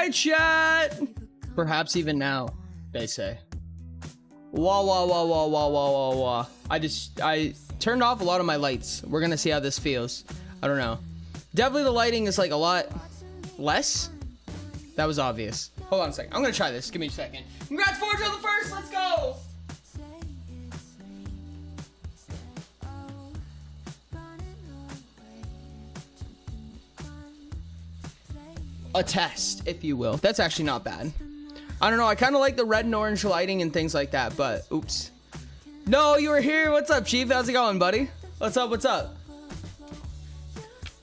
Hi, chat. Perhaps even now, they say. Wah, wah, wah, wah, wah, wah, wah, wah. I turned off a lot of my lights. We're gonna see how this feels. I don't know. Definitely the lighting is like a lot less. That was obvious. Hold on a second. I'm gonna try this. Give me a second. Congrats, Forge on the first. Let's go. A test, if you will. That's actually not bad. I don't know. I kind of like the red and orange lighting and things like that, but oops. No, you were here. What's up, Chief? How's it going, buddy? What's up? What's up?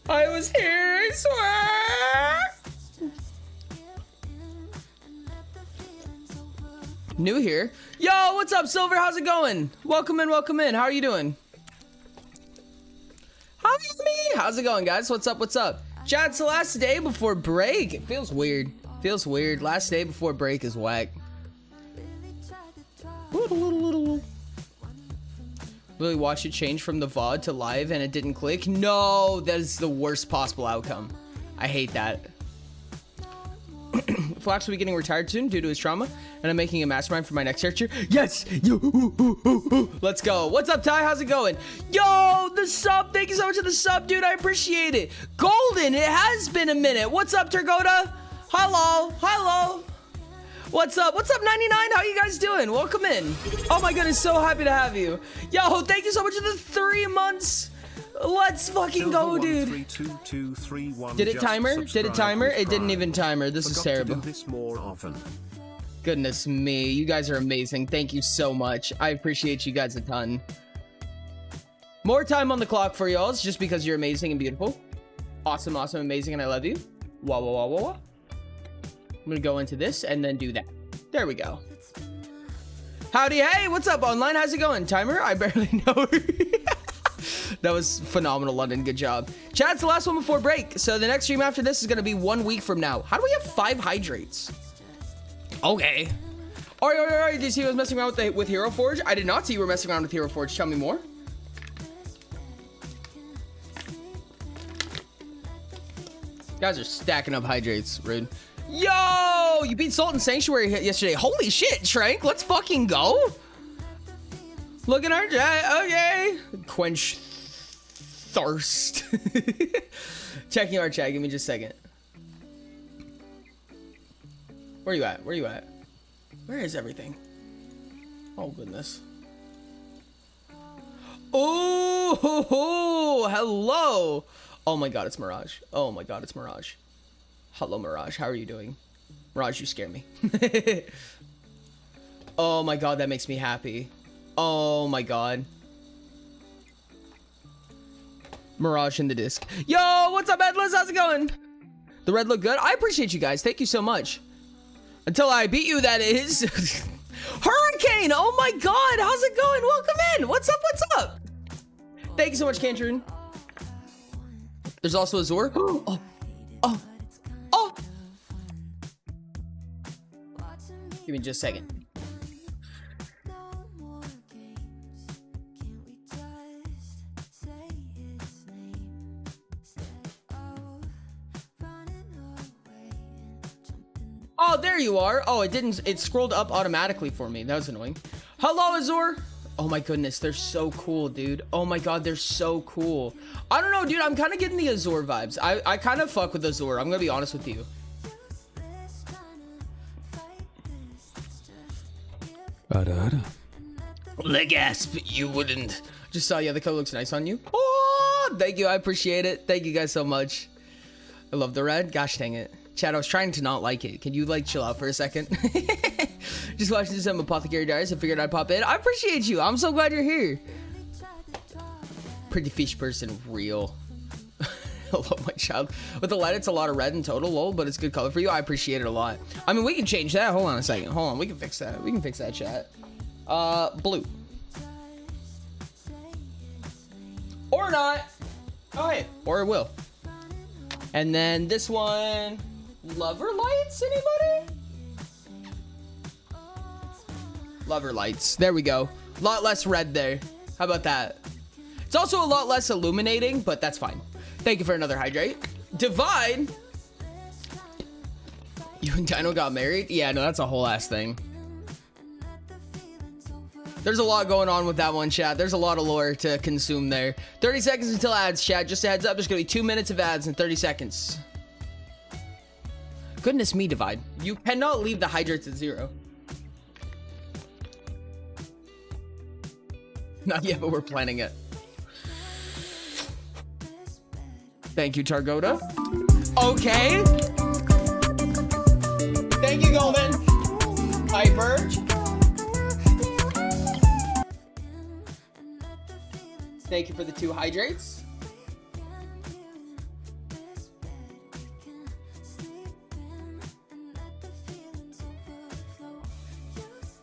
I was here, I swear. New here. Yo, what's up, Silver? How's it going? Welcome in, welcome in. How are you doing? Hi, me. How's it going, guys? What's up? What's up? Chat, it's the last day before break. It feels weird. Feels weird. Last day before break is whack. Really watched it change from the VOD to live and it didn't click? No, that is the worst possible outcome. I hate that. Flax will be getting retired soon due to his trauma, and I'm making a mastermind for my next character. Yes! Let's go. What's up, Ty? How's it going? Yo, the sub. Thank you so much for the sub, dude. I appreciate it. Golden, it has been a minute. What's up, Turgoda? Hello. Hello. What's up? What's up, 99? How you guys doing? Welcome in. Oh my goodness, so happy to have you. Yo, thank you so much for the 3 months. Let's fucking go, dude. Did it timer? Did it timer? It didn't even timer. This is terrible. This more often. Goodness me, you guys are amazing. Thank you so much. I appreciate you guys a ton. More time on the clock for y'all, just because you're amazing and beautiful. Awesome, awesome, amazing, and I love you. Wah, wah, wah, wah, wah. I'm gonna go into this and then do that. There we go. Howdy, hey, what's up, online? How's it going? Timer? I barely know her. That was phenomenal, London. Good job. Chat's the last one before break. So the next stream after this is going to be 1 week from now. How do we have 5 hydrates? Okay. All right. Did you see I was messing around with Hero Forge? I did not see you were messing around with Hero Forge. Tell me more. Guys are stacking up hydrates. Rude. Yo, you beat Sultan Sanctuary yesterday. Holy shit, Trank. Let's fucking go. Look at our chat. Okay. Quench thirst. Checking our chat. Give me just a second. Where you at? Where you at? Where is everything? Oh, goodness. Oh, hello. Oh, my God. It's Mirage. Oh, my God. It's Mirage. Hello, Mirage. How are you doing? Mirage, you scare me. Oh, my God. That makes me happy. Oh my God. Mirage in the disc. Yo, what's up, Edlis? How's it going? The red look good? I appreciate you guys. Thank you so much. Until I beat you, that is. Hurricane! Oh my God! How's it going? Welcome in! What's up? What's up? Thank you so much, Cantrin. There's also Azor. Oh. Give me just a second. Oh, there you are. Oh, it didn't. It scrolled up automatically for me. That was annoying. Hello, Azor. Oh my goodness, they're so cool, dude. Oh my God, they're so cool. I don't know, dude. I'm kind of getting the Azor vibes. I kind of fuck with Azor. I'm gonna be honest with you. The gasp, you wouldn't. Just saw, yeah, the color looks nice on you. Oh, thank you. I appreciate it. Thank you guys so much. I love the red. Gosh dang it. Chad, I was trying to not like it. Can you like chill out for a second? Just watching some Apothecary Diaries. I figured I'd pop in. I appreciate you. I'm so glad you're here. Pretty fish person, real. Hello, my child. With the light, it's a lot of red in total, lol, but it's good color for you. I appreciate it a lot. I mean, we can change that. Hold on a second. Hold on. We can fix that. We can fix that, chat. Blue. Or not. Oh, hey. Or it will. And then this one. Lover lights, anybody? Lover lights. There we go. A lot less red there. How about that? It's also a lot less illuminating, but that's fine. Thank you for another hydrate. Divide. You and Dino got married? Yeah, no, that's a whole ass thing. There's a lot going on with that one, chat. There's a lot of lore to consume there. 30 seconds until ads, chat. Just a heads up, there's gonna be 2 minutes of ads in 30 seconds. Goodness me, Divide. You cannot leave the hydrates at 0. Not yet, but we're planning it. Thank you, Targoda. Okay. Thank you, Golden. Hyper. Thank you for the 2 hydrates.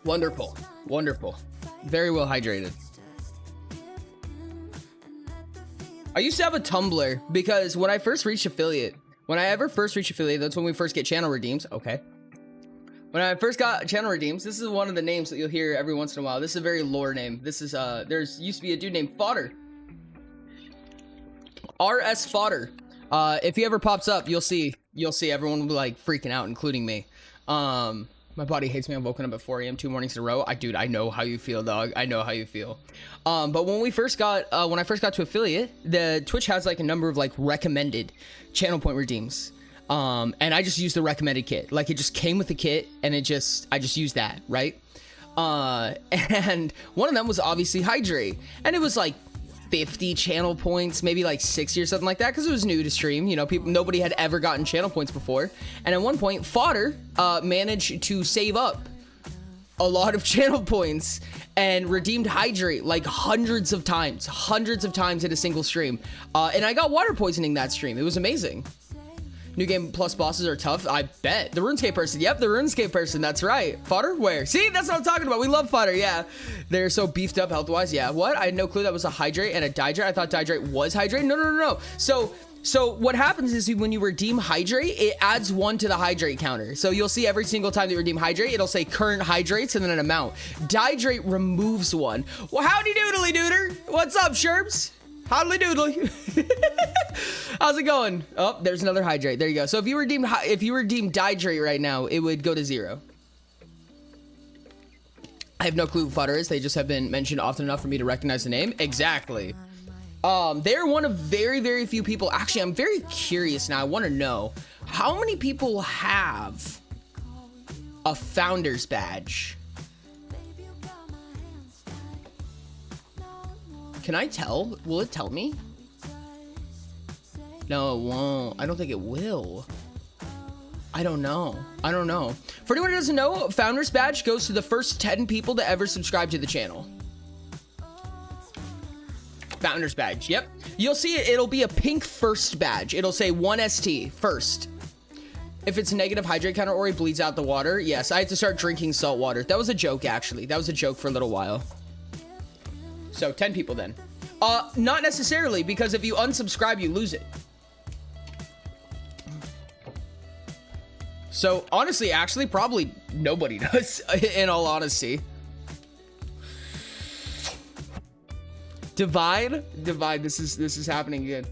Wonderful. Wonderful. Very well hydrated. I used to have a Tumblr because when I first reached affiliate, that's when we first get channel redeems. Okay. When I first got channel redeems, this is one of the names that you'll hear every once in a while. This is a very lore name. This is, there's used to be a dude named Fodder. RS Fodder. If he ever pops up, you'll see everyone will be like freaking out, including me. My body hates me. I'm woken up at 4 a.m. 2 mornings in a row. Dude, I know how you feel, dog. I know how you feel. But when I first got to affiliate, the Twitch has like a number of like recommended channel point redeems. And I just used the recommended kit. Like it just came with the kit and I just used that, right? And one of them was obviously Hydrate. And it was like 50 channel points, maybe like 60 or something like that, because it was new to stream. You know, nobody had ever gotten channel points before. And at one point, Fodder managed to save up a lot of channel points and redeemed Hydrate like hundreds of times in a single stream. And I got water poisoning that stream. It was amazing. New Game Plus bosses are tough. I bet. The RuneScape person. Yep, the RuneScape person. That's right. Fodder? Where? See, that's what I'm talking about. We love Fodder. Yeah. They're so beefed up health-wise. Yeah. What? I had no clue that was a Hydrate and a Dihydrate. I thought Dihydrate was Hydrate. No. So what happens is when you redeem Hydrate, it adds 1 to the Hydrate counter. So you'll see every single time that you redeem Hydrate, it'll say current Hydrates and then an amount. Dihydrate removes 1. Well, howdy doodly dooder. What's up, Sherbs? Howdy doodly. How's it going? Oh, there's another Hydrate. There you go. So if you redeem Dihydrate right now, it would go to 0. I have no clue who Fodder is. They just have been mentioned often enough for me to recognize the name. Exactly. They're one of very, very few people. Actually, I'm very curious now. I want to know how many people have a founder's badge. Can I tell? Will it tell me? No, it won't. I don't think it will. I don't know. For anyone who doesn't know, Founder's Badge goes to the first 10 people to ever subscribe to the channel. Founder's Badge, yep. You'll see it. It'll be a pink first badge. It'll say 1ST, first. If it's a negative hydrate counter or he bleeds out the water, yes, I have to start drinking salt water. That was a joke, actually. That was a joke for a little while. So 10 people then. Not necessarily, because if you unsubscribe, you lose it. So honestly, actually, probably nobody does, in all honesty. Divide, this is happening again.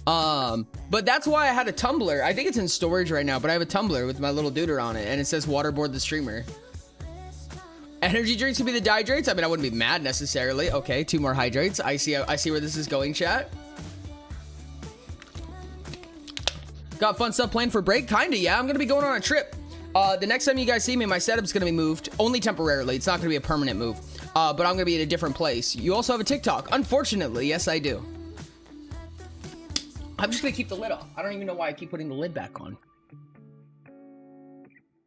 But that's why I had a Tumblr. I think it's in storage right now, but I have a Tumblr with my little duder on it, and it says waterboard the streamer. Energy drinks would be the Dihydrates. I mean, I wouldn't be mad necessarily. Okay, 2 more Hydrates. I see where this is going, chat. Got fun stuff planned for break? Kinda, yeah. I'm gonna be going on a trip. The next time you guys see me, my setup's gonna be moved, only temporarily. It's not gonna be a permanent move, but I'm gonna be at a different place. You also have a TikTok, unfortunately. Yes, I do. I'm just gonna keep the lid off. I don't even know why I keep putting the lid back on.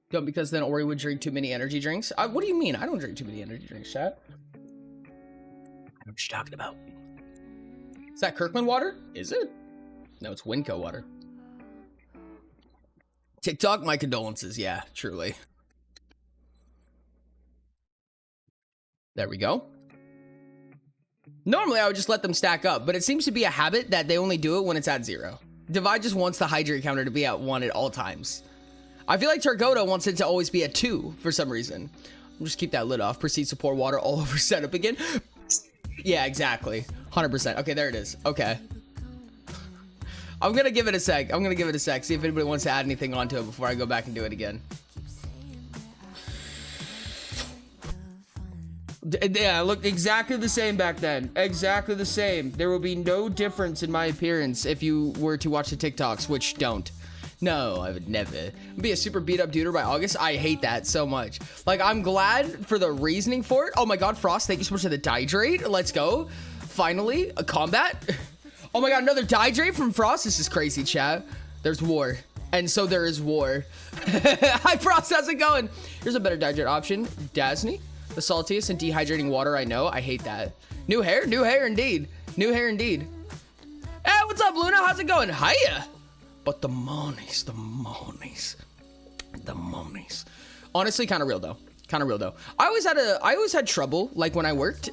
Don't, because then Ori would drink too many energy drinks. What do you mean? I don't drink too many energy drinks, chat. I know what you're talking about. Is that Kirkland water? Is it? No, it's Winco water. TikTok, my condolences. Yeah, truly. There we go. Normally, I would just let them stack up, but it seems to be a habit that they only do it when it's at 0. Divide just wants the hydrate counter to be at 1 at all times. I feel like Targoda wants it to always be at 2 for some reason. I'll just keep that lid off. Proceed to pour water all over setup again. Yeah, exactly. 100%. Okay, there it is. Okay. I'm gonna give it a sec. See if anybody wants to add anything onto it before I go back and do it again. Yeah, look exactly the same back then. Exactly the same. There will be no difference in my appearance if you were to watch the TikToks, which don't. No, I would never be a super beat up duder by August. I hate that so much. Like, I'm glad for the reasoning for it. Oh my God, Frost, thank you so much for the dihydrate. Let's go. Finally, a combat. Oh my God, another dihydrate from Frost. This is crazy, chat. There's war. And so there is war. Hi, Frost, how's it going? Here's a better dihydrate option. Dasney, the saltiest and dehydrating water I know. I hate that. New hair indeed. New hair indeed. Hey, what's up, Luna? How's it going? Hiya. But the monies. Honestly, kind of real though. I always had trouble, like when I worked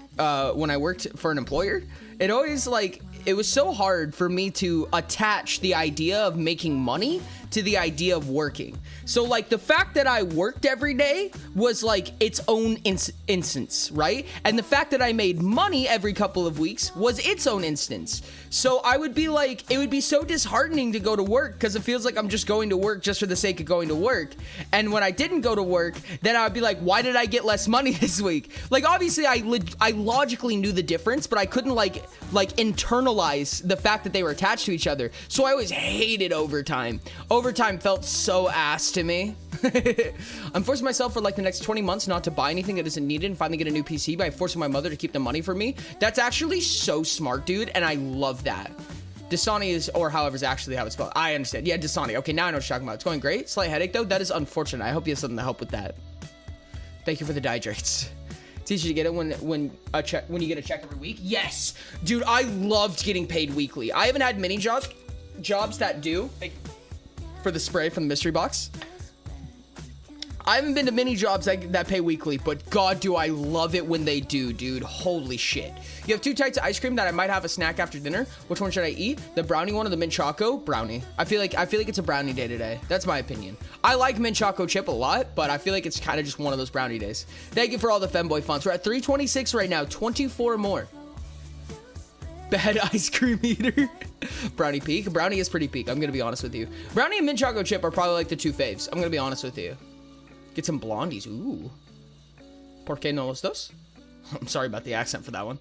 for an employer. It was so hard for me to attach the idea of making money to the idea of working. So like the fact that I worked every day was like its own instance, right? And the fact that I made money every couple of weeks was its own instance. So I would be like, it would be so disheartening to go to work because it feels like I'm just going to work just for the sake of going to work. And when I didn't go to work, then I would be like, why did I get less money this week? Like, obviously I logically knew the difference, but I couldn't like internalize the fact that they were attached to each other. So I always hated overtime. Overtime felt so ass to me. I'm forcing myself for like the next 20 months not to buy anything that isn't needed and finally get a new PC by forcing my mother to keep the money for me. That's actually so smart, dude, and I love that. Dasani is, or however is actually how it's spelled. I understand. Yeah, Dasani. Okay, now I know what you're talking about. It's going great. Slight headache though. That is unfortunate. I hope you have something to help with that. Thank you for the dihydrates. It's easy to get it when you get a check every week. Yes, dude, I loved getting paid weekly. I haven't had many jobs that do. For the spray from the mystery box. I haven't been to many jobs that pay weekly, but God, do I love it when they do, dude. Holy shit. You have two types of ice cream that I might have a snack after dinner. Which one should I eat? The brownie one or the mint choco? Brownie. I feel like it's a brownie day today. That's my opinion. I like mint choco chip a lot, but I feel like it's kind of just one of those brownie days. Thank you for all the femboy fonts. We're at 326 right now. 24 more. Bad ice cream eater. Brownie peak. Brownie is pretty peak. I'm gonna be honest with you. Brownie and mint choco chip are probably like the two faves. I'm gonna be honest with you. Get some blondies. Ooh. ¿Por qué no los dos? I'm sorry about the accent for that one.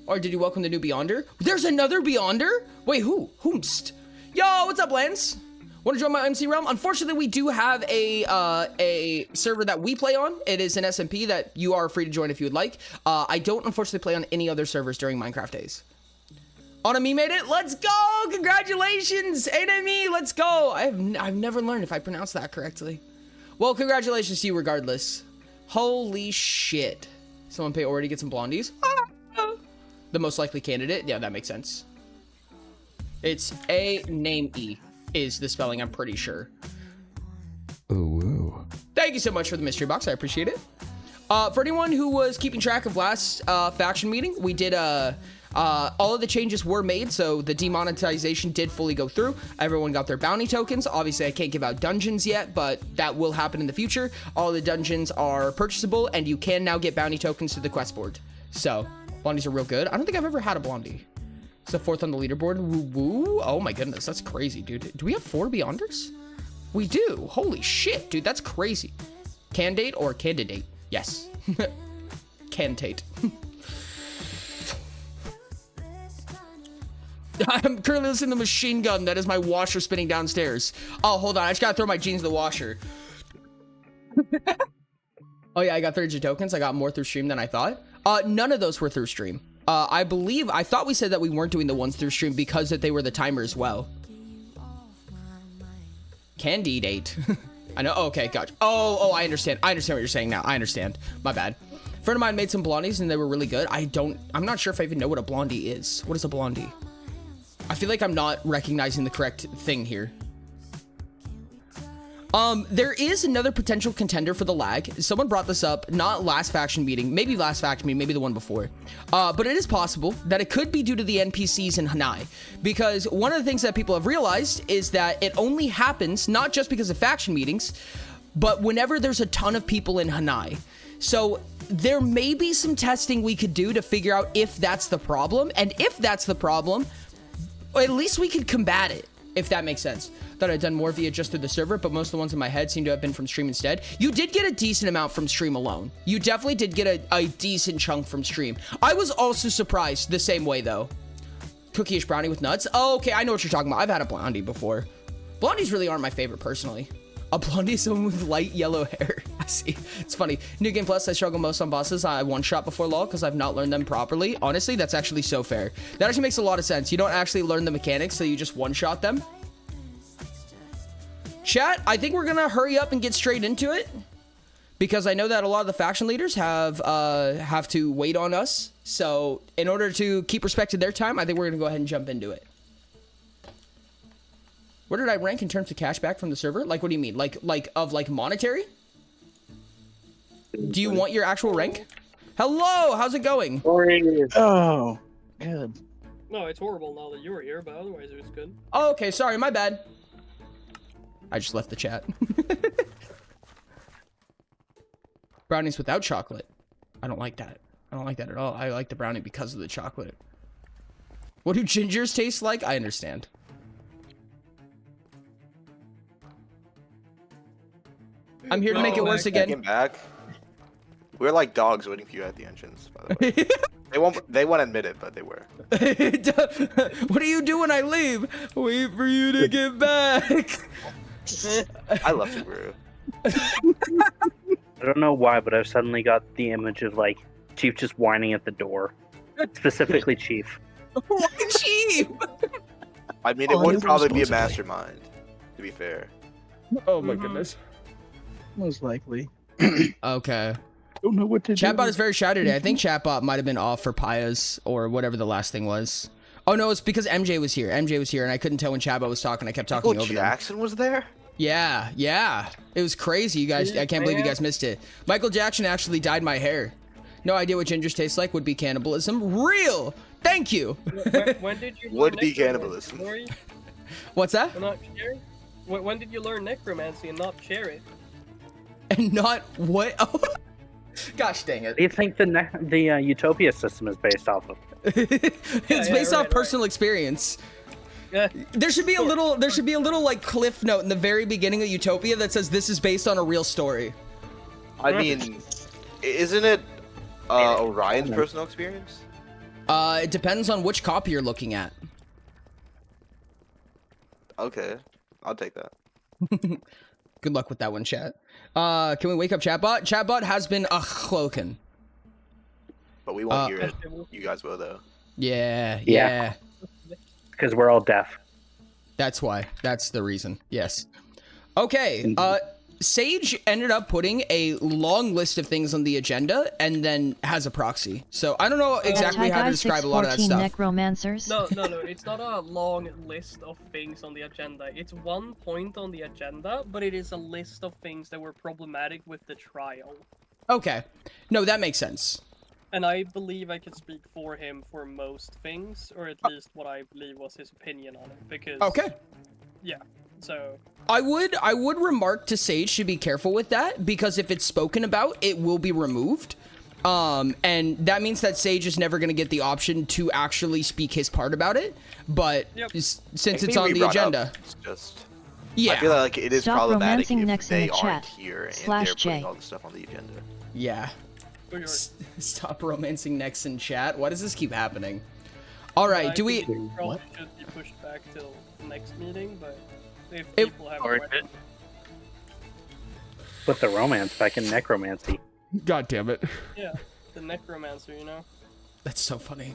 Or did you welcome the new Beyonder? There's another Beyonder? Wait, who? Whomst? Yo, what's up, Lance? Want to join my MC realm? Unfortunately, we do have a server that we play on. It is an SMP that you are free to join if you would like. I don't unfortunately play on any other servers during Minecraft days. Onami made it. Let's go. Congratulations. Enemy. Let's go. I've never learned if I pronounce that correctly. Well, congratulations to you regardless. Holy shit. Someone pay already get some blondies. The most likely candidate. Yeah, that makes sense. It's a name E is the spelling, I'm pretty sure. Ooh. Thank you so much for the mystery box. I appreciate it. For anyone who was keeping track of last faction meeting, we did all of the changes were made, so the demonetization did fully go through. Everyone got their bounty tokens. Obviously, I can't give out dungeons yet, but that will happen in the future. All the dungeons are purchasable, and you can now get bounty tokens to the quest board. So, blondies are real good. I don't think I've ever had a blondie. It's the fourth on the leaderboard. Woo woo. Oh my goodness, that's crazy, dude. Do we have 4 Beyonders? We do. Holy shit, dude, that's crazy. Candidate or candidate? Yes. Cantate. I'm currently listening to Machine Gun. That is my washer spinning downstairs. Oh, hold on. I just gotta throw my jeans in the washer. Oh yeah, I got 30 tokens. I got more through stream than I thought. None of those were through stream. I thought we said that we weren't doing the ones through stream because that they were the timer as well. Candy date. I know. Okay, gotcha. Oh, I understand. I understand what you're saying now. I understand. My bad. A friend of mine made some blondies and they were really good. I'm not sure if I even know what a blondie is. What is a blondie? I feel like I'm not recognizing the correct thing here. There is another potential contender for the lag. Someone brought this up, not last faction meeting, maybe last faction meeting, maybe the one before. But it is possible that it could be due to the NPCs in Hanai. Because one of the things that people have realized is that it only happens, not just because of faction meetings, but whenever there's a ton of people in Hanai. So there may be some testing we could do to figure out if that's the problem. And if that's the problem, at least we could combat it, if that makes sense. Thought I'd done more via just through the server, but most of the ones in my head seem to have been from stream instead. You did get a decent amount from stream alone. You definitely did get a decent chunk from stream. I was also surprised the same way, though. Cookie-ish brownie with nuts. Oh, okay, I know what you're talking about. I've had a blondie before. Blondies really aren't my favorite, personally. A blondie is someone with light yellow hair. I see. It's funny. New Game Plus, I struggle most on bosses. I one-shot before LoL because I've not learned them properly. Honestly, that's actually so fair. That actually makes a lot of sense. You don't actually learn the mechanics, so you just one-shot them. Chat, I think we're going to hurry up and get straight into it because I know that a lot of the faction leaders have to wait on us. So in order to keep respect to their time, I think we're going to go ahead and jump into it. Where did I rank in terms of cashback from the server? Like, what do you mean? Like monetary? Do you want your actual rank? Hello, how's it going? Oh, good. No, it's horrible now that you were here, but otherwise it was good. Oh, okay, sorry, my bad. I just left the chat. Brownies without chocolate. I don't like that. I don't like that at all. I like the brownie because of the chocolate. What do gingers taste like? I understand. I'm here to make it worse again. Back. We're like dogs waiting for you at the entrance, by the way. They won't admit it, but they were. What do you do when I leave? Wait for you to get back. I love Subaru. I don't know why, but I've suddenly got the image of like Chief just whining at the door. Specifically Chief. Why Chief? I mean, it would probably be a mastermind, to be fair. Oh my goodness. Most likely. Okay. Don't know what to do. Chatbot is very shy today. I think Chatbot might have been off for Payas or whatever the last thing was. Oh no, it's because MJ was here. MJ was here, and I couldn't tell when Chatbot was talking. I kept talking over them. Jackson was there? Yeah. It was crazy, you guys. I can't believe you guys missed it. Michael Jackson actually dyed my hair. No idea what gingers taste like. Would be cannibalism. Real. Thank you. When did you? Would be cannibalism. What's that? And not share it? When did you learn necromancy and not share it? And not what? Oh. Gosh dang it. What do you think the Utopia system is based off of? It's based off personal experience. Yeah. There should be a little like cliff note in the very beginning of Utopia that says this is based on a real story. I mean, isn't it Orion's personal experience? It depends on which copy you're looking at. Okay, I'll take that. Good luck with that one, chat. Can we wake up Chatbot? Chatbot has been cloaking. But we won't hear it. You guys will, though. Yeah. Because we're all deaf. That's why. That's the reason. Yes. Okay. Sage ended up putting a long list of things on the agenda and then has a proxy. So I don't know exactly how to describe a lot of that stuff. Necromancers. No. It's not a long list of things on the agenda. It's one point on the agenda, but it is a list of things that were problematic with the trial. Okay. No, that makes sense. And I believe I could speak for him for most things, or at least what I believe was his opinion on it. Because okay. Yeah. So I would remark to Sage to be careful with that, because if it's spoken about, it will be removed. And that means that Sage is never going to get the option to actually speak his part about it. But since it's on the agenda, it's just I feel like it is Stop problematic romancing if next they in the aren't chat. here and /J. they're putting all the stuff on the agenda. Yeah. Stop romancing next in chat. Why does this keep happening? All right, do we? Probably should be pushed back till the next meeting, but if people have questions. Put the romance back in necromancy. God damn it. Yeah, the necromancer, you know. That's so funny.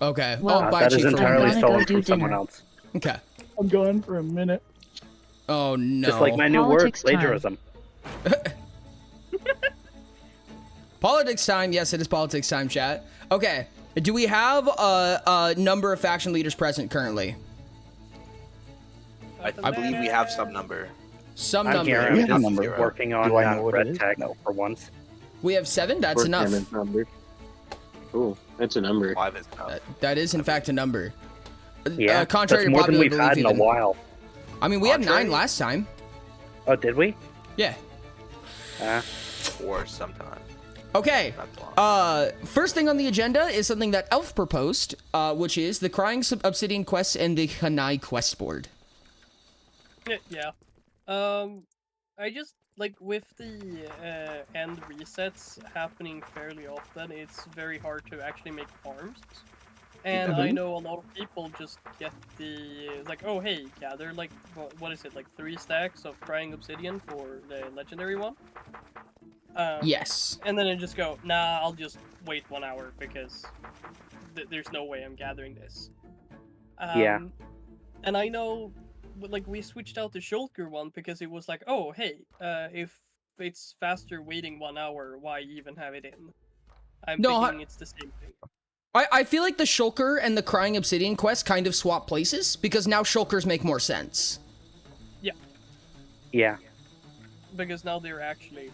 Okay. Well, bye, that is Chief. entirely I'm gonna stolen go do from someone dinner. else. Okay. I'm gone for a minute. Oh no. Just like my new word, Politics time. plagiarism. Politics time. Yes, it is politics time, chat. Okay. Do we have a number of faction leaders present currently? I believe we have some number. Some I'm number. here. We I'm have a just number. working on Do I know what it red is? tag No. for once. We have 7. That's enough. Number. Oh, that's a number. 5 is enough. That is in fact a number. Yeah, contrary that's to more than popular we've belief, had in a even. while. I mean, we had 9 Contrary? last time. Oh, did we? Yeah. 4 sometime. Okay. That's long. First thing on the agenda is something that Elf proposed, which is the Crying Obsidian quest and the Hanai quest board. Yeah. I just like with the end resets happening fairly often. It's very hard to actually make farms. And I know a lot of people just get the like, oh hey, gather like what is it, like 3 stacks of Crying Obsidian for the legendary one. Yes. And then I just go, nah, I'll just wait 1 hour because there's no way I'm gathering this. Yeah. And I know, like, we switched out the Shulker one because it was like, oh hey, if it's faster waiting 1 hour, why even have it in? I'm thinking it's the same thing. I feel like the Shulker and the Crying Obsidian quest kind of swap places because now Shulkers make more sense. Yeah. Because now they're actually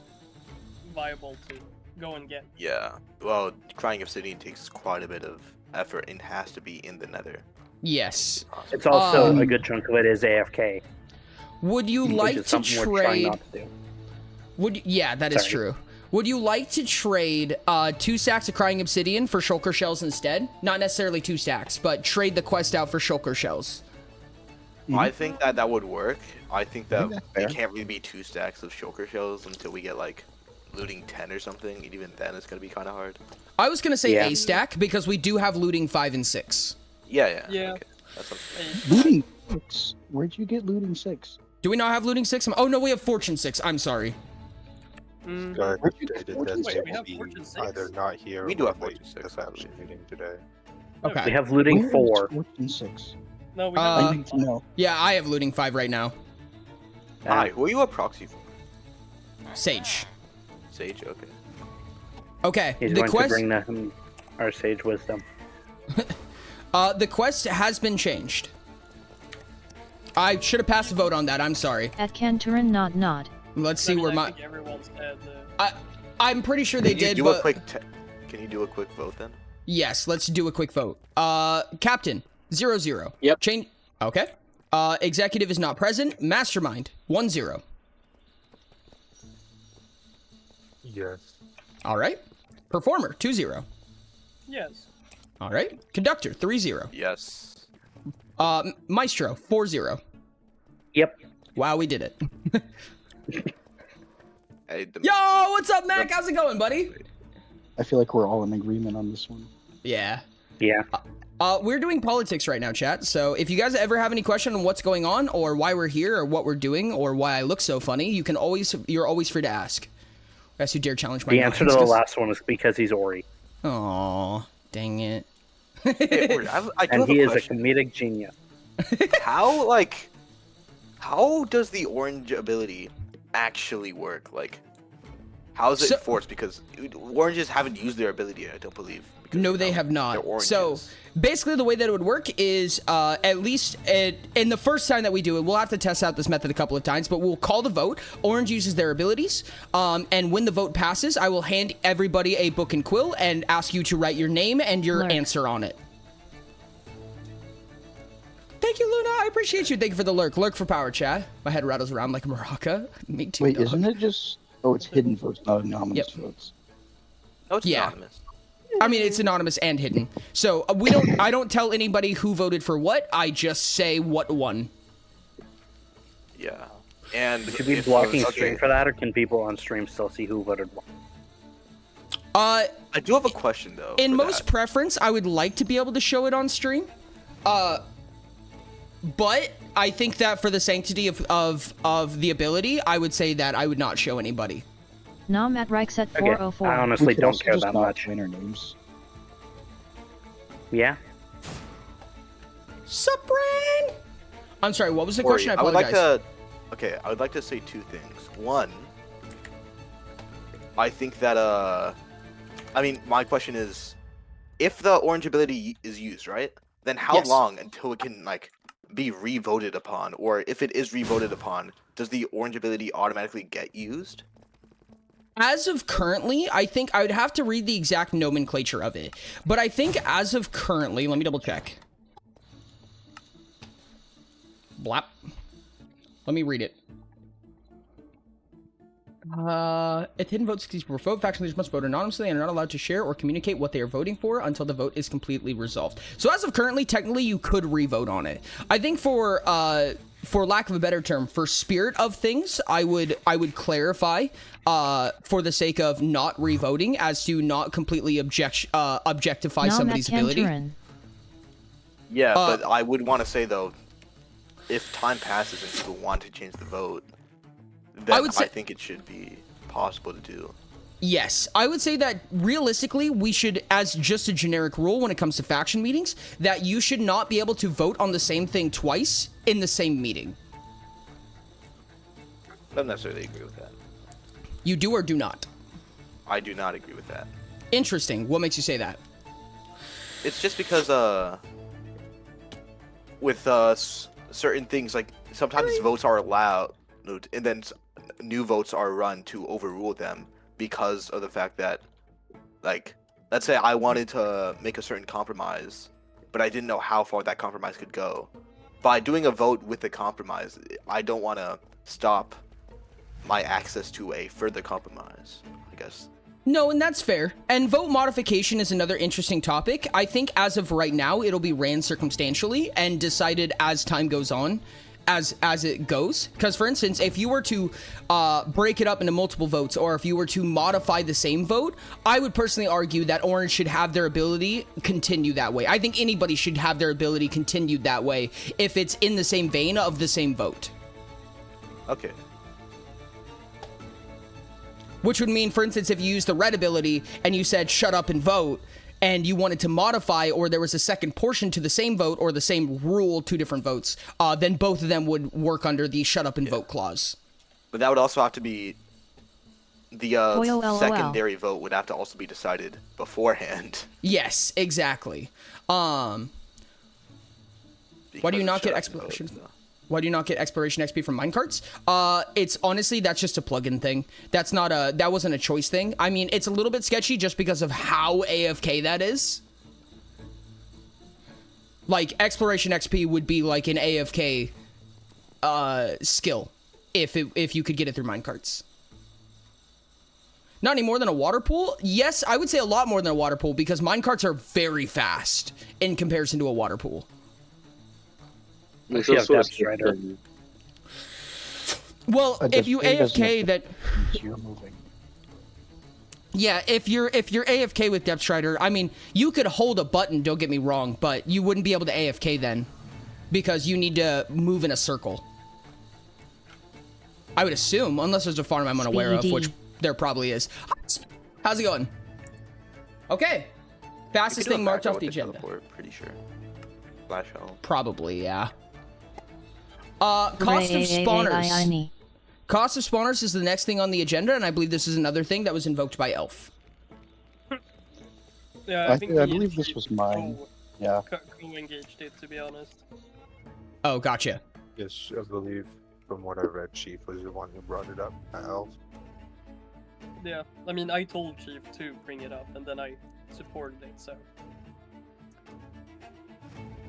viable to go and get. Yeah. Well, Crying Obsidian takes quite a bit of effort and has to be in the Nether. Yes. It's also a good chunk of it is AFK. Would you which like is to something we're trying trade? not to do. Yeah, that is Sorry. true. Would you like to trade 2 stacks of Crying Obsidian for Shulker shells instead? Not necessarily 2 stacks, but trade the quest out for Shulker shells. I think that would work. I think that that's fair. it can't really be 2 stacks of shulker shells until we get like looting 10 or something. And even then, it's gonna be kind of hard. I was gonna say Yeah. a stack because we do have looting 5 and 6. Yeah. Yeah. Okay. That's what Looting 6? Where'd you get looting 6? Do we not have looting 6? Oh no, we have Fortune 6. I'm sorry. God Where'd you stated get that Fortune they six? We will have be Fortune 6? either not here We do or have late Fortune 6, this afternoon today. Okay. We have looting Where is 4. Fortune 6? No, we Uh, have I need to know. Yeah, I have looting 5 right now. Hi, who are you a proxy for? Sage. Sage, okay. Okay, He's the going quest. to bring them our sage wisdom. The quest has been changed. I should have passed a vote on that. I'm sorry. At Canturin not. Let's see where I my. think everyone said I'm pretty sure they Can you did, do but a quick can you do a quick vote then? yes, let's do a quick vote. Captain 0-0. Yep. Change. Okay. Executive is not present. Mastermind 1-0. Yes. All right. Performer 2-0. yes. All right. Conductor 3-0. Yes. Maestro 4-0. Yep. Wow, we did it. Hey, Yo, what's up, Mac? How's it going, buddy? I feel like we're all in agreement on this one. Yeah. Yeah. We're doing politics right now, chat. So if you guys ever have any question on what's going on or why we're here or what we're doing or why I look so funny, you're always free to ask. Guys who dare challenge my The answer to the minds. last one is because he's Ori. Aw, dang it. Hey, Ori, I do And have he a is a question. comedic genius. How does the orange ability actually work? Like, how is it So- enforced? Because oranges haven't used their ability yet, I don't believe. because, No, you they know, have they're not. So oranges. basically the way that it would work is at least in the first time that we do it, we'll have to test out this method a couple of times, but we'll call the vote. Orange uses their abilities. And when the vote passes, I will hand everybody a book and quill and ask you to write your name and your Lurk. answer on it. Thank you, Luna. I appreciate you. Thank you for the lurk. Lurk for power, chat. My head rattles around like a maraca. Me too, Wait, dog. isn't it just... Oh, it's hidden votes, not anonymous votes. No, it's Yeah. anonymous. I mean, it's anonymous and hidden. So I don't tell anybody who voted for what. I just say what won. Yeah. And Should we be if- blocking okay, stream for that, or can people on stream still see who voted what? Uh, I do have a question though. in for most that. preference, I would like to be able to show it on stream. But I think that for the sanctity of the ability, I would say that I would not show anybody. Nom at Reichs at Okay, 404. I honestly We could don't also care just that not much. join our names. Yeah? Sup, Brain? I'm sorry, what was the Ori, question? I I would apologize. like to. Okay, I would like to say 2 things. One, I think that I mean, my question is, if the orange ability is used, right? Then how Yes. long until it can like be re-voted upon, or if it is re-voted upon, does the orange ability automatically get used? As of currently, I think I would have to read the exact nomenclature of it. But I think as of currently, let me double check. Blap. Let me read it. If hidden votes succeeds per vote, faction leaders must vote anonymously and are not allowed to share or communicate what they are voting for until the vote is completely resolved. So as of currently, technically, you could re-vote on it. I think for lack of a better term, for spirit of things, I would clarify for the sake of not re-voting as to not completely objectify Nom somebody's at ability. Tenturin. Yeah, but I would want to say though, if time passes and people want to change the vote, then I think it should be possible to do. Yes, I would say that realistically, we should, as just a generic rule when it comes to faction meetings, that you should not be able to vote on the same thing twice in the same meeting. I don't necessarily agree with that. You do or do not? I do not agree with that. Interesting. What makes you say that? It's just because with certain things, like sometimes votes are allowed, and then new votes are run to overrule them because of the fact that, like, let's say I wanted to make a certain compromise, but I didn't know how far that compromise could go. By doing a vote with the compromise, I don't want to stop my access to a further compromise, I guess. No, and that's fair. And vote modification is another interesting topic. I think as of right now, it'll be ran circumstantially and decided as time goes on, as it goes. Because, for instance, if you were to break it up into multiple votes, or if you were to modify the same vote, I would personally argue that Orange should have their ability continue that way. I think anybody should have their ability continued that way if it's in the same vein of the same vote. Okay. Which would mean, for instance, if you use the red ability and you said shut up and vote, and you wanted to modify, or there was a second portion to the same vote or the same rule, two different votes, then both of them would work under the shut up and vote clause. But that would also have to be the secondary vote would have to also be decided beforehand. Yes, exactly. Why do you not get exploration? Why do you not get exploration XP from minecarts? It's honestly, that's just a plugin thing. That's not that wasn't a choice thing. I mean, it's a little bit sketchy just because of how AFK that is. Like, exploration XP would be like an AFK skill if you could get it through minecarts. Not any more than a water pool? Yes, I would say a lot more than a water pool because minecarts are very fast in comparison to a water pool. There's Actually, also a Depth Strider. system- Well, if you AFK that... You're moving. Yeah, if you're AFK with Depth Strider, I mean, you could hold a button, don't get me wrong, but you wouldn't be able to AFK then because you need to move in a circle. I would assume, unless there's a farm I'm unaware of, which there probably is. How's it going? Okay. Fastest thing marked off the agenda. Pretty sure. Flash home. Probably, yeah. Cost of spawners. Cost of spawners is the next thing on the agenda, and I believe this is another thing that was invoked by Elf. Yeah, I believe this was mine. Yeah. Co-engaged it, to be honest. Oh, gotcha. Yes, I believe from what I read, Chief was the one who brought it up. Elf. Yeah, I mean, I told Chief to bring it up, and then I supported it, so...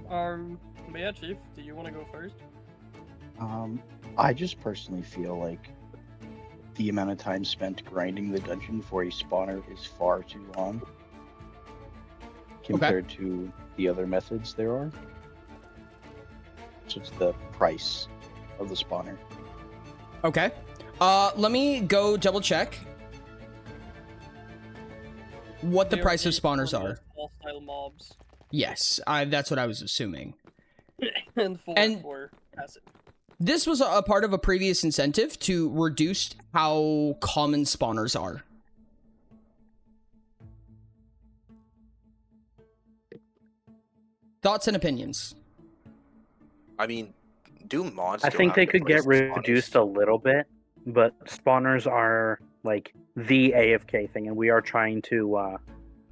But yeah, Chief, do you want to go first? I just personally feel like the amount of time spent grinding the dungeon for a spawner is far too long compared to the other methods there are. So it's the price of the spawner. Okay. Let me go double check what the price of spawners are. Hostile mobs. Yes, that's what I was assuming. and for passive. This was a part of a previous incentive to reduce how common spawners are. Thoughts and opinions? I mean, do mods I still think have they the could price get of spawners? reduced a little bit, but spawners are like the AFK thing, and we are trying to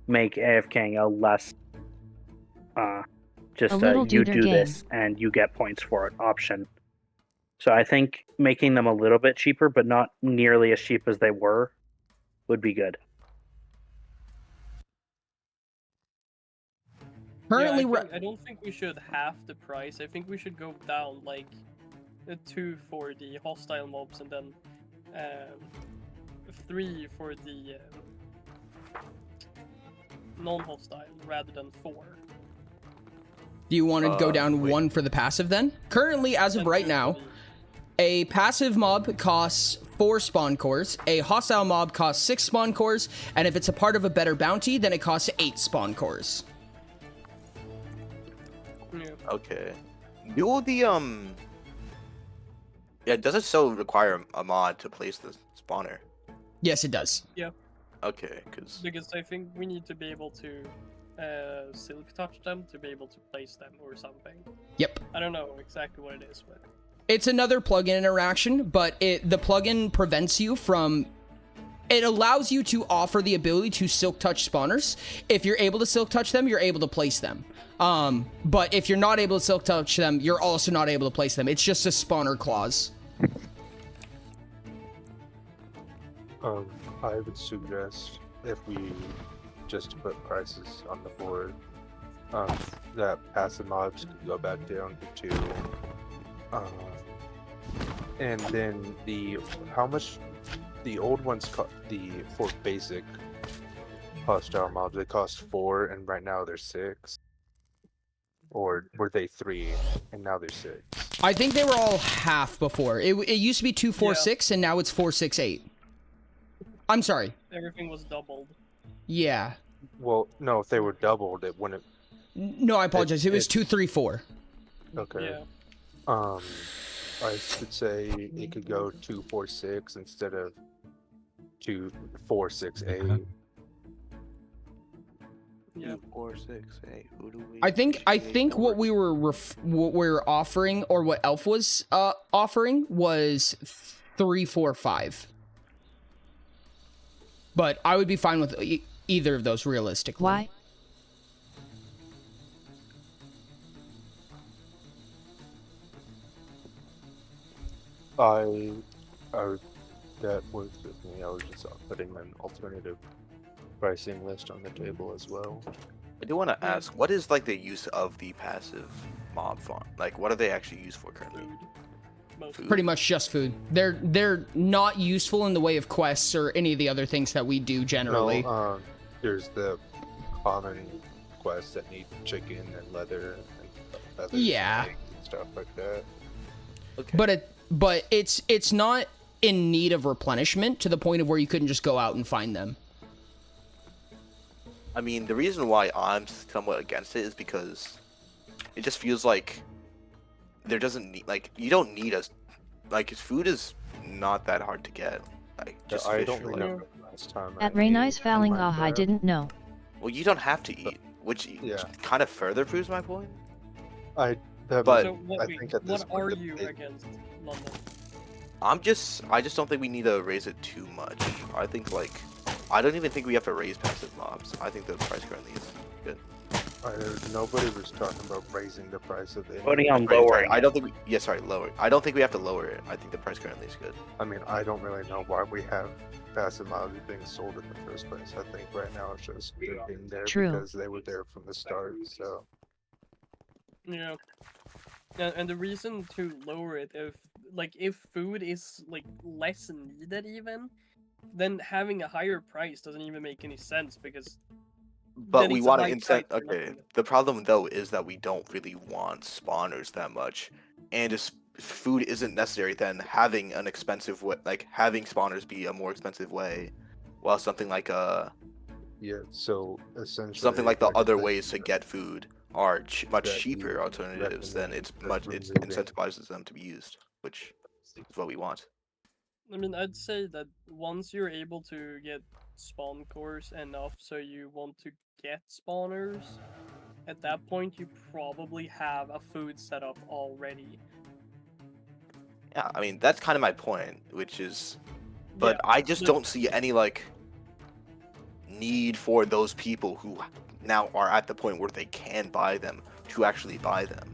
make AFKing a less just little you duder do game. this and you get points for it option. So I think making them a little bit cheaper, but not nearly as cheap as they were, would be good. Currently, yeah, I don't think we should half the price. I think we should go down like 2 for the hostile mobs and then 3 for the non-hostile rather than 4. Do you want to go down wait. 1 for the passive then? Currently, as of And right 2 now, for the- a passive mob costs 4 spawn cores, a hostile mob costs 6 spawn cores, and if it's a part of a better bounty, then it costs 8 spawn cores. Yeah. Okay. Do the Yeah, does it still require a mod to place the spawner? Yes, it does. Okay, because Because I think we need to be able to silk touch them to be able to place them or something. Yep. I don't know exactly what it is, but It's another plugin interaction, but the plugin prevents you from... It allows you to offer the ability to silk touch spawners. If you're able to silk touch them, you're able to place them. But if you're not able to silk touch them, you're also not able to place them. It's just a spawner clause. I would suggest if we just put prices on the board, that passive mobs could go back down to 2. And then how much the old ones for basic hostile mobs, they cost 4 and right now they're 6. Or were they 3 and now they're 6? I think they were all half before. It used to be 2, 4, 6, and now it's 4, 6, 8. I'm sorry. everything was doubled. Yeah. Well, no, if they were doubled, it wouldn't. No, I apologize. It was 2, 3, 4. Okay. Yeah. I should say it could go 2, 4, 6 instead of 2, 4, 6, 8. Yeah. 2, 4, 6, 8. Who do we? I think what we were what we were offering, or what Elf was offering, was 3, 4, 5. But I would be fine with either of those realistically. Why? That was with me. I was just putting an alternative pricing list on the table as well. I do want to ask, what is like the use of the passive mob farm? Like, what are they actually used for currently? Food. Mostly. Pretty much just food. They're not useful in the way of quests or any of the other things that we do generally. No, there's the common quests that need chicken and leather and feathers Yeah. and stuff like that. Okay. But it's not in need of replenishment to the point of where you couldn't just go out and find them. I mean, the reason why I'm somewhat against it is because it just feels like there doesn't need, like, you don't need us, like, food is not that hard to get. Like, just I fish don't or whatever. remember last time. At I Raynice ate Fouling, in I Minecraft. didn't know. Well, you don't have to eat, which Yeah. kind of further proves my point. But So what, I think at this what point are the you big- against London? I just don't think we need to raise it too much. I think, like, I don't even think we have to raise passive mobs. I think the price currently is good. Nobody was talking about raising the price of it. Voting on Right, sorry, lowering. I don't think lower. I don't think we have to lower it. I think the price currently is good. I mean, I don't really know why we have passive mobs being sold in the first place. I think right now it's just they're being there True. because they were there from the start. So Yeah. And the reason to lower it, if food is like less needed even, then having a higher price doesn't even make any sense because But then we it's a want to high incent. price for Okay, nothing. the problem though is that we don't really want spawners that much, and if food isn't necessary, then having an expensive way, like having spawners be a more expensive way, while something like yeah, so essentially something like the I other think ways to get food are much that cheaper you alternatives, then it recommend incentivizes them to be used, which is what we want. I mean, I'd say that once you're able to get spawn cores enough so you want to get spawners, at that point you probably have a food setup already. Yeah, I mean that's kind of my point, which is, but Yeah, I just but- don't see any like need for those people who now are at the point where they can buy them to actually buy them.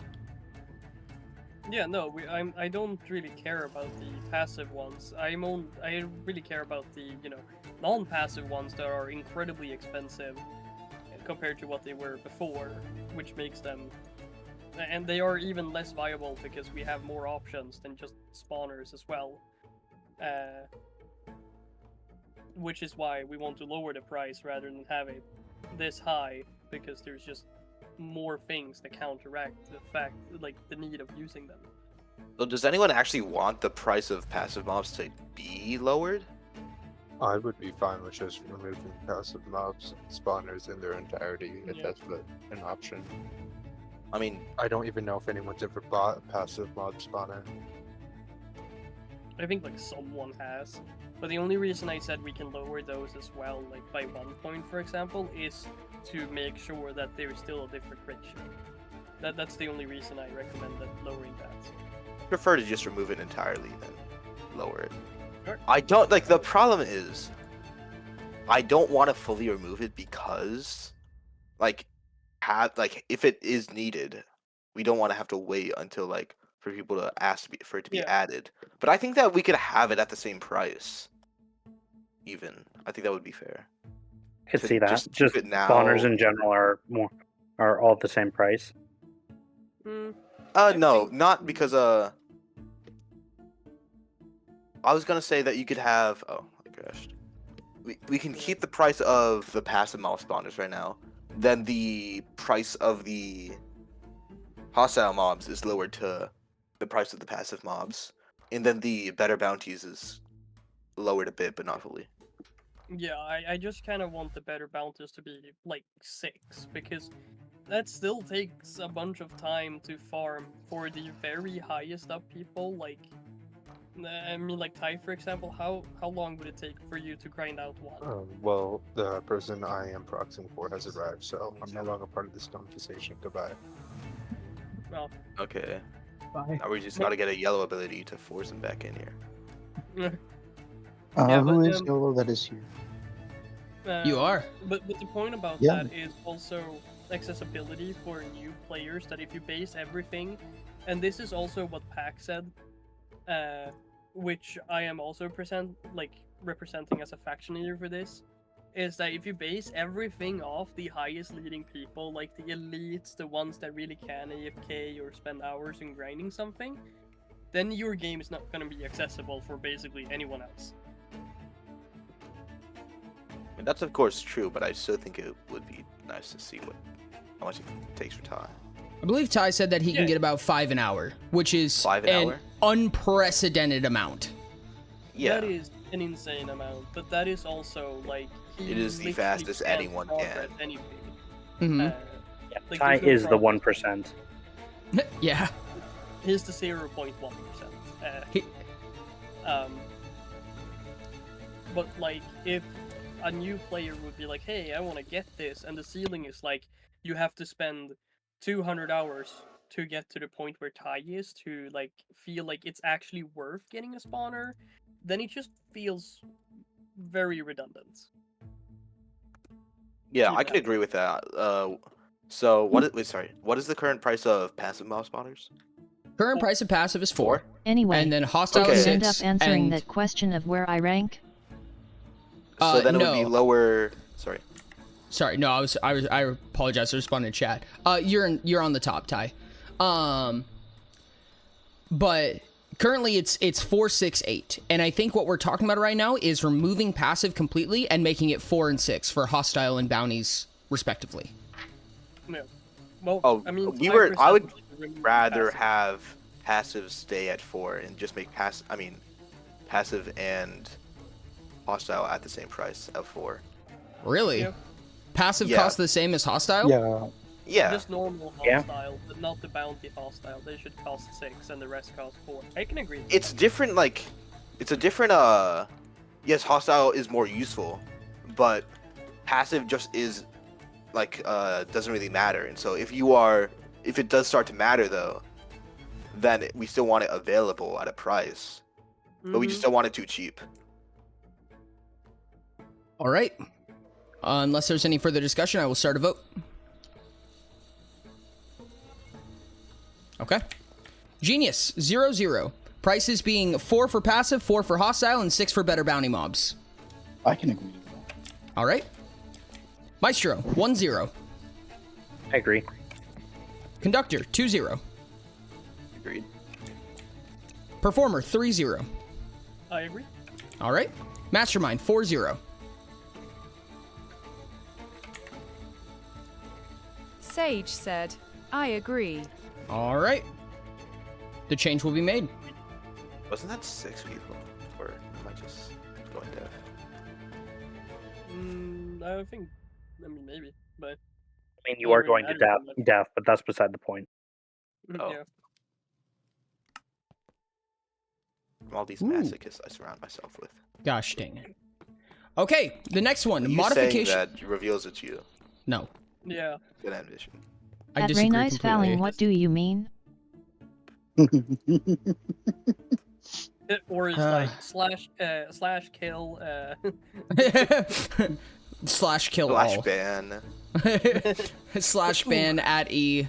Yeah, no, I don't really care about the passive ones. I really care about the, non-passive ones that are incredibly expensive compared to what they were before, which makes them, and they are even less viable because we have more options than just spawners as well. which is why we want to lower the price rather than have it this high, because there's just more things that counteract the fact, like the need of using them. So does anyone actually want the price of passive mobs to be lowered? I would be fine with just removing passive mobs spawners in their entirety if Yeah. that's an option. I mean, I don't even know if anyone's ever bought a passive mob spawner. I think like someone has, but the only reason I said we can lower those as well, like by 1 point, for example, is to make sure that there's still a different ratio. That's the only reason I recommended lowering that. I prefer to just remove it entirely than lower it. Sure. I don't like the problem is I don't want to fully remove it because like if it is needed, we don't want to have to wait until like for people to ask for it to be Yeah. added. But I think that we could have it at the same price. Even I think that would be fair. Could To see that. just Just keep it now. spawners in general are all the same price. No, think- not because I was gonna say that you could have. Oh my gosh, we can keep the price of the passive mob spawners right now. Then the price of the hostile mobs is lowered to the price of the passive mobs, and then the better bounties is lowered a bit, but not fully. Yeah, I just kind of want the better bounties to be like 6, because that still takes a bunch of time to farm for the very highest up people. Like, I mean, like Ty, for example, how long would it take for you to grind out one? Well, the person I am proxying for has arrived, so I'm no longer part of this conversation. Goodbye. Well, Okay, Bye. now we just gotta get a yellow ability to force him back in here. Yeah, Who but, is yellow that is here? um, You are. But the point about Yeah. that is also accessibility for new players. That if you base everything, and this is also what Pac said, which I am also representing as a faction leader for this, is that if you base everything off the highest leading people, like the elites, the ones that really can AFK or spend hours in grinding something, then your game is not going to be accessible for basically anyone else. I mean, that's of course true, but I still think it would be nice to see how much it takes for Ty. I believe Ty said that he can Yeah. get about 5 an hour, which is 5 an hour? unprecedented amount. Yeah, That is an insane amount, but that is also like It is the literally fastest can't anyone progress can. anything. Hmm. Uh, like, Ty there's no is the progress. 1%. Yeah. He's the 0.1%. He- But like, if a new player would be like, "Hey, I want to get this," and the ceiling is like, you have to spend 200 hours to get to the point where Ty is to like feel like it's actually worth getting a spawner, then it just feels very redundant. Yeah, keep I can that. agree with that. So what is the current price of passive mob spawners? Current price of passive is 4. Anyway, And then hostile Okay. you is end up 6. answering and, that question of where I rank? So then it would be no. lower. Sorry. Sorry, no, I apologize. I responded in chat. You're on the top, Ty. But currently it's 4, 6, 8, and I think what we're talking about right now is removing passive completely and making it 4 and 6 for hostile and bounties respectively. Yeah. Well, Oh, I mean, I would 5% remove rather passive. have passive stay at 4 and just make passive and hostile at the same price of 4. Really? Yeah. Passive Yeah. costs the same as hostile? Yeah. Yeah. Just normal Yeah. hostile, but not the bounty hostile. They should cost 6 and the rest cost 4. I can agree. with It's that. different. Like, it's a different. Yes, hostile is more useful, but passive just is like doesn't really matter. And so if it does start to matter though, then we still want it available at a price, but we just don't want it too cheap. All right. Unless there's any further discussion, I will start a vote. Okay. Genius, 0, 0. Prices being 4 for passive, 4 for hostile, and 6 for better bounty mobs. I can agree to that. All right. Maestro, 1, 0. I agree. Conductor, 2, 0. Agreed. Performer, 3, 0. I agree. All right. Mastermind, 4, 0. Sage said, I agree. All right. The change will be made. Wasn't that 6 people? Or am I just going deaf? I think, maybe, but I mean, you Well, are really going to matters that much. death, but that's beside the point. Oh. yeah. From all these Ooh. masochists I surround myself with. Gosh dang it. Okay, the next one. Are you Modification. saying that reveals it's you? No. Yeah. Good ambition. I At disagree Reynice completely. Fouling, what do you mean? Or it's like slash kill Slash kill Flash all. ban. Slash ban at E.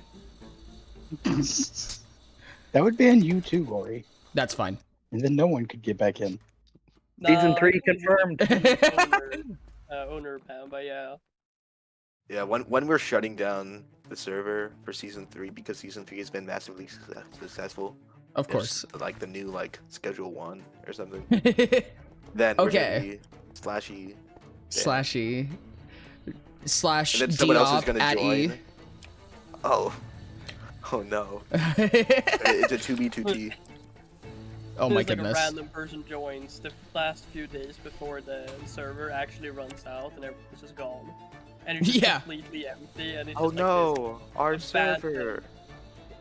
That would ban you too, Ori. That's fine. And then no one could get back in. Season I 3 think it's confirmed. owner ban, but yeah. Yeah, when we're shutting down the server for season 3 because season 3 has been massively successful. Of course. It's like the new schedule 1 or something. Then we're gonna be slashy. Slashy. Slash And then someone else is Diop gonna at E. join. Oh no. It's a 2B2T. Oh my There's goodness. Like a random person joins the last few days before the server actually runs out and everything's just gone. And it's just Yeah. completely empty and it's Oh just like no, our a bad server.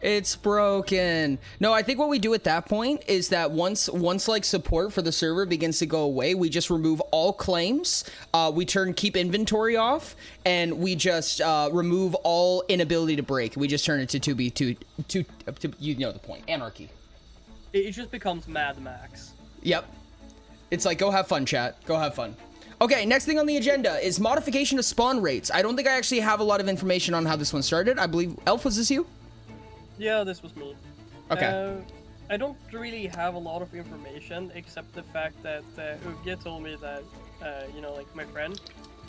It's broken. No, I think what we do at that point is that once like support for the server begins to go away, we just remove all claims. We keep inventory off, and we just remove all inability to break. We just turn it to 2B2, you know the point. Anarchy. It just becomes Mad Max. Yep. It's like, go have fun, chat. Go have fun. Okay, next thing on the agenda is modification of spawn rates. I don't think I actually have a lot of information on how this one started. I believe, Elf, was this you? Yeah, this was me. Okay. I don't really have a lot of information except the fact that Ugge told me that, like my friend,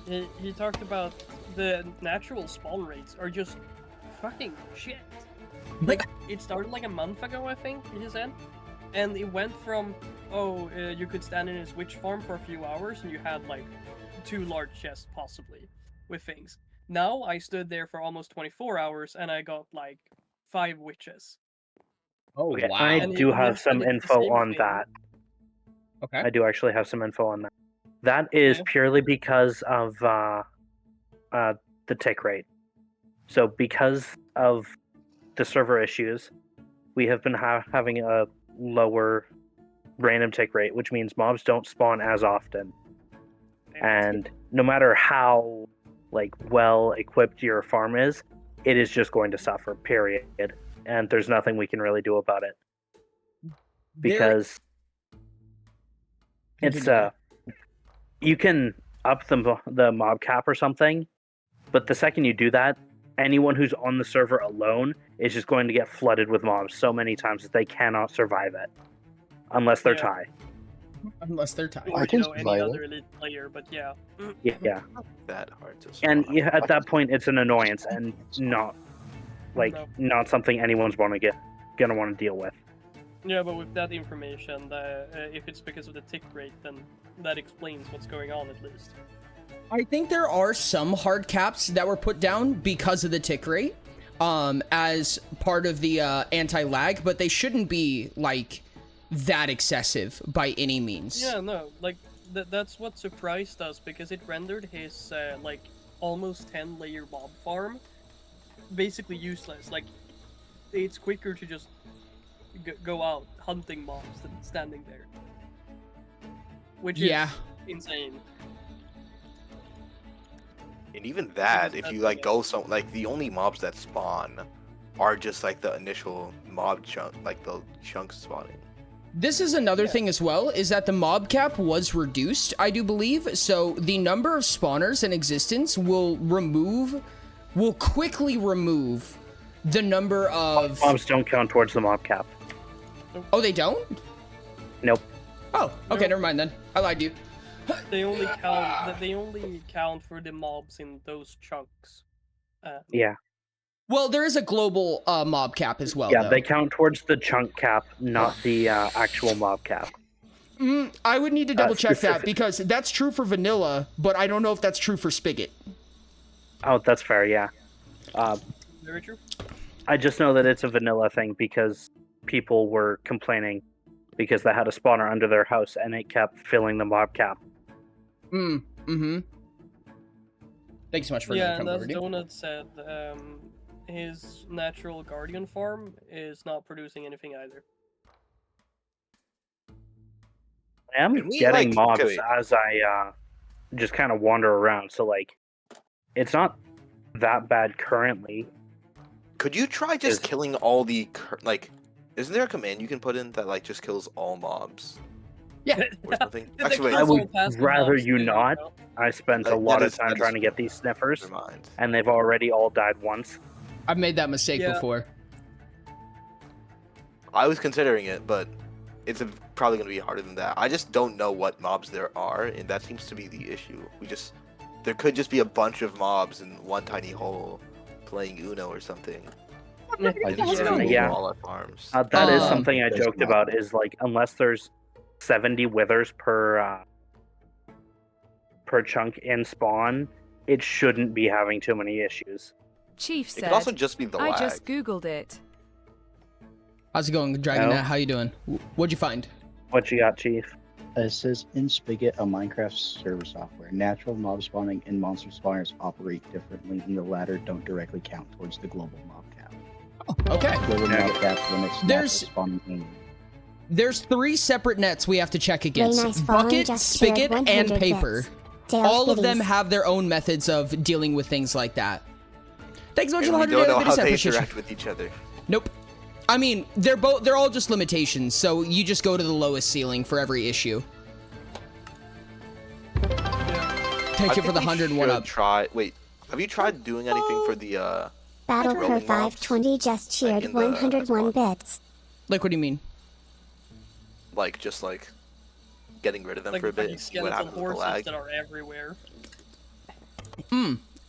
he talked about the natural spawn rates are just fucking shit. Like, it started like a month ago, I think, he said. And it went from, you could stand in a switch farm for a few hours and you had like 2 large chests possibly with things. Now I stood there for almost 24 hours and I got like 5 witches. Oh, Okay, wow. I And do he have some mentioned it's the info same on thing. that. Okay. I do actually have some info on that. That is Okay. purely because of the tick rate. So because of the server issues, we have been having a lower random tick rate, which means mobs don't spawn as often. And no matter how well equipped your farm is, it is just going to suffer, period. And there's nothing we can really do about it. Because it's you can up the mob cap or something, but the second you do that, anyone who's on the server alone is just going to get flooded with mobs so many times that they cannot survive it. Unless they're Yeah. tie. Unless they're tied. Or, I can any survive other it. elite player, but yeah. Yeah. That hard to And spawn. yeah, at that point it's an annoyance and not No. not something anyone's gonna want to deal with. Yeah, but with that information, if it's because of the tick rate, then that explains what's going on at least. I think there are some hard caps that were put down because of the tick rate, as part of the anti-lag, but they shouldn't be that excessive by any means. Yeah, no, that's what surprised us because it rendered his almost 10-layer mob farm basically useless. Like, it's quicker to just go out hunting mobs than standing there, which is insane. And even that, if That's you okay. go the only mobs that spawn are just the initial mob chunk, the chunks spawning. This is another thing as well, is that the mob cap was reduced, I do believe. So the number of spawners in existence will quickly remove the number of... Mobs don't count towards the mob cap. Oh, they don't? Nope. Oh, okay, never mind then. I lied to you. They only count for the mobs in those chunks. Yeah. Well, there is a global mob cap as well, Yeah, though. they count towards the chunk cap, not the actual mob cap. I would need to double check that, specific. because that's true for vanilla, but I don't know if that's true for Spigot. Oh, that's fair, yeah. Very true. I just know that it's a vanilla thing because people were complaining because they had a spawner under their house and it kept filling the mob cap. Mm-hmm. Thanks so much for Yeah, that and as Birdie. Donut said, his natural guardian farm is not producing anything either. I am Can we, getting like- mobs okay. as I just kind of wander around, so like, it's not that bad currently. Could you try just Is- killing all the like? Isn't there a command you can put in that like just kills all mobs Yeah. or something? That Actually, I kills wait. would all passive rather mobs you too, not. know? I spent a That lot of is- time that is- trying to get these sniffers, Never mind. and they've already all died once. I've made that mistake Yeah. before. I was considering it, but it's probably going to be harder than that. I just don't know what mobs there are, and that seems to be the issue. There could just be a bunch of mobs in one tiny hole playing Uno or something. I And just just Yeah. remove Yeah. all our farms. That is Um, something I there's joked not. about. Is like, unless there's 70 withers per chunk in spawn, it shouldn't be having too many issues. Chief It said, could also just be the I lag. just googled it. How's it going, Dragon? No. How you doing? What'd you find? What you got, Chief? It says in Spigot, a Minecraft server software, natural mob spawning and monster spawners operate differently, and the latter don't directly count towards the global mob cap. Okay. Global Yeah. mob cap limits There's- natural spawning only. There's 3 separate nets we have to check against. Nice following, Bucket, just Spigot, shared and 100 Paper. bits. Tails All of them biddies. have their own methods of dealing with things like that. Thanks so much for And the we 100 don't know how daily they appreciation. interact with each other. Nope. I mean, they're all just limitations, so you just go to the lowest ceiling for every issue. Thank you for the 101 up. Wait, have you tried doing anything for the Battle rolling per mobs? 520 just cheered in the 101 spawn. bits. Like, what do you mean? like just like getting rid of them Like for a bit fucking and see what skeleton happens with the horses lag? that are everywhere.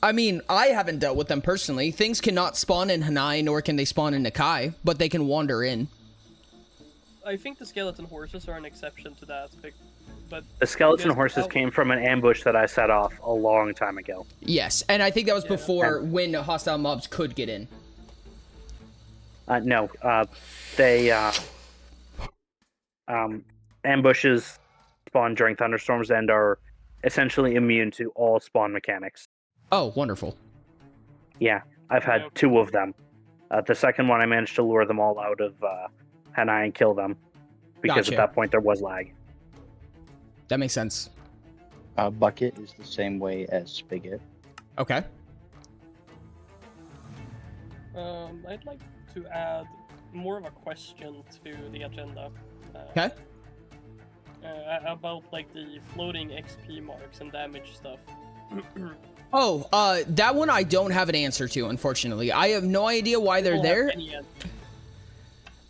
I mean, I haven't dealt with them personally. Things cannot spawn in Hanai, nor can they spawn in Nakai, but they can wander in. I think the skeleton horses are an exception to that, but The skeleton Yes, horses oh. came from an ambush that I set off a long time ago. Yes, and I think that was Yeah. before when hostile mobs could get in. No, they ambushes spawn during thunderstorms and are essentially immune to all spawn mechanics. Oh, wonderful. Yeah, I've had Yeah. 2 of them. The second one, I managed to lure them all out of Hanai and kill them because Gotcha. at that point there was lag. That makes sense. Bucket is the same way as Spigot. Okay. I'd like to add more of a question to the agenda. Okay. About like the floating XP marks and damage stuff. Oh, that one I don't have an answer to, unfortunately. I have no idea why they're Don't have there. any answer.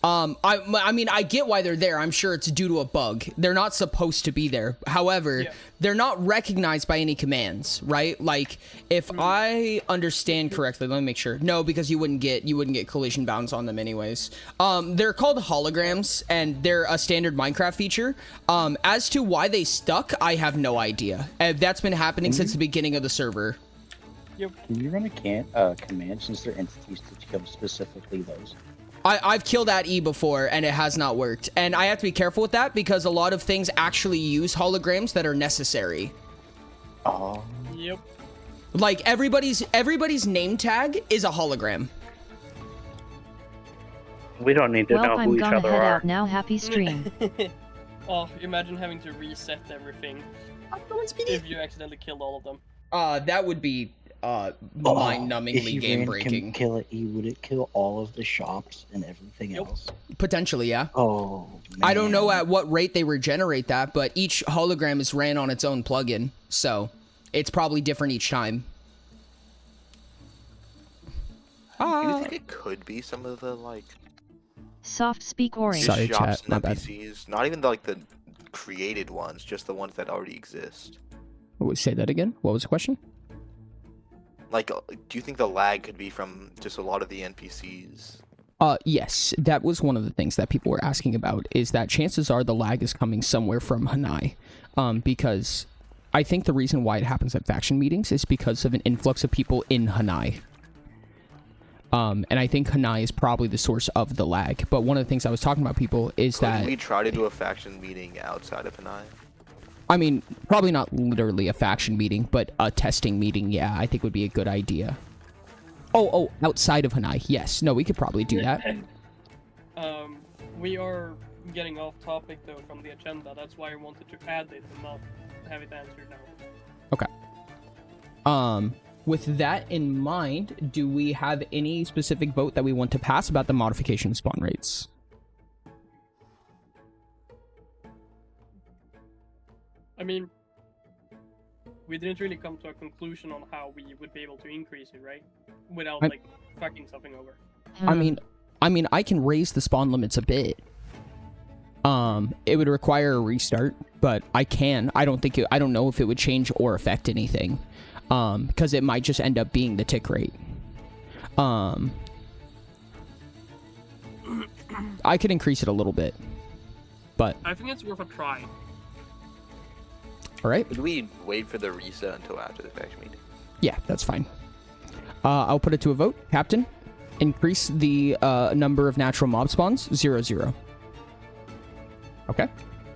I mean, I get why they're there. I'm sure it's due to a bug. They're not supposed to be there. However, Yeah. they're not recognized by any commands, right? Like, if I understand correctly, let me make sure. No, because you wouldn't get collision bounds on them anyways. They're called holograms, and they're a standard Minecraft feature. As to why they stuck, I have no idea. That's been happening since the beginning of the server. Can you run a command since they're entities to kill specifically those? I've killed at E before, and it has not worked. And I have to be careful with that because a lot of things actually use holograms that are necessary. Oh, Yep. Like, everybody's name tag is a hologram. We don't need to know Well, who I'm each gonna other head are. out now. Happy stream. Oh, imagine having to reset everything if you accidentally killed all of them. That would be, if mind-numbingly you game-breaking. Kill it, would it kill all of the shops and everything Yep. else? Potentially, yeah. Oh, man. I don't know at what rate they regenerate that, but each hologram is ran on its own plugin, so it's probably different each time. Do you think it could be some of the like Soft speak orange. Sorry, shops chat, my and bad. NPCs? Not even like the created ones, just the ones that already exist. Say that again? What was the question? Like, do you think the lag could be from just a lot of the NPCs? Yes, that was one of the things that people were asking about, is that chances are the lag is coming somewhere from Hanai. Because I think the reason why it happens at faction meetings is because of an influx of people in Hanai. And I think Hanai is probably the source of the lag. But one of the things I was talking about, people, is Couldn't that... we try to do a faction meeting outside of Hanai? I mean, probably not literally a faction meeting, but a testing meeting, yeah, I think would be a good idea. Oh, outside of Hanai, yes. No, we could probably do that. We are getting off topic, though, from the agenda. That's why I wanted to add it and not have it answered now. Okay. With that in mind, do we have any specific vote that we want to pass about the modification of spawn rates? I mean, we didn't really come to a conclusion on how we would be able to increase it, right? Without, like, fucking something over. I mean, I can raise the spawn limits a bit. It would require a restart, but I can. I don't know if it would change or affect anything. Because it might just end up being the tick rate. I could increase it a little bit, but... I think it's worth a try. Alright. Would we wait for the reset until after the faction meeting? Yeah, that's fine. I'll put it to a vote. Captain, increase the number of natural mob spawns, 0-0. Okay.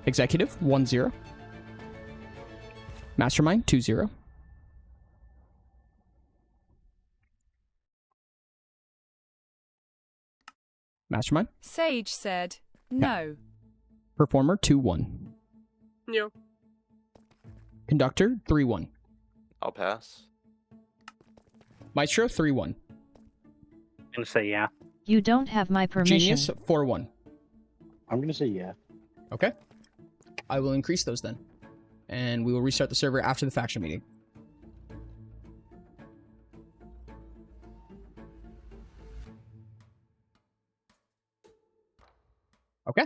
Executive, 1-0. Mastermind, 2-0. Mastermind? Sage said, no. Performer, 2-1. Yeah. Conductor, 3-1. I'll pass. Maestro, 3-1. I'm gonna say yeah. You don't have my permission. Genius, 4-1. I'm gonna say yeah. Okay. I will increase those then. And we will restart the server after the faction meeting. Okay.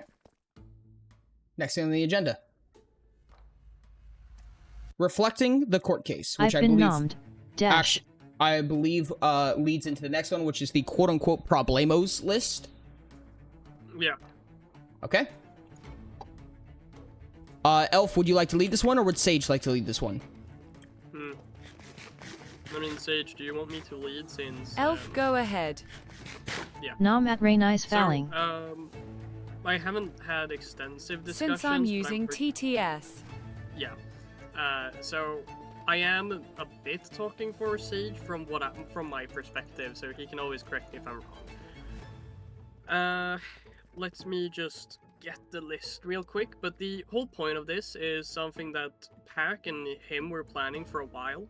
Next thing on the agenda. Reflecting the court case, which I've I been believe nommed. Dash. I believe leads into the next one, which is the quote-unquote problemos list. Yeah. Okay. Elf, would you like to lead this one, or would Sage like to lead this one? I mean, Sage, do you want me to lead since... Elf, go ahead. Yeah. Nom at Ray Nice Fouling. So, I haven't had extensive discussions. Since I'm but using TTS. Yeah. So I am a bit talking for Sage from my perspective, so he can always correct me if I'm wrong. Let me just get the list real quick. But the whole point of this is something that Pack and him were planning for a while.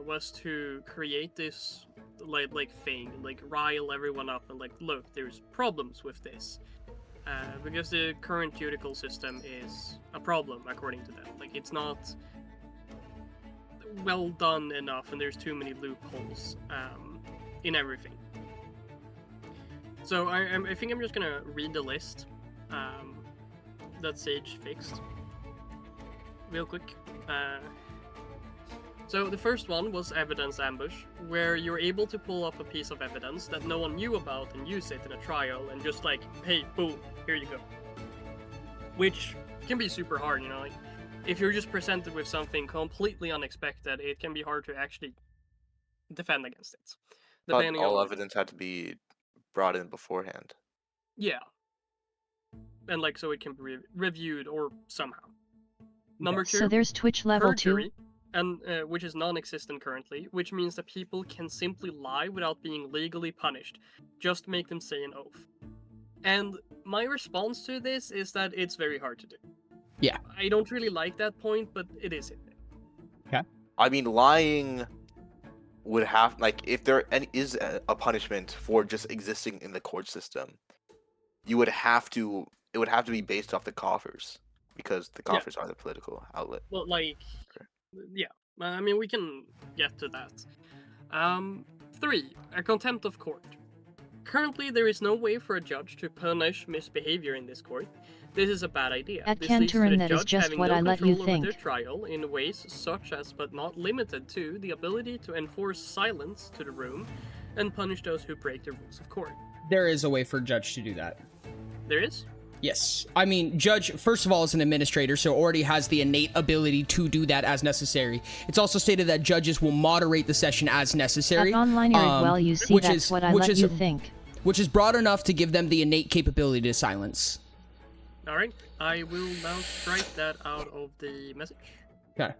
Was to create this like thing, like rile everyone up and like, look, there's problems with this. Because the current judicial system is a problem, according to them. Like, it's not well done enough, and there's too many loopholes in everything. So I think I'm just gonna read the list that Sage fixed real quick. So the first one was evidence ambush, where you're able to pull up a piece of evidence that no one knew about and use it in a trial, and just like, hey, boom, here you go. Which can be super hard, you know, like, if you're just presented with something completely unexpected, it can be hard to actually defend against it. But all evidence had to be brought in beforehand. Yeah. And like, so it can be reviewed or somehow. Number two. So there's Twitch level perjury, 2. and which is non-existent currently, which means that people can simply lie without being legally punished. Just make them say an oath. And my response to this is that it's very hard to do. Yeah. I don't really like that point, but it is in there. Okay. I mean, lying would have, like, if there is a punishment for just existing in the court system, it would have to be based off the coffers, because the coffers are the political outlet. Well, like, yeah. I mean, we can get to that. 3. A contempt of court. Currently, there is no way for a judge to punish misbehavior in this court. This is a bad idea. At This leads to the Canturin, that is judge just having what no I let you control over think. their trial in ways such as, but not limited to, the ability to enforce silence to the room and punish those who break the rules of court. There is a way for a judge to do that. There is? Yes. I mean, Judge, first of all, is an administrator, so already has the innate ability to do that as necessary. It's also stated that judges will moderate the session as necessary. At online well, you see which that's is, what I which let is, you think. Which is broad enough to give them the innate capability to silence. All right, I will now strike that out of the message. Okay.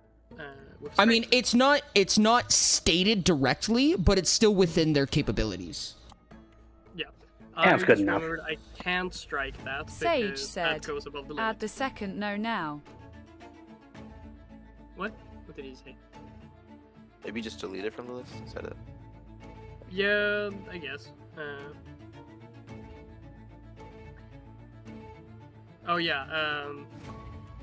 With I mean, strike. it's not stated directly, but it's still within their capabilities. Yeah. That's I good just enough. remembered I can't strike that Sage because said, that goes above the limit. Add the second no now. What? What did he say? Maybe just delete it from the list. Is that it? Yeah, I guess. Oh yeah.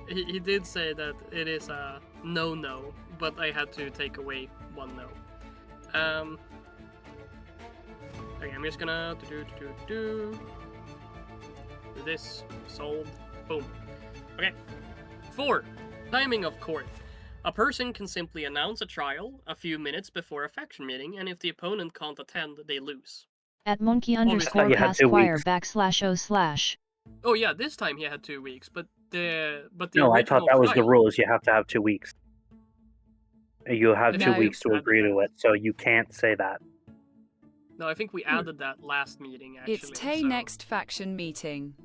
He did say that it is a no, but I had to take away one no. Okay, I'm just gonna do this. Sold. Boom. Okay. 4. Timing of court. A person can simply announce a trial a few minutes before a faction meeting, and if the opponent can't attend, they lose. At monkey thought underscore you had past 2 choir weeks. //. Oh yeah, this time he had 2 weeks, but the No, I original thought that was the trial- rules. You have to have 2 weeks. You have I 2 think weeks to we agree added to it, so you can't say that. No, I think we added that last meeting actually. It's Tay so- next faction meeting.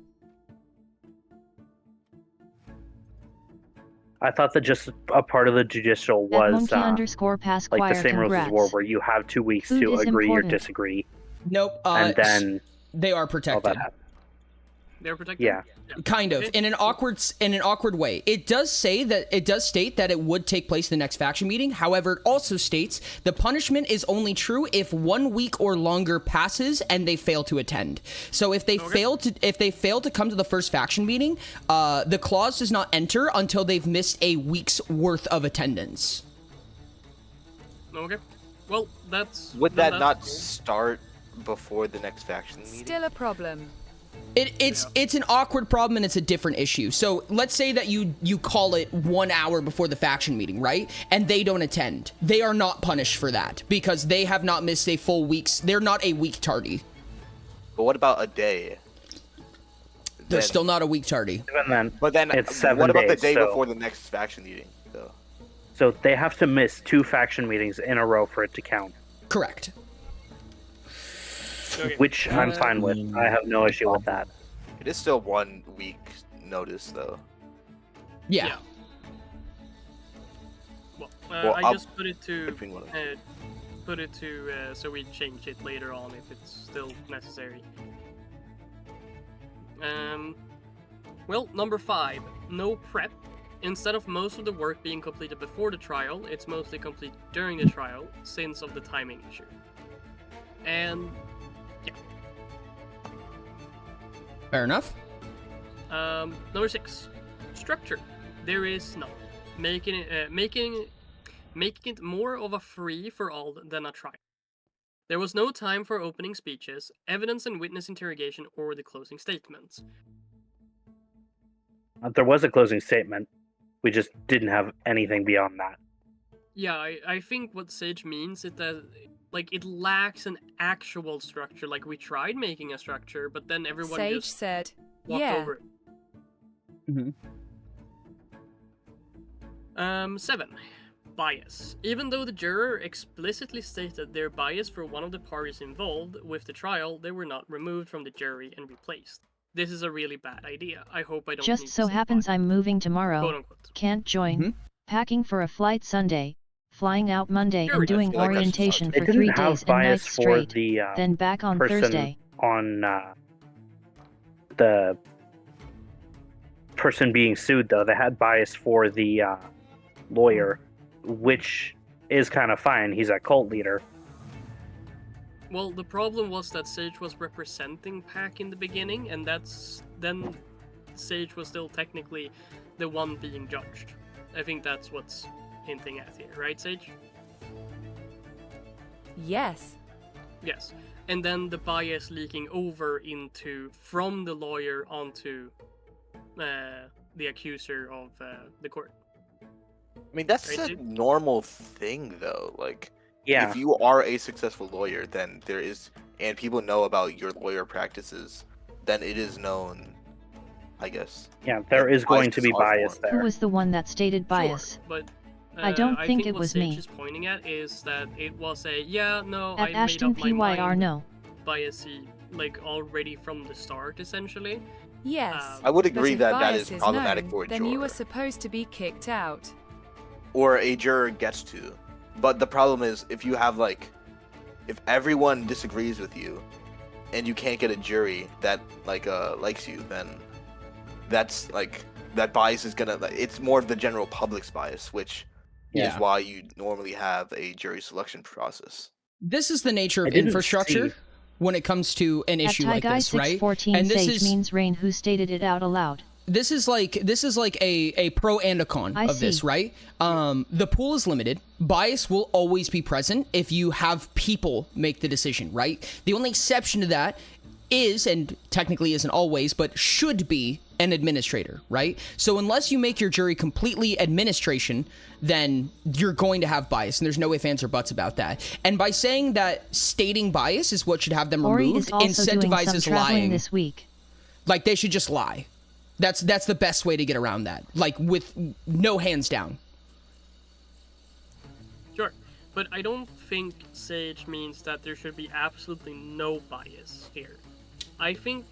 I thought that just a part of the judicial At was monkey underscore past like choir the same rules as war, congrats. where you have 2 weeks Food to is agree important. or disagree, Nope. and then they are all protected. that happens. They're protected. Yeah. Kind of, Okay. in an awkward way. It does state that it would take place the next faction meeting. However, it also states the punishment is only true if 1 week or longer passes and they fail to attend. So if they fail to come to the first faction meeting, the clause does not enter until they've missed a week's worth of attendance. Okay. Well, that's. Would then that that's not cool. start before the next faction meeting? Still a problem. It's an awkward problem and it's a different issue. So let's say that you call it 1 hour before the faction meeting, right? And they don't attend. They are not punished for that because they have not missed a full week's. They're not a week tardy. But what about a day? They're Then- still not a week tardy. Even then, But then, it's 7 what about the days, day so- before the next faction meeting, though? So they have to miss 2 faction meetings in a row for it to count, Correct. Okay. which I'm fine with. I have no issue with that. It is still 1 week notice, though. Yeah. Well, Well, I up just put it to between one of so we change it later on if it's still necessary. Well, number 5, no prep. Instead of most of the work being completed before the trial, it's mostly complete during the trial, since of the timing issue. And Fair enough. number 6, structure. There is none, making it more of a free for all than a trial. There was no time for opening speeches, evidence and witness interrogation, or the closing statements. There was a closing statement. We just didn't have anything beyond that. Yeah, I think what Sage means is that it lacks an actual structure. Like, we tried making a structure, but then everyone Sage just said, walked yeah. over it. 7. Bias. Even though the juror explicitly stated their bias for one of the parties involved with the trial, they were not removed from the jury and replaced. This is a really bad idea. I hope I don't need Just to so say happens why. I'm moving Quote tomorrow. unquote. Can't join. Mhm. Packing for a flight Sunday. Flying out Monday Sure, and I doing feel like that's orientation just They for didn't 3 have days and bias nights for straight. the Then back on person Thursday. on the person being sued, though. They had bias for the lawyer, which is kind of fine. He's a cult leader. Well, the problem was that Sage was representing Pack in the beginning, and then Sage was still technically the one being judged. I think that's what's hinting at here, right, Sage? Yes. Yes. And then the bias leaking over from the lawyer onto the accuser of the court. I mean, that's Right, a dude? normal thing, though. Like, Yeah, if you are a successful lawyer, then and people know about your lawyer practices, then it is known I guess. Yeah, there is going to be biases are bias formed. Who there. was the one that stated bias? Sure, but I don't think it what was Sage me. is pointing at is that it was a no, At I made Ashton up my PYR mind no. biasy, like already from the start, essentially. Yes. I would but agree if that that bias is problematic known, for a then you juror. are supposed to be kicked out. Or a juror gets to. But the problem is, if you have if everyone disagrees with you, and you can't get a jury that likes you, then that's that bias is gonna. It's more of the general public's bias, which is why you normally have a jury selection process. This is the nature I of didn't infrastructure see- when it comes to an At issue like Guy this, right? 614 And this Sage is means Rain who stated it out aloud. this is like a pro and a con I of this, see. right? The pool is limited. Bias will always be present if you have people make the decision, right? The only exception to that is, and technically isn't always, but should be an administrator, right? So unless you make your jury completely administration, then you're going to have bias, and there's no ifs, ands, or buts about that. And by saying that stating bias is what should have them Ori removed, is also doing some incentivizes traveling lying. this week. Like, they should just lie. That's the best way to get around that. Like, with no hands down. Sure, but I don't think Sage means that there should be absolutely no bias here. I think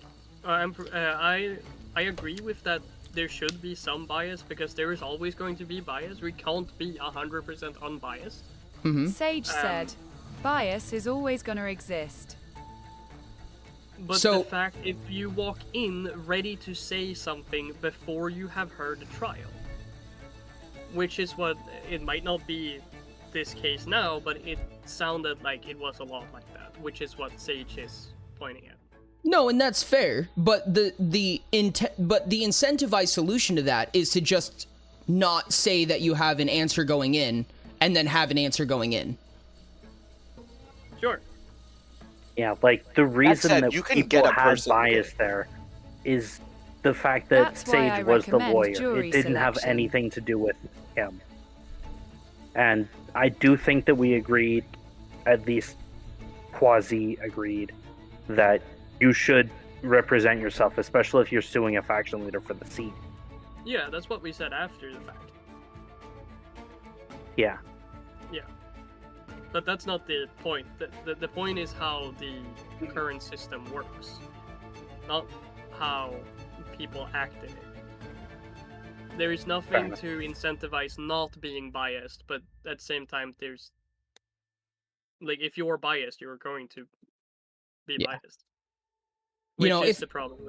I agree with that. There should be some bias because there is always going to be bias. We can't be 100% unbiased. Sage said, bias is always going to exist. But So- the fact, if you walk in ready to say something before you have heard the trial, which is what it might not be this case now, but it sounded like it was a lot like that, which is what Sage is pointing at. No, and that's fair, but the incentivized solution to that is to just not say that you have an answer going in and then have an answer going in. Sure. Yeah, like the reason said, that you can people get a had person- bias there is the fact that That's why I Sage was the recommend lawyer. jury It didn't have selection. anything to do with him. And I do think that we agreed, at least quasi-agreed, that you should represent yourself, especially if you're suing a faction leader for the seat. Yeah, that's what we said after the fact. Yeah. But that's not the point. The point is how the current system works, not how people act in it. There is nothing enough. to incentivize not being biased, but at the same time, there's if you're biased, you're going to be Yeah. biased. Which You know, is if the problem.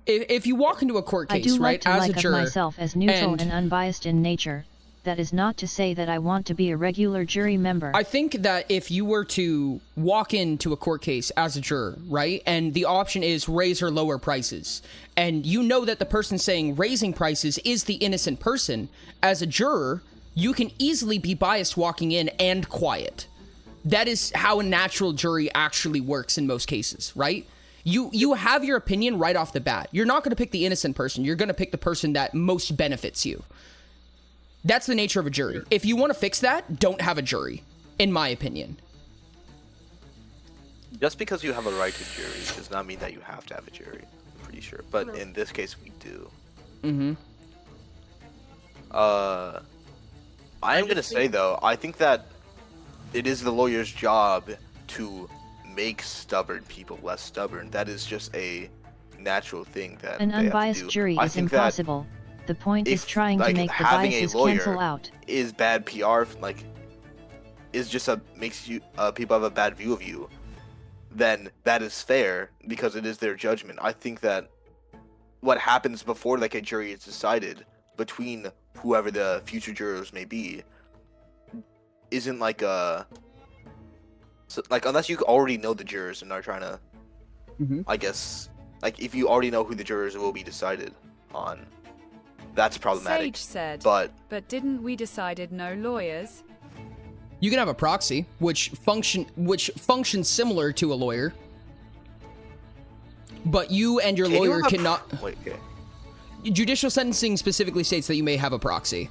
if you walk into a court I case, do right, like to as like a of juror, myself as neutral and- and unbiased in nature. That is not to say that I want to be a regular jury member. I think that if you were to walk into a court case as a juror, right, and the option is raise or lower prices, and you know that the person saying raising prices is the innocent person, as a juror, you can easily be biased walking in and quiet. That is how a natural jury actually works in most cases, right? You have your opinion right off the bat. You're not going to pick the innocent person. You're going to pick the person that most benefits you. That's the nature of a jury. If you want to fix that, don't have a jury, in my opinion. Just because you have a right to jury does not mean that you have to have a jury. I'm pretty sure, but in this case, we do. Mm-hmm. I am gonna say though, I think that it is the lawyer's job to make stubborn people less stubborn. That is just a natural thing that An they have to unbiased do. jury I is think that impossible. The point is if, trying to like, make the having a biases lawyer cancel out. is bad PR, is just makes you people have a bad view of you, then that is fair because it is their judgment. I think that what happens before a jury is decided between whoever the future jurors may be isn't unless you already know the jurors and are trying to, I guess, if you already know who the jurors will be decided on, that's problematic. Sage said, But didn't we decided no lawyers? You can have a proxy, which functions similar to a lawyer, but you and your can you lawyer have a cannot. Wait, okay. Judicial sentencing specifically states that you may have a proxy,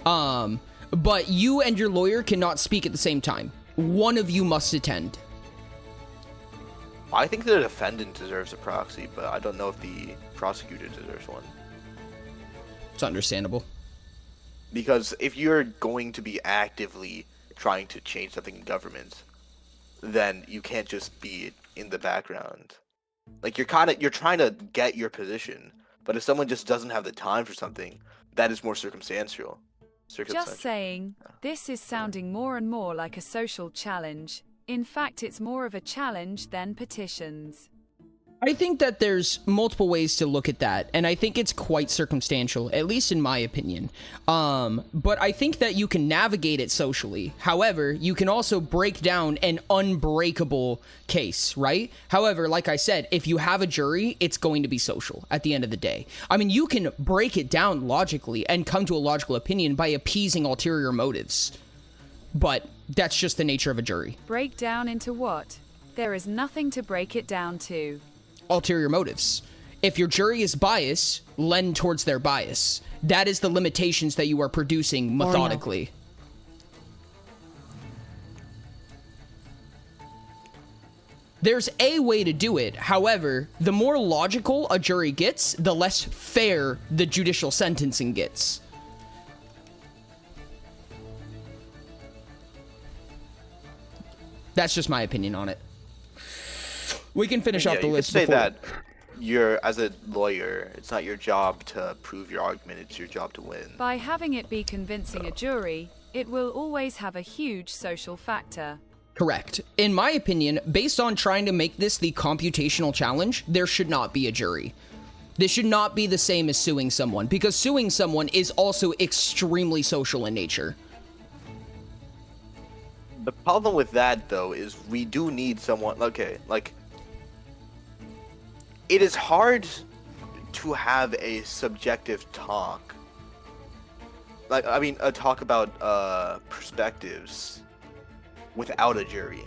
but you and your lawyer cannot speak at the same time. One of you must attend. I think the defendant deserves a proxy, but I don't know if the prosecutor deserves one. It's understandable. Because if you're going to be actively trying to change something in government, then you can't just be in the background. Like you're trying to get your position, but if someone just doesn't have the time for something, that is more circumstantial. Just saying, this is sounding more and more like a social challenge. In fact, it's more of a challenge than petitions. I think that there's multiple ways to look at that, and I think it's quite circumstantial, at least in my opinion. But I think that you can navigate it socially. However, you can also break down an unbreakable case, right? However, like I said, if you have a jury, it's going to be social at the end of the day. I mean, you can break it down logically and come to a logical opinion by appeasing ulterior motives. But that's just the nature of a jury. Break down into what? There is nothing to break it down to. Ulterior motives. If your jury is biased, lend towards their bias. That is the limitations that you are producing methodically. There's a way to do it. However, the more logical a jury gets, the less fair the judicial sentencing gets. That's just my opinion on it. We can finish off the list. You could say that as a lawyer, it's not your job to prove your argument, it's your job to win. By having it be convincing a jury, it will always have a huge social factor. Correct. In my opinion, based on trying to make this the computational challenge, there should not be a jury. This should not be the same as suing someone, because suing someone is also extremely social in nature. The problem with that, though, is we do need someone... Okay, like... It is hard to have a subjective talk. Like, I mean, a talk about perspectives without a jury.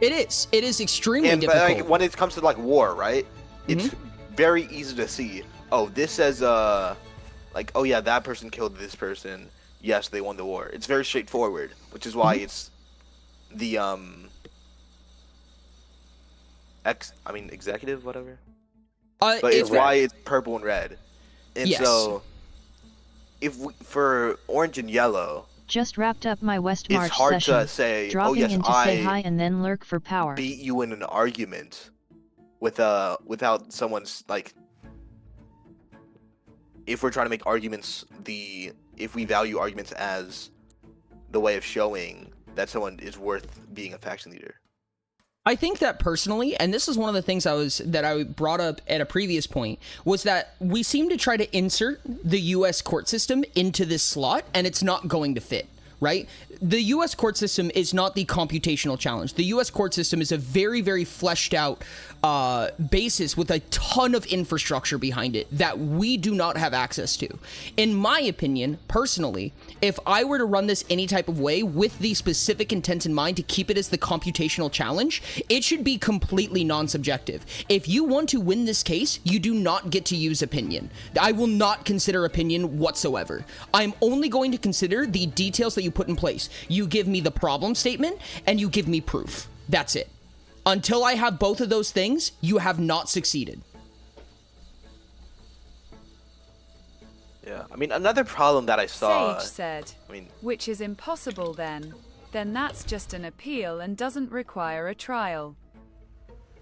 It is. It is extremely difficult. But, like, when it comes to, like, war, right? It's very easy to see, oh, this says, like, oh yeah, that person killed this person. Yes, they won the war. It's very straightforward, which is why it's the, executive, whatever. But it's why it's purple and red. And so, for orange and yellow, just wrapped up my West March it's hard session, to say, dropping oh yes, in to say hi and then lurk for power. Beat you in an argument without someone's, like, if we're trying to make arguments, if we value arguments as the way of showing that someone is worth being a faction leader. I think that personally, and this is one of the things that I brought up at a previous point, was that we seem to try to insert the U.S. court system into this slot, and it's not going to fit, right? The U.S. court system is not the computational challenge. The U.S. court system is a very, very fleshed out basis with a ton of infrastructure behind it that we do not have access to. In my opinion, personally, if I were to run this any type of way with the specific intent in mind to keep it as the computational challenge, it should be completely non-subjective. If you want to win this case, you do not get to use opinion. I will not consider opinion whatsoever. I'm only going to consider the details that you put in place. You give me the problem statement and you give me proof. That's it. Until I have both of those things, you have not succeeded. Yeah, I mean, another problem that I saw... Sage said, which is impossible then. Then that's just an appeal and doesn't require a trial.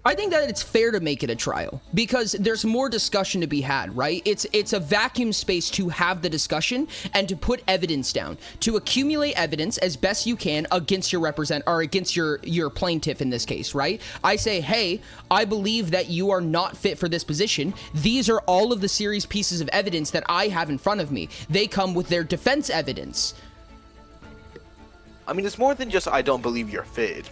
I think that it's fair to make it a trial because there's more discussion to be had, right? It's a vacuum space to have the discussion and to put evidence down, to accumulate evidence as best you can against your against your plaintiff in this case, right? I say, hey, I believe that you are not fit for this position. These are all of the series pieces of evidence that I have in front of me. They come with their defense evidence. I mean, it's more than just I don't believe you're fit.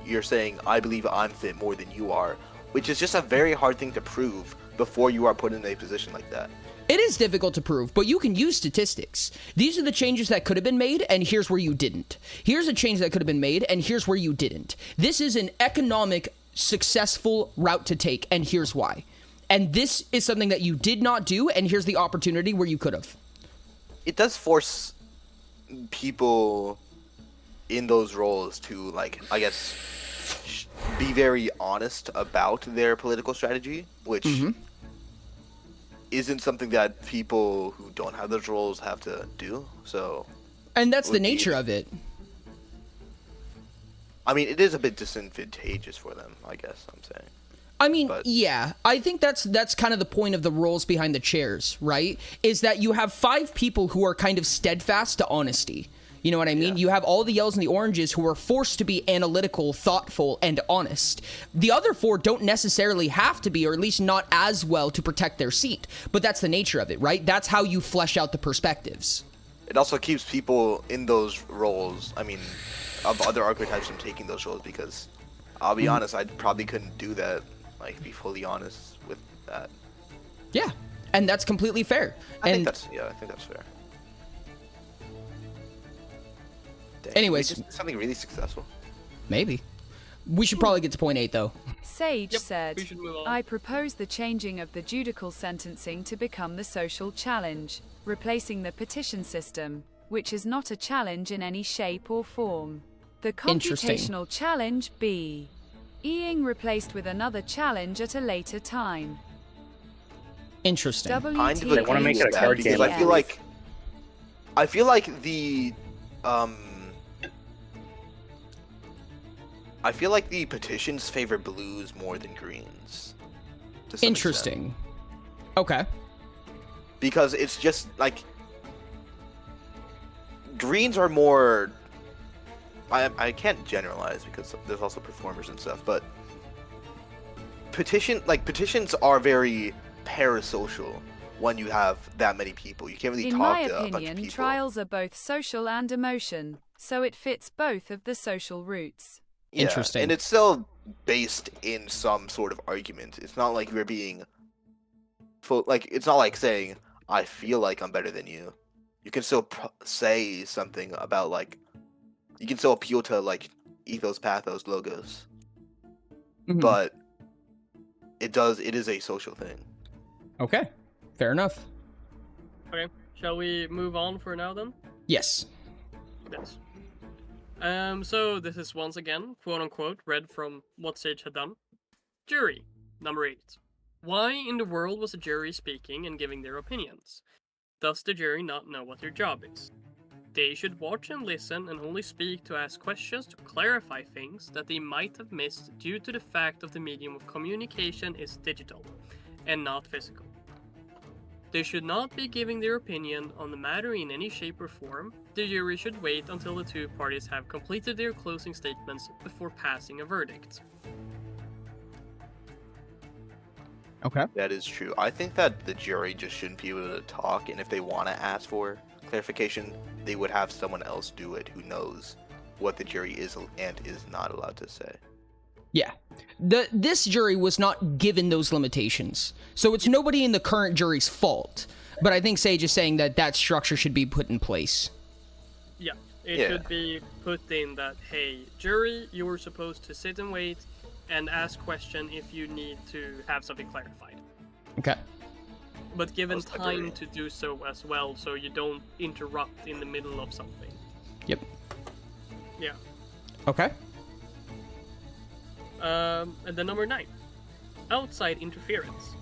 You're saying, I believe I'm fit more than you are, which is just a very hard thing to prove before you are put in a position like that. It is difficult to prove, but you can use statistics. These are the changes that could have been made, and here's where you didn't. Here's a change that could have been made, and here's where you didn't. This is an economic, successful route to take, and here's why. And this is something that you did not do, and here's the opportunity where you could have. It does force people in those roles to, like, I guess, be very honest about their political strategy, which isn't something that people who don't have those roles have to do. So, and that's the nature of it. I mean, it is a bit disadvantageous for them, I guess I'm saying. I mean, yeah, I think that's kind of the point of the roles behind the chairs, right? Is that you have 5 people who are kind of steadfast to honesty. You know what I mean? You have all the yellows and the oranges who are forced to be analytical, thoughtful, and honest. The other 4 don't necessarily have to be, or at least not as well, to protect their seat. But that's the nature of it, right? That's how you flesh out the perspectives. It also keeps people in those roles, I mean, of other archetypes from taking those roles, because I'll be honest, I probably couldn't do that, like, be fully honest with that. Yeah, and that's completely fair. I think that's fair. Dang, anyways, just something really successful. Maybe. We should probably get to point 8, though. Sage said, we should move on. I propose the changing of the judicial sentencing to become the social challenge, replacing the petition system, which is not a challenge in any shape or form. The computational challenge B. Eing replaced with another challenge at a later time. Interesting. Kind of, they want to make it a card game. Because I feel like the I feel like the petitions favor blues more than greens. To some Interesting. extent. Okay. Because it's just like greens are more. I can't generalize because there's also performers and stuff, but petitions are very parasocial when you have that many people. You can't really talk to a bunch of people. In my opinion, trials are both social and emotion, so it fits both of the social roots. Yeah, Interesting. and it's still based in some sort of argument. It's not like we're being it's not like saying I feel like I'm better than you. You can still say something about you can still appeal to ethos, pathos, logos. But it is a social thing. Okay. Fair enough. Okay, shall we move on for now then? Yes. Yes. So this is once again, quote unquote, read from what Sage had done. Jury, number 8. Why in the world was a jury speaking and giving their opinions? Does the jury not know what their job is? They should watch and listen and only speak to ask questions to clarify things that they might have missed due to the fact of the medium of communication is digital and not physical. They should not be giving their opinion on the matter in any shape or form. The jury should wait until the 2 parties have completed their closing statements before passing a verdict. Okay. That is true. I think that the jury just shouldn't be able to talk, and if they want to ask for clarification, they would have someone else do it who knows what the jury is and is not allowed to say. Yeah. This jury was not given those limitations. So it's nobody in the current jury's fault. But I think Sage is saying that structure should be put in place. Yeah, it should be put in that, hey, jury, you were supposed to sit and wait and ask question if you need to have something clarified. Okay. But given time to do so as well, so you don't interrupt in the middle of something. Yep. Yeah. Okay. And then number 9. Outside interference.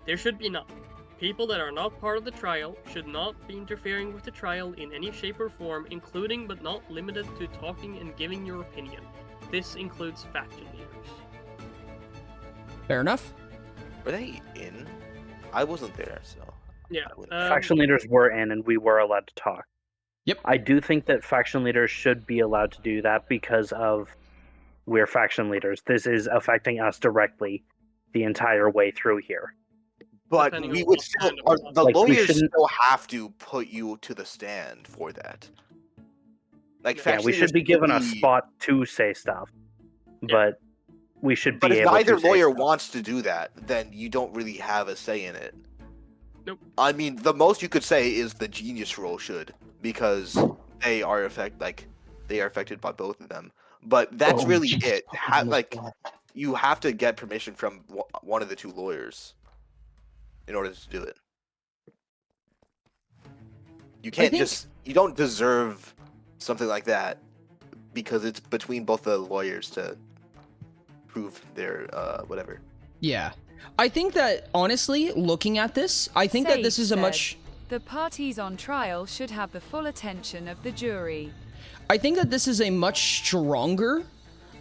There should be none. People that are not part of the trial should not be interfering with the trial in any shape or form, including but not limited to talking and giving your opinion. This includes faction leaders. Fair enough. Were they in? I wasn't there, so. Yeah. Faction leaders were in, and we were allowed to talk. Yep. I do think that faction leaders should be allowed to do that because of we're faction leaders. This is affecting us directly the entire way through here. But Depending we on would what still, kind of- the Like, we lawyers shouldn't- still have to put you to the stand for that. Like, Yeah, faction we leaders should be given a be- spot to say stuff, but we should But be if able neither to say lawyer stuff. wants to do that, then you don't really have a say in it. Nope. I mean, the most you could say is the genius role should, because they are affected by both of them. But that's really it. You have to get permission from one of the 2 lawyers in order to do it. You can't you don't deserve something like that because it's between both the lawyers to prove their whatever. Yeah. I think that, honestly, looking at this, I think that this Sage is a said, much... The parties on trial should have the full attention of the jury. I think that this is a much stronger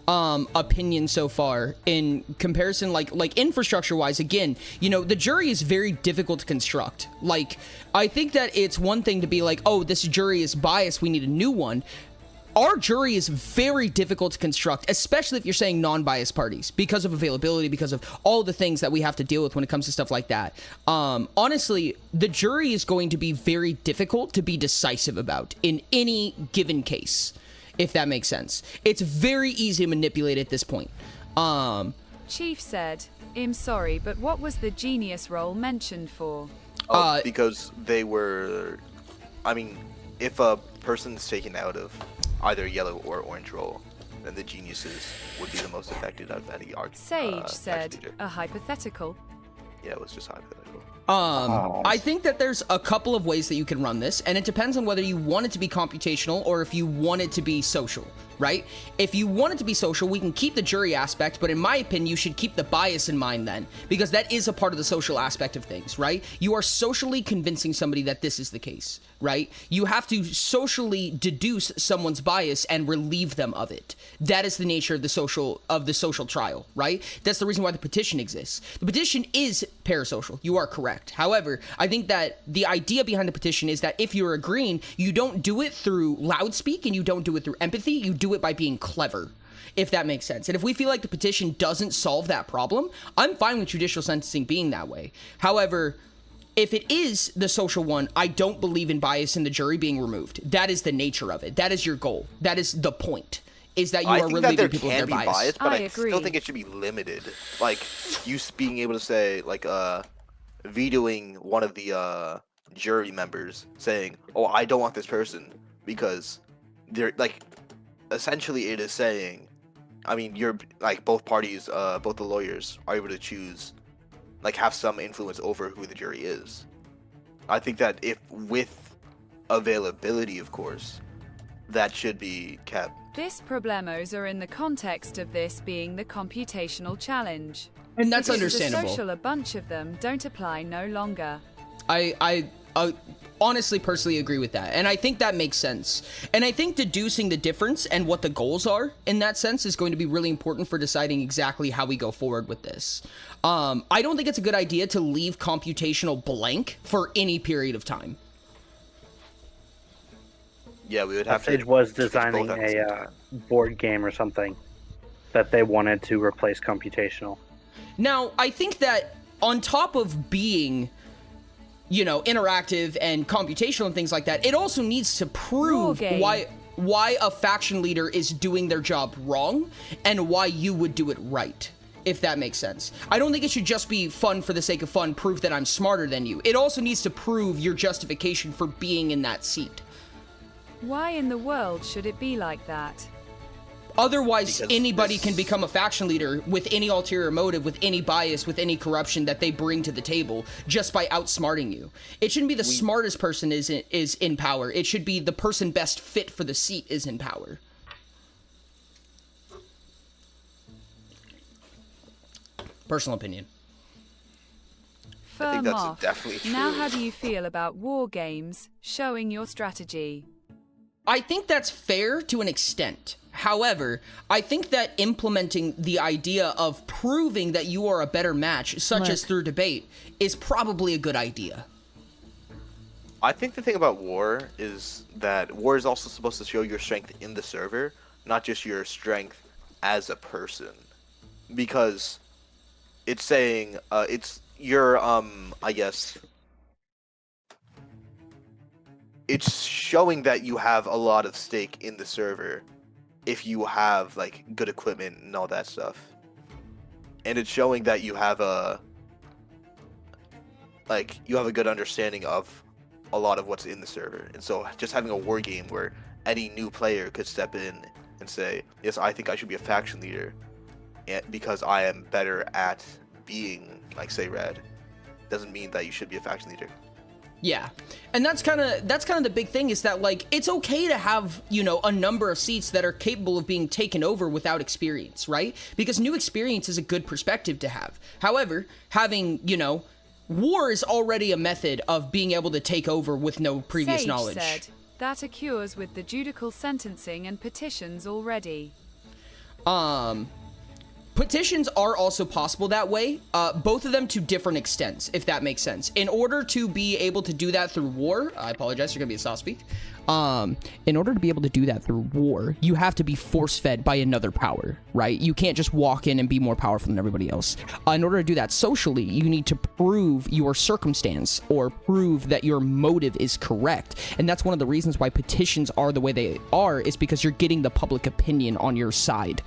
opinion so far in comparison, like infrastructure wise. Again, you know, the jury is very difficult to construct. Like, I think that it's one thing to be like, oh, this jury is biased, we need a new one. Our jury is very difficult to construct, especially if you're saying non-biased parties, because of availability, because of all the things that we have to deal with when it comes to stuff like that. Honestly, the jury is going to be very difficult to be decisive about in any given case, if that makes sense. It's very easy to manipulate at this point. Chief said, I'm sorry, but what was the genius role mentioned for? Because they were, I mean, if a person's taken out of either yellow or orange role, then the geniuses would be the most affected out of any argument. Sage said, a hypothetical. Yeah, it was just hypothetical. I think that there's a couple of ways that you can run this, and it depends on whether you want it to be computational or if you want it to be social, right? If you want it to be social, we can keep the jury aspect, but in my opinion, you should keep the bias in mind then, because that is a part of the social aspect of things, right? You are socially convincing somebody that this is the case, right? You have to socially deduce someone's bias and relieve them of it. That is the nature of the social trial, right? That's the reason why the petition exists. The petition is parasocial. You are correct. However, I think that the idea behind the petition is that if you're agreeing, you don't do it through loudspeak and you don't do it through empathy. You do it by being clever, if that makes sense. And if we feel like the petition doesn't solve that problem, I'm fine with judicial sentencing being that way. However, if it is the social one, I don't believe in bias in the jury being removed. That is the nature of it. That is your goal. That is the point, is that you are relieving people of their bias. But I agree. still think it should be limited. Like, you being able to say, like, vetoing one of the jury members saying, oh, I don't want this person because they're, like, essentially it is saying, I mean, you're, like, both parties, both the lawyers are able to choose, like, have some influence over who the jury is. I think that if, with availability, of course, that should be kept. This problemos are in the context of this being the computational challenge. And that's Because understandable. The social, a bunch of them don't apply no longer. I honestly, personally agree with that. And I think that makes sense. And I think deducing the difference and what the goals are in that sense is going to be really important for deciding exactly how we go forward with this. I don't think it's a good idea to leave computational blank for any period of time. Yeah, we would have Sage to. was fix both designing at the same a time. board game or something that they wanted to replace computational. Now, I think that on top of being, you know, interactive and computational and things like that, it also needs to prove why a faction leader is doing their job wrong and why you would do it right, if that makes sense. I don't think it should just be fun for the sake of fun, prove that I'm smarter than you. It also needs to prove your justification for being in that seat. Why in the world should it be like that? Otherwise, Because anybody this- can become a faction leader with any ulterior motive, with any bias, with any corruption that they bring to the table just by outsmarting you. It shouldn't be the smartest person is in power. It should be the person best fit for the seat is in power. Personal opinion. I think Firm that's off. definitely Now true. how do you feel about war games showing your strategy? I think that's fair to an extent. However, I think that implementing the idea of proving that you are a better match, such as through debate, is probably a good idea. I think the thing about war is that war is also supposed to show your strength in the server, not just your strength as a person. Because it's saying, it's your, I guess, it's showing that you have a lot of stake in the server if you have, like, good equipment and all that stuff. And it's showing that you have a good understanding of a lot of what's in the server. And so just having a war game where any new player could step in and say, yes, I think I should be a faction leader because I am better at being, like, say, red, doesn't mean that you should be a faction leader. Yeah. And that's kind of the big thing, is that, like, it's okay to have, you know, a number of seats that are capable of being taken over without experience, right? Because new experience is a good perspective to have. However, having, you know, war is already a method of being able to take over with no previous Sage knowledge. said, that occurs with the judicial sentencing and petitions already. Petitions are also possible that way, both of them to different extents, if that makes sense. In order to be able to do that through war, I apologize, you're gonna be a soft speak. In order to be able to do that through war, you have to be force-fed by another power, right? You can't just walk in and be more powerful than everybody else. In order to do that socially, you need to prove your circumstance or prove that your motive is correct. And that's one of the reasons why petitions are the way they are, is because you're getting the public opinion on your side.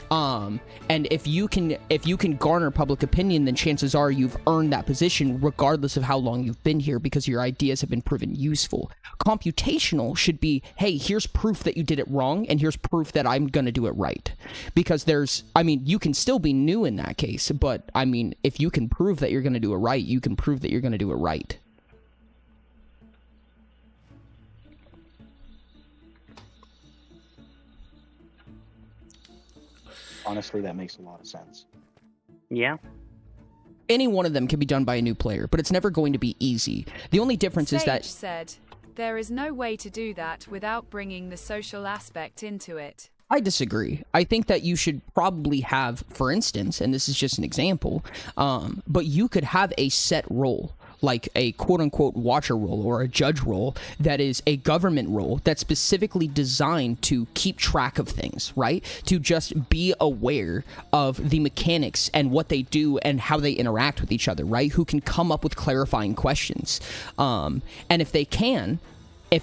And if you can garner public opinion, then chances are you've earned that position regardless of how long you've been here, because your ideas have been proven useful. Computational should be, hey, here's proof that you did it wrong, and here's proof that I'm gonna do it right. Because you can still be new in that case, but I mean, if you can prove that you're gonna do it right, you can prove that you're gonna do it right. Honestly, that makes a lot of sense. Yeah. Any one of them can be done by a new player, but it's never going to be easy. The only difference is that... Sage said, there is no way to do that without bringing the social aspect into it. I disagree. I think that you should probably have, for instance, and this is just an example, but you could have a set role, like a quote-unquote watcher role or a judge role that is a government role that's specifically designed to keep track of things, right? To just be aware of the mechanics and what they do and how they interact with each other, right? Who can come up with clarifying questions. And if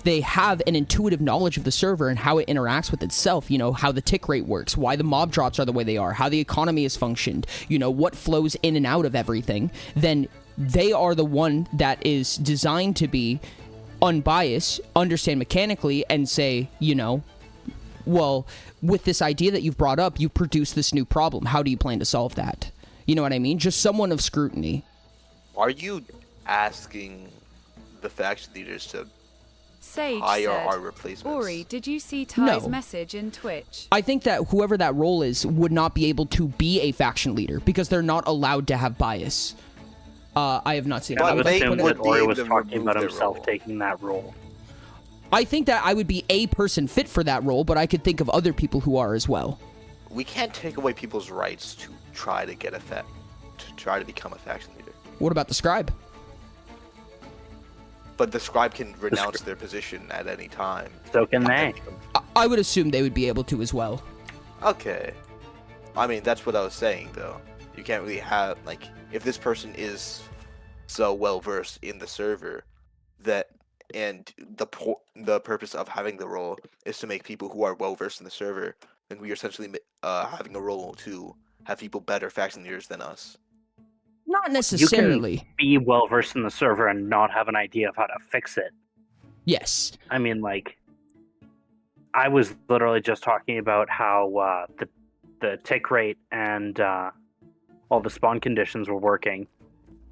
they have an intuitive knowledge of the server and how it interacts with itself, you know, how the tick rate works, why the mob drops are the way they are, how the economy has functioned, you know, what flows in and out of everything, then they are the one that is designed to be unbiased, understand mechanically, and say, you know, well, with this idea that you've brought up, you've produced this new problem. How do you plan to solve that? You know what I mean? Just someone of scrutiny. Are you asking the faction leaders to Sage hire said, our replacements? Ori, did you see Ty's No. message in Twitch? I think that whoever that role is would not be able to be a faction leader because they're not allowed to have bias. I have not seen But I it. would they assume would that be Ori able was to talking remove about their himself role. taking that role. I think that I would be a person fit for that role, but I could think of other people who are as well. We can't take away people's rights to try to get to try to become a faction leader. What about the scribe? But the scribe can renounce their position at any time. So can they. I would assume they would be able to as well. Okay. I mean, that's what I was saying, though. You can't really have, like, if this person is so well versed in the server, that, and the purpose of having the role is to make people who are well versed in the server, then we are essentially having a role to have people better faction leaders than us. Not necessarily. You can be well versed in the server and not have an idea of how to fix it. Yes. I mean, like, I was literally just talking about how the tick rate and all the spawn conditions were working,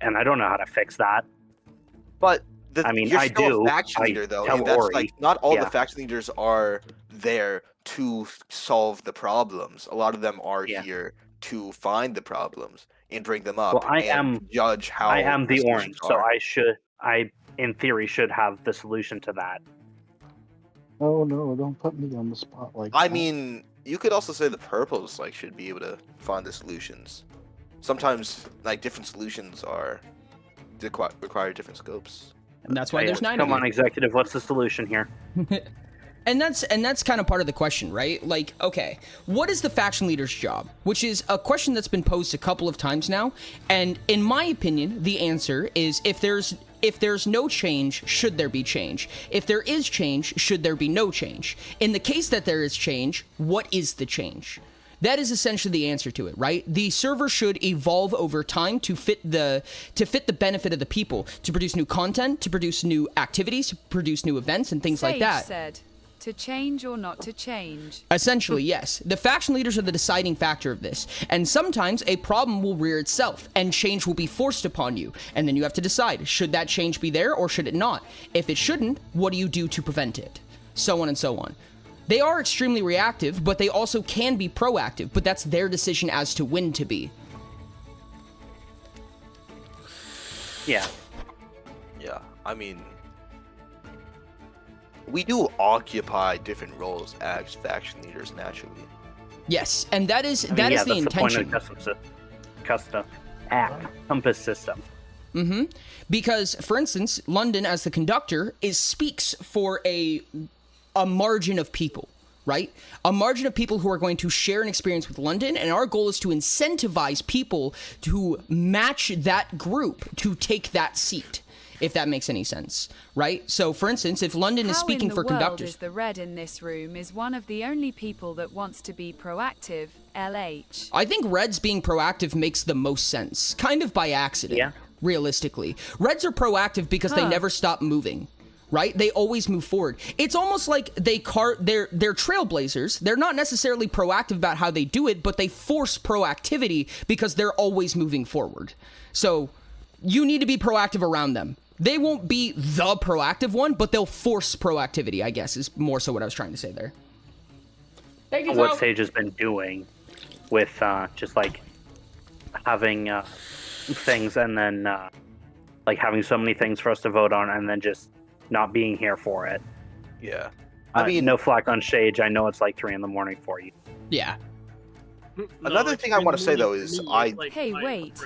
and I don't know how to fix that. But I mean, you're I still do. a faction I leader, though, tell and that's Ori, like not all yeah. the faction leaders are there to solve the problems. A lot of them are Yeah. here to find the problems and bring them up. Well, I and am- judge how I am the solutions orange, so are. I in theory should have the solution to that. Oh no, don't put me on the spot like I that. mean, you could also say the purples should be able to find the solutions. Sometimes different solutions require different scopes. And that's why there's 9 Come of on, you. executive, what's the solution here? And that's kind of part of the question, right? Like, okay, what is the faction leader's job? Which is a question that's been posed a couple of times now. And in my opinion, the answer is if there's no change, should there be change? If there is change, should there be no change? In the case that there is change, what is the change? That is essentially the answer to it, right? The server should evolve over time to fit the benefit of the people, to produce new content, to produce new activities, to produce new events and things like Sage that. said, To change or not to change? Essentially, yes. The faction leaders are the deciding factor of this, and sometimes a problem will rear itself, and change will be forced upon you, and then you have to decide, should that change be there or should it not? If it shouldn't, what do you do to prevent it? So on and so on. They are extremely reactive, but they also can be proactive, but that's their decision as to when to be. Yeah. Yeah, I mean, we do occupy different roles as faction leaders naturally. Yes, and that is I mean, yeah, the that's the point intention. of compass system. Mm-hmm. Because, for instance, London as the conductor speaks for a margin of people, right? A margin of people who are going to share an experience with London, and our goal is to incentivize people to match that group to take that seat, if that makes any sense, right? So, for instance, if London is speaking for conductors... Is the red in this room is one of the only people that wants to be proactive, LH. I think Red's being proactive makes the most sense, kind of by accident, Yeah. realistically. Reds are proactive because they never stop moving, right? They always move forward. It's almost like they're trailblazers. They're not necessarily proactive about how they do it, but they force proactivity because they're always moving forward. So you need to be proactive around them. They won't be the proactive one, but they'll force proactivity, I guess, is more so what I was trying to say there. Thank you, What Sage has been doing with just like having things and then like having so many things for us to vote on and then just not being here for it. Yeah. I mean, no flack on Sage. I know it's like 3 a.m. for you. Yeah. Another thing I want to say though is Hey, wait.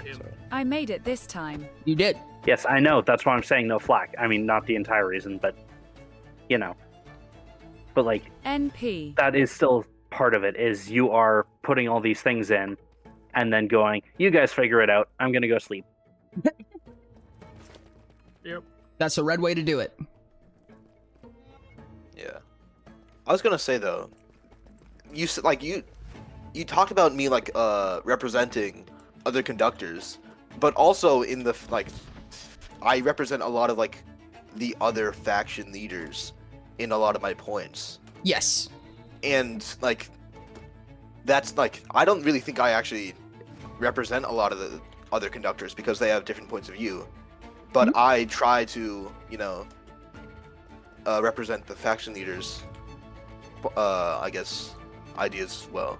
I made it this time. You did. Yes, I know. That's why I'm saying no flack. I mean, not the entire reason, but you know. But like, NP. that is still part of it. Is you are putting all these things in, and then going, "You guys figure it out. I'm gonna go sleep." Yep. That's a red way to do it. Yeah. I was gonna say though, you talked about me like representing other conductors, but also in the I represent a lot of like the other faction leaders in a lot of my points. Yes. And like that's like I don't really think I actually represent a lot of the other conductors because they have different points of view. But I try to, represent the faction leaders I guess ideas as well.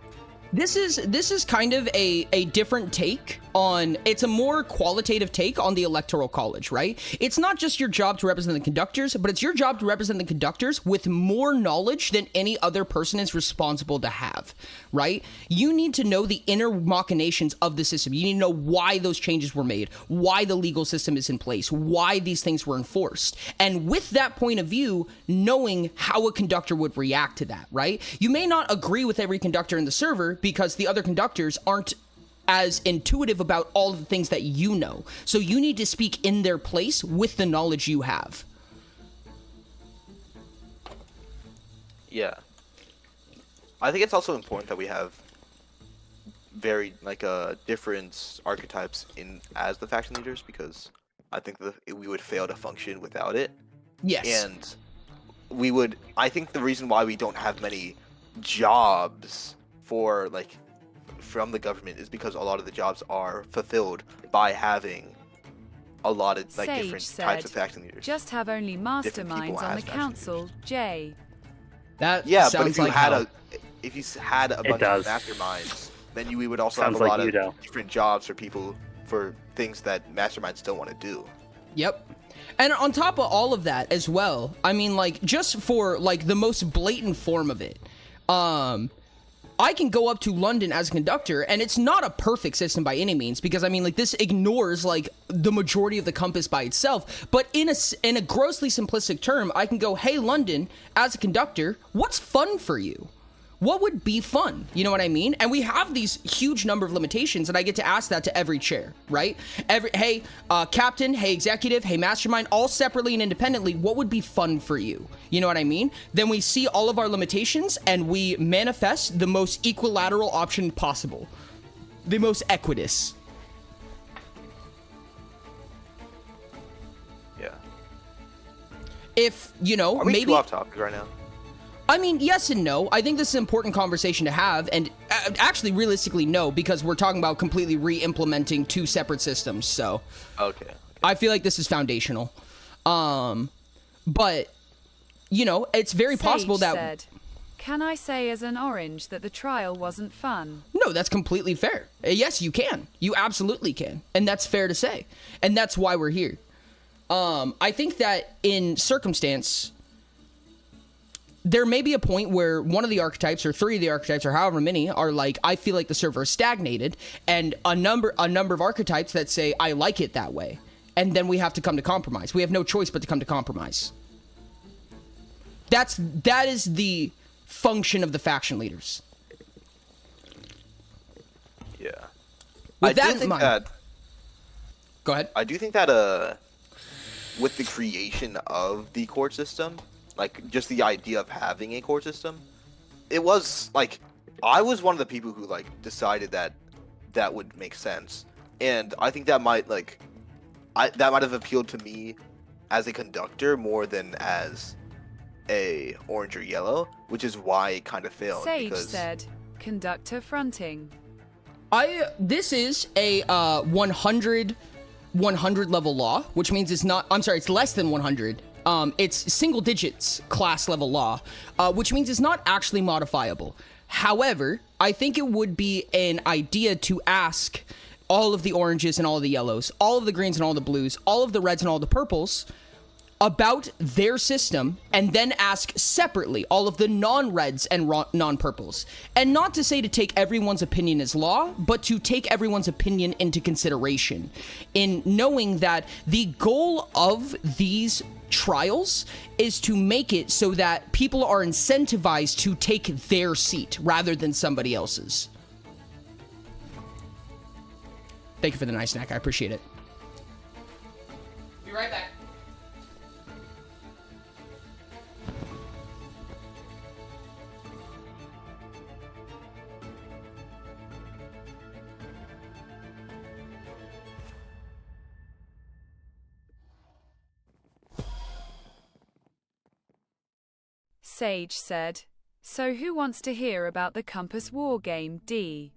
This is kind of a different take on, it's a more qualitative take on the Electoral College, right? It's not just your job to represent the conductors, but it's your job to represent the conductors with more knowledge than any other person is responsible to have, right? You need to know the inner machinations of the system. You need to know why those changes were made, why the legal system is in place, why these things were enforced. And with that point of view, knowing how a conductor would react to that, right? You may not agree with every conductor in the server because the other conductors aren't as intuitive about all of the things that you know. So you need to speak in their place with the knowledge you have. Yeah. I think it's also important that we have very different archetypes as the faction leaders because I think we would fail to function without it. Yes. And I think the reason why we don't have many jobs from the government is because a lot of the jobs are fulfilled by having a lot of different types of faction leaders. Just have only masterminds on the council, Jay. That but sounds if like you had a bunch of masterminds, then we would also have a lot of different jobs for people for things that masterminds don't want to do. Yep. And on top of all of that as well, I mean, just for the most blatant form of it, I can go up to London as a conductor, and it's not a perfect system by any means, because I mean, this ignores the majority of the compass by itself. But in a grossly simplistic term, I can go, "Hey, London, as a conductor, what's fun for you? What would be fun?" You know what I mean? And we have these huge number of limitations, and I get to ask that to every chair, right? Hey, captain, hey, executive, hey, mastermind, all separately and independently, what would be fun for you? You know what I mean? Then we see all of our limitations, and we manifest the most equilateral option possible. The most equitous. Yeah. If, Are we maybe... too off topic right now? I mean, yes and no. I think this is an important conversation to have, and actually, realistically, no, because we're talking about completely re-implementing 2 separate systems. So, Okay. I feel like this is foundational. But you know, it's very possible that. Said, can I say as an orange that the trial wasn't fun? No, that's completely fair. Yes, you can. You absolutely can, and that's fair to say, and that's why we're here. I think that in circumstance, there may be a point where one of the archetypes or 3 of the archetypes or however many are like, I feel like the server is stagnated, and a number of archetypes that say, I like it that way. And then we have to come to compromise. We have no choice but to come to compromise. That is the function of the faction leaders. Yeah. With I that do in think mind, that. go ahead. I do think that with the creation of the court system, like just the idea of having a court system, it was like I was one of the people who like decided that that would make sense, and I think that might that might have appealed to me as a conductor more than as a orange or yellow, which is why it kind of failed. Sage because... said, conductor fronting. This is a 100 level law, which means it's less than 100. It's single digits class level law, which means it's not actually modifiable. However, I think it would be an idea to ask all of the oranges and all of the yellows, all of the greens and all the blues, all of the reds and all the purples about their system, and then ask separately all of the non-reds and non-purples. And not to say to take everyone's opinion as law, but to take everyone's opinion into consideration, in knowing that the goal of these trials is to make it so that people are incentivized to take their seat rather than somebody else's. Thank you for the nice snack. I appreciate it. Be right back. Sage said, so who wants to hear about the Compass War game, D?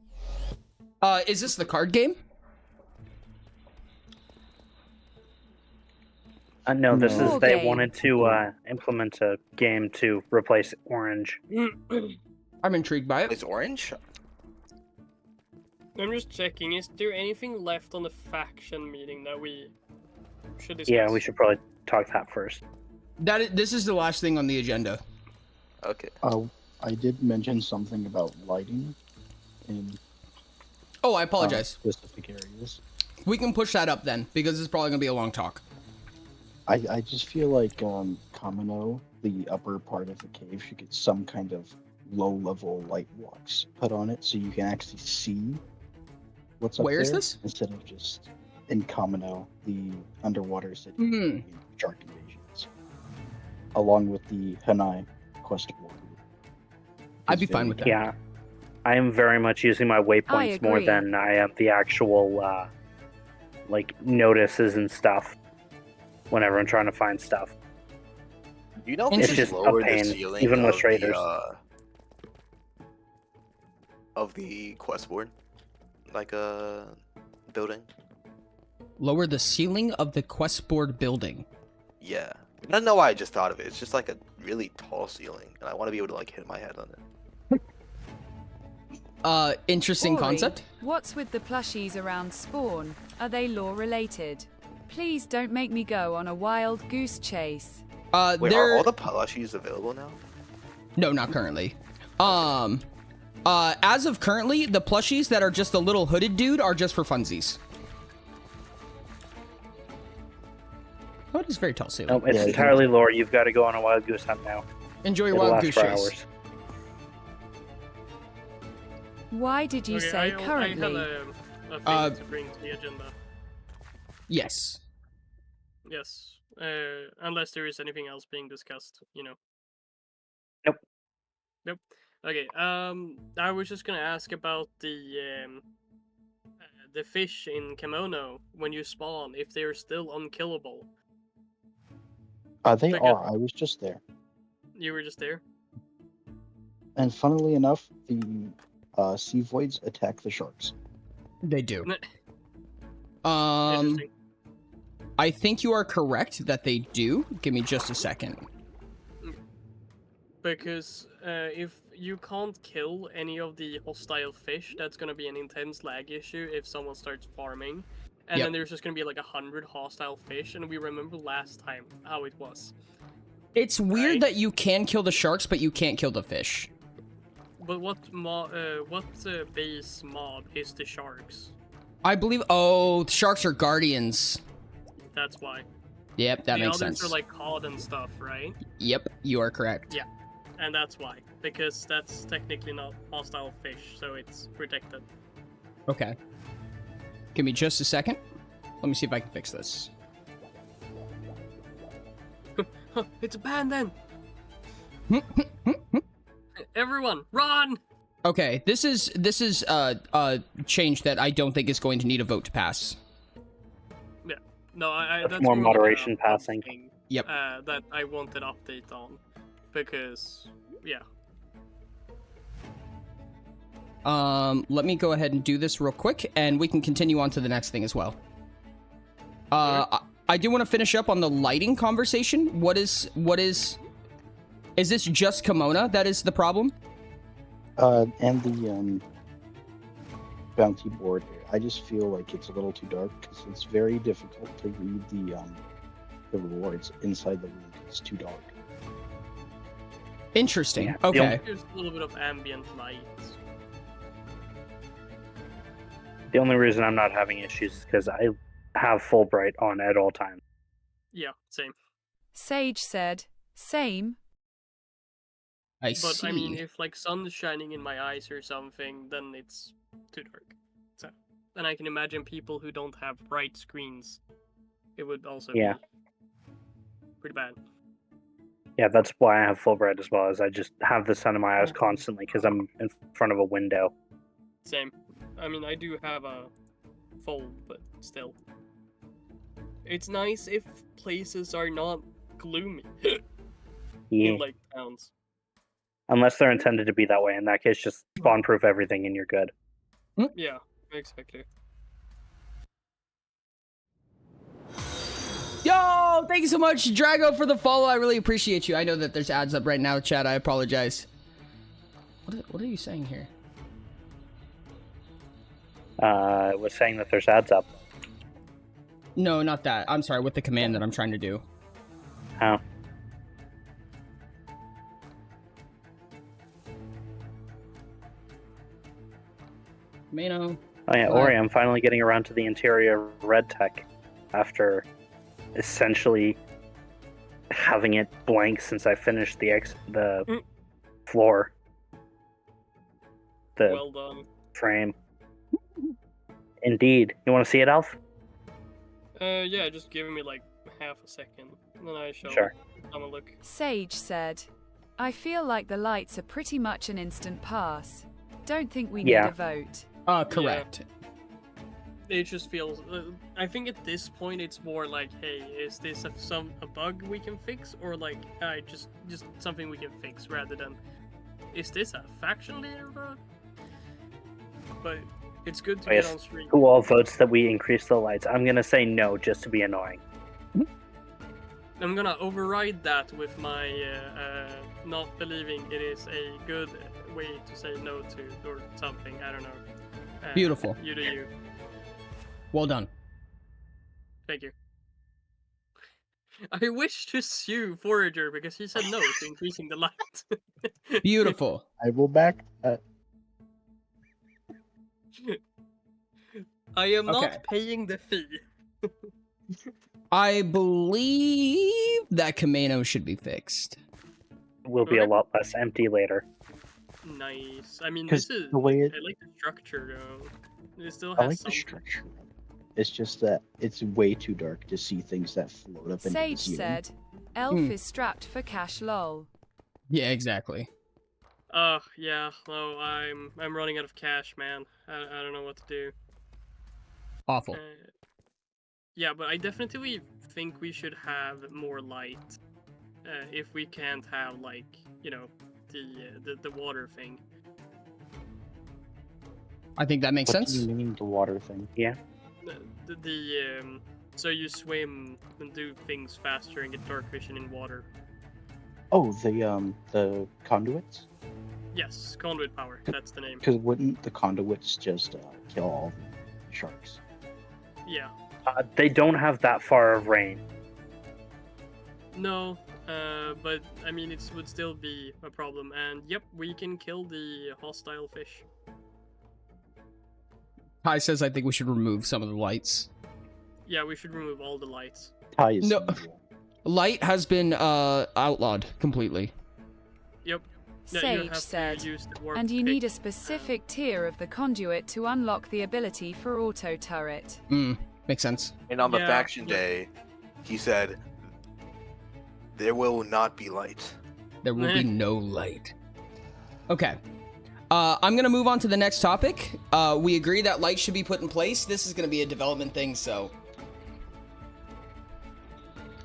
Is this the card game? No, this No. is they wanted to implement a game to replace Orange. I'm intrigued by it. It's orange. I'm just checking. Is there anything left on the faction meeting that we should discuss? Yeah, we should probably talk that first. This is the last thing on the agenda. Okay. I did mention something about lighting in Oh, I apologize. specific areas. We can push that up then, because it's probably going to be a long talk. I just feel like Kamino, the upper part of the cave, should get some kind of low-level light walks put on it so you can actually see what's up Where is there, this? instead of just in Kamino, the underwater city Hmm. shark invasions, along with the Hanai quest walk. I'd be fine with that. Yeah, I am very much using my waypoints more agree. than I am the actual like notices and stuff. Whenever I'm trying to find stuff, Do you know if It's it's just just a lower the pain, ceiling even with of traders. Of the quest board, like a building? Lower the ceiling of the quest board building. Yeah. I don't know why I just thought of it. It's just like a really tall ceiling, and I want to be able to like hit my head on it. Interesting Ori, concept. What's with the plushies around spawn? Are they law related? Please don't make me go on a wild goose chase. Wait, They're... are all the plushies available now? No, not currently. As of currently, the plushies that are just a little hooded dude are just for funsies. Oh, it is very tall ceiling. Nope, it's Yeah, entirely lore. You've got to go on a wild goose hunt now. Enjoy your It'll wild last goose for chase. hours. Why did you say I currently? have a thing to bring to the agenda. Yes. Yes. Unless there is anything else being discussed, you know. Nope. Nope. Okay. I was just gonna ask about the fish in Kimono when you spawn, if they're still unkillable. They Like are. I was just there. You were just there. And funnily enough, the sea voids attack the sharks. They do. Interesting. I think you are correct that they do. Give me just a second. Because if you can't kill any of the hostile fish, that's gonna be an intense lag issue if someone starts farming. And Yep. then there's just gonna be like 100 hostile fish, and we remember last time how it was. It's weird Right. that you can kill the sharks, but you can't kill the fish. But what base mob is the sharks? I believe. Oh, the sharks are guardians. That's why. Yep, that the makes others sense. are like cod and stuff, right? Yep, you are correct. Yeah. And that's why. Because that's technically not hostile fish, so it's protected. Okay. Give me just a second. Let me see if I can fix this. It's a ban then! Everyone, run! Okay, this is a change that I don't think is going to need a vote to pass. Yeah. No, That's more like moderation one passing. thing, Yep. that I want an update on. Because, yeah. Let me go ahead and do this real quick, and we can continue on to the next thing as well. I do want to finish up on the lighting conversation. Is this just Kimona that is the problem? And the bounty board. I just feel like it's a little too dark because it's very difficult to read the rewards inside the room. It's too dark. Interesting. Yeah. Okay. There's a little bit of ambient light. The only reason I'm not having issues is because I have Fulbright on at all times. Yeah, same. Sage said, same. I But see. I mean, if like sun is shining in my eyes or something, then it's too dark. So, and I can imagine people who don't have bright screens, it would also Yeah. be pretty bad. Yeah, that's why I have Fulbright as well, as I just have the sun in my eyes constantly because I'm in front of a window. Same. I mean, I do have a fold, but still. It's nice if places are not gloomy Yeah. in like towns. Unless they're intended to be that way. In that case, just spawn-proof everything and you're good. Yeah, exactly. Yo, thank you so much, Drago, for the follow. I really appreciate you. I know that there's ads up right now, chat. I apologize. What are you saying here? I was saying that there's ads up. No, not that. I'm sorry, with the command that I'm trying to do. How? Mano. Oh yeah, Ori, I'm finally getting around to the interior red tech after essentially having it blank since I finished the floor. The Well done. frame. Indeed. You want to see it, Alf? Yeah, just give me like half a second, and then I shall Sure. have a look. Sage said, I feel like the lights are pretty much an instant pass. Don't think we need Yeah. a vote. Correct. It just feels. I think at this point it's more like, hey, is this a bug we can fix, or like just something we can fix, rather than is this a faction leader bug? But it's good to Oh, get yes. on stream. Who all votes that we increase the lights? I'm gonna say no just to be annoying. I'm gonna override that with my not believing it is a good way to say no to or something. I don't know. Beautiful. You do you. Well done. Thank you. I wish to sue Forager because he said no to increasing the light. Beautiful. I will back that. I am Okay. not paying the fee. I believe that Kameno should be fixed. Will be a Okay. lot less empty later. Nice. I mean, 'Cause this is. the way it- I like the structure though. It still I has like the something. structure. It's just that it's way too dark to see things that float up into the Sage ceiling. said, Elf is strapped for cash lol. Yeah, exactly. Yeah. No, I'm running out of cash, man. I don't know what to do. Awful. Yeah, but I definitely think we should have more light. If we can't have, like, the water thing. I think that makes What sense. do you mean the water thing? So you swim and do things faster and get dark vision in water. Oh, the conduits? Yes, conduit power. That's the name. Because wouldn't the conduits just kill all the sharks? Yeah. They don't have that far of range. No, but I mean it would still be a problem. And yep, we can kill the hostile fish. Kai says I think we should remove some of the lights. Yeah, we should remove all the lights. Ty is No. evil. Light has been outlawed completely. Yep. Yeah, you Sage have to said, use the warp and you need a pick. specific tier of the conduit to unlock the ability for auto turret. Makes sense. And on the Yeah, faction yeah. day, he said, "There will not be light." There will be no light. Okay. I'm gonna move on to the next topic. We agree that light should be put in place. This is gonna be a development thing, so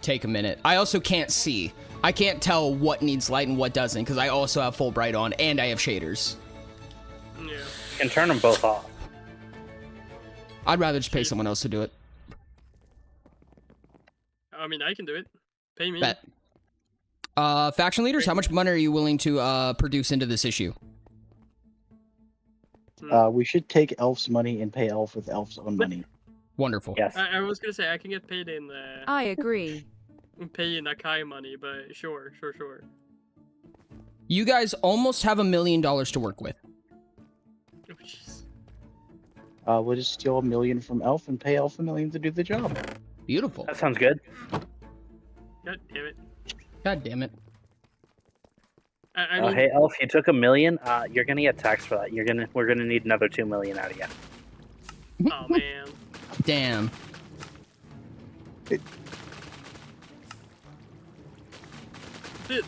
take a minute. I also can't see. I can't tell what needs light and what doesn't, because I also have full bright on and I have shaders. Yeah. You can turn them both off. I'd rather just pay someone else to do it. I mean, I can do it. Pay me. Bet. Faction leaders, how much money are you willing to produce into this issue? We should take Elf's money and pay Elf with Elf's own money. Wonderful. Yes. I was gonna say I can get paid in I agree. pay in Akai money, but sure. You guys almost have $1 million to work with. Oh jeez. We'll just steal $1 million from Elf and pay Elf $1 million to do the job. Beautiful. That sounds good. God damn it. God damn it. I Oh, mean, hey Elf, you took $1 million. You're gonna get taxed for that. We're gonna need another $2 million out of you. oh man. Damn.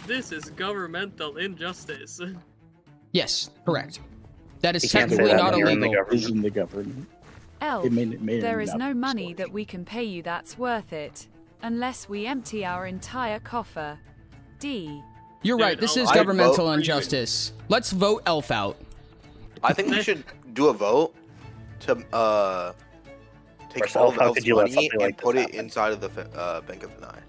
This is governmental injustice. Yes, correct. That is You can't say technically that not when you're in the illegal. government. Is in the government. Elf, It may there or is not no be money stolen. that we can pay you that's worth it. Unless we empty our entire coffer. D. You're Dude, right. This I'll- is I'd governmental vote for you. injustice. Let's vote Elf out. I think we should do a vote to take Course, all Elf, of how Elf's could you let money something and like this put it happen? inside of the Bank of Nye.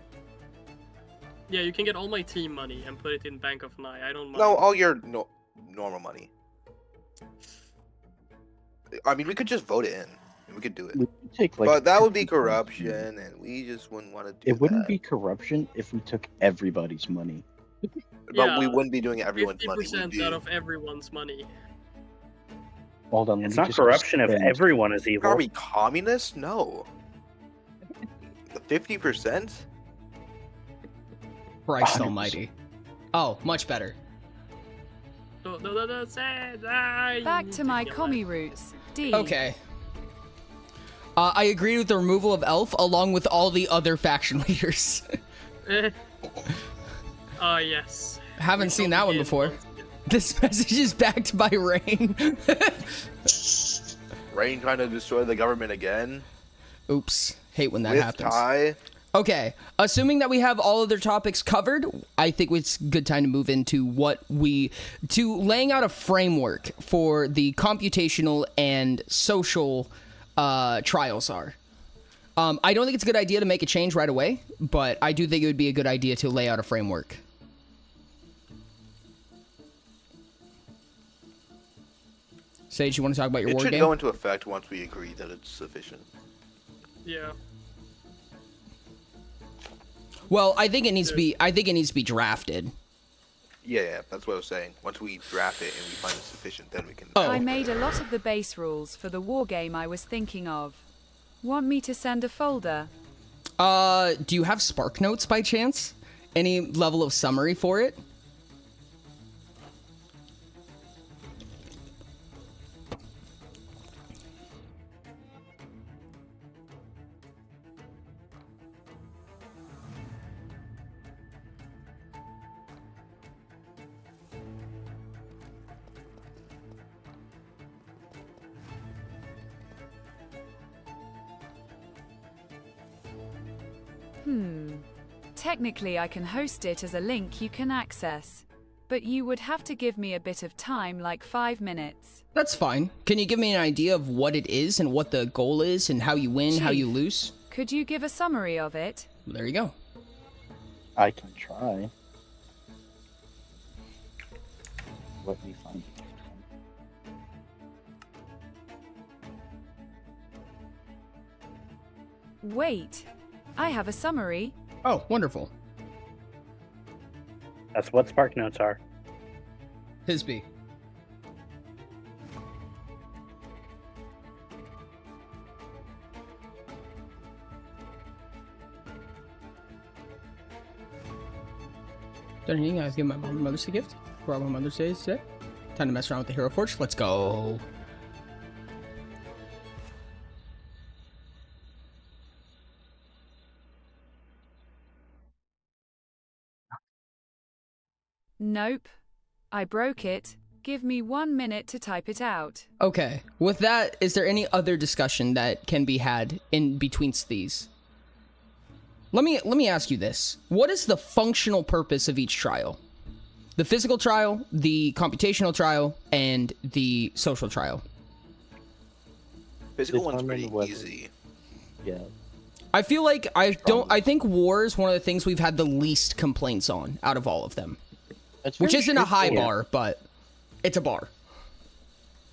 Yeah, you can get all my team money and put it in Bank of Nye. I don't mind. No, all your normal money. I mean, we could just vote it in. And we could do it. We could take like. But that would be 50%. corruption, and we just wouldn't want to do It wouldn't that. be corruption if we took everybody's money. But Yeah, we wouldn't be doing everyone's money. 50% We'd out be... of everyone's money. Hold on, let It's me not just corruption if spend- everyone is evil. Are we communists? No. 50%? Christ 100%. almighty. Oh, much better. No, sad. I Back need to my kill commie that. roots. D. Okay. I agree with the removal of Elf along with all the other faction leaders. Oh yes. Haven't We seen shall that one begin before. once again. This message is backed by Rain. Rain trying to destroy the government again? Oops. Hate when that With happens. Ty? Okay, assuming that we have all other topics covered, I think it's a good time to move into laying out a framework for the computational and social trials are. I don't think it's a good idea to make a change right away, but I do think it would be a good idea to lay out a framework. Sage, you want to talk about your It war should game? go into effect once we agree that it's sufficient. Yeah. Well, I think it needs to be. I think it needs to be drafted. Yeah, that's what I was saying. Once we draft it and we find it sufficient, then we can... Oh. I made a lot of the base rules for the war game I was thinking of. Want me to send a folder? Do you have Spark Notes by chance? Any level of summary for it? Technically I can host it as a link you can access. but you would have to give me a bit of time, like 5 minutes. That's fine. Can you give me an idea of what it is and what the goal is and how you win, how you Chief, lose? Could you give a summary of it? There you go. I can try. Let me find it. Wait, I have a summary. Oh, wonderful. That's what Spark Notes are. Hisby. Done anything? I've given my mom and Mother's Day gift. For all my Mother's Day today. Time to mess around with the Hero Forge. Let's go. Nope. I broke it. Give me 1 minute to type it out. Okay. With that, is there any other discussion that can be had in between these? Let me ask you this. What is the functional purpose of each trial? The physical trial, the computational trial, and the social trial. Physical one's Determine pretty whether- easy. Yeah. I feel like I think war is one of the things we've had the least complaints on out of all of them. It's Which very isn't a high straightforward. bar, but it's a bar.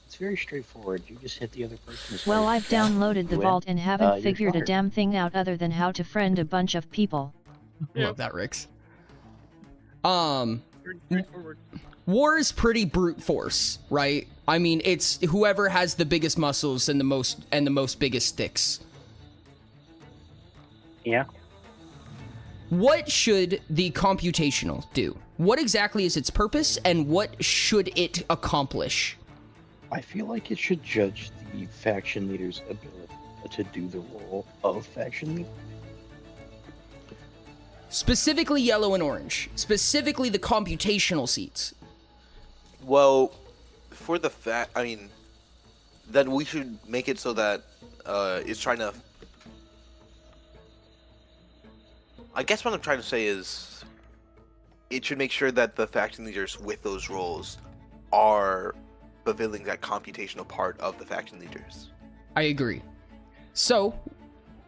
It's very straightforward. You just hit the other person. as Well, hard I've as you can. downloaded the You vault win. and haven't You're figured a fired. damn thing out other than how to friend a bunch of people. Yeah. Love that, Rix. Pretty straightforward. War is pretty brute force, right? I mean, it's whoever has the biggest muscles and the most biggest sticks. Yeah. What should the computational do? What exactly is its purpose, and what should it accomplish? I feel like it should judge the faction leader's ability to do the role of faction leader. Specifically yellow and orange. Specifically the computational seats. Well, for the fact, I mean, then we should make it so that it's trying to. I guess what I'm trying to say is, it should make sure that the faction leaders with those roles are fulfilling that computational part of the faction leaders. I agree. So,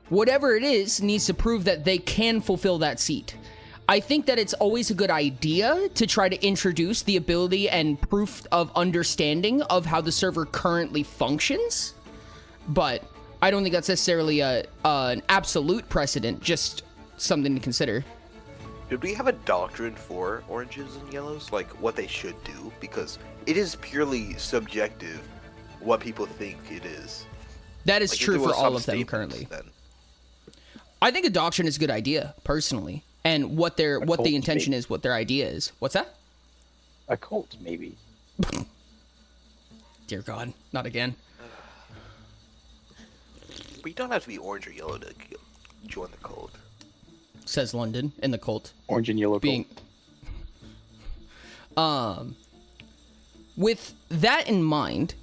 whatever it is needs to prove that they can fulfill that seat. I think that it's always a good idea to try to introduce the ability and proof of understanding of how the server currently functions, but I don't think that's necessarily an absolute precedent, just something to consider. Did we have a doctrine for oranges and yellows, like what they should do? Because it is purely subjective what people think it is. That is Like, if true there for was all some of them statement, currently. then- I think a doctrine is a good idea, personally, and what the cult, intention maybe. is, what their idea is. What's that? A cult, maybe. Dear God, not again. But you don't have to be orange or yellow to join the cult. Says London in the cult. Orange and yellow Being cult. with that in mind,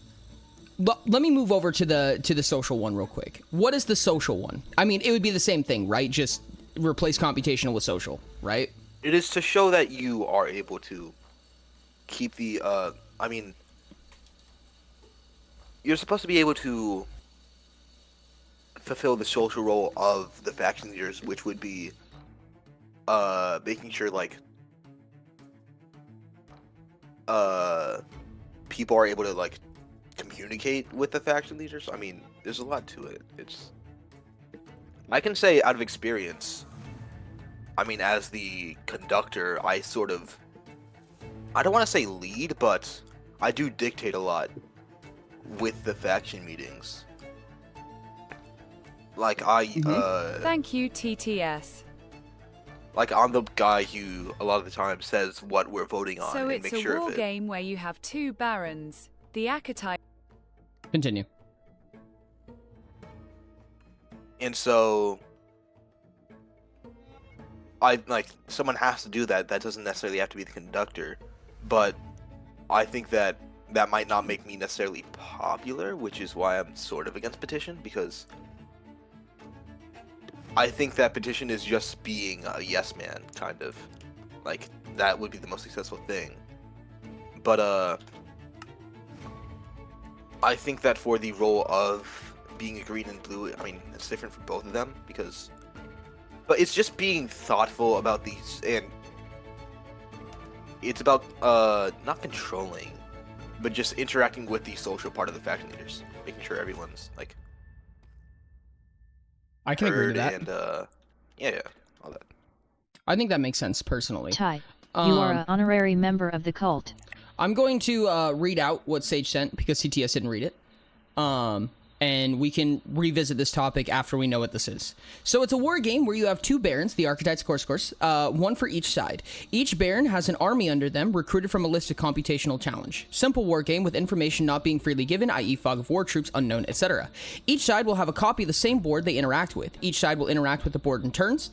let me move over to the social one real quick. What is the social one? I mean, it would be the same thing, right? Just replace computational with social, right? It is to show that you are able to keep the, I mean, you're supposed to be able to fulfill the social role of the faction leaders, which would be, making sure, like, people are able to, like, communicate with the faction leaders. I mean, there's a lot to it. I can say out of experience, I mean, as the conductor, I don't want to say lead, but I do dictate a lot with the faction meetings. Like, Thank you, TTS. like, I'm the guy who, a lot of the time, says what we're voting on So and it's make a sure war of it. game where you have two barons. The archetype. Continue. And so, someone has to do that. That doesn't necessarily have to be the conductor, but I think that might not make me necessarily popular, which is why I'm sort of against petition, because I think that petition is just being a yes man, kind of. Like, that would be the most successful thing. But I think that for the role of being a green and blue, I mean, it's different for both of them because, but it's just being thoughtful about these, and it's about not controlling, but just interacting with the social part of the faction leaders, making sure everyone's like I can agree with that. and yeah, all that. I think that makes sense personally. Ty, you are an honorary member of the cult. I'm going to read out what Sage sent because CTS didn't read it. And we can revisit this topic after we know what this is. So it's a war game where you have 2 barons, the archetypes, of course, one for each side. Each baron has an army under them, recruited from a list of computational challenge. Simple war game with information not being freely given, i.e. fog of war, troops unknown, etc. Each side will have a copy of the same board they interact with. Each side will interact with the board in turns,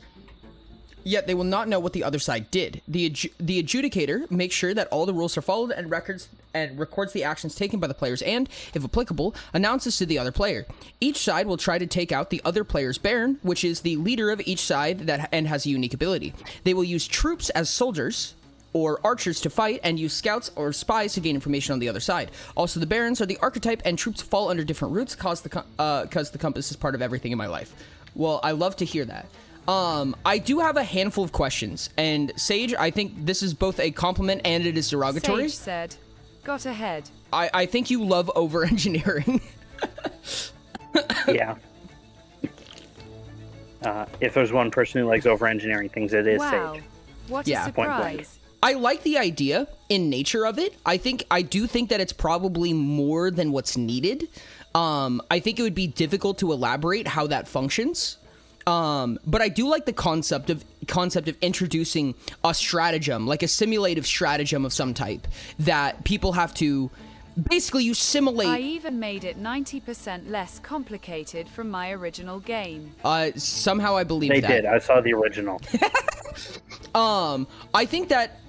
yet they will not know what the other side did. The adjudicator makes sure that all the rules are followed and records the actions taken by the players and, if applicable, announces to the other player. Each side will try to take out the other player's baron, which is the leader of each side and has a unique ability. They will use troops as soldiers or archers to fight and use scouts or spies to gain information on the other side. Also, the barons are the archetype and troops fall under different routes because the compass is part of everything in my life. Well, I love to hear that. I do have a handful of questions, and Sage, I think this is both a compliment and it is derogatory. Sage said, got ahead. I think you love over-engineering. Yeah. If there's one person who likes over-engineering things, it is Wow, Sage. what Yeah. a Point blank. surprise. I like the idea in nature of it. I do think that it's probably more than what's needed. I think it would be difficult to elaborate how that functions. But I do like the concept of introducing a stratagem, like a simulative stratagem of some type that people have to basically you simulate. I even made it 90% less complicated from my original game. Somehow I believe They that. did. I saw the original. I think that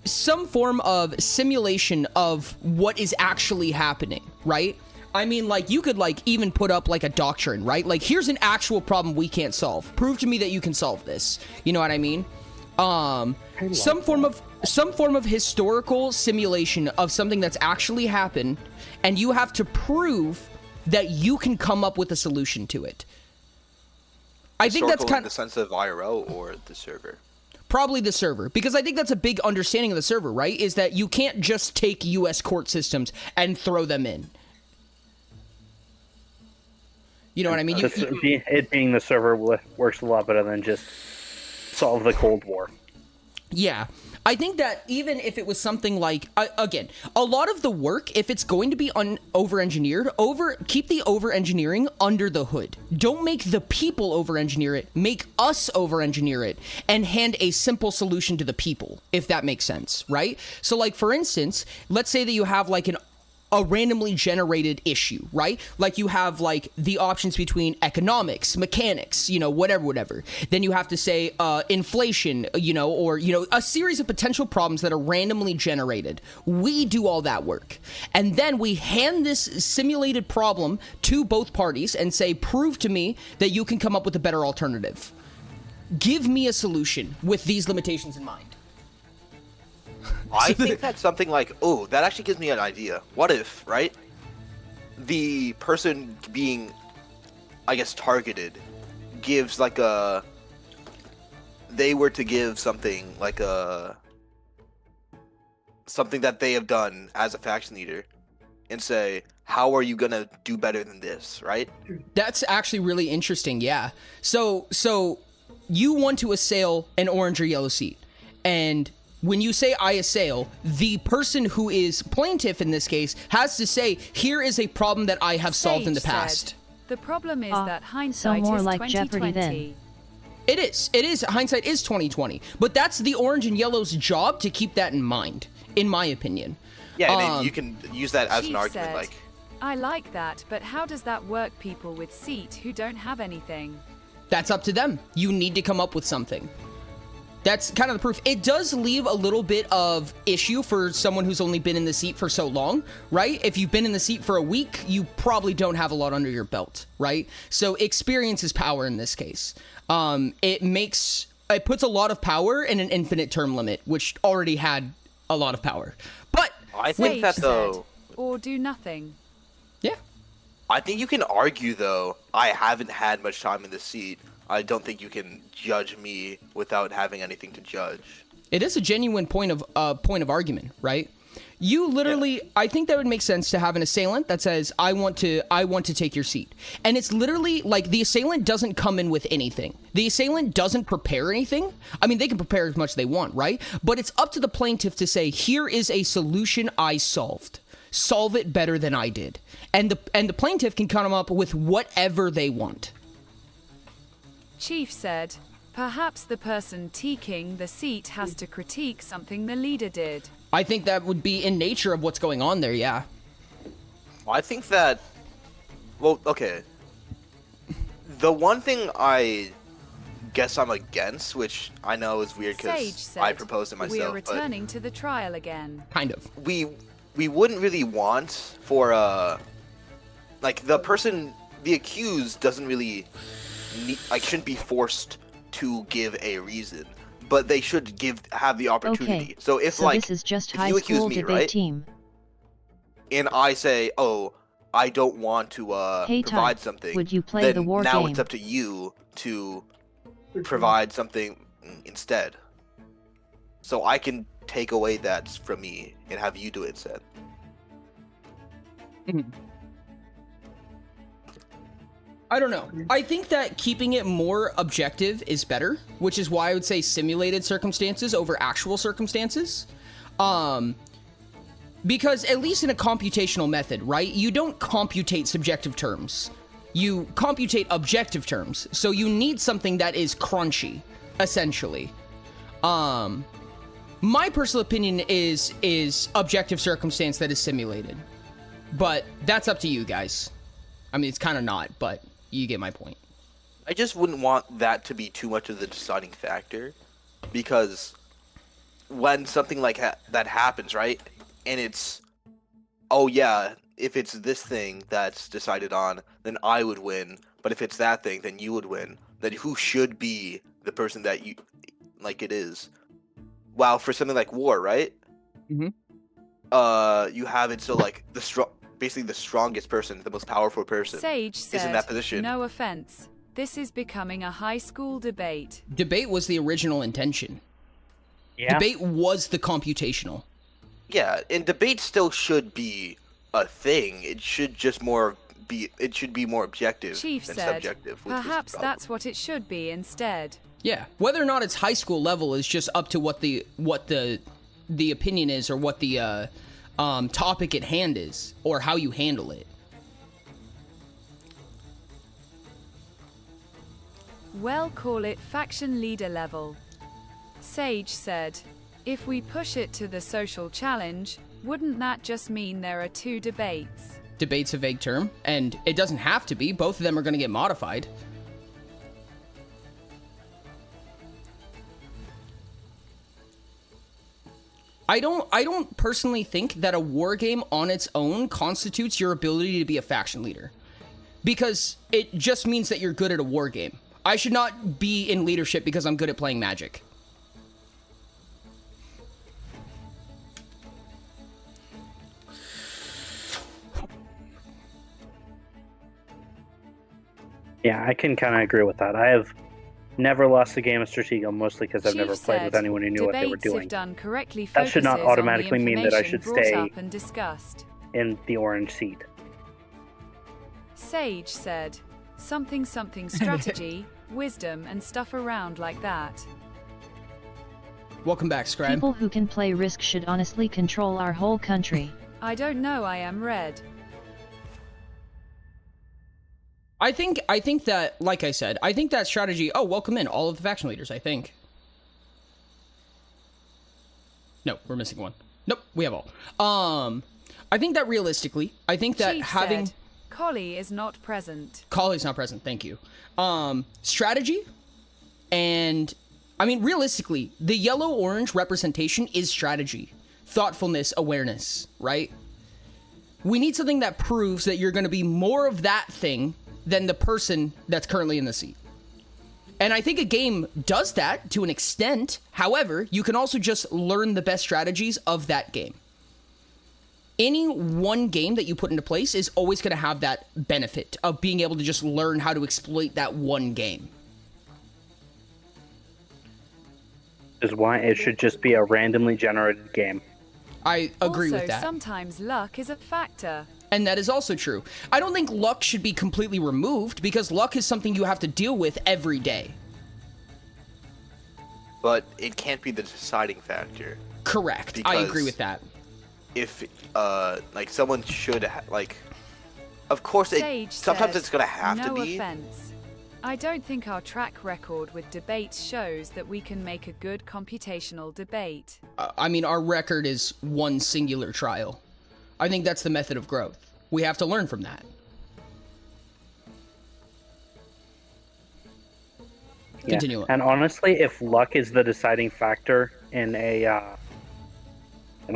some form of simulation of what is actually happening, right? I mean, like, you could, like, even put up, like, a doctrine, right? Like, here's an actual problem we can't solve. Prove to me that you can solve this. You know what I mean? Some form of historical simulation of something that's actually happened, and you have to prove that you can come up with a solution to it. I think that's Historical in the sense of IRL or the server. Probably the server, because I think that's a big understanding of the server, right? Is that you can't just take US court systems and throw them in. You know what I mean? It being the server works a lot better than just solve the Cold War. Yeah. I think that even if it was something like, again, a lot of the work, if it's going to be over-engineered, keep the over-engineering under the hood. Don't make the people over-engineer it. Make us over-engineer it and hand a simple solution to the people, if that makes sense, right? So, like, for instance, let's say that you have, like, a randomly generated issue, right? Like you have like the options between economics, mechanics, you know, whatever. Then you have to say inflation, you know, or, you know, a series of potential problems that are randomly generated. We do all that work. And then we hand this simulated problem to both parties and say, prove to me that you can come up with a better alternative. Give me a solution with these limitations in mind. I think that's something like, oh, that actually gives me an idea. What if, right? The person being, I guess, targeted gives like they were to give something like something that they have done as a faction leader and say, how are you gonna do better than this, right? That's actually really interesting, yeah. So you want to assail an orange or yellow seat, and when you say I assail, the person who is plaintiff in this case has to say, here is a problem that I have solved in the past. The problem is that hindsight more is like 2020. Jeopardy then. It is. Hindsight is 2020. But that's the orange and yellow's job to keep that in mind, in my opinion. Yeah, and then you can use that as Chief an argument, said, like, I like that, but how does that work people with seat who don't have anything? That's up to them. You need to come up with something. That's kind of the proof. It does leave a little bit of issue for someone who's only been in the seat for so long, right? If you've been in the seat for a week, you probably don't have a lot under your belt, right? So experience is power in this case. It puts a lot of power in an infinite term limit, which already had a lot of power. But I think Sage that said, though. or do nothing. I think you can argue though. I haven't had much time in the seat. I don't think you can judge me without having anything to judge. It is a genuine point of argument, right? You literally, I think that would make sense to have an assailant that says, I want to take your seat. And it's literally like the assailant doesn't come in with anything. The assailant doesn't prepare anything. I mean, they can prepare as much as they want, right? But it's up to the plaintiff to say, here is a solution I solved. Solve it better than I did. And the plaintiff can come up with whatever they want. Chief said, perhaps the person taking the seat has to critique something the leader did. I think that would be in nature of what's going on there, yeah. I think that. Well, okay. The one thing I guess I'm against, which I know is weird Sage because said, I proposed it myself, we are returning to the trial again. Kind of. We wouldn't really want for like the person, the accused doesn't really shouldn't be forced to give a reason, but they should have the opportunity. Okay, So if this is just if high you accuse school me, debate right, team. and I say, oh, I don't want to Hey, provide Ty, something, would you play then the war now game? it's up to you to provide something instead. So I can take away that from me and have you do it instead. I don't know. I think that keeping it more objective is better, which is why I would say simulated circumstances over actual circumstances. Because at least in a computational method, right, you don't computate subjective terms. You computate objective terms. So you need something that is crunchy, essentially. My personal opinion is objective circumstance that is simulated. But that's up to you guys. I mean, it's kind of not, but you get my point. I just wouldn't want that to be too much of the deciding factor, because when something like that happens, right, and it's, oh yeah, if it's this thing that's decided on, then I would win, but if it's that thing, then you would win, then who should be the person that you, like it is? Wow, for something like war, right? Mm-hmm. You have it so like basically the strongest person, the most powerful person Sage is in said, that position. no offense. This is becoming a high school debate. Debate was the original intention. Yeah. Debate was the computational. Yeah, and debate still should be a thing. It should just it should be more objective Chief than said, subjective. Which was the perhaps problem. that's what it should be instead. Yeah, whether or not it's high school level is just up to what the opinion is, or what the topic at hand is, or how you handle it. Well, call it faction leader level. Sage said, if we push it to the social challenge, wouldn't that just mean there are two debates? Debate's a vague term, and it doesn't have to be. Both of them are going to get modified. I don't personally think that a war game on its own constitutes your ability to be a faction leader, because it just means that you're good at a war game. I should not be in leadership because I'm good at playing Magic. Yeah, I can kind of agree with that. I have never lost a game of Stratego, mostly because I've Chief never played with said, anyone who knew what they were debates, doing. if done correctly, That should not focuses on the automatically mean that I should information brought stay up and discussed. in the orange seat. Sage said, something strategy, wisdom, and stuff around like that. Welcome back, Scribe. People who can play Risk should honestly control our whole country. I don't know, I am red. I think that, like I said, I think that strategy... Oh, welcome in, all of the faction leaders, I think. No, we're missing one. Nope, we have all. I think that realistically, I think that Chief having... said, Collie is not present. Collie's not present, thank you. Strategy, and... I mean, realistically, the yellow-orange representation is strategy. Thoughtfulness, awareness, right? We need something that proves that you're going to be more of that thing than the person that's currently in the seat. And I think a game does that to an extent. However, you can also just learn the best strategies of that game. any one game that you put into place is always going to have that benefit of being able to just learn how to exploit that one game. Is why it should just be a randomly generated game. I agree with that. Sometimes luck is a factor. And that is also true. I don't think luck should be completely removed because luck is something you have to deal with every day. But it can't be the deciding factor. Correct. I agree with that. If like someone should like, of course sometimes it's gonna have to be. No offense. I don't think our track record with debates shows that we can make a good computational debate. I mean, our record is one singular trial. I think that's the method of growth. We have to learn from that. Continue. And honestly, if luck is the deciding factor in a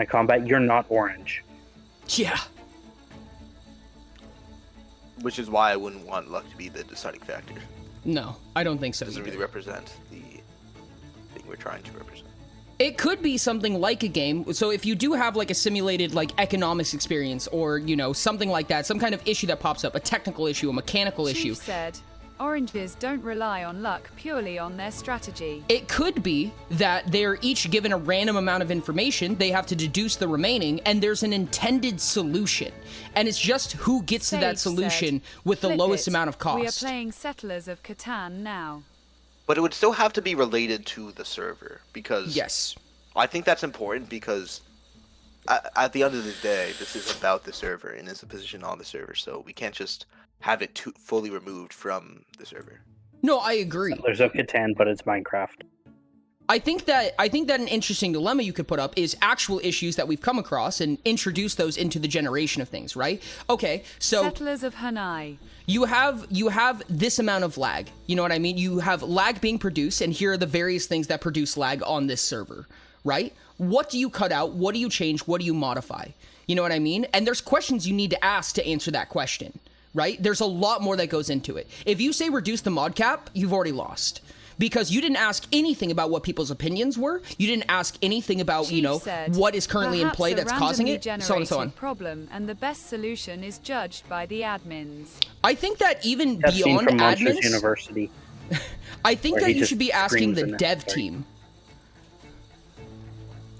combat, you're not orange. Yeah. Which is why I wouldn't want luck to be the deciding factor. No, I don't think so. It doesn't either. really represent the thing we're trying to represent. It could be something like a game. So if you do have like a simulated like economics experience or, you know, something like that, some kind of issue that pops up, a technical issue, a mechanical issue. Chief said, oranges don't rely on luck, purely on their strategy. It could be that they're each given a random amount of information, they have to deduce the remaining, and there's an intended solution. And it's just who gets to that solution with the lowest amount of cost. We are playing Settlers of Catan now. But it would still have to be related to the server, because yes, I think that's important because at the end of the day, this is about the server and is a position on the server, so we can't just have it fully removed from the server. No, I agree. Settlers of Catan, but it's Minecraft. I think that an interesting dilemma you could put up is actual issues that we've come across and introduce those into the generation of things, right? Okay, so Settlers of Hanai. You have this amount of lag. You know what I mean? You have lag being produced, and here are the various things that produce lag on this server, right? What do you cut out? What do you change? What do you modify? You know what I mean? And there's questions you need to ask to answer that question, right? There's a lot more that goes into it. If you say reduce the mod cap, you've already lost. Because you didn't ask anything about what people's opinions were. You didn't ask anything about, Chief you know, said, what is currently in play that's causing it, so on and so on. Problem, and the best solution is judged by the admins. I think that even That's beyond from Monsters admins, University. I think where that he you just should be asking screams the in dev it. team.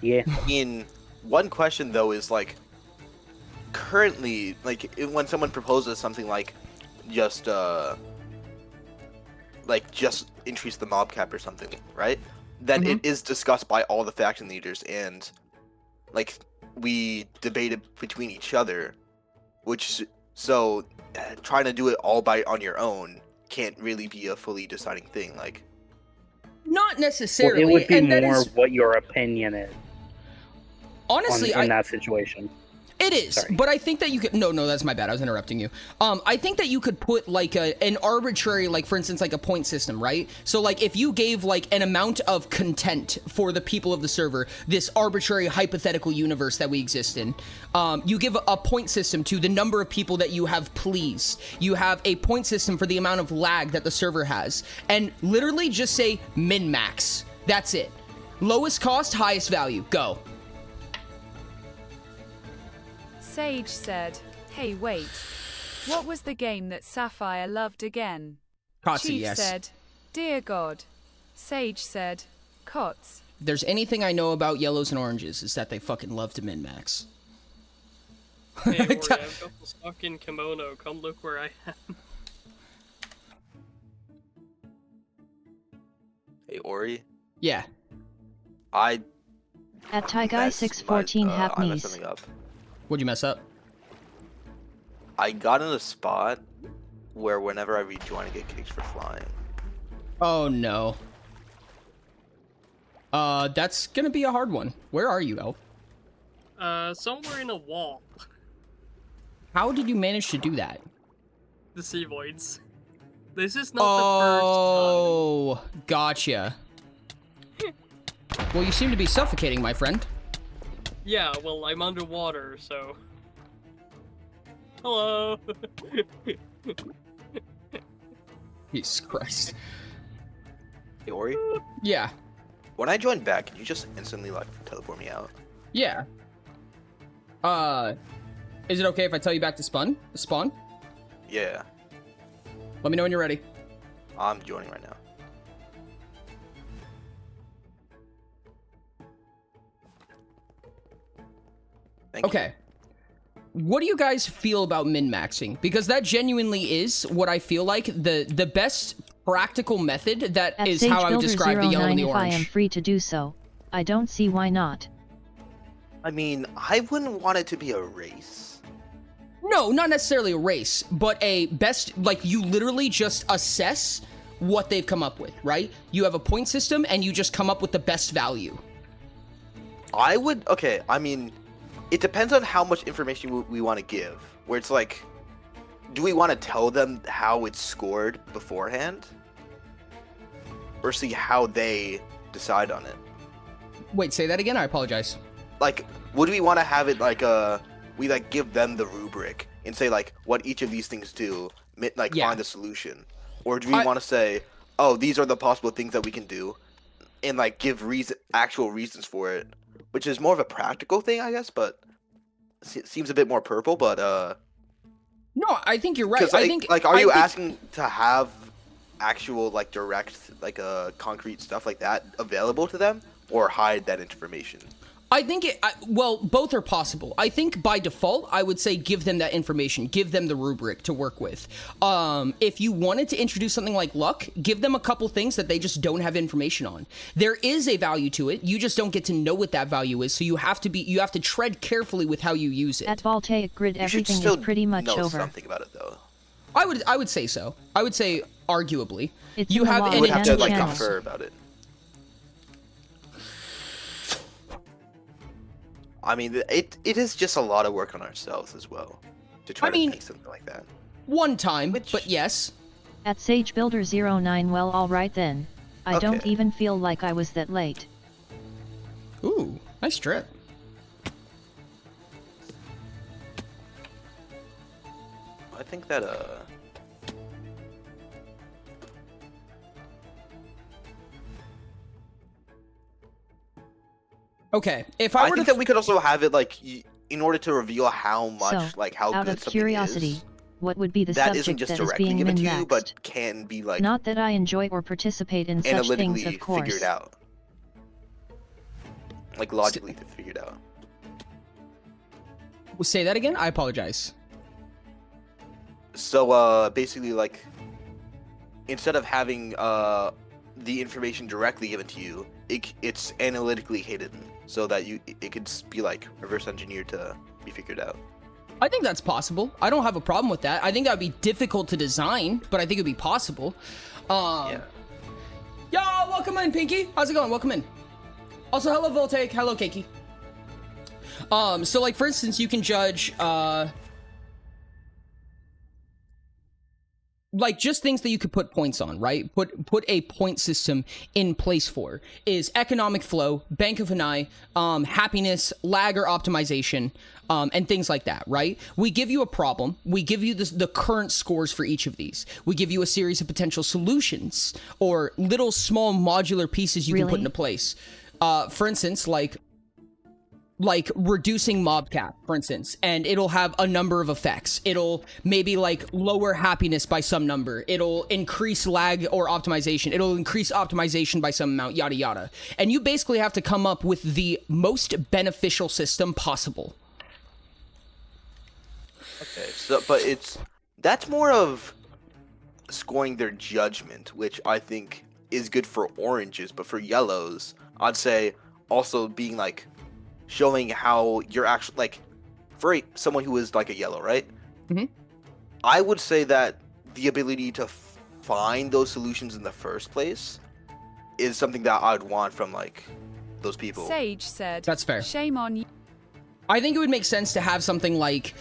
Yeah. I mean, one question though is like, currently, like when someone proposes something like, just increase the mob cap or something, right? Then it is discussed by all the faction leaders, and like we debate it between each other, which so trying to do it all on your own can't really be a fully deciding thing. Like, not necessarily. Well, it would be and that more is, what your opinion is. honestly, in that situation. It is, Sorry. but I think that you could. No, that's my bad. I was interrupting you. I think that you could put like an arbitrary, like for instance, like a point system, right? So like if you gave like an amount of content for the people of the server, this arbitrary hypothetical universe that we exist in, you give a point system to the number of people that you have pleased. You have a point system for the amount of lag that the server has, and literally just say min max. That's it. Lowest cost, highest value. Go. Sage said, hey wait, what was the game that Sapphire loved again? Kotze, Chief yes. said, dear God. Sage said, Cots. If there's anything I know about yellows and oranges, is that they fucking love to min-max. Hey, Ori, I've got this fucking kimono. Come look where I am. hey Ori, Yeah. At Taigai 614 half I messed knees. something up. What'd you mess up? I got in a spot where whenever I rejoin, I get kicked for flying. Oh no. That's gonna be a hard one. Where are you, Elf? Somewhere in a wall. How did you manage to do that? The sea voids. This is not the Oh, gotcha. Well, you seem to be suffocating, my friend. first time. Yeah, well, I'm underwater, so... Hello! Jesus Christ. Hey Ori, Yeah. when I join back, can you just instantly like teleport me out? Yeah. Is it okay if I tell you back to spawn? Yeah, Let me know when you're ready. I'm joining right now. Thank you. Okay. What do you guys feel about min-maxing? Because that genuinely is what I feel like the best practical method that At is Sage how I would Builder describe the yellow and the 09, if I orange. am free to do so, I don't see why not. I mean, I wouldn't want it to be a race. No, not necessarily a race, but a best, like, you literally just assess what they've come up with, right? You have a point system, and you just come up with the best value. Okay, I mean, it depends on how much information we want to give. Where it's like, do we want to tell them how it's scored beforehand? Or see how they decide on it? Wait, say that again? I apologize. Like, would we want to have it like, we like give them the rubric and say like what each of these things do, like Yeah. find the solution? Or do we want to say, oh, these are the possible things that we can do, and like give actual reasons for it? Which is more of a practical thing, I guess, but seems a bit more purple. But No, I think you're right. I think like, are I you think- asking to have actual like direct like concrete stuff like that available to them, or hide that information? I think well, both are possible. I think by default, I would say give them that information, give them the rubric to work with. If you wanted to introduce something like luck, give them a couple things that they just don't have information on. There is a value to it. You just don't get to know what that value is. So you have to tread carefully with how you use it. At Voltaic Grid, You should everything still is pretty much know over. something about it though. I would say so. I would say arguably. It's You in the have law. an You would have to like channels. confer about it. I mean, it is just a lot of work on ourselves as well to try I mean, to make something like that. one time, but yes. At Sage Builder 09, well, alright then. I don't Okay. even feel like I was that late. Ooh, nice drip. I think that Okay, if I I were think to that we could also have it like in order to reveal how much So, like how out good of something curiosity, is. what would be the That isn't subject just that is directly being given to you, min-maxed? but can be like Not that I enjoy or participate in such things, analytically of course. figured out, like logically figured out. say that again, I apologize. So basically like instead of having the information directly given to you, it's analytically hidden so that it could be like reverse engineered to be figured out. I think that's possible. I don't have a problem with that. I think that would be difficult to design, but I think it'd be possible. Yeah. Yo, welcome in, Pinky. How's it going? Welcome in. Also, hello, Voltaic. Hello, Keiki. So like, for instance, you can judge, like just things that you could put points on, right? Put a point system in place for is economic flow, bank of an eye, happiness, lag or optimization, and things like that, right? We give you a problem. We give you the current scores for each of these. We give you a series of potential solutions or little small modular pieces you can put Really? into place. For instance, like reducing mob cap, for instance, and it'll have a number of effects. It'll maybe like lower happiness by some number. It'll increase lag or optimization. It'll increase optimization by some amount, yada yada. And you basically have to come up with the most beneficial system possible. Okay, so but that's more of scoring their judgment, which I think is good for oranges, but for yellows, I'd say also being like showing how you're actually like for someone who is like a yellow, right? Mhm. I would say that the ability to find those solutions in the first place is something that I'd want from like those people. Sage said, That's fair. Shame on you. I think it would make sense to have something like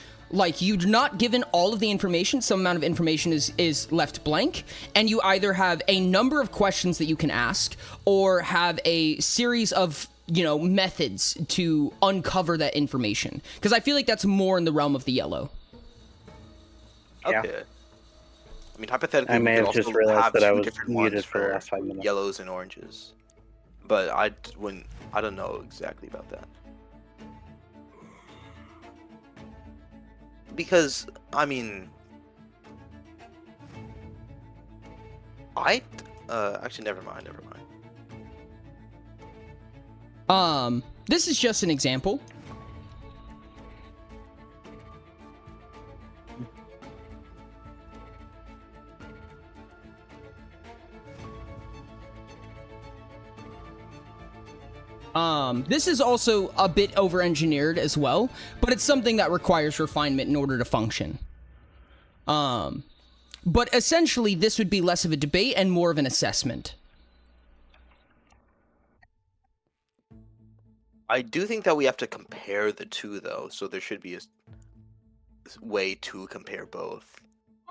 you're not given all of the information, some amount of information is left blank, and you either have a number of questions that you can ask or have a series of, you know, methods to uncover that information. Because I feel like that's more in the realm of the yellow. Yeah. Okay. I mean, hypothetically, I may we could have just also realized have that I two was different muted ones for the last 5 minutes. yellows and oranges. But I don't know exactly about that. because I mean, actually never mind. This is just an example. This is also a bit over-engineered as well, but it's something that requires refinement in order to function. But essentially, this would be less of a debate and more of an assessment. I do think that we have to compare the two, though, so there should be a way to compare both.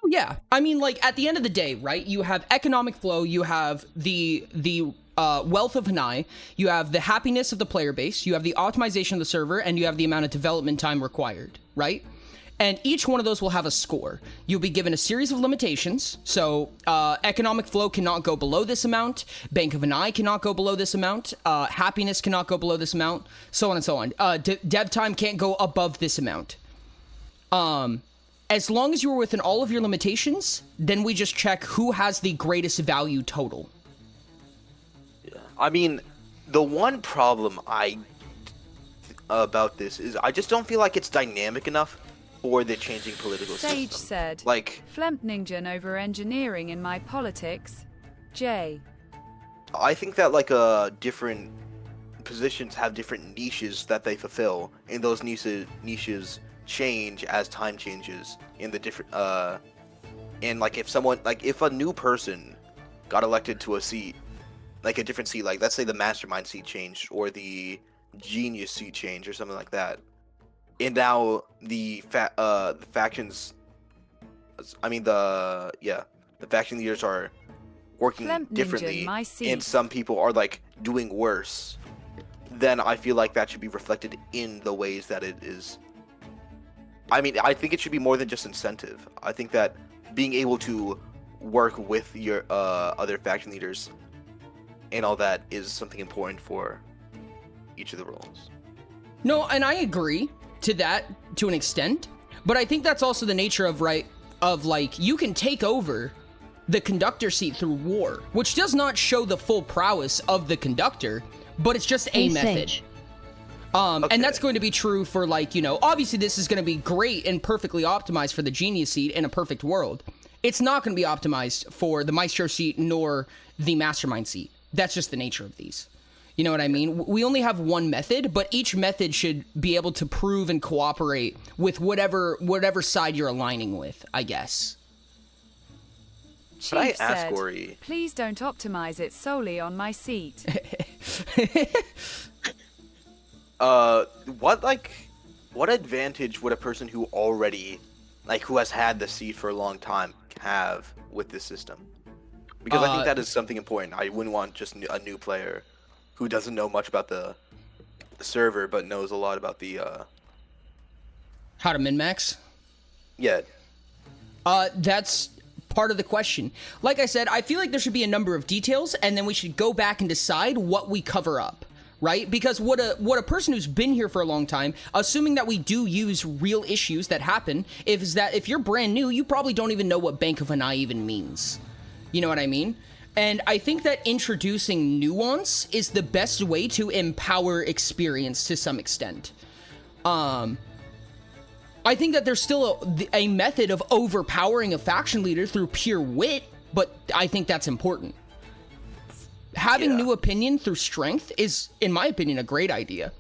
Oh, yeah. I mean, like, at the end of the day, right, you have economic flow, you have the wealth of Hanai, you have the happiness of the player base, you have the optimization of the server, and you have the amount of development time required, right? And each one of those will have a score. You'll be given a series of limitations. So economic flow cannot go below this amount. Bank of Hanai cannot go below this amount. Happiness cannot go below this amount. So on and so on. Dev time can't go above this amount. As long as you are within all of your limitations, then we just check who has the greatest value total. Yeah. I mean, the one problem about this is I just don't feel like it's dynamic enough for the changing political Sage system. said, like, Flempningen over engineering in my politics. J. I think that like different positions have different niches that they fulfill, and those niches change as time changes in the different and like if a new person got elected to a seat, like a different seat, like let's say the mastermind seat changed or the genius seat changed or something like that, and now the factions, I mean the faction leaders are working differently, and some people are like doing worse, then I feel like that should be reflected in the ways that it is. I mean, I think it should be more than just incentive. I think that being able to work with your other faction leaders and all that is something important for each of the roles. No, and I agree to that to an extent, but I think that's also the nature of like you can take over the conductor seat through war, which does not show the full prowess of the conductor, but it's just a method. Sage. Okay. And that's going to be true for, like, you know, obviously this is going to be great and perfectly optimized for the genius seat in a perfect world. It's not going to be optimized for the maestro seat nor the mastermind seat. That's just the nature of these. You know what I mean? We only have one method, but each method should be able to prove and cooperate with whatever side you're aligning with, I guess. Chief Could I ask said, Ori? Please don't optimize it solely on my seat. What advantage would a person who already, like, who has had the seat for a long time have with this system? Because I think that is something important. I wouldn't want just a new player who doesn't know much about the server but knows a lot about the how to min-max? Yeah. That's part of the question. Like I said, I feel like there should be a number of details, and then we should go back and decide what we cover up. Right? Because what a person who's been here for a long time, assuming that we do use real issues that happen, is that if you're brand new, you probably don't even know what Bank of Hanai even means. You know what I mean? And I think that introducing nuance is the best way to empower experience to some extent. I think that there's still a method of overpowering a faction leader through pure wit, but I think that's important. Having new opinion through strength is, in my opinion, a great idea.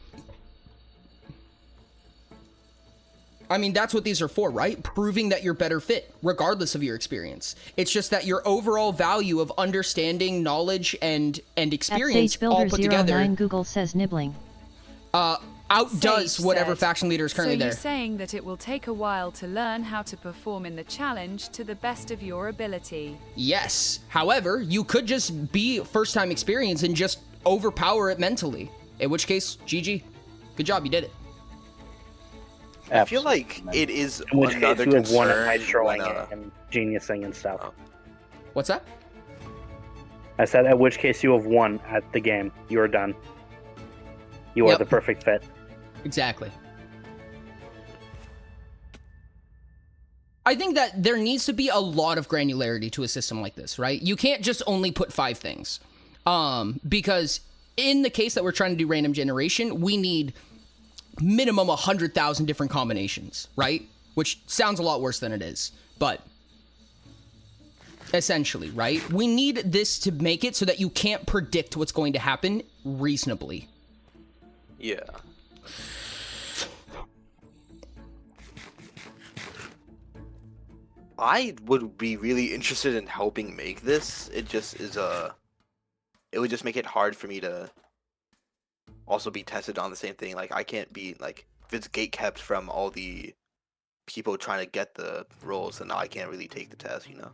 I mean, that's what these are for, right? Proving that you're better fit, regardless of your experience. It's just that your overall value of understanding, knowledge, and experience all put together. Google says nibbling. Outdoes Sage whatever said, faction leader is currently so you're there. saying that it will take a while to learn how to perform in the challenge to the best of your ability. Yes. However, you could just be first-time experience and just overpower it mentally. In which case, GG. Good job, you did it. Absolutely. I feel like it is In which another case you have won at concern maestroing when, and geniusing and stuff. Oh. What's that? I said, at which case you have won at the game. You are done. You are Yep. the perfect fit. Exactly. I think that there needs to be a lot of granularity to a system like this, right? You can't just only put 5 things. Because in the case that we're trying to do random generation, we need minimum 100,000 different combinations, right? Which sounds a lot worse than it is, but essentially, right? We need this to make it so that you can't predict what's going to happen reasonably. Yeah. I would be really interested in helping make this. It just is it would just make it hard for me to also be tested on the same thing. Like I can't be like, if it's gate kept from all the people trying to get the roles, then I can't really take the test, you know?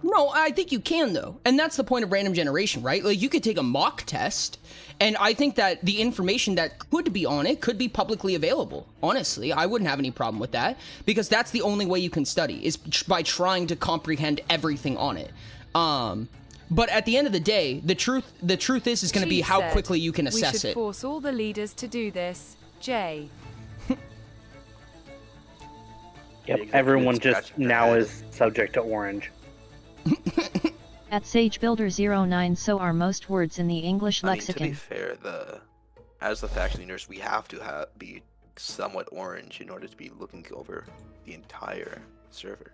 No, I think you can, though. And that's the point of random generation, right? Like, you could take a mock test, and I think that the information that could be on it could be publicly available. Honestly, I wouldn't have any problem with that, because that's the only way you can study, is by trying to comprehend everything on it. But at the end of the day, the truth is going to be how quickly you can assess it. We should force all the leaders to do this, Jay. Yep, everyone just now is subject to orange. At SageBuilder09, so are most words in the English I mean, lexicon. to be fair, as the faction leaders, we have to be somewhat orange in order to be looking over the entire server.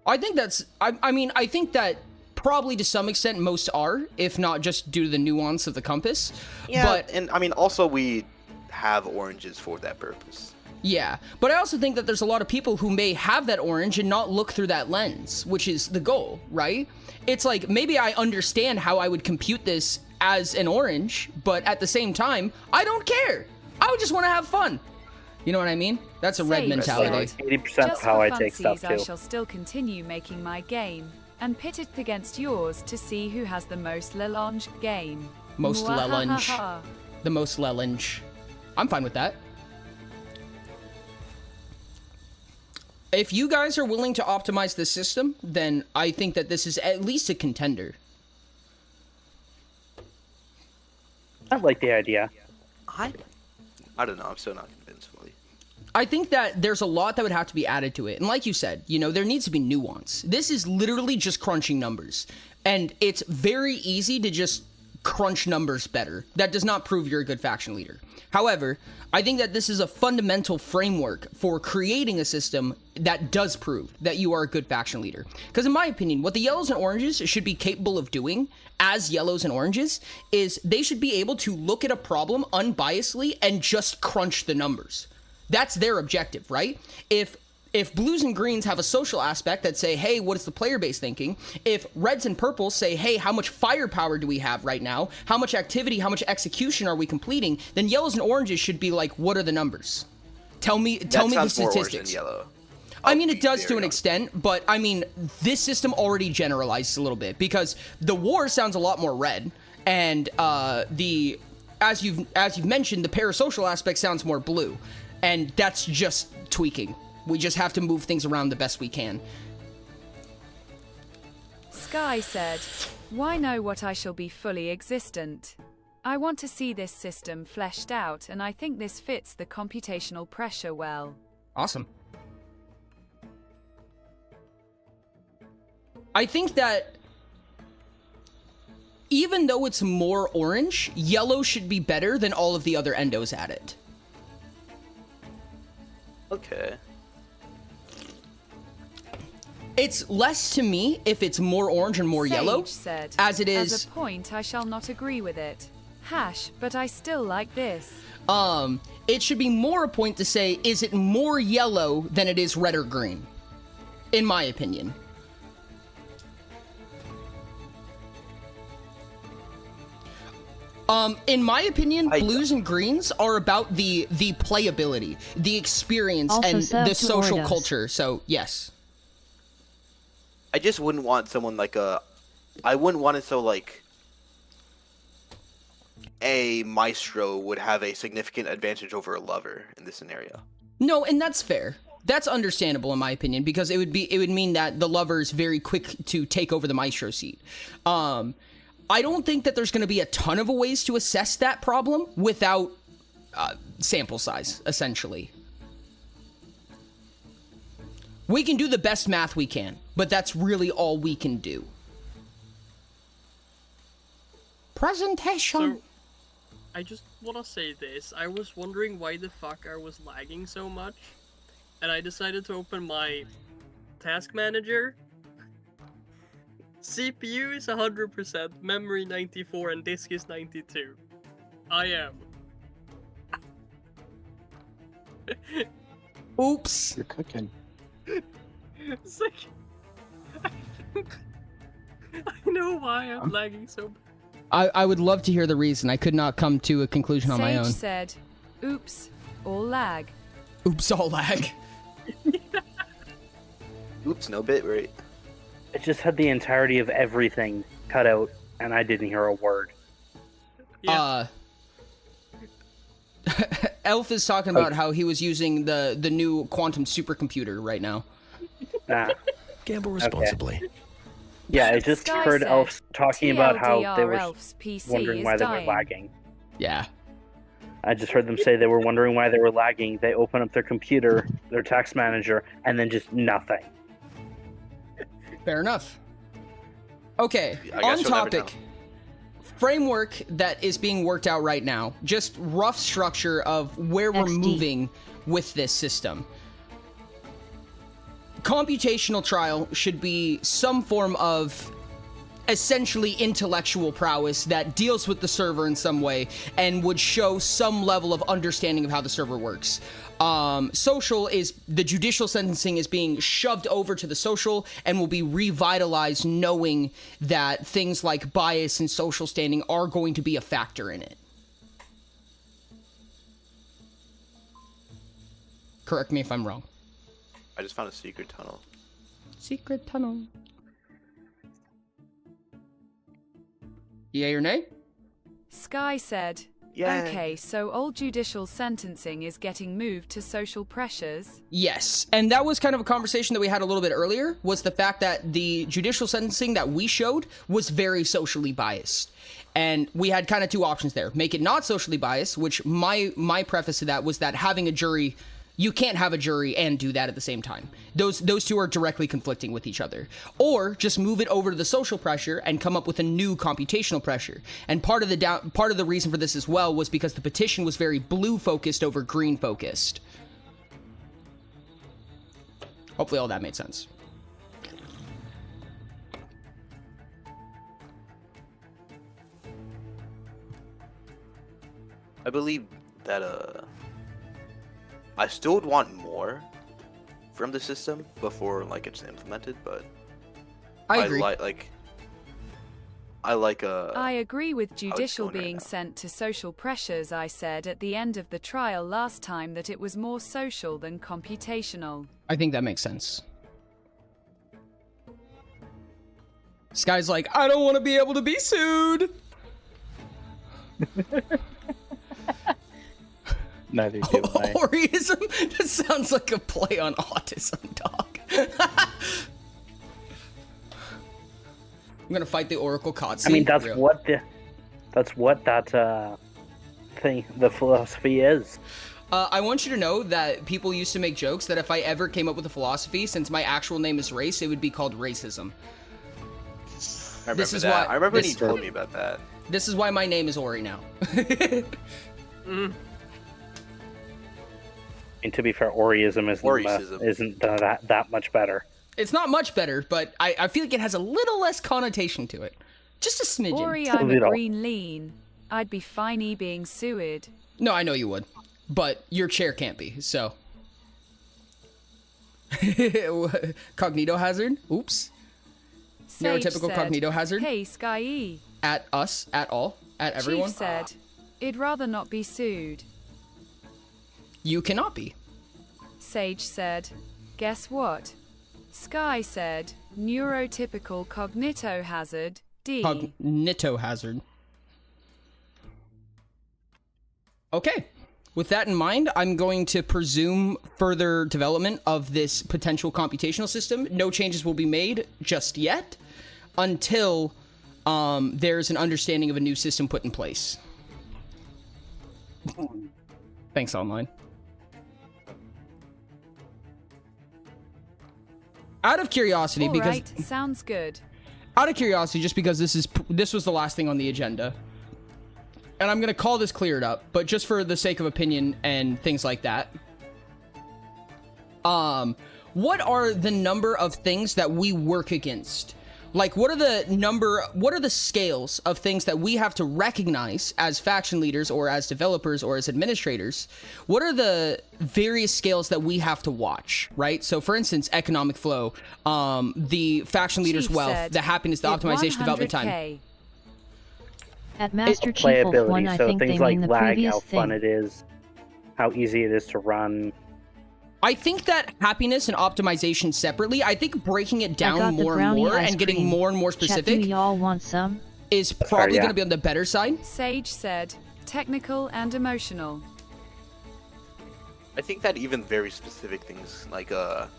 I think that's, I think that probably to some extent most are, if not just due to the nuance of the compass. Yeah, but, and I mean, also we have oranges for that purpose. Yeah, but I also think that there's a lot of people who may have that orange and not look through that lens, which is the goal, right? It's like, maybe I understand how I would compute this as an orange, but at the same time, I don't care. I would just want to have fun. You know what I mean? That's a red mentality. 80% of how I take stuff, too. I shall still continue making my game, and pit it against yours to see who has the most Lelange game. Most Lelange. The most Lelange. I'm fine with that. If you guys are willing to optimize the system, then I think that this is at least a contender. I like the idea. I don't know. I'm still not convinced fully. I think that there's a lot that would have to be added to it. And like you said, you know, there needs to be nuance. This is literally just crunching numbers. And it's very easy to just crunch numbers better. That does not prove you're a good faction leader. However, I think that this is a fundamental framework for creating a system that does prove that you are a good faction leader. Because in my opinion, what the yellows and oranges should be capable of doing as yellows and oranges is they should be able to look at a problem unbiasedly and just crunch the numbers. That's their objective, right? If blues and greens have a social aspect that say, hey, what is the player base thinking? If reds and purples say, hey, how much firepower do we have right now? How much activity, how much execution are we completing? Then yellows and oranges should be like, what are the numbers? Tell me the statistics. More orange than yellow. I mean, it does to an extent, but I mean, this system already generalizes a little bit because the war sounds a lot more red, and as you've mentioned, the parasocial aspect sounds more blue, and that's just tweaking. We just have to move things around the best we can. Sky said, why know what I shall be fully existent? I want to see this system fleshed out, and I think this fits the computational pressure well. Awesome. I think that even though it's more orange, yellow should be better than all of the other endos at it. Okay. It's less to me if it's more orange and more yellow, said, as it is. As a point, I shall not agree with it. But I still like this. It should be more a point to say, is it more yellow than it is red or green? In my opinion. In my opinion, blues and greens are about the playability, the experience, also and the social Ordos. culture. So, yes. I just wouldn't want someone like I wouldn't want it so like a maestro would have a significant advantage over a lover in this scenario. No, and that's fair. That's understandable in my opinion, because it would mean that the lover is very quick to take over the maestro seat. I don't think that there's going to be a ton of ways to assess that problem without sample size, essentially. We can do the best math we can, but that's really all we can do. Presentation. So, I just want to say this. I was wondering why the fuck I was lagging so much, and I decided to open my task manager. CPU is 100%, memory 94, and disk is 92. I am. Oops. You're cooking. It's like... I know why I'm lagging so bad. I would love to hear the reason. I could not come to a conclusion on my Sage own. said, oops, all lag. Oops, all lag. Oops, no bit rate. It just had the entirety of everything cut out, and I didn't hear a word. Yeah. Elf is talking about how he was using the new quantum supercomputer right now. Nah. Gamble responsibly. Yeah, I just Sky heard said, Elf talking about how they were Elf's PC wondering is why they dying. were lagging. Yeah. I just heard them say they were wondering why they were lagging. They open up their computer, their task manager, and then just nothing. Fair enough. Okay, I on guess you'll never topic. Framework that is being worked out right now. Just rough structure of where we're XD. moving with this system. Computational trial should be some form of essentially intellectual prowess that deals with the server in some way and would show some level of understanding of how the server works. Social is, the judicial sentencing is being shoved over to the social and will be revitalized knowing that things like bias and social standing are going to be a factor in it. Correct me if I'm wrong. I just found a secret tunnel. Secret tunnel. Yay or nay? Sky said, Yay. okay, so old judicial sentencing is getting moved to social pressures. Yes, and that was kind of a conversation that we had a little bit earlier, was the fact that the judicial sentencing that we showed was very socially biased. And we had kind of two options there. Make it not socially biased, which my preface to that was that having a jury, you can't have a jury and do that at the same time. Those two are directly conflicting with each other. Or just move it over to the social pressure and come up with a new computational pressure. And part of the reason for this as well was because the petition was very blue focused over green focused. Hopefully all that made sense. I believe that I still would want more from the system before like it's implemented, but I agree. I agree with judicial going right being now. sent to social pressures. I said at the end of the trial last time that it was more social than computational. I think that makes sense. Sky's like, I don't want to be able to be sued. Neither do I. Oriism? That sounds like a play on autism, dog. I'm gonna fight the Oracle Kotze. I mean, that's Real. what that thing, the philosophy is. I want you to know that people used to make jokes that if I ever came up with a philosophy, since my actual name is race, it would be called racism. I remember This is that. why- I remember when this- he told me about that. This is why my name is Ori now. And to be fair, Oriism isn't that much better. It's not much better, but I feel like it has a little less connotation to it. Just a smidgen. Ori, I'm a little. green lean. I'd be finey being sued. No, I know you would. But your chair can't be, so. Cognito hazard? Oops. Sage Neurotypical said, cognito hazard? Hey, Sky E. At us, at all, at everyone? Chief said, I'd rather not be sued. You cannot be. Sage said, guess what? Sky said, neurotypical cognito hazard, D. Cognito hazard. Okay. With that in mind, I'm going to presume further development of this potential computational system. No changes will be made just yet until there's an understanding of a new system put in place. Thanks, online. Out of curiosity, All because right, sounds good. out of curiosity, just because this was the last thing on the agenda, and I'm gonna call this cleared up, but just for the sake of opinion and things like that. What are the number of things that we work against? Like, what are the scales of things that we have to recognize as faction leaders or as developers or as administrators? What are the various scales that we have to watch, right? So, for instance, economic flow, the faction leaders' Chief wealth, said, the happiness, the "Hit optimization, development time. 100K." At Master Chief Wolf 1, Playability, I so think they things like mean the lag, previous how fun thing. it is, how easy it is to run. I think that happiness and optimization separately, I think breaking it I down got the more and brownie more ice and getting cream. more and more Chat, do specific y'all want some? is fair, probably yeah. going to be on the better side. Sage said, technical and emotional. I think that even very specific things like At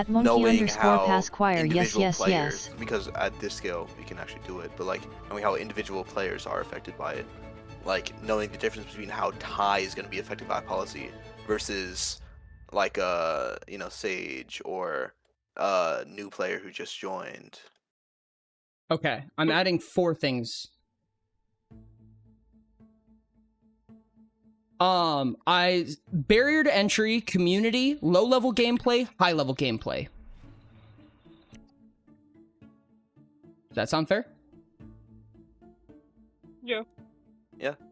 monkey knowing underscore how Pasquire, yes, individual yes, players, yes. because at this scale we can actually do it, but like knowing how individual players are affected by it, like knowing the difference between how TIE is going to be affected by policy versus like Sage or a new player who just joined. Okay, I'm adding 4 things. Barrier to entry, community, low-level gameplay, high-level gameplay. Does that sound fair? Yeah.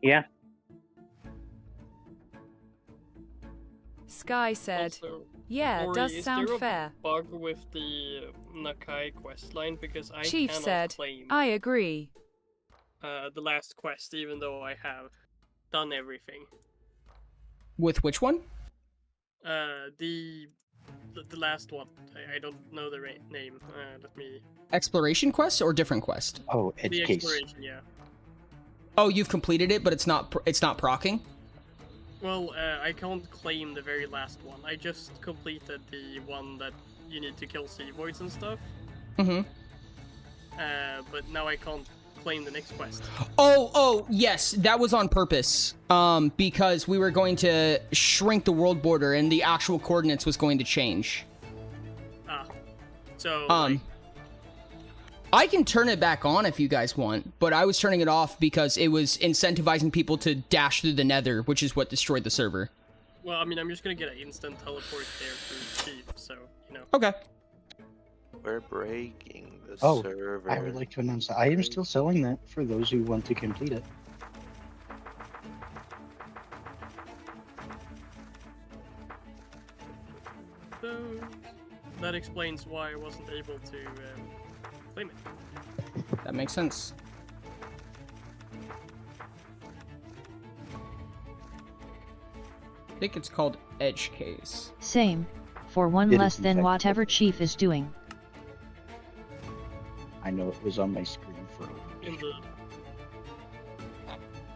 Yeah. Sky said, Also, yeah, Ori, does is sound there a fair. bug with the Nakai questline? Because I Chief cannot said, claim I agree. the last quest, even though I have done everything. With which one? The last one. I don't know the name. Let me. Exploration quest or different quest? Oh, edge The case. exploration, yeah. Oh, you've completed it, but it's not procking? Well, I can't claim the very last one. I just completed the one that you need to kill sea voids and stuff. Mm-hmm. But now I can't claim the next quest. Oh, yes, that was on purpose. Because we were going to shrink the world border and the actual coordinates was going to change. Ah. So, I can turn it back on if you guys want, but I was turning it off because it was incentivizing people to dash through the nether, which is what destroyed the server. well, I mean, I'm just gonna get an instant teleport there through Chief, so, you know. Okay. We're breaking the Oh, server. I would like to announce that I am still selling that for those who want to complete it. So, that explains why I wasn't able to claim it. That makes sense. I think it's called edge case. Same. For one It less is, in than fact. whatever Chief is doing. I know it was on my screen for a while. Indeed.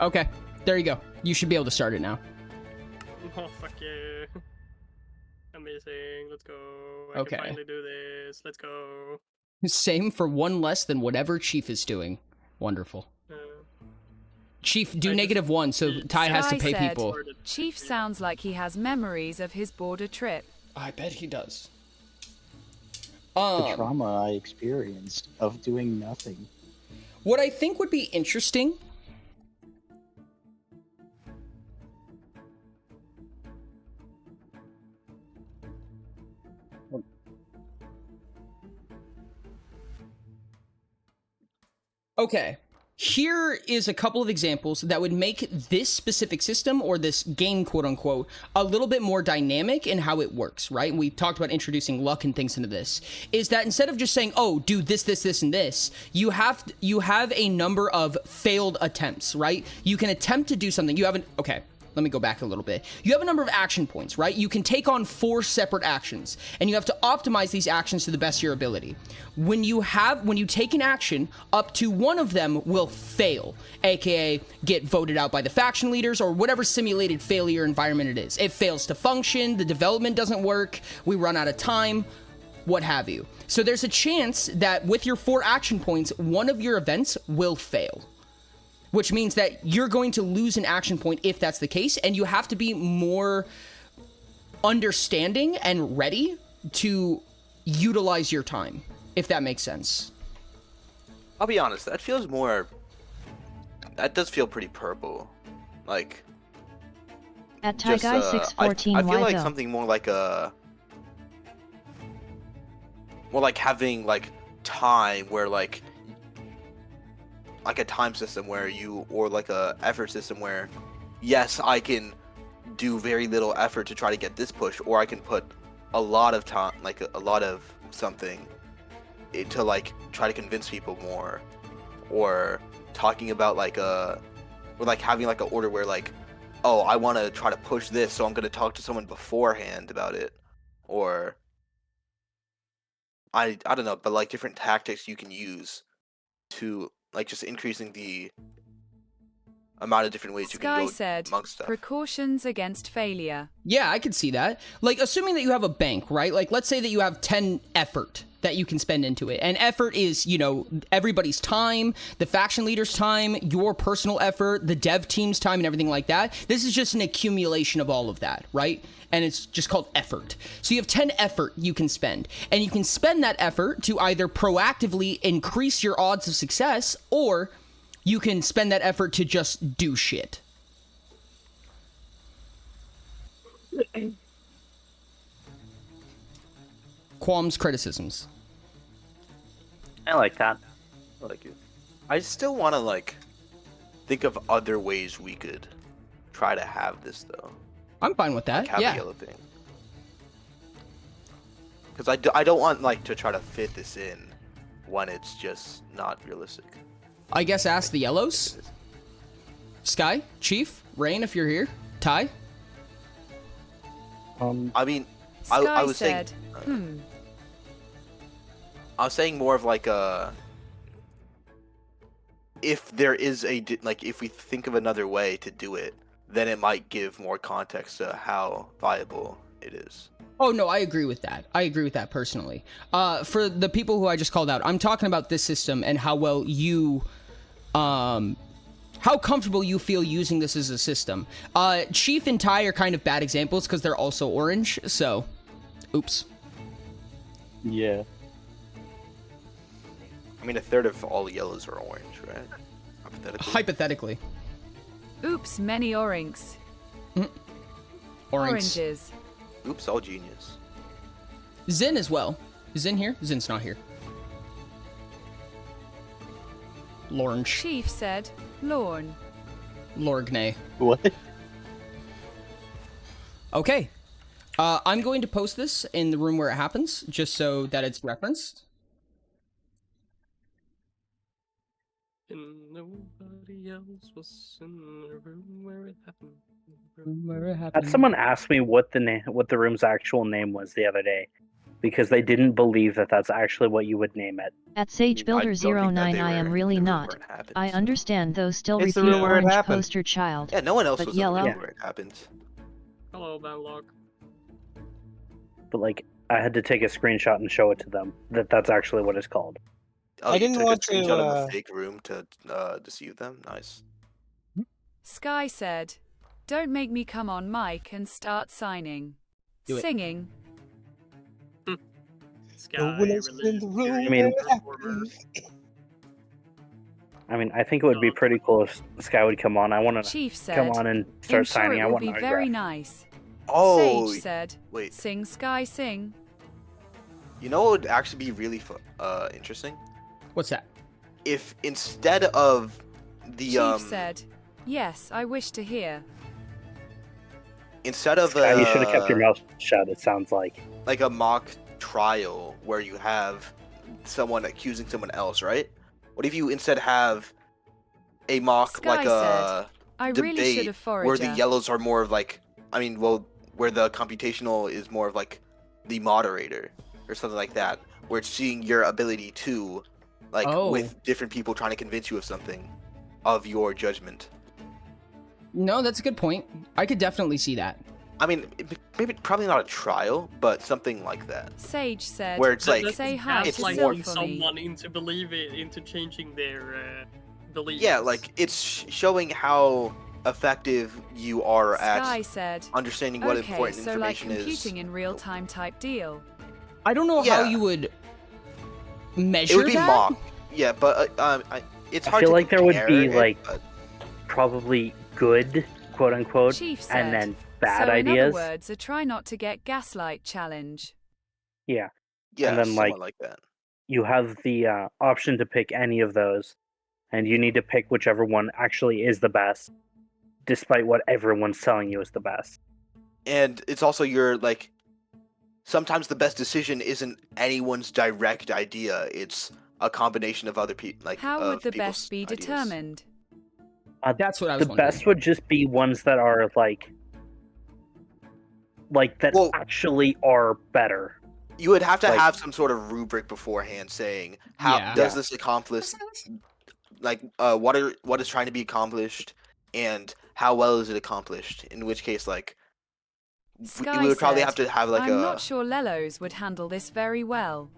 Okay, there you go. You should be able to start it now. Oh, fuck yeah. Amazing, let's go. I Okay. can finally do this. Let's go. Same for one less than whatever Chief is doing. Wonderful. Chief, do I just- -1, so Ty has to Sky pay said, people. Chief sounds like he has memories of his border trip. I bet he does. The trauma I experienced of doing nothing. What I think would be interesting. Okay. Here is a couple of examples that would make this specific system or this game, quote unquote, a little bit more dynamic in how it works, right? We talked about introducing luck and things into this. Is that instead of just saying, oh, do this, this, this, and this, you have a number of failed attempts, right? You can attempt to do something. Okay. Let me go back a little bit. You have a number of action points, right? You can take on 4 separate actions, and you have to optimize these actions to the best of your ability. When you take an action, up to 1 of them will fail, aka get voted out by the faction leaders or whatever simulated failure environment it is. It fails to function, the development doesn't work, we run out of time, what have you. So there's a chance that with your 4 action points, 1 of your events will fail. Which means that you're going to lose an action point if that's the case, and you have to be more understanding and ready to utilize your time, if that makes sense. I'll be honest, that feels more. That does feel pretty purple. Like. At Just, Taigai 614, I feel why like though? something more like a. More like having like time where like a time system where you, or like a effort system where, yes, I can do very little effort to try to get this push, or I can put a lot of time, like a lot of something, to like try to convince people more, or talking about like or like having like an order where like, oh, I want to try to push this, so I'm going to talk to someone beforehand about it, or I don't know, but like different tactics you can use to like just increasing the amount of different ways you Sky can go said, amongst stuff. precautions against failure. Yeah, I could see that. Like, assuming that you have a bank, right? Like, let's say that you have 10 effort that you can spend into it. And effort is, you know, everybody's time, the faction leader's time, your personal effort, the dev team's time, and everything like that. This is just an accumulation of all of that, right? And it's just called effort. So you have 10 effort you can spend. And you can spend that effort to either proactively increase your odds of success, or you can spend that effort to just do shit. Qualms, criticisms. I like that. I like it. I still want to like think of other ways we could try to have this though. I'm fine with that. Like have Yeah. the yellow thing. Because I don't want like to try to fit this in when it's just not realistic. I guess ask the yellows. Sky, Chief, Rain, if you're here. Ty. I mean, Sky I was said, saying. I was saying more of like a. If there is like, if we think of another way to do it, then it might give more context to how viable it is. Oh, no, I agree with that. I agree with that personally. For the people who I just called out, I'm talking about this system and how well you, how comfortable you feel using this as a system. Chief and Ty are kind of bad examples because they're also orange, so, oops. Yeah. I mean, a third of all yellows are orange, right? Hypothetically. Hypothetically. oops, many orangs. Orange. Oranges. Oops, all genius. Zin as well. Is Zin here? Zin's not here. Lorange. Chief said, Lorne. Lorgne. What? Okay. I'm going to post this in the room where it happens, just so that it's referenced. And nobody else was in the room where it happened. Had someone asked me what the room's actual name was the other day, because they didn't believe that that's actually what you would name it. At SageBuilder09 I am really not. I understand those still It's the refute room where it orange happened. poster child. Yeah, no one else But was yellow? in the room where it happens. Hello, Banlock. But like, I had to take a screenshot and show it to them that that's actually what it's called. Oh, I you didn't took want a screenshot to, of a fake room to deceive them? Nice. Sky said, don't make me come on mic and start signing. Do it. Singing. Sky No one else is in the room I mean- where it happened. I mean, I think it would be pretty cool if Sky would come on. I want to Chief said, come on and start I'm sure signing. it I will want be an very autograph. nice. Oh, Sage said, wait. sing Sky sing. You know what would actually be really interesting? What's that? If instead of the Chief said, yes, I wish to hear. instead of Sky, you should have kept your mouth shut. It sounds like. like a mock trial where you have someone accusing someone else, right? What if you instead have a mock Sky like a I really should debate have where the forager. yellows are more of like, I mean, well, where the computational is more of like the moderator or something like that, where it's seeing your ability to, like, Oh. with different people trying to convince you of something, of your judgment. No, that's a good point. I could definitely see that. I mean, maybe probably not a trial, but something like that. Sage said, Where it's like, say hi it's to more- gaslighting Sil for me. someone into changing their beliefs. Yeah, like it's showing how effective you are Sky at said, understanding what okay, important so like information is. computing in real time type deal. I don't know how Yeah. you would measure It would be that. mock. Yeah, but it's I hard feel to like there would compare be it, like but- probably good, quote unquote, Chief and said. then bad So in other ideas. words, a try not to get gaslight challenge. Yeah. yeah, and then, somewhat like that. You have the option to pick any of those, and you need to pick whichever one actually is the best, despite what everyone's telling you is the best. And it's also your like. Sometimes the best decision isn't anyone's direct idea. It's a combination of other people. Like How of would the people's best be ideas. determined? That's what I was The wondering. best would just be ones that are like that Well- actually are better. You would have to Like- have some sort of rubric beforehand saying how Yeah. does this accomplish, like what is trying to be accomplished, and how well is it accomplished. In which case, like Sky we would probably said, have to have like I'm a. not sure Lelos would handle this very well.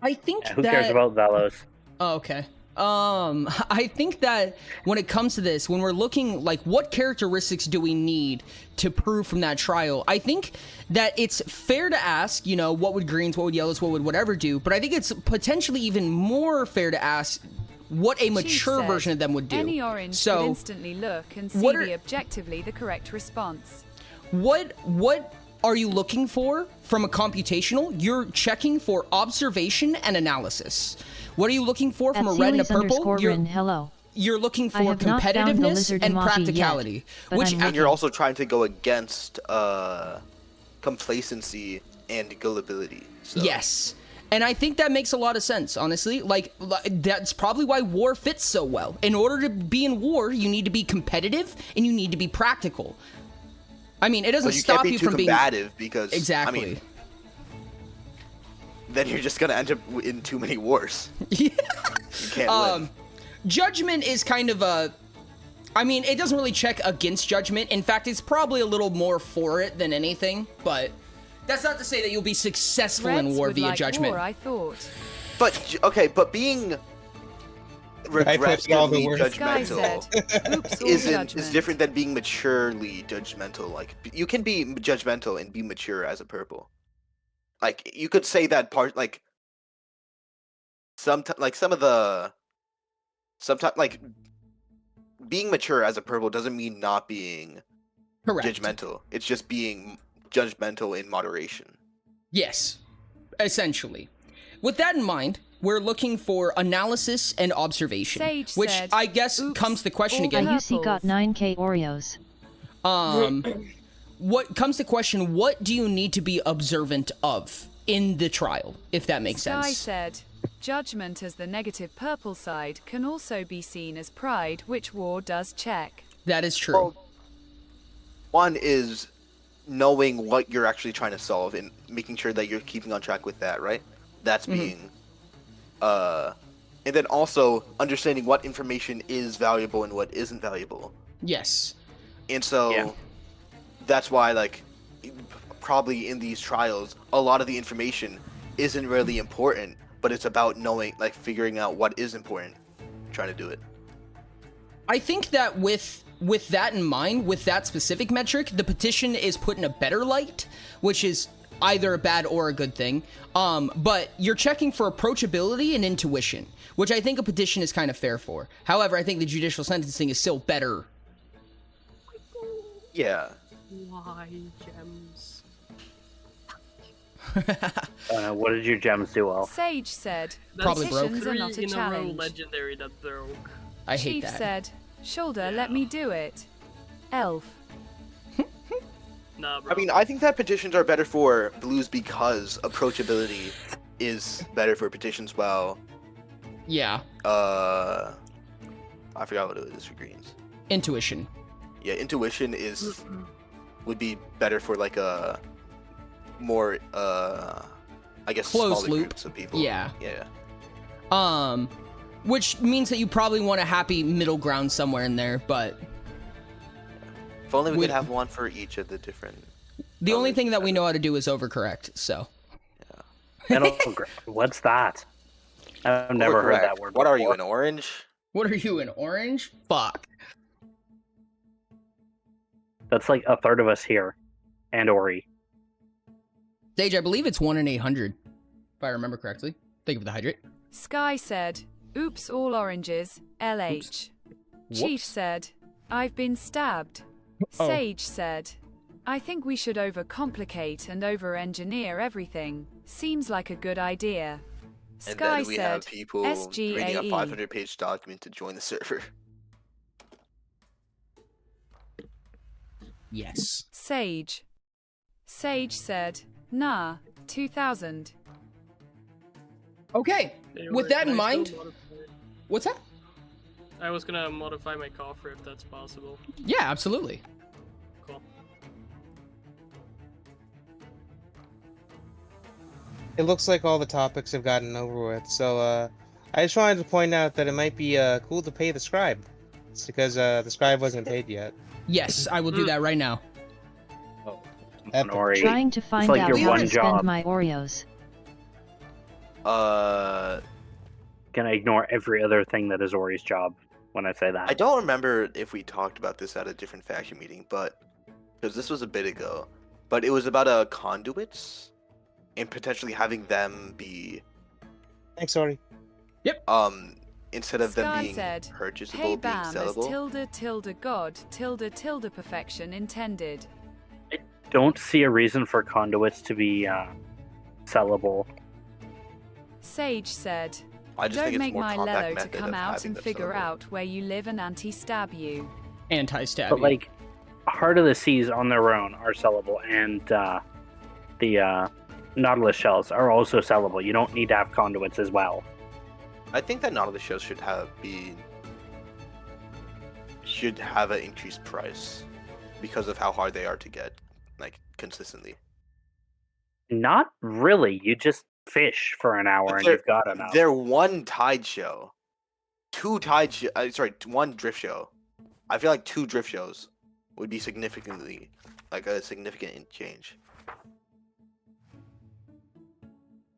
I think Yeah, who that. cares about Velos? Oh, okay. I think that when it comes to this, when we're looking like what characteristics do we need to prove from that trial, I think that it's fair to ask, you know, what would greens, what would yellows, what would whatever do, but I think it's potentially even more fair to ask what a Chief mature said, version of them would do. Any orange So, could instantly look and see what are- the objectively the correct response. What are you looking for from a computational? You're checking for observation and analysis. What are you looking for from a red and a purple? Hello. You're looking I for have not found the competitiveness lizard and emoji practicality, yet, but which I'm And you're looking. also trying to go against complacency and gullibility. So. yes. And I think that makes a lot of sense, honestly. Like, that's probably why war fits so well. In order to be in war, you need to be competitive and you need to be practical. I mean, it doesn't But you stop can't be you too from being combative because exactly. I mean, then you're just gonna end up in too many wars. Yeah. You can't live. Judgment is kind of a. I mean, it doesn't really check against judgment. In fact, it's probably a little more for it than anything. But that's not to say that you'll be successful in Reds war would via like judgment. war, I thought. But being puts all the regrettably words. Sky judgmental said, oops, all is judgment. different than being maturely judgmental. Like you can be judgmental and be mature as a purple. Like you could say that part like sometimes like being mature as a purple doesn't mean not being Correct. judgmental. It's just being judgmental in moderation. Yes, essentially. With that in mind, we're looking for analysis and observation, Sage which said, I guess "Oops, comes the question all again. IUC got 9k Oreos. What comes to question, what do you need to be observant of in the trial, if that makes Sky sense? said, judgment as the negative purple side can also be seen as pride, which war does check. That is true. Well, one is knowing what you're actually trying to solve and making sure that you're keeping on track with that, right? That's being and then also understanding what information is valuable and what isn't valuable. Yes. And so Yeah. that's why like probably in these trials a lot of the information isn't really important, but it's about knowing, like figuring out what is important, trying to do it. I think that with that in mind, with that specific metric, the petition is put in a better light, which is either a bad or a good thing. But you're checking for approachability and intuition, which I think a petition is kind of fair for. However, I think the judicial sentencing is still better. Yeah. Why gems? What did your gems do, Elf? Sage said, Probably broke. petitions are not a Three in a row challenge. legendary that broke. I hate Chief that. said, shoulder, let me do it. Elf. Nah, bro. I mean, I think that petitions are better for blues because approachability is better for petitions, while Yeah. I forgot what it is for greens. Intuition. Yeah, intuition would be better for like a more I guess Closed smaller loop. groups of people. Yeah. Yeah. Which means that you probably want a happy middle ground somewhere in there, but If only we We- could have one for each of the different. the only colors. thing that we know how to do is overcorrect, so. What's that? I've never heard that Overcorrect. word. What are you, before. an orange? What are you, an orange? Fuck. That's like a third of us here, and Ori. Sage, I believe it's 1 in 800. if I remember correctly. Thank you for the hydrate. Sky said, oops, all oranges, LH. Oops. Chief Whoops. said, I've been stabbed. Oh. Sage said, I think we should overcomplicate and over-engineer everything. Seems like a good idea. And Sky then we said, have people reading a SGAE. 500-page document to join the server. Yes. Sage. Sage said, nah, 2000. Okay. With that in mind, what's that? I was gonna modify my coffer if that's possible. Yeah, absolutely. Cool. It looks like all the topics have gotten over with, so I just wanted to point out that it might be cool to pay the scribe. It's because the scribe wasn't paid yet. Yes, I will do that right now. Ori. Trying to find like out your how one to job. spend my Oreos. Gonna ignore every other thing that is Ori's job when I say that. I don't remember if we talked about this at a different faction meeting, but because this was a bit ago, but it was about conduits and potentially having them be Thanks, Ori. Yep. Instead of them Sky being said, purchasable, hey being bam as sellable. God perfection intended. Don't see a reason for conduits to be sellable. Sage said, I just don't think it's make more my compact Lello to method come of out having and them figure sellable. out where you live and anti-stab you. Anti-stab. But like, Heart of the Seas on their own are sellable, and the Nautilus shells are also sellable. You don't need to have conduits as well. I think that Nautilus shows should have an increased price because of how hard they are to get, like, consistently. Not really. You just fish for an hour and you've got enough. They're one tide show, one drift show. I feel like 2 drift shows would be significant change.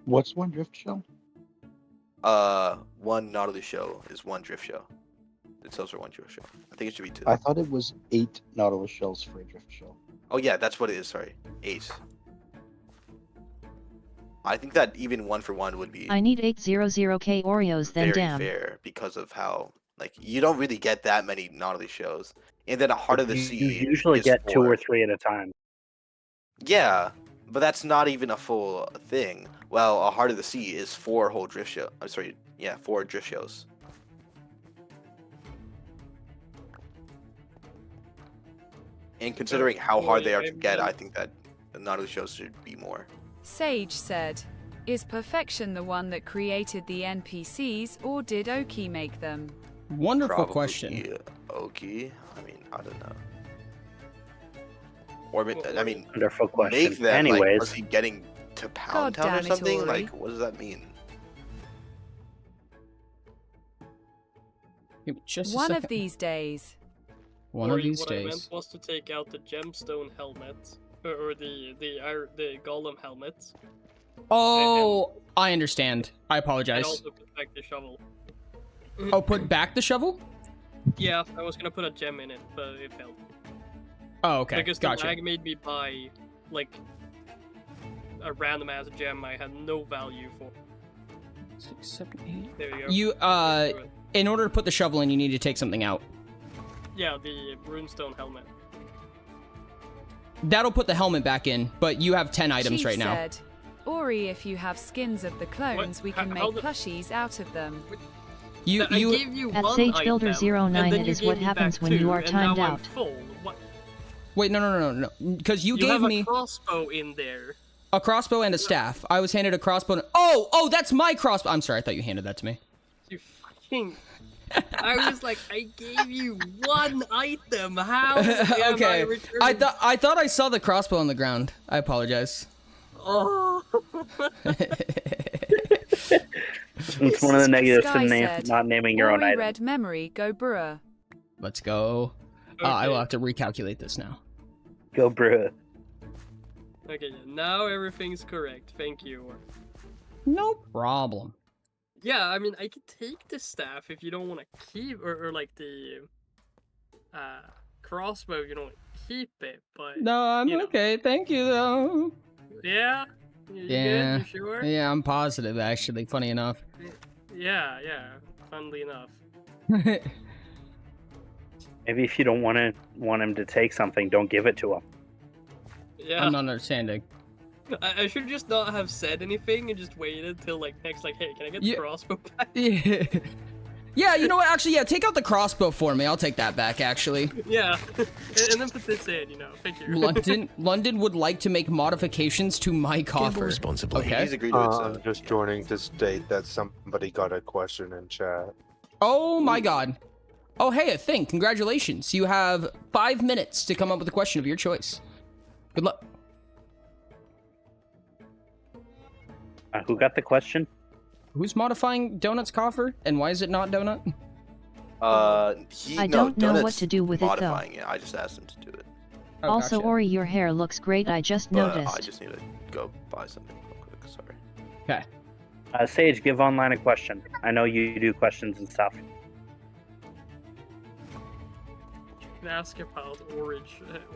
What's one drift show? One Nautilus show is one drift show. It sells for one drift show. I think it should be 2. I thought it was 8 Nautilus shells for a drift show. Oh yeah, that's what it is. Sorry, 8. I think that even 1 for 1 would be I need 800k Oreos then very damn. fair because of how you don't really get that many Nautilus shows, and then a Heart of the Sea. You usually is get 2 4. or 3 at a time. Yeah, but that's not even a full thing. Well, a Heart of the Sea is 4 whole drift show. I'm sorry, 4 drift shows. And considering how hard they are to get, I think that the Nautilus shows should be more. Sage said, is perfection the one that created the NPCs, or did Oki make them? Wonderful Probably question. Oki. I mean, I don't know. Or I mean, Wonderful question. make them. Anyways, was he getting to Pound God Town or damn it, something? Ori. Like, what does that mean? Give me just a One of second. these days. One Or of these what I meant days. was to take out the gemstone helmet, or the golem helmet, Oh, I understand. I and apologize. also put back the shovel. Oh, put back the shovel? Yeah, I was gonna put a gem in it, but it failed. Oh, okay. Because the Gotcha. lag made me buy, like, a random ass gem I had no value for. 6, 7, 8. There you go. You, in order to put the shovel in, you need to take something out. Yeah, the runestone helmet. That'll put the helmet back in, but you have 10 items Chief right now. said, Ori, if you have skins of the clones, What? we can How make the- plushies out of them. You, I gave you At one Sage item, Builder 09 and then it you is gave what me happens back when you 2, are and timed now I'm out. full. What? Wait, no. Because you You gave have me a crossbow in there. a crossbow and a staff. I was handed a crossbow. Oh, that's my crossbow. I'm sorry, I thought you handed that to me. You fucking... I was like, I gave you one item. How am Okay. I returning? I thought I saw the crossbow on the ground. I apologize. Oh. it's one of the negatives Sky to said, not naming your own Ori item. red memory, go brewer. Let's go. I will have to recalculate this now. Go brew it. Okay, now everything's correct. Thank you. No problem. Yeah, I mean, I could take the staff if you don't want to keep, or like the crossbow if you don't want to keep it, but No, I'm you know. okay. Thank you, though. Yeah. You Yeah. good? You sure? Yeah, I'm positive, actually. Funny enough. Yeah. Funnily enough. Maybe if you don't want him to take something, don't give it to him. Yeah. I'm not understanding. I should just not have said anything and just waited till like next, like, hey, can I get the Yeah. crossbow back? Yeah. Yeah, you know what? Actually, yeah, take out the crossbow for me. I'll take that back, actually. Yeah. and then put this in, thank you. London would like to make modifications to my Gamble coffer. responsibly. Okay. He's agreed to it. So, I'm just joining to state that somebody got a question in chat. Oh my god. Oh, hey, a thing. Congratulations. You have 5 minutes to come up with a question of your choice. Good luck. Who got the question? Who's modifying Donut's coffer, and why is it not Donut? I don't know what to do with it, though. modifying it. I just asked him to do it. Oh, Also, gotcha. Ori, your hair looks great. I just But noticed. I just need to go buy something real quick. Sorry. Okay. Sage, give online a question. I know you do questions and stuff. Ask about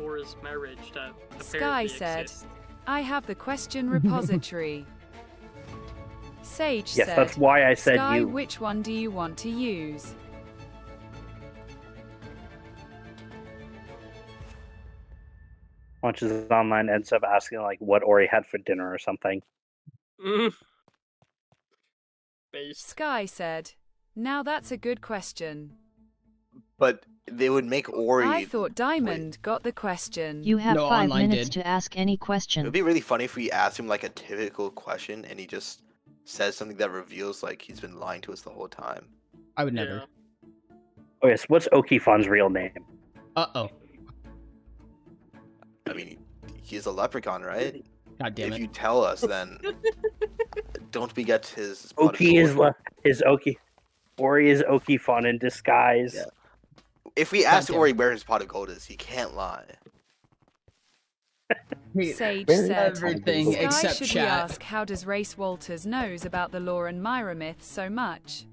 Aura's marriage that Sky apparently said, exists. I have the question repository. Sage Yes, said, that's why I said Sky, you. which one do you want to use? Watches online ends up asking like what Ori had for dinner or something. Based. Sky said, now that's a good question. But they would make Ori. I thought Diamond got the question. You have No, 5 online minutes did. to ask any It question. would be really funny if we asked him like a typical question and he just says something that reveals like he's been lying to us the whole time. I would never. Oh yes, what's Okifon's real name? Uh-oh. I mean, he's a leprechaun, right? God damn If it. you tell us, then don't we get his pot of Oki is gold? Oki. Ori is Okifon in disguise. Yeah. If we ask damn Ori where his pot of gold is, he can't lie. Sage Very said, Everything Sky, except should we chat. ask how does Race Walters knows about the lore and Myra myth so much?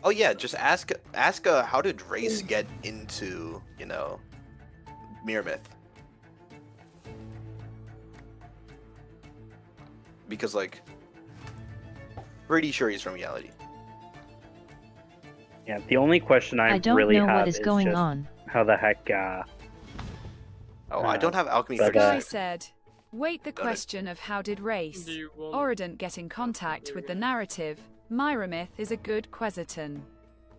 Oh yeah, just ask how did Race get into, Mirror Myth? Because like pretty sure he's from reality. Yeah, the only question I don't really know have what is going just on. how the heck Oh, I don't have alchemy but, for Sky you. said, wait the Got it. question of how did Race Do you want- Orident get in contact with the narrative? Myra myth is a good question.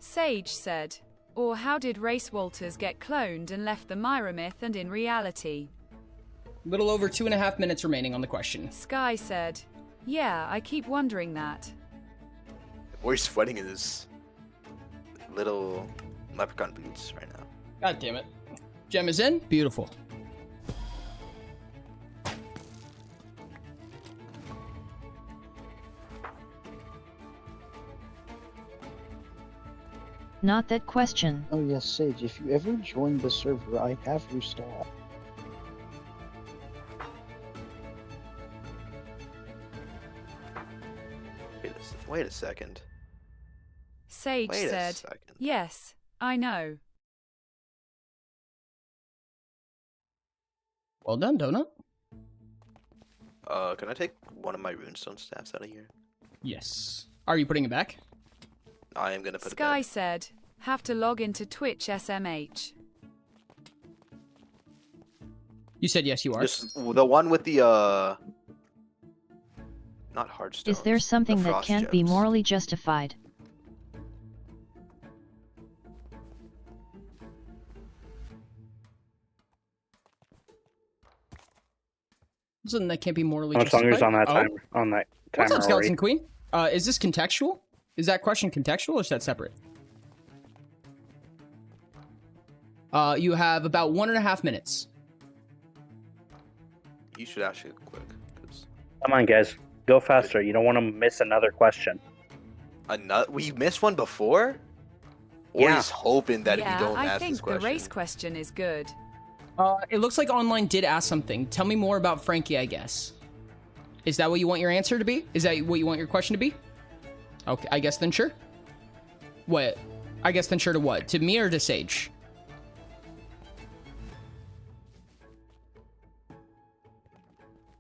Sage said, or how did Race Walters get cloned and left the Myra myth and in reality? Little over 2.5 minutes remaining on the question. Sky said, yeah, I keep wondering that. Ori's sweating in his little leprechaun boots right now. God damn it. Gem is in. Beautiful. Not that question. Oh yes, Sage, if you ever join the server, I have your star. Wait a second. Sage Wait a said, second. yes, I know. Well done, Donut. Can I take one of my runestone staffs out of here? Yes. Are you putting it back? I am gonna put Sky it back. said, have to log into Twitch SMH. You said yes, you are. Just the one with the not hardstone. Is there something that can't be morally justified? Something that can't be morally how much longer is justified. on that Oh. time on that timer What's up, Skeleton Ori? Queen? Is this contextual? Is that question contextual or is that separate? You have about 1.5 minutes. You should actually quick, because Come on, guys, go faster. You don't want to miss another question. we missed one before. Yeah. Ori's hoping that yeah, we don't I ask think this question. the race question is good. It looks like online did ask something. Tell me more about Frankie, I guess. Is that what you want your answer to be? Is that what you want your question to be? Okay, I guess then sure. What? I guess then sure to what? To me or to Sage?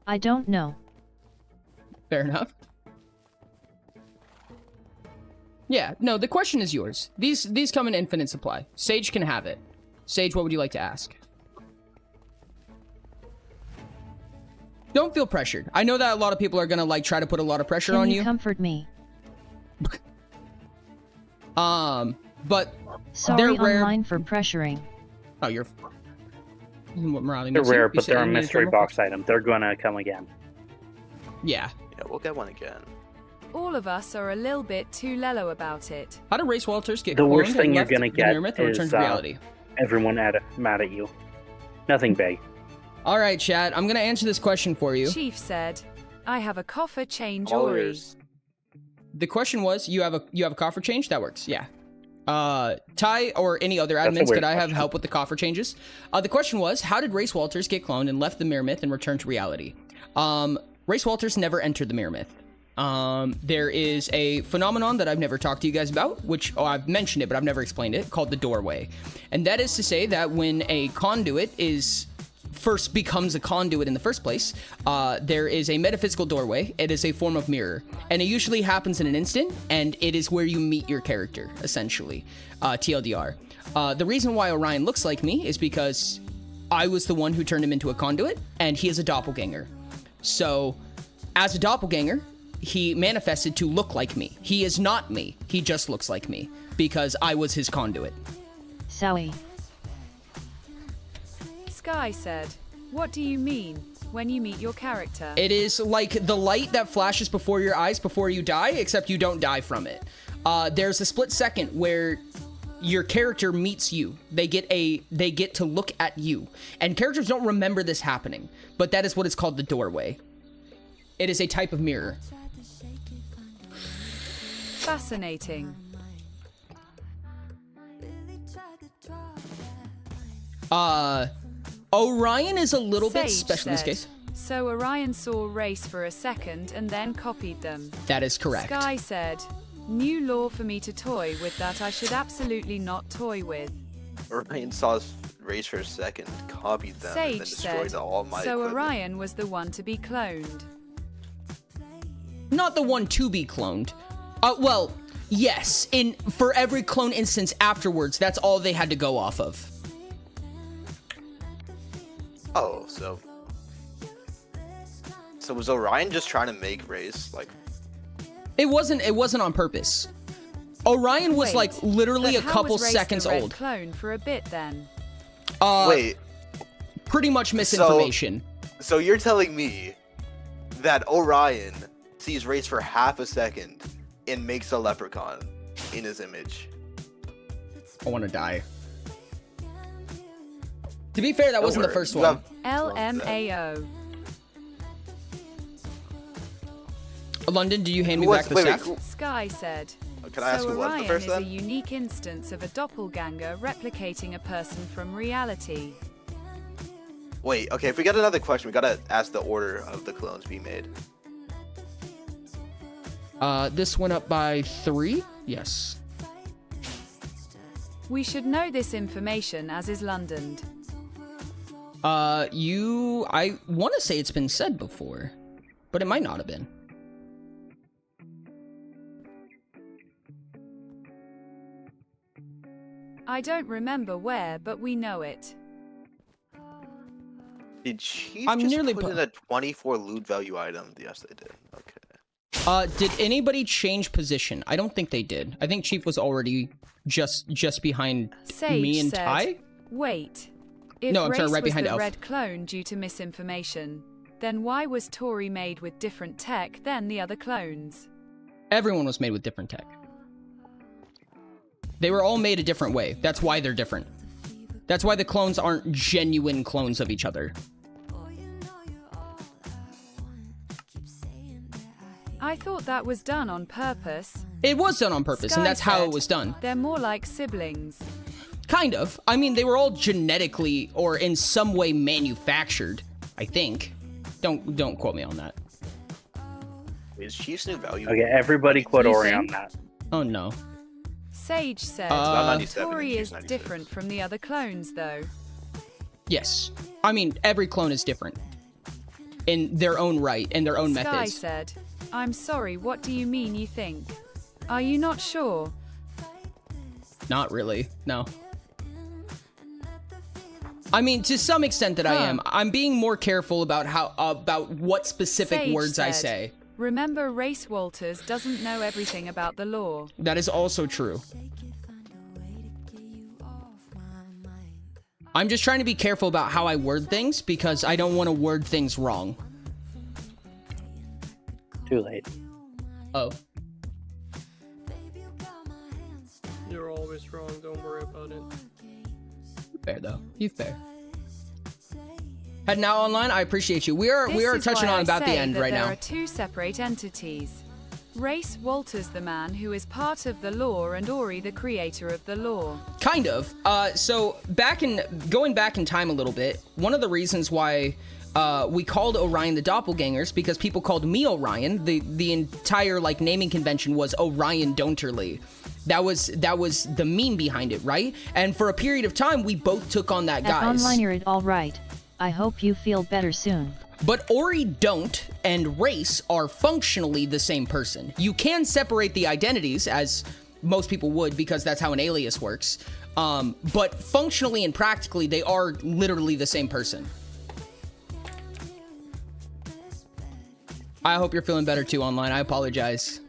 I don't know. Fair enough. Yeah, no, the question is yours. These come in infinite supply. Sage can have it. Sage, what would you like to ask? Don't feel pressured. I know that a lot of people are gonna like try to put a lot of pressure on you. Can you comfort me? But Sorry they're rare. online for pressuring. Oh, you're. What morality They're means? You rare, but said they're a you need mystery thermal box item. They're gonna come again. Yeah. Yeah, we'll get one again. All of us are a little bit too lellow about it. How do race Walters get The worst cloned thing and you're left gonna the get mirror myth or return is to reality? everyone mad at you. Nothing big. All right, chat. I'm gonna answer this question for you. Chief said, "I have a coffer change All Ori." ears. The question was, you have a coffer change? That works. Yeah. Ty or any other That's a admins, weird could I have question. help with the coffer changes? The question was, how did Race Walters get cloned and left the mirror myth and returned to reality? Race Walters never entered the mirror myth. There is a phenomenon that I've never talked to you guys about, which I've mentioned it, but I've never explained it, called the doorway. And that is to say that when a conduit first becomes a conduit in the first place, there is a metaphysical doorway. It is a form of mirror, and it usually happens in an instant, and it is where you meet your character, essentially. TLDR. The reason why Orion looks like me is because I was the one who turned him into a conduit, and he is a doppelganger. So, as a doppelganger, he manifested to look like me. He is not me. He just looks like me, because I was his conduit. Sowie. Sky said, "What do you mean when you meet your character?" It is like the light that flashes before your eyes before you die, except you don't die from it. There's a split second where your character meets you. They get to look at you. And characters don't remember this happening, but that is what is called the doorway. It is a type of mirror. Fascinating. Orion is a little bit Sage special in this said, case. "So Orion saw Race for a second and then copied them." That is correct. Sky said, "New law for me to toy with that I should absolutely not toy with." Orion saw his race for a second, copied them, and then Sage destroyed said, all my "So equipment. Orion was the one to be cloned." Not the one to be cloned. Well, yes. For every clone instance afterwards, that's all they had to go off of. Oh, so was Orion just trying to make race like? It wasn't on purpose. Orion was Wait, like literally a but how couple was Race seconds the red old. clone for a bit then? Wait, Pretty much misinformation. so you're telling me that Orion sees race for half a second and makes a leprechaun in his image? I want to die. To be fair, that wasn't the first You one. have- LMAO. London, do you hand me Who back was- the wait, staff? who- Sky said, Can I ask "So who was Orion the first is a then? unique instance of a doppelganger replicating a person from reality." Wait, okay, if we got another question, we gotta ask the order of the clones being made. This went up by 3? Yes. We should know this information as is Londoned. I want to say it's been said before, but it might not have been. I don't remember where, but we know it. Did Chief I'm just nearly put in a 24 loot value item? Yes, they did. Okay. Did anybody change position? I don't think they did. I think Chief was already just behind Sage me and said, Ty. "Wait. If No, I'm Race sorry, right was behind the Elf. red clone due to misinformation, then why was Tori made with different tech than the other clones?" Everyone was made with different tech. They were all made a different way. That's why they're different. That's why the clones aren't genuine clones of each other. I thought that was done on purpose. It was done on purpose, Sky and that's how said, it was done. "They're more like siblings." Kind of. I mean, they were all genetically or in some way manufactured, I think. Don't quote me on that. Wait, is Chief's new value? Okay, everybody quote What do you Ori on think? that. Oh no. Sage said, Not 97, "Tori she's is 96. different from the other clones, though." Yes. I mean, every clone is different. in their own right and their own Sky methods. said, I'm sorry, what do you mean you think? Are you not sure? Not really, no. I mean, to some extent that I am. I'm being more careful about what specific Sage words I said, say. Remember, Race Walters doesn't know everything about the law. That is also true. I'm just trying to be careful about how I word things because I don't want to word things wrong. Too late. Oh. You're always wrong. Don't worry about it. Fair though. You fair. Head now online. I appreciate you. We are touching on about the end right now. There are two separate entities. Race Walters, the man who is part of the law, and Ori, the creator of the law. Kind of. So going back in time a little bit, one of the reasons why we called Orion the Doppelgangers because people called me Orion. The entire like naming convention was Orion Donterly. That was the meme behind it, right? And for a period of time, we both took on that, guys. Online, you're all right. I hope you feel better soon. But Ori Don't and Race are functionally the same person. You can separate the identities, as most people would, because that's how an alias works. But functionally and practically, they are literally the same person. I hope you're feeling better too online. I apologize.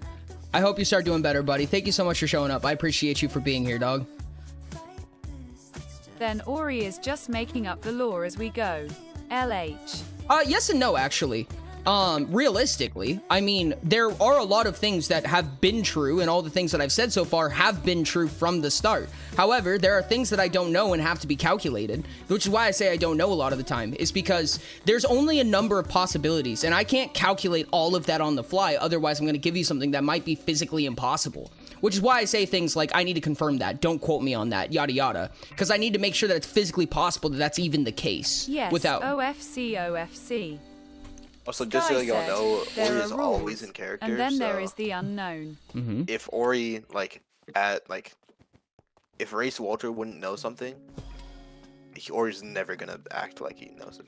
I hope you start doing better, buddy. Thank you so much for showing up. I appreciate you for being here, dog. Then Ori is just making up the law as we go. LH. Yes and no, actually. Realistically, I mean, there are a lot of things that have been true, and all the things that I've said so far have been true from the start. However, there are things that I don't know and have to be calculated, which is why I say I don't know a lot of the time, is because there's only a number of possibilities, and I can't calculate all of that on the fly, otherwise I'm going to give you something that might be physically impossible. Which is why I say things like, I need to confirm that, don't quote me on that, yada yada, because I need to make sure that it's physically possible that that's even the case. Yes, without... OFC. Also, just so y'all know, Ori is always in character. And then so there is the unknown. if Ori, if Race Walter wouldn't know something, Ori's never gonna act like he knows it.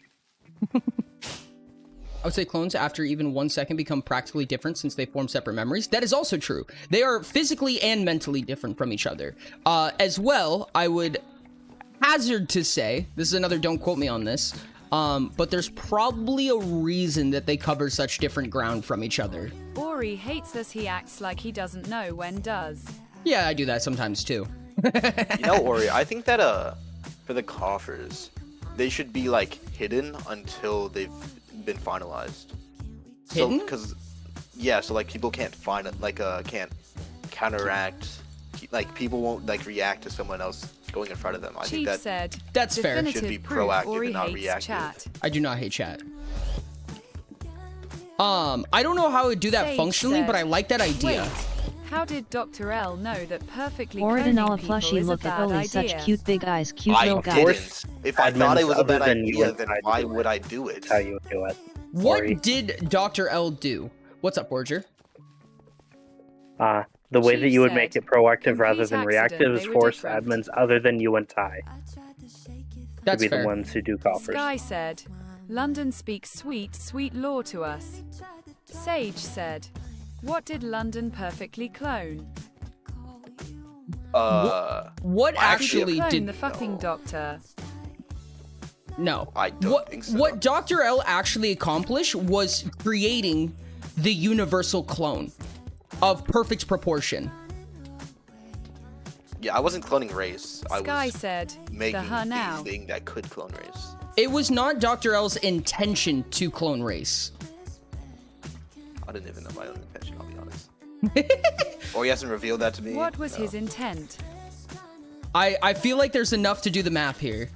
I would say clones after even 1 second become practically different since they form separate memories. That is also true. They are physically and mentally different from each other. As well, I would hazard to say, this is another don't quote me on this, but there's probably a reason that they cover such different ground from each other. Ori hates us, he acts like he doesn't know when does. Yeah, I do that sometimes too. You know, Ori, I think that for the coffers, they should be like hidden until they've been finalized. Hidden? So, because so like people can't find it, like can't counteract, like people won't like react to someone else going in front of them. I think that said, that's fair. Should be proactive and not reactive. Chat. I do not hate chat. I don't know how I would do that Sage functionally, said, but I like that idea. Wait, how did Dr. L know that perfectly Ordinala cloning people plushie is a look at bad Oli, idea? such cute big eyes, cute I little guy. didn't. If I thought it was a bad Other than you idea, and then I why do would I do it? That's how you would do it. What Ori. did Dr. L do? What's up, Borger? The way Chief that you would said, make it proactive rather complete than accident, reactive is they were force different. admins other than you and Ty That's to be fair. the ones who do coffers. Sky said, London speaks sweet, sweet law to us. Sage said, what did London perfectly clone? What actually clone did... the fucking doctor? No. I don't think so. What Dr. L actually accomplished was creating the universal clone of perfect proportion. Yeah, I wasn't cloning Race. I Sky was said, making the her now. a thing that could clone Race. It was not Dr. L's intention to clone Race. I didn't even know my own intention, I'll be honest. Or he hasn't revealed that to me. What was his intent? I feel like there's enough to do the math here.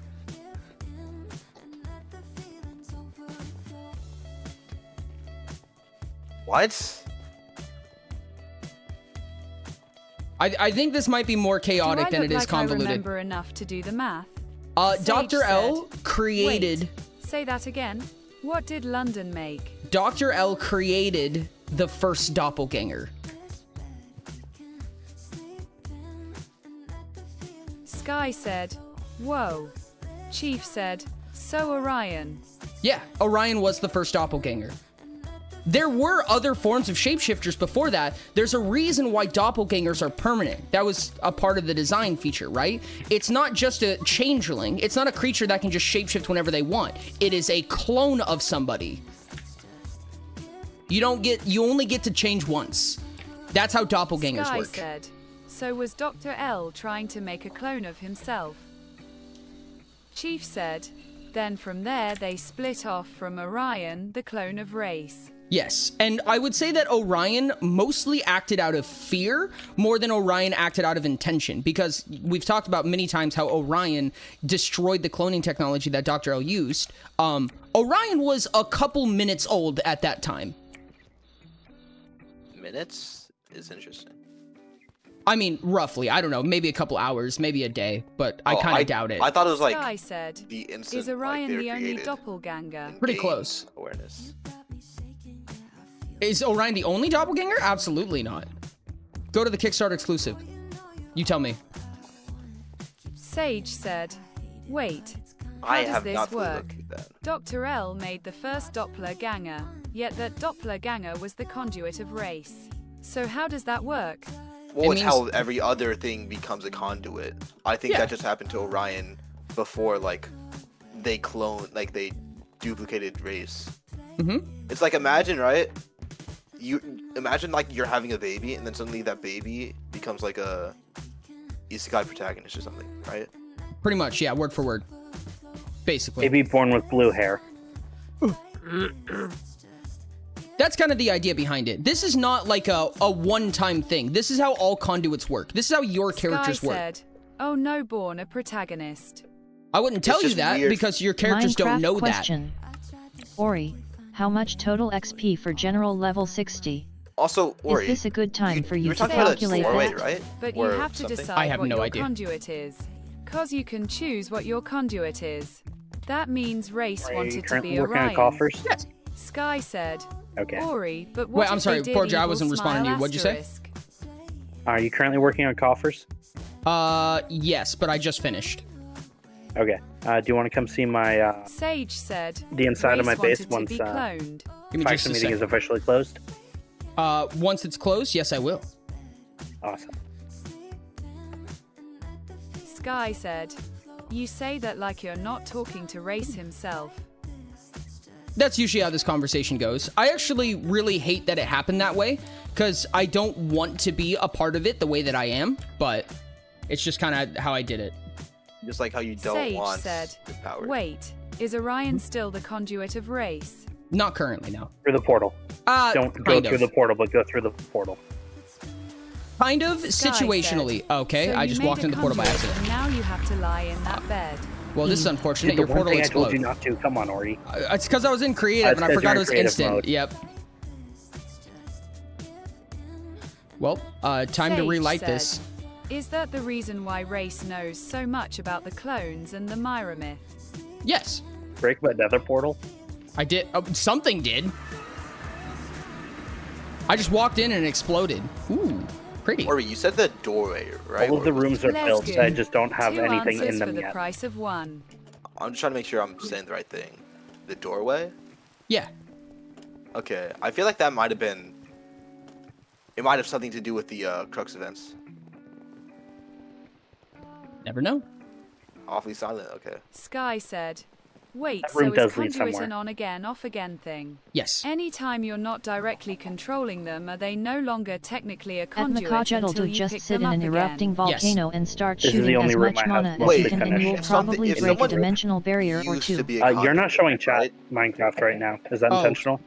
What? I think this might be more chaotic than it is convoluted. I remember enough to do the math. Sage Dr. L said, created... Wait, say that again. What did London make? Dr. L created the first doppelganger. Sky said, whoa. Chief said, so Orion. Yeah, Orion was the first doppelganger. There were other forms of shapeshifters before that. There's a reason why doppelgangers are permanent. That was a part of the design feature, right? It's not just a changeling. It's not a creature that can just shapeshift whenever they want. It is a clone of somebody. You only get to change once. That's how doppelgangers Sky work. said, so was Dr. L trying to make a clone of himself? Chief said, then from there they split off from Orion, the clone of Race. Yes, and I would say that Orion mostly acted out of fear more than Orion acted out of intention, because we've talked about many times how Orion destroyed the cloning technology that Dr. L used. Orion was a couple minutes old at that time. Minutes is interesting. I mean, roughly. I don't know, maybe a couple hours, maybe a day, but I kind of doubt it. I thought it was like Sky said, the instant. is Orion like, the only created doppelganger? and Pretty gained close. Awareness. Is Orion the only doppelganger? Absolutely not. Go to the Kickstarter exclusive. You tell me. Sage said, wait, I how does have this not fully work? looked at that. Dr. L made the first doppelganger, yet that doppelganger was the conduit of Race. So how does that work? Well, it's means- how every other thing becomes a conduit. I think Yeah. that just happened to Orion before, like, they they duplicated Race. Mm-hmm. It's like, imagine, right? You imagine like you're having a baby, and then suddenly that baby becomes like a isekai protagonist or something, right? Pretty much, yeah, word for word. Basically. Maybe born with blue hair. That's kind of the idea behind it. This is not like a one-time thing. This is how all conduits work. This is how your characters Sky work. said, oh no, born a protagonist. I wouldn't tell you just that weird. because your characters don't Minecraft know question. Ori, how much total XP for general level 60? Also, Ori, Is this a good time for you were to talking about a calculate doorway, that? right? But you Or have to something? decide I have what no your idea. conduit is. Cause you can choose what your conduit is. That means Race Are you wanted to currently be working on Orion. coffers? Yes. Sky said, Okay. Ori, but what Wait, if I'm sorry, they did Forger, I evil wasn't responding to smile you. What'd you say? asterisk? Are you currently working on coffers? Yes, but I just finished. Okay. Do you want to come see my Sage said, the inside of my Race base wanted to once be cloned. Give me just faction a meeting is second. officially closed? Once it's closed, yes, I will. Awesome. Sky said, you say that like you're not talking to Race himself. That's usually how this conversation goes. I actually really hate that it happened that way, because I don't want to be a part of it the way that I am, but it's just kind of how I did it. Just like how you don't Sage want said, the power. wait, is Orion still the conduit of Race? Not currently, no. Through the portal. Don't go kind through of. the portal, but go through the portal. Kind of, Sky situationally. said, Okay, so I you just made walked a in the portal by conduit, accident. and now you have to lie in that bed. Well, this is unfortunate. Did Your the one portal thing I told you exploded. not to. Come on, Ori. It's because I was in creative That's and I 'cause forgot you're it in was creative instant. mode. Yep. Well, time to Sage relight said, this. Is that the reason why Race knows so much about the clones and the Myra myth? Yes, Break my nether portal. I did. Something did. I just walked in and it exploded. Ooh, pretty. Ori, you said the doorway, right? All of the Or was- rooms are Let's built. go. I just don't have 2 anything answers in them for the yet. price of 1. I'm just trying to make sure I'm saying the right thing. The doorway? Yeah. Okay, I feel like that might have been. It might have something to do with the Crux events. Never know. Awfully silent. Okay. Sky said, wait, That so room is does lead conduit somewhere. an on again, off again thing? Yes. Anytime you're not directly controlling them, are they no longer technically a At conduit Makajadal until to you just pick sit them in an up erupting again? volcano and start This is the shooting only as room much I have mana as mostly you can, and you will finished. probably If break a someone dimensional barrier or used to 2. be a You're not conduit, showing chat right? Minecraft right now. Is that Oh. intentional?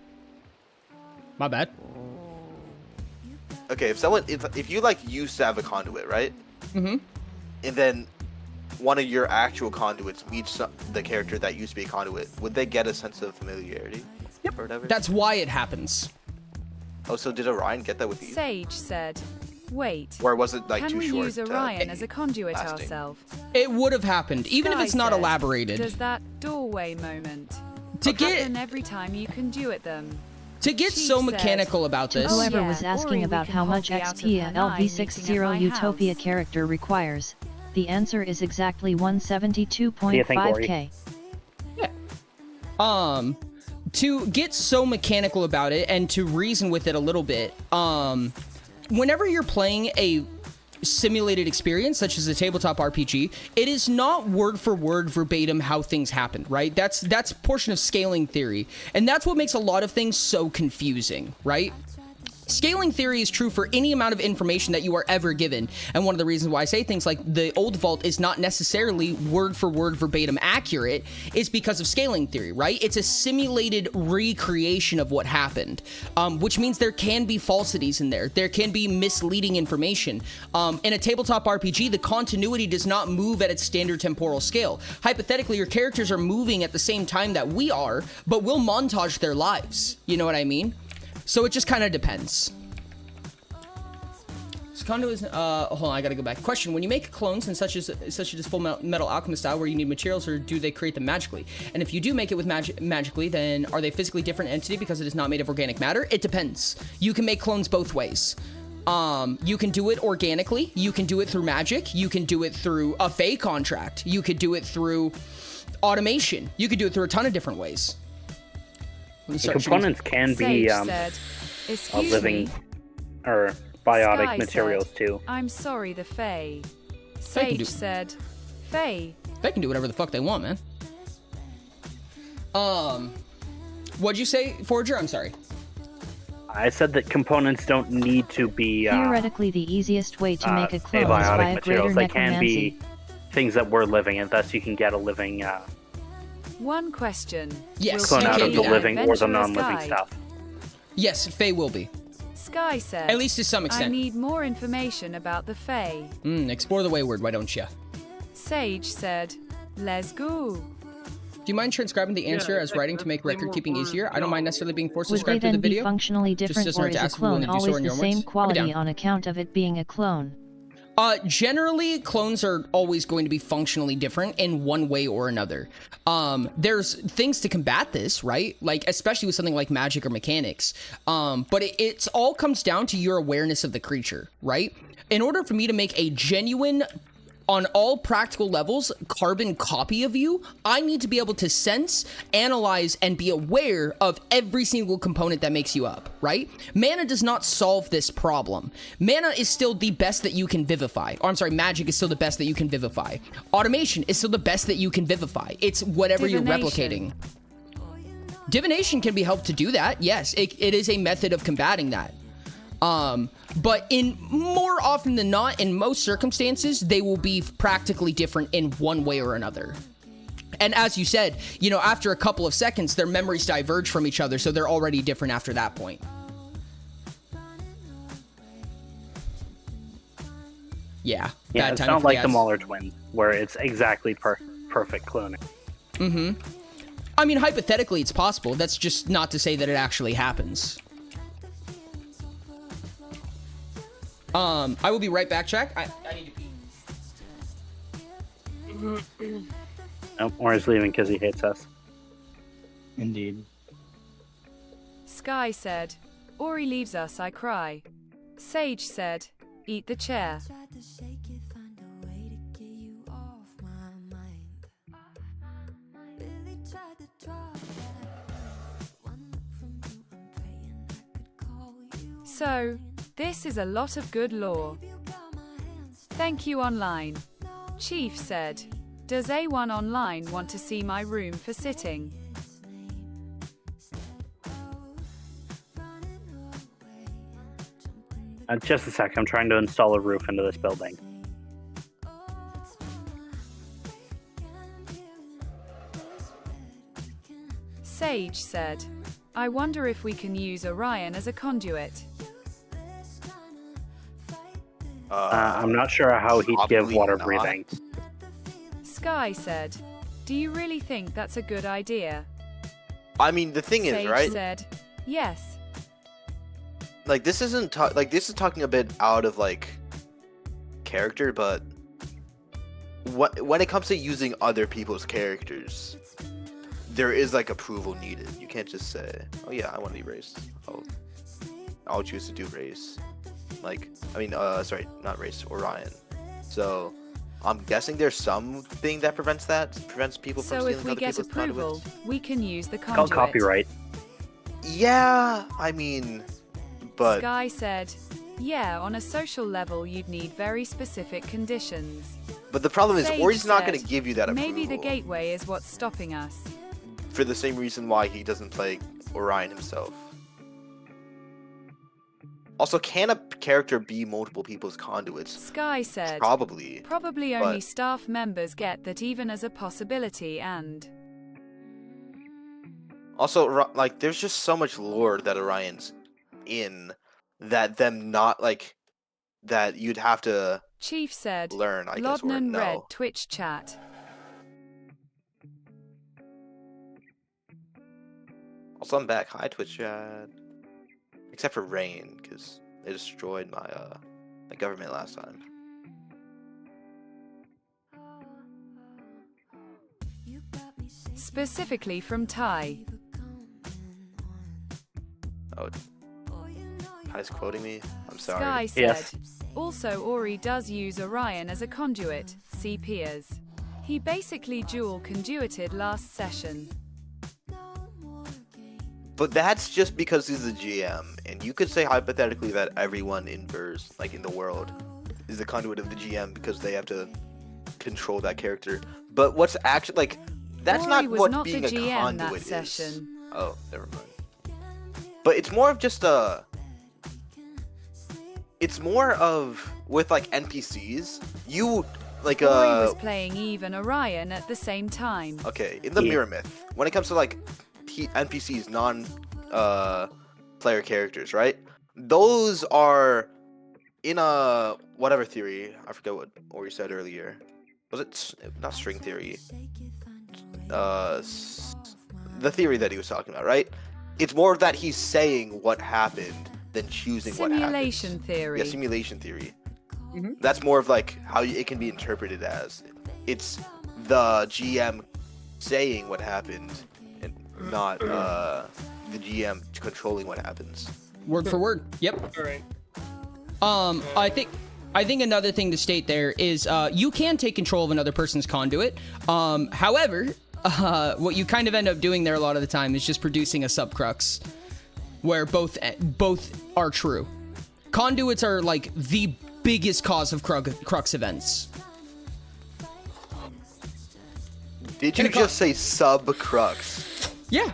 My bad. Okay, if you like used to have a conduit, right? Mm-hmm. And then one of your actual conduits meets the character that used to be a conduit, would they get a sense of familiarity? Yep. Or whatever? That's why it happens. Oh, so did Orion get that with you? Sage said, wait, Or was it like can too we short? use Orion as a conduit lasting? ourselves? It would have happened, even if Sky it's not said, elaborated. Does that doorway moment To get happen every time you conduit them? to get Chief so said, mechanical about this. Oh, Whoever yeah, was asking Ori, we about can how hold much the outer XP a panel meeting at LV60 my Utopia house. character requires, the answer is exactly What do you think, Ori? 172.5k. To get so mechanical about it and to reason with it a little bit, whenever you're playing a simulated experience such as a tabletop RPG, it is not word for word verbatim how things happen, right? That's a portion of scaling theory, and that's what makes a lot of things so confusing, right? Scaling theory is true for any amount of information that you are ever given, and one of the reasons why I say things like the old vault is not necessarily word for word verbatim accurate is because of scaling theory, right? It's a simulated recreation of what happened, which means there can be falsities in there. There can be misleading information. In a tabletop RPG, the continuity does not move at its standard temporal scale. Hypothetically, your characters are moving at the same time that we are, but we'll montage their lives. You know what I mean? So it just kind of depends. So Kondo is, hold on, I gotta go back. Question, when you make clones, and such as Full Metal Alchemist style, where you need materials, or do they create them magically? And if you do make it with magically, then are they physically different entity because it is not made of organic matter? It depends. You can make clones both ways. You can do it organically. You can do it through magic. You can do it through a Fey contract. You could do it through automation. You could do it through a ton of different ways. The components can be living or biotic Sky materials said, too. I'm sorry, the Fae. They can Sage said, Fae. They can do whatever the fuck they want, man. What'd you say, Forger? I'm sorry. I said that components don't need to be Theoretically, the easiest way to make a clone is abiotic by a greater materials. They can necromancy. be things that were living, and thus you can get a living One question. Yes, clone you out can of do the that. living or the Adventurer's non-living Guide. stuff. Yes, Fae will be. Sky said, At least to some I extent. need more information about the Fae. Explore the wayward, why don't you? Sage said, let's go. Do you mind transcribing the answer as writing to make record keeping easier? I don't mind necessarily being forced to Would they subscribe to the then be video. functionally different, doesn't or hurt to is a ask if you're willing clone to do so always in the your same words. I'll be quality down. on account of it being a clone? Generally, clones are always going to be functionally different in one way or another. There's things to combat this, right? Like, especially with something like magic or mechanics. But it's all comes down to your awareness of the creature, right? In order for me to make a genuine, on all practical levels, carbon copy of you, I need to be able to sense, analyze, and be aware of every single component that makes you up, right? Mana does not solve this problem. Mana is still the best that you can vivify. Or I'm sorry, magic is still the best that you can vivify. Automation is still the best that you can vivify. It's whatever you're replicating. Divination can be helped to do that. Yes, it is a method of combating that. But in more often than not, in most circumstances, they will be practically different in one way or another. And as you said, you know, after a couple of seconds, their memories diverge from each other, so they're already different after that point. Yeah. Yeah, it's not like the Mauler twins, where it's exactly perfect cloning. I mean, hypothetically, it's possible. That's just not to say that it actually happens. I will be right back, Jack. I need to pee. Oh, or he's leaving because he hates us. Indeed. Sky said, Ori leaves us, I cry. Sage said, eat the chair. So, this is a lot of good lore. Thank you online. Chief said, does A1 online want to see my room for sitting? Just a sec, I'm trying to install a roof into this building. Sage said, I wonder if we can use Orion as a conduit. I'm not sure how he'd give water not. breathing. Sky said, do you really think that's a good idea? I mean, the thing Sage is, right? said, yes. Like, this isn't this is talking a bit out of like character, but when it comes to using other people's characters, there is like approval needed. You can't just say, "Oh yeah, I want to be race. I'll choose to do race." Like, I mean, sorry, not race, Orion. So, I'm guessing there's something that prevents people from So stealing if we other get people's approval, conduits. we can use the It's called conduit. copyright. Yeah, I mean, but Sky said, yeah, on a social level you'd need very specific conditions. the problem is Sage Ori's not going to said, give you that approval. Maybe the gateway is what's stopping us. For the same reason why he doesn't play Orion himself. Also, can a character be multiple people's conduits? Sky said, Probably. Probably but- only staff members get that even as a possibility and... Also, like, there's just so much lore that Orion's in that that you'd have to Chief said, learn, I guess, or Lodnan know. read Twitch chat. Also, I'm back. Hi, Twitch chat. Except for Rain, because they destroyed my government last time. Specifically from Ty. Oh, Ty's quoting me. I'm sorry. Sky said, Yes. Also Ori does use Orion as a conduit, see peers. He basically dual conduited last session. But that's just because he's the GM, and you could say hypothetically that everyone in Verse, like in the world, is the conduit of the GM because they have to control that character. But what's actually like that's Ori not was what not being the a GM conduit that is. session. Oh, never mind. But it's more of just a. It's more of with like NPCs. You like Ori was playing Eve and Orion at the same time. Okay, in the Yeah. Mirror Myth, when it comes to like NPCs, player characters, right? Those are in a whatever theory. I forget what Ori said earlier. Was it not string theory? The theory that he was talking about, right? It's more that he's saying what happened than choosing what happened. Simulation theory. Yeah, simulation theory. Mhm. That's more of like how it can be interpreted as. It's the GM saying what happened, and not the GM controlling what happens. Word for word. Yep. Alright. I think another thing to state there is you can take control of another person's conduit. However, what you kind of end up doing there a lot of the time is just producing a subcrux where both are true. Conduits are like the biggest cause of crux events. Did you just say subcrux? Yeah.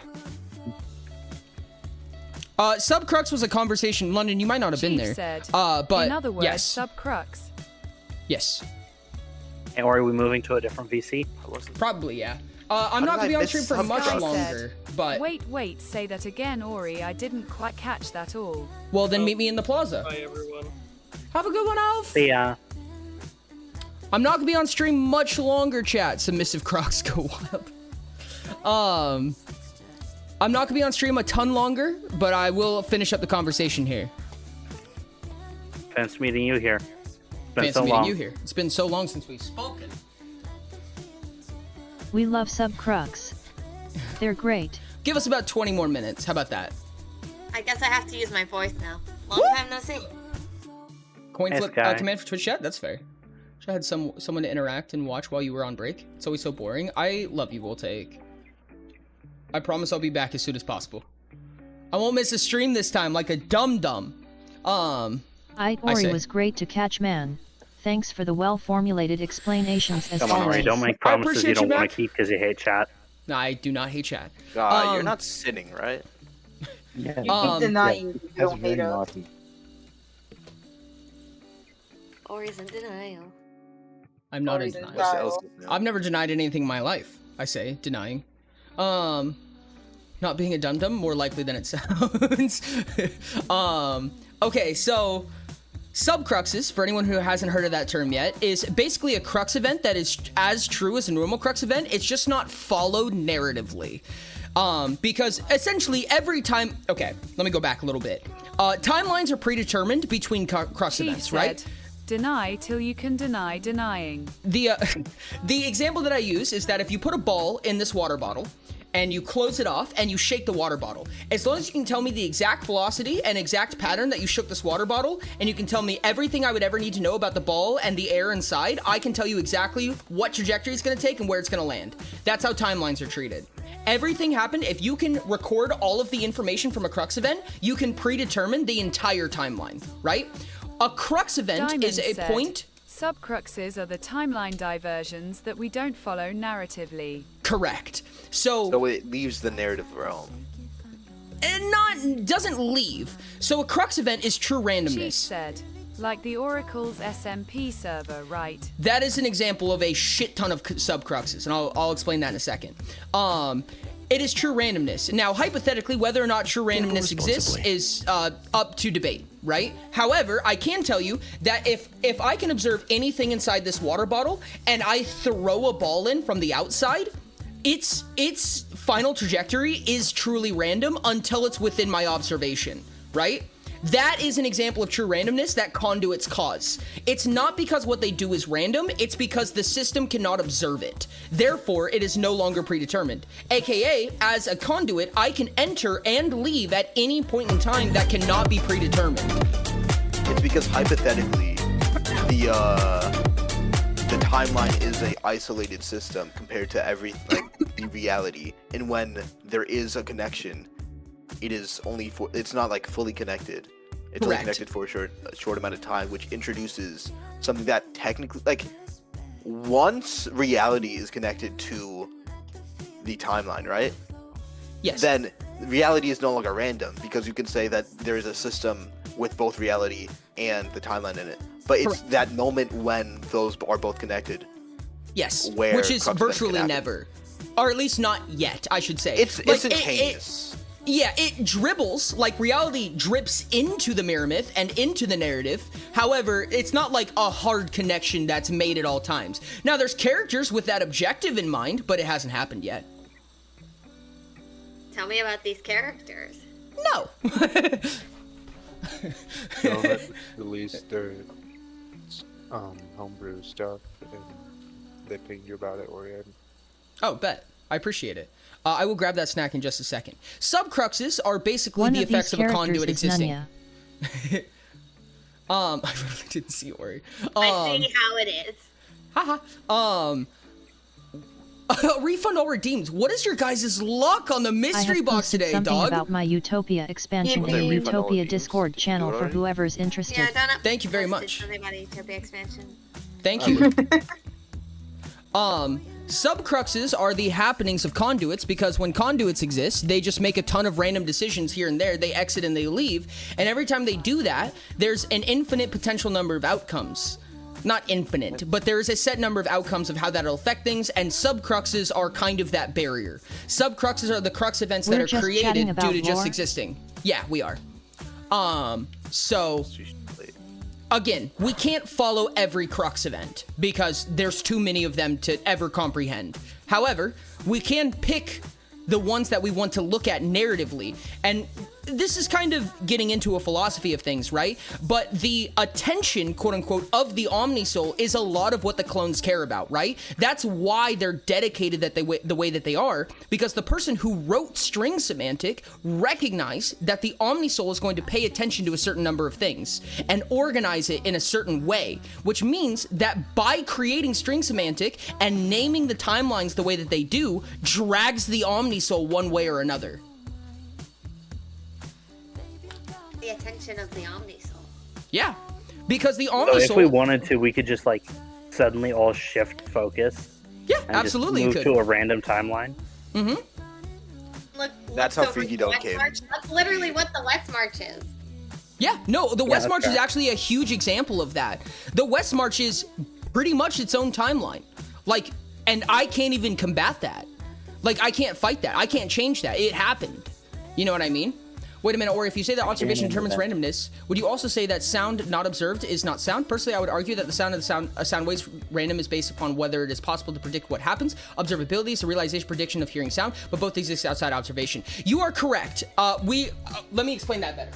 Subcrux was a conversation in London. You might not have been Chief there. said, But in other words, yes. subcrux. Yes. Or are we moving to a different VC? Probably, yeah. I'm did not going to I be on miss stream for much Sky longer, said, but... Wait, say that again, Ori. I didn't quite catch that all. Well, then meet me in the plaza. Bye, everyone. Have a good one, Alf. See ya. I'm not going to be on stream much longer, chat. Submissive Crocs go wild. I'm not going to be on stream a ton longer, but I will finish up the conversation here. Fancy meeting you here. Been Fancy so meeting long. you here. It's been so long since we've spoken. We love subcrux. They're great. Give us about 20 more minutes. How about that? I guess I have to use my voice now. Long time no see. Coin Nice flip guy. command for Twitch chat? That's fair. Should have had someone to interact and watch while you were on break. It's always so boring. I love you, Will Take. I promise I'll be back as soon as possible. I won't miss a stream this time like a dum-dum. Ori say. was great to catch, man. Thanks for the well-formulated explanations as Come on, Ori, always. don't make I promises you appreciate don't you want back. to keep because you hate chat. No, I do not hate chat. God, you're Um, not sitting, right? Yeah. You Um, keep denying you That's don't very hate us. naughty. Ori's in denial. I'm not in Ori's in denial. What's denial. else? No. I've never denied anything in my life. I say denying. Not being a dum-dum, more likely than it sounds. Okay, so subcruxes, for anyone who hasn't heard of that term yet, is basically a crux event that is as true as a normal crux event. It's just not followed narratively. Because essentially every time, okay, let me go back a little bit. Timelines are predetermined between crux Chief events, said, right? Deny till you can deny denying. The example that I use is that if you put a ball in this water bottle and you close it off and you shake the water bottle. As long as you can tell me the exact velocity and exact pattern that you shook this water bottle, and you can tell me everything I would ever need to know about the ball and the air inside, I can tell you exactly what trajectory it's going to take and where it's going to land. That's how timelines are treated. Everything happened. If you can record all of the information from a Crux event, you can predetermine the entire timeline, right? A Crux event Diamond is a said, point... Subcruxes are the timeline diversions that we don't follow narratively. Correct. So it leaves the narrative realm. And doesn't leave. So a Crux event is true randomness. Chief said, like the Oracle's SMP server, right? That is an example of a shit ton of subcruxes, and I'll explain that in a second. It is true randomness. Now, hypothetically, whether or not true randomness exists is up to debate, right? However, I can tell you that if I can observe anything inside this water bottle and I throw a ball in from the outside, its final trajectory is truly random until it's within my observation, right? That is an example of true randomness that conduits cause. It's not because what they do is random, it's because the system cannot observe it. Therefore, it is no longer predetermined. AKA, as a conduit, I can enter and leave at any point in time that cannot be predetermined. It's because hypothetically, the timeline is a isolated system compared to the reality. And when there is a connection, it's not like fully connected. It's only connected for a short amount of time, which introduces something that technically, once reality is connected to the timeline, right? Yes. Then reality is no longer random, because you can say that there is a system with both reality and the timeline in it. But it's that moment when those are both connected. Yes, where which is virtually never. Or at least not yet, I should say. It's instantaneous. It dribbles, like reality drips into the mirror myth and into the narrative. However, it's not like a hard connection that's made at all times. Now, there's characters with that objective in mind, but it hasn't happened yet. Tell me about these characters. No. They'll release their homebrew stuff, and they pinged you about it, Orion. Oh, bet. I appreciate it. I will grab that snack in just a second. Subcruxes are basically One the of effects these of a conduit characters is existing. Nunya. I really didn't see Ori. I see how it is. Haha. Refund all redeemed. What is your guys' luck on the mystery box today, something dog? about my Utopia expansion in the Utopia Discord channel for whoever's interested. Yeah, Donna Thank you very much. Something about Utopia expansion. Thank you. Subcruxes are the happenings of conduits, because when conduits exist, they just make a ton of random decisions here and there. They exit and they leave, and every time they do that, there's an infinite potential number of outcomes. Not infinite, but there is a set number of outcomes of how that'll affect things, and subcruxes are kind of that barrier. Subcruxes are the crux events that are created due to just existing. Yeah, we are. So again, we can't follow every crux event because there's too many of them to ever comprehend. However, we can pick the ones that we want to look at narratively, and this is kind of getting into a philosophy of things, right? But the attention, quote unquote, of the Omnisoul is a lot of what the clones care about, right? That's why they're dedicated the way that they are, because the person who wrote String Semantic recognized that the Omnisoul is going to pay attention to a certain number of things and organize it in a certain way, which means that by creating String Semantic and naming the timelines the way that they do, drags the Omnisoul one way or another. The attention of the Omnisoul. Yeah, because the Omnisoul... So if we wanted to, we could just suddenly all shift focus. Yeah, absolutely just you move could. to a random timeline. Mm-hmm. Look That's how over Freaky the Dog West came. March. That's literally what the West March is. Yeah, no, the West March fair. is actually a huge example of that. The West March is pretty much its own timeline. And I can't even combat that. I can't fight that. I can't change that. It happened. You know what I mean? Wait a minute, or if you say that observation determines randomness, would you also say that sound not observed is not sound? Personally, I would argue that the sound of a sound wave's random is based upon whether it is possible to predict what happens. Observability is the realization prediction of hearing sound, but both exist outside observation. You are correct. Let me explain that better.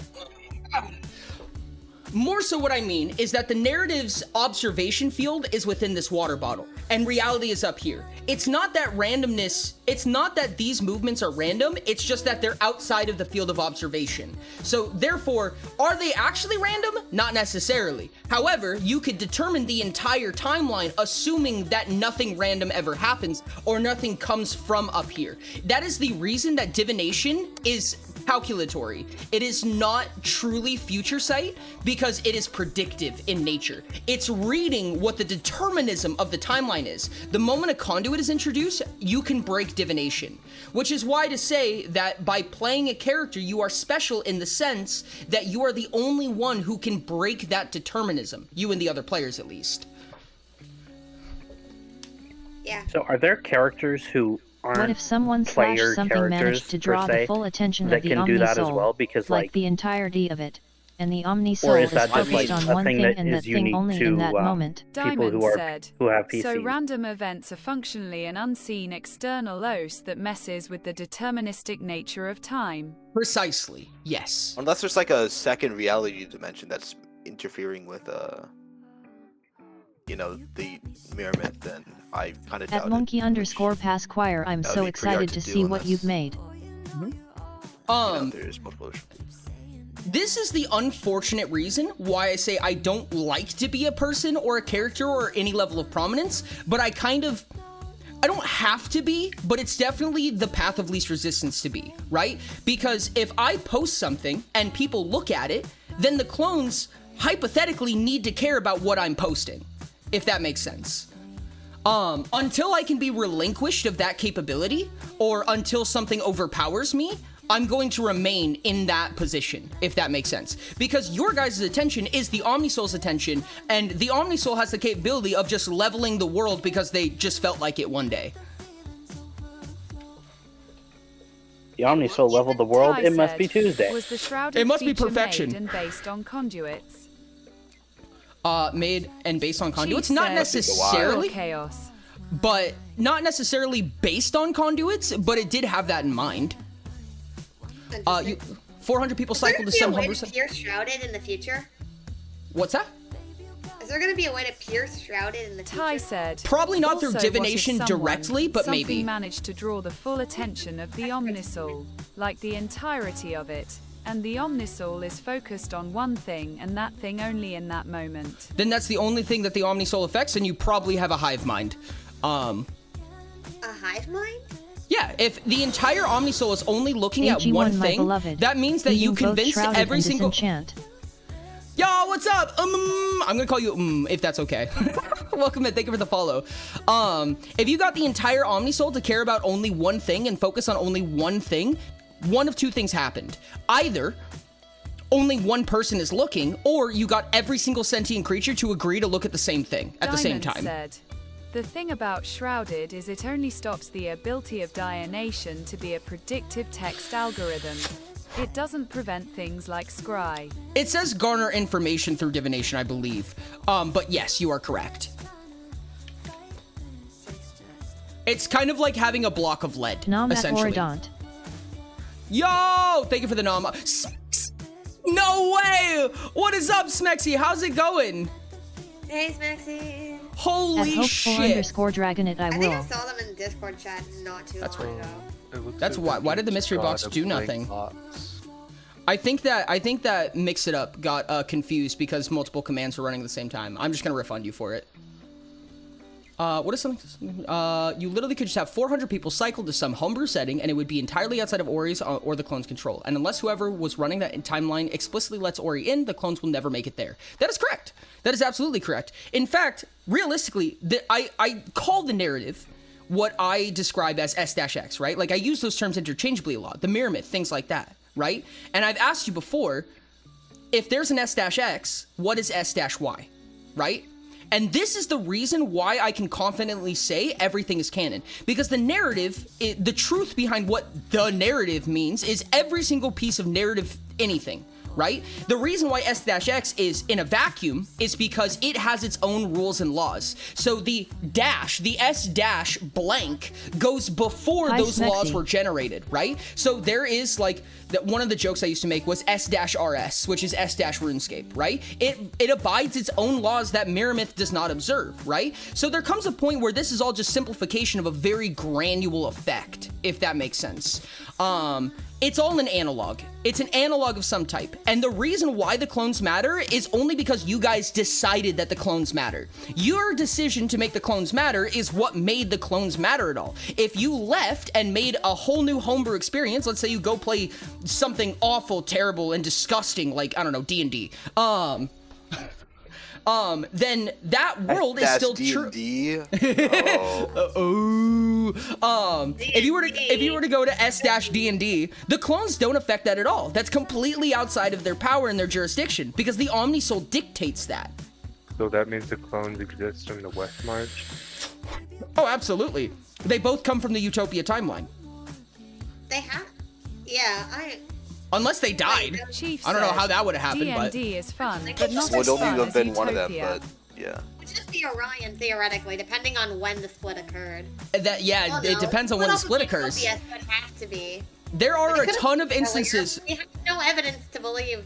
more so what I mean is that the narrative's observation field is within this water bottle, and reality is up here. It's not that randomness, it's not that these movements are random, it's just that they're outside of the field of observation. So therefore, are they actually random? Not necessarily. However, you could determine the entire timeline assuming that nothing random ever happens or nothing comes from up here. That is the reason that divination is calculatory. It is not truly future sight because it is predictive in nature. It's reading what the determinism of the timeline is. The moment a conduit is introduced, you can break divination, which is why to say that by playing a character, you are special in the sense that you are the only one who can break that determinism, you and the other players at least. Yeah. So are there characters who aren't What if someone slash player something characters managed to draw per se the full attention that of the can do that as Omnisoul, well? Because like the entirety of it, and the or Omnisoul is is that just focused like on a one thing thing that and that is thing unique only to in that moment? people Diamond said, who have PCs? So random events are functionally an unseen external OS that messes with the deterministic nature of time. Precisely, yes. Unless there's like a second reality dimension that's interfering with you know, the mirror myth, then I kind of doubt At monkey_pasquire, I'm That would so be pretty hard excited to to do see what unless- you've made. There's multiple. This is the unfortunate reason why I say I don't like to be a person or a character or any level of prominence, but I don't have to be, but it's definitely the path of least resistance to be, right? Because if I post something and people look at it, then the clones hypothetically need to care about what I'm posting, if that makes sense. Until I can be relinquished of that capability, or until something overpowers me, I'm going to remain in that position, if that makes sense. Because your guys' attention is the Omnisoul's attention, and the Omnisoul has the capability of just leveling the world because they just felt like it one day. The Omnisoul leveled the world. Ty It must said, be Tuesday. Was the shrouded It must be feature perfection. made and based on conduits? Made and based on conduits? She Not said, necessarily, Pure chaos. but not necessarily based on conduits, but it did have that in mind. 400 people cycled to some Is there humble. gonna be a way to pierce shrouded in the future? What's that? Is there gonna be a way to pierce shrouded in the future? Ty said, Probably not through also, what if divination someone, directly, but something maybe. managed to draw the full attention of the Omnisoul, like the entirety of it, and the Omnisoul is focused on one thing and that thing only in that moment. Then that's the only thing that the Omnisoul affects, and you probably have a hive mind. A hive mind? Yeah, if the entire Omnisoul is only looking at AG1, one my thing, beloved, that means that you being both convinced shrouded every and single... disenchant. Yo, what's up? I'm gonna call you if that's okay. Welcome in, thank you for the follow. If you got the entire Omnisoul to care about only one thing and focus on only one thing, one of two things happened. Either only one person is looking, or you got every single sentient creature to agree to look at the same thing at the same Diamond time. said, the thing about Shrouded is it only stops the ability of Dianation to be a predictive text algorithm. It doesn't prevent things like scry. It says garner information through divination, I believe. But yes, you are correct. It's kind of like having a block of lead, essentially. Oridont. Yo, thank you for the nom. No way! What is up, Smexy? How's it going? Hey, Smexy. Holy At shit! hopeful_dragonite I I think I will. saw them in Discord chat not too long ago. That's why did the mystery box do nothing? I think that Mix It Up got confused because multiple commands were running at the same time. I'm just gonna refund you for it. What is something? You literally could just have 400 people cycle to some homebrew setting, and it would be entirely outside of Ori's or the clone's control. And unless whoever was running that timeline explicitly lets Ori in, the clones will never make it there. That is correct. That is absolutely correct. In fact, realistically, I call the narrative what I describe as S-X, right? Like, I use those terms interchangeably a lot. The mirror myth, things like that, right? And I've asked you before, if there's an S-X, what is S-Y, right? And this is the reason why I can confidently say everything is canon. Because the narrative, the truth behind what the narrative means is every single piece of narrative anything, right? The reason why S-X is in a vacuum is because it has its own rules and laws. So the dash, the S- blank, goes before those laws were generated, right? So there is like, one of the jokes I used to make was S-RS, which is S-RuneScape, right? It abides its own laws that Mirror Myth does not observe, right? So there comes a point where this is all just simplification of a very granular effect, if that makes sense. It's all an analog. It's an analog of some type. And the reason why the clones matter is only because you guys decided that the clones matter. Your decision to make the clones matter is what made the clones matter at all. If you left and made a whole new homebrew experience, let's say you go play something awful, terrible, and disgusting, like, I don't know, D&D, then that world is still true. If you were to go to S-D&D, the clones don't affect that at all. That's completely outside of their power and their jurisdiction because the Omnisoul dictates that. So that means the clones exist in the West March? Oh, absolutely. They both come from the Utopia timeline. They have? Yeah, Unless they died. I don't know how that would have happened, but... D&D is fun, Like, but it's not just- as Would fun only have as been one of them, Utopia. but yeah. it's just the Orion, theoretically, depending on when the split occurred. That, yeah, Well, it no, depends on when the off of split occurs. Utopia would have to be. There are It a could've ton of been earlier. instances... We have no evidence to believe.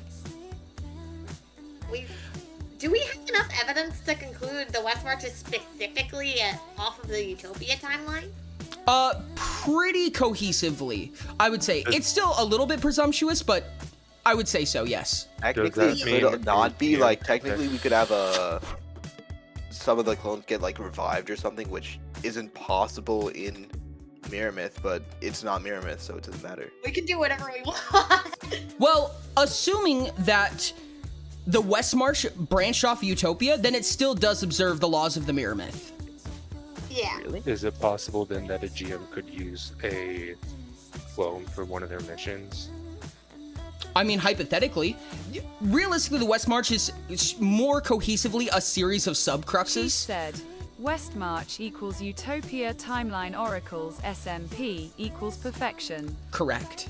Do we have enough evidence to conclude the West March is specifically off of the Utopia timeline? Pretty cohesively, I would say. It's still a little bit presumptuous, but I would say so, yes. Technically, it could not be like. Technically, we could have some of the clones get like revived or something, which isn't possible in Mirror Myth, but it's not Mirror Myth, so it doesn't matter. We can do whatever we want. Well, assuming that the West March branched off Utopia, then it still does observe the laws of the Mirror Myth. Yeah. Is it possible then that a GM could use a clone for one of their missions? I mean, hypothetically, realistically, the West March is more cohesively a series of Chief subcruxes. said, West March equals Utopia Timeline Oracles SMP equals perfection. Correct.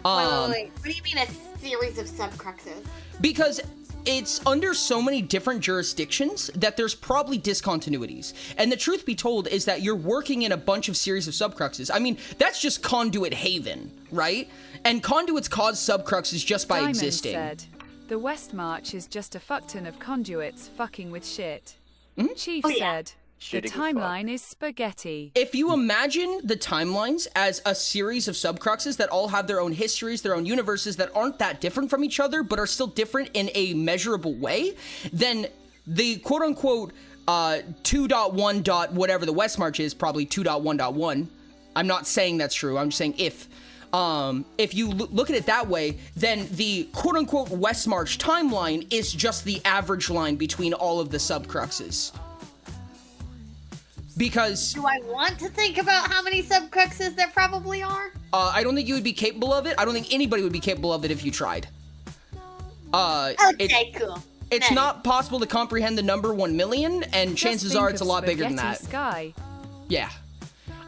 Wait. What do you mean a series of subcruxes? Because it's under so many different jurisdictions that there's probably discontinuities. And the truth be told is that you're working in a bunch of series of subcruxes. I mean, that's just Conduit Haven, right? And Conduits cause subcruxes just by Diamond existing. said, the West March is just a fuckton of conduits fucking with shit. Mm-hmm. Chief Oh, yeah. said, the Shitting with timeline is spaghetti. If you imagine the timelines as a series of subcruxes that all have their own histories, their own universes that aren't that different from each other, but are still different in a measurable way, then the quote-unquote 2.1. Whatever the West March is, probably 2.1.1. I'm not saying that's true. I'm just saying if you look at it that way, then the quote-unquote West March timeline is just the average line between all of the subcruxes. Because... Do I want to think about how many subcruxes there probably are? I don't think you would be capable of it. I don't think anybody would be capable of it if you tried. Okay, cool. It's Nice. not possible to comprehend the number 1 million, and chances Just are think it's a of lot bigger than Spaghetti that. Sky. Yeah.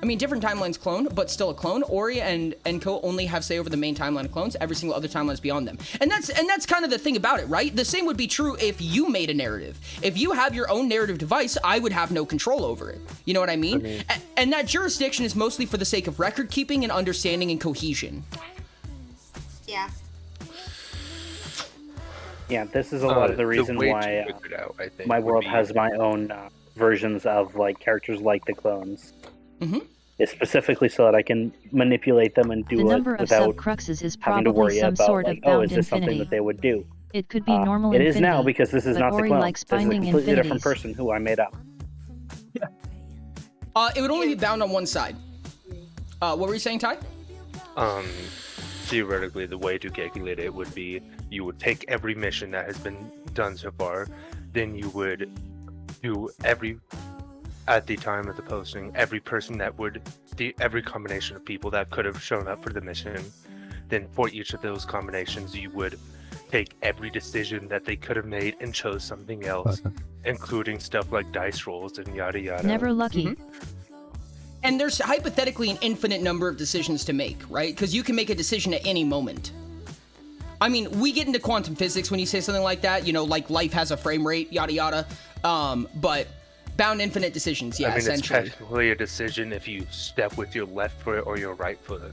I mean, different timelines clone, but still a clone. Ori and Co only have say over the main timeline of clones. Every single other timeline is beyond them. And that's kind of the thing about it, right? The same would be true if you made a narrative. If you have your own narrative device, I would have no control over it. You know what I mean? And that jurisdiction is mostly for the sake of record keeping and understanding and cohesion. Yeah. Yeah, this is a lot of the reason way to why figure it out, I think, my would world be- has my own versions of like characters like the clones. Mm-hmm. It's specifically so that I can manipulate them and do The it number of without subcruxes is having to probably worry some about sort like, of oh, bound is this something infinity. that they would do? It could be normal It infinity. is now because this is but not the Ori clone. likes This is a binding completely different infinities. person who I made up. It would only be bound on one side. What were you saying, Ty? Theoretically, the way to calculate it would be you would take every mission that has been done so far, then you would do at the time of the posting, every person that would, every combination of people that could have shown up for the mission. Then for each of those combinations, you would take every decision that they could have made and chose something else, including stuff like dice rolls and yada yada. Never lucky. Mm-hmm. And there's hypothetically an infinite number of decisions to make, right? Because you can make a decision at any moment. I mean, we get into quantum physics when you say something like that, you know, like life has a frame rate, yada yada. But bound infinite decisions, yeah, I mean, essentially. it's technically a decision if you step with your left foot or your right foot.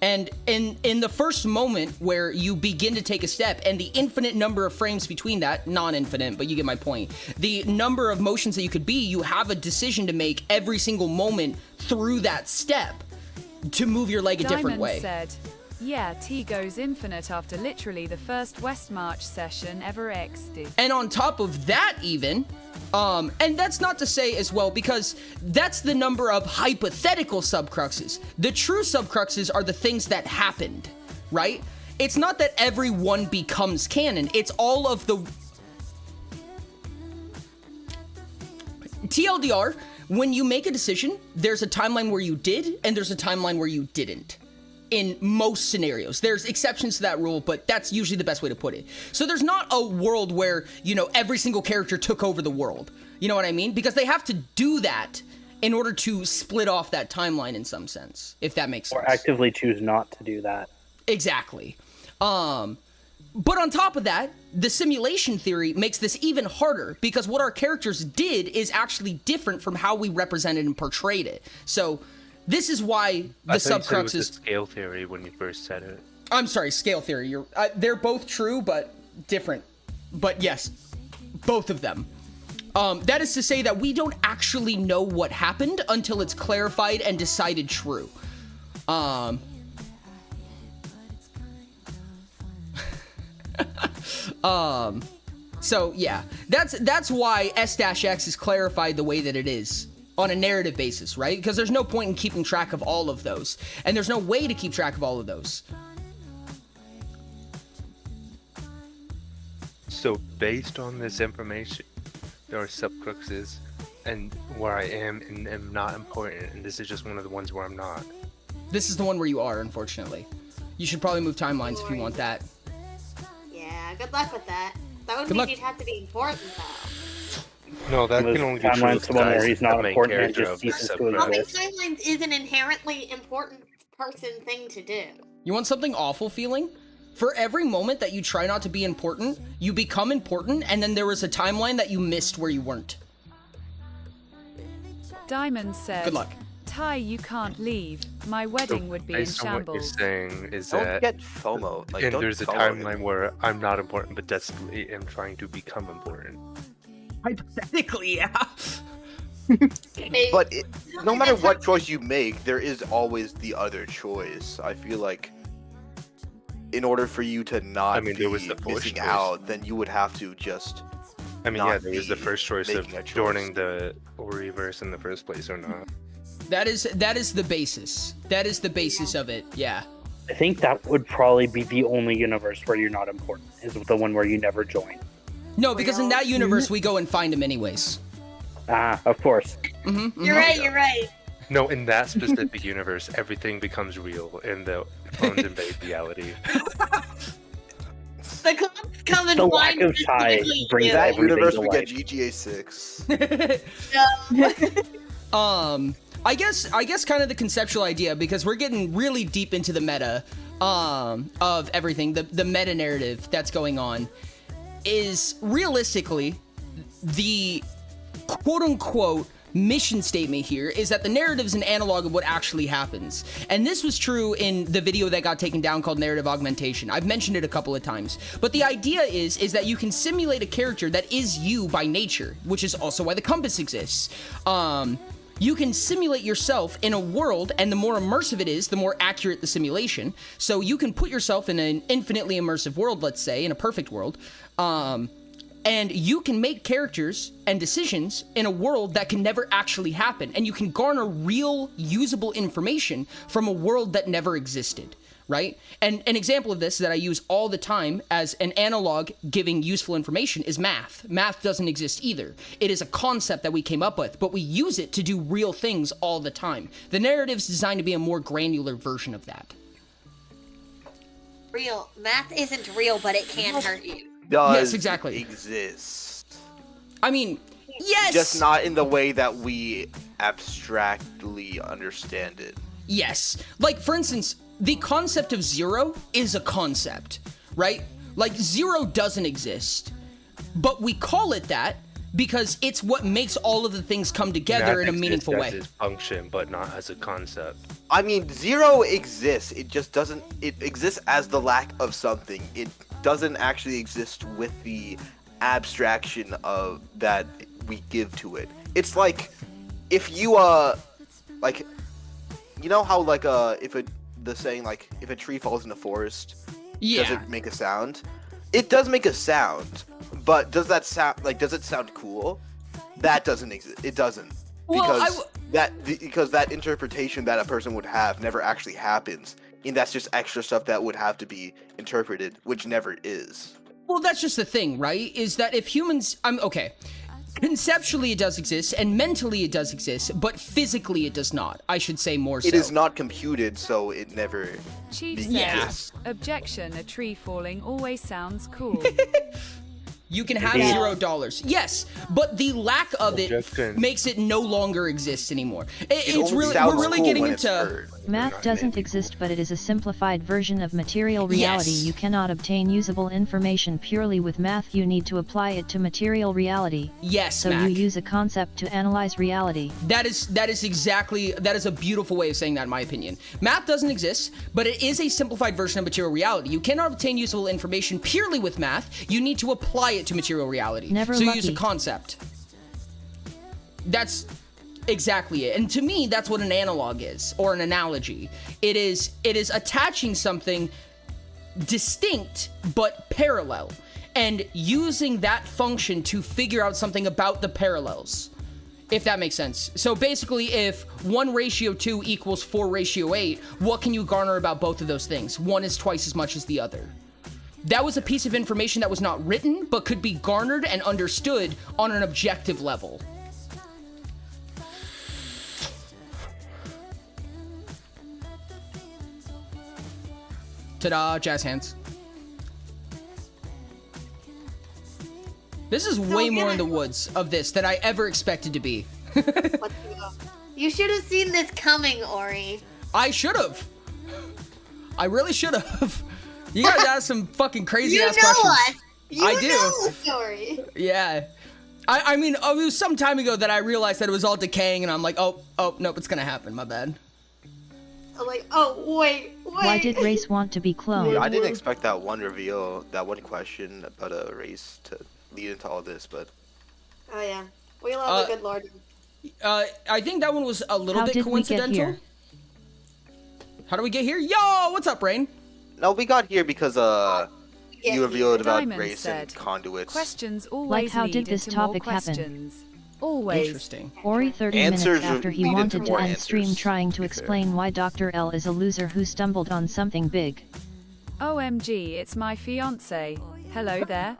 And in the first moment where you begin to take a step, and the infinite number of frames between that, non-infinite, but you get my point, the number of motions that you could be, you have a decision to make every single moment through that step to move your leg a different way. Said, yeah, T goes infinite after literally the first West March session ever exited. And on top of that even, and that's not to say as well, because that's the number of hypothetical subcruxes. The true subcruxes are the things that happened, right? It's not that every one becomes canon. It's all of the... TLDR, when you make a decision, there's a timeline where you did, and there's a timeline where you didn't. In most scenarios. There's exceptions to that rule, but that's usually the best way to put it. So there's not a world where, you know, every single character took over the world. You know what I mean? Because they have to do that in order to split off that timeline in some sense, if that makes sense. Or actively choose not to do that. Exactly. But on top of that, the simulation theory makes this even harder because what our characters did is actually different from how we represented and portrayed it. So this is why the subcrux is scale theory when you first said it. I'm sorry, scale theory. You're they're both true, but different. But yes, both of them. That is to say that we don't actually know what happened until it's clarified and decided true. So yeah, that's why S-X is clarified the way that it is. On a narrative basis, right? Because there's no point in keeping track of all of those. And there's no way to keep track of all of those. So based on this information, there are subcruxes and where I am and am not important, and this is just one of the ones where I'm not. This is the one where you are, unfortunately. You should probably move timelines if you want that. Yeah, good luck with that. That would Good mean luck. you'd have to be important, though. No, that can only be true Timeline's if the one where guy's he's not the main important and character just of the ceases to subcruxes. Moving exist. timelines is an inherently important person thing to do. You want something awful feeling? For every moment that you try not to be important, you become important, and then there was a timeline that you missed where you weren't. Diamond said, Good luck. Ty, you can't leave. My wedding would be in Based on what you're shambles. saying is Don't that get FOMO. Like, and don't there's a FOMO timeline where I'm not important but desperately am trying to become important. Hypothetically, yeah. But no matter what choice you make, there is always the other choice. I feel like in order for you to not there was the fourth missing choice. out, then you would have to just. I mean, not yeah, there was the be first choice of making a choice. joining the Oriverse in the first place or not. That is the basis. That is the basis of it, yeah. I think that would probably be the only universe where you're not important, is the one where you never join. No, because in that universe, we go and find him anyways. Ah, of course. You're right, you're right. No, in that specific universe, everything becomes real and the clones invade reality. The clones come and The find lack of Ty specifically brings you. That everything universe to we life. get GTA 6. I guess kind of the conceptual idea, because we're getting really deep into the meta of everything, the meta narrative that's going on, is realistically the quote-unquote mission statement here is that the narrative is an analog of what actually happens. And this was true in the video that got taken down called Narrative Augmentation. I've mentioned it a couple of times. But the idea is that you can simulate a character that is you by nature, which is also why the compass exists. You can simulate yourself in a world, and the more immersive it is, the more accurate the simulation. So you can put yourself in an infinitely immersive world, let's say, in a perfect world, and you can make characters and decisions in a world that can never actually happen, and you can garner real, usable information from a world that never existed, right? And an example of this that I use all the time as an analog giving useful information is math. Math doesn't exist either. It is a concept that we came up with, but we use it to do real things all the time. The narrative's designed to be a more granular version of that. Real. Math isn't real, but it can hurt you. Yes, exactly. Exist. I mean, yes! Just not in the way that we abstractly understand it. Yes. Like, for instance, the concept of zero is a concept, right? Like 0 doesn't exist, but we call it that because it's what makes all of the things come together in a meaningful way. As its function, but not as a concept. I mean, 0 exists. It just doesn't. It exists as the lack of something. It doesn't actually exist with the abstraction of that we give to it. It's like if you like, you know how like the saying like if a tree falls in the forest, does it make a sound? It does make a sound, but does that sound like, does it sound cool? That doesn't exist. It doesn't. Because because that interpretation that a person would have never actually happens, and that's just extra stuff that would have to be interpreted, which never is. Well, that's just the thing, right? Is that if humans, okay, conceptually it does exist, and mentally it does exist, but physically it does not. I should say more so. It is not computed, so it never Chief exists. says, objection, a tree falling always sounds cool. You can have $0. Yes, but the lack of it makes it no longer exist anymore. It's really, we're really getting into... Math doesn't exist, but it is a simplified version of material reality. Yes. You cannot obtain usable information purely with math. You need to apply it to material reality. Yes, So Mac. you use a concept to analyze reality. That is a beautiful way of saying that, in my opinion. Math doesn't exist, but it is a simplified version of material reality. You cannot obtain usable information purely with math. You need to apply it to material reality. Never so you lucky. use a concept. That's exactly it. And to me, that's what an analog is, or an analogy. It is attaching something distinct but parallel, and using that function to figure out something about the parallels, if that makes sense. So basically, if 1:2 equals 4:8, what can you garner about both of those things? One is twice as much as the other. That was a piece of information that was not written, but could be garnered and understood on an objective level. Ta-da, jazz hands. This is way more in the woods of this than I ever expected to be. You should have seen this coming, Ori. I should have. I really should have. You guys asked some fucking crazy ass questions. I do. You know the story. Yeah. I mean, it was some time ago that I realized that it was all decaying, and I'm like, oh, nope, it's gonna happen. My bad. I'm like, oh, wait. Why did race want to be cloned? Yeah, I didn't expect that one reveal, that one question about a race to lead into all this, but... Oh, yeah. We love the good Lord. I think that one was a little How bit did we get coincidental. here? How do we get here? Yo, what's up, Rain? No, we got here because, you revealed about Diamond race said, and conduits. Questions always Like, how lead did this into more topic happen? questions. Always. Interesting. Ori 30 Answers minutes after he lead into wanted to more end answers, stream trying to to be fair. explain why Dr. L is a loser who stumbled on something big. OMG, it's my fiance. Hello there.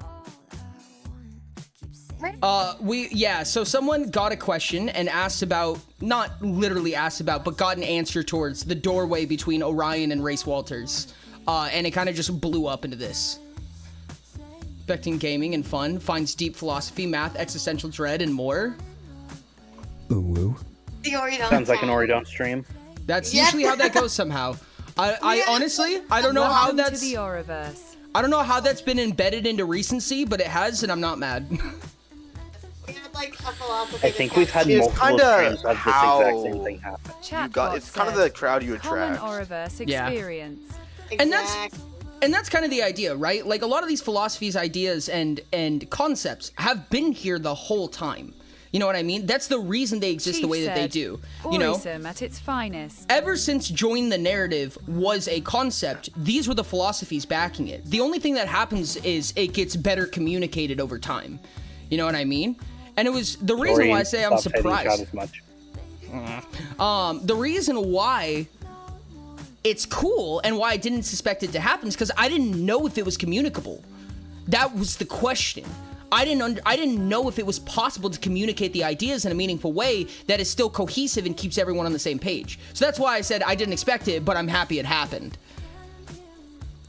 So someone got a question and asked about, not literally asked about, but got an answer towards the doorway between Orion and Race Walters. And it kind of just blew up into this. Expecting gaming and fun, finds deep philosophy, math, existential dread, and more. Ooh woo. The Ori don't Sounds like an sound. Ori don't stream. That's Yep. usually how that goes somehow. I honestly, I don't know how Welcome that's, to the Oriverse. I don't know how that's been embedded into recency, but it has, and I'm not mad. We had like a philosophy I think we've had It's multiple kinda streams of this how- exact same thing happen. Chatbot It's kind of said, the crowd you Common attract. Oriverse Yeah. experience. And that's kind of the idea, right? Like a lot of these philosophies, ideas, and concepts have been here the whole time. You know what I mean? That's the reason they exist the Chief way that they said, do. You know? Orism at its finest. Ever since Join the Narrative was a concept, these were the philosophies backing it. The only thing that happens is it gets better communicated over time. You know what I mean? And it was the reason why I say I'm Stop hating Chad surprised. as much. The reason why it's cool and why I didn't suspect it to happen is because I didn't know if it was communicable. That was the question. I didn't know if it was possible to communicate the ideas in a meaningful way that is still cohesive and keeps everyone on the same page. So that's why I said I didn't expect it, but I'm happy it happened.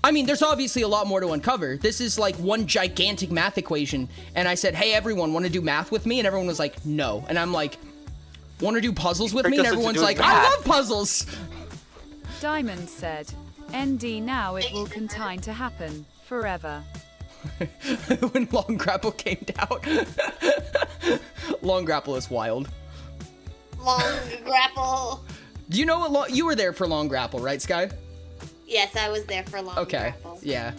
I mean, there's obviously a lot more to uncover. This is like one gigantic math equation, and I said, hey, everyone, want to do math with me? And everyone was like, no. And I'm like, want to do puzzles with me? And everyone's like, I love puzzles! Diamond said, ND now it will continue to happen. forever. When Long Grapple came out. Long Grapple is wild. Long Grapple. Do you know what you were there for Long Grapple, right, Sky? Yes, I was there for Long Grapple. Yeah.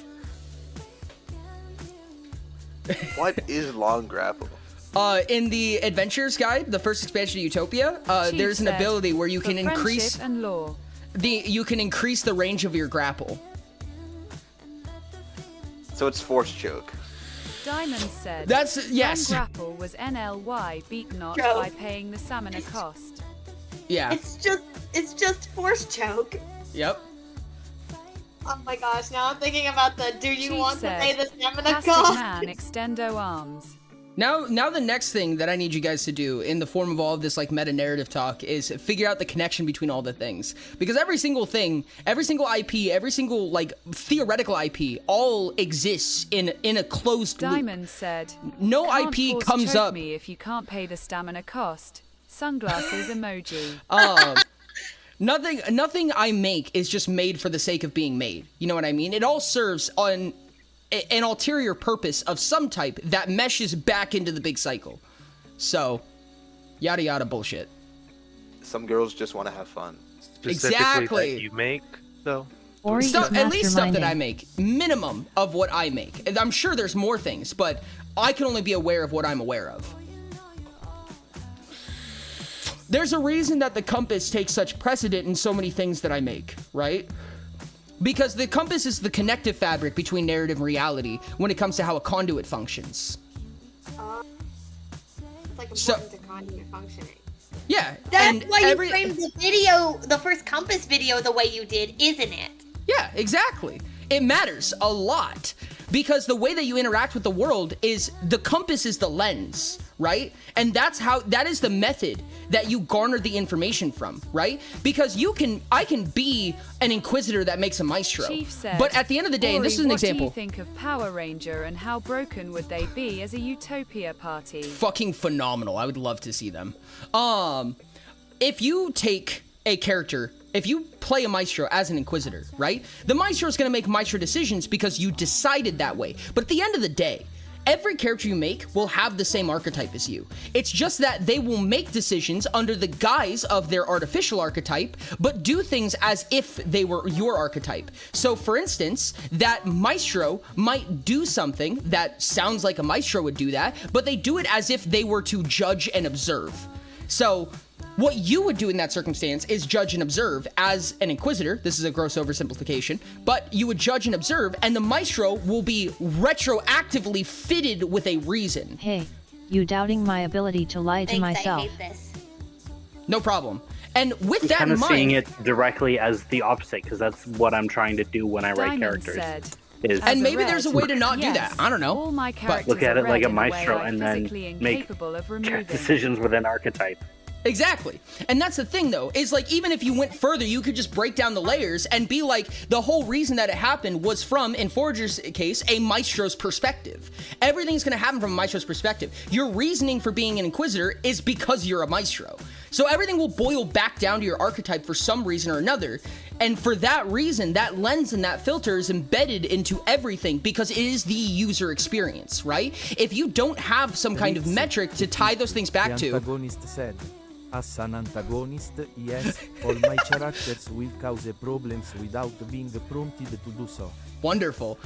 What is Long Grapple? In the Adventures Guide, the first expansion of Utopia, there's an ability where you can increase and lore. you can increase the range of your grapple. So it's Force Choke. Diamond said, That's yes. Long Grapple was NLY beat not Bro. by paying the salmon a cost. Yeah. It's just Force Choke. Yep. Oh my gosh, now I'm thinking about the do you Chief want said, to pay the stamina Plastic cost? man extendo arms. Now the next thing that I need you guys to do in the form of all of this like meta narrative talk is figure out the connection between all the things. Because every single thing, every single IP, every single like theoretical IP all exists in a closed loop. Diamond said, No "Can't IP force comes choke up. me if you can't pay the stamina cost. Sunglasses emoji. Nothing I make is just made for the sake of being made. You know what I mean? It all serves on an ulterior purpose of some type that meshes back into the big cycle. So, yada yada bullshit. Some girls just want to have fun. Specifically Exactly. that you make, though. Or At least stuff that I make. Minimum of what I make. And I'm sure there's more things, but I can only be aware of what I'm aware of. There's a reason that the compass takes such precedent in so many things that I make, right? Because the compass is the connective fabric between narrative and reality when it comes to how a conduit functions. It's like important So- to conduit functioning. Yeah, That's and why you framed the video, the first compass video, the way you did, isn't it? Yeah, exactly. It matters a lot because the way that you interact with the world is the compass is the lens, right? And that is the method that you garner the information from, right? Because I can be an inquisitor that makes a maestro. Chief said, But at the end of the day, and this is an Ori, example. What do you think of Power Ranger and how broken would they be as a Utopia party? Fucking phenomenal. I would love to see them. If you take a character, if you play a maestro as an inquisitor, right? The maestro is going to make maestro decisions because you decided that way. But at the end of the day, every character you make will have the same archetype as you. It's just that they will make decisions under the guise of their artificial archetype, but do things as if they were your archetype. So for instance, that maestro might do something that sounds like a maestro would do that, but they do it as if they were to judge and observe. So what you would do in that circumstance is judge and observe as an inquisitor. This is a gross oversimplification, but you would judge and observe, and the maestro will be retroactively fitted with a reason. Hey, you doubting my ability to lie to Thanks, myself. I hate this. No problem. And with I'm that kind in of mind, seeing it directly as the opposite because that's what I'm trying to do when I write Diamond characters. said, Is and As a maybe red, there's a way to not do yes, that. I don't know. All my characters look at are it like red a in way maestro I'm and then physically make incapable of removing. decisions with an archetype. Exactly. And that's the thing though, is like even if you went further, you could just break down the layers and be like, the whole reason that it happened was from, in Forager's case, a maestro's perspective. Everything's gonna happen from a maestro's perspective. Your reasoning for being an inquisitor is because you're a maestro. So everything will boil back down to your archetype for some reason or another. And for that reason, that lens and that filter is embedded into everything because it is the user experience, right? If you don't have some kind of metric to tie those things back The to, antagonist said, as an antagonist, yes, all my characters will cause problems without being prompted to do so. wonderful.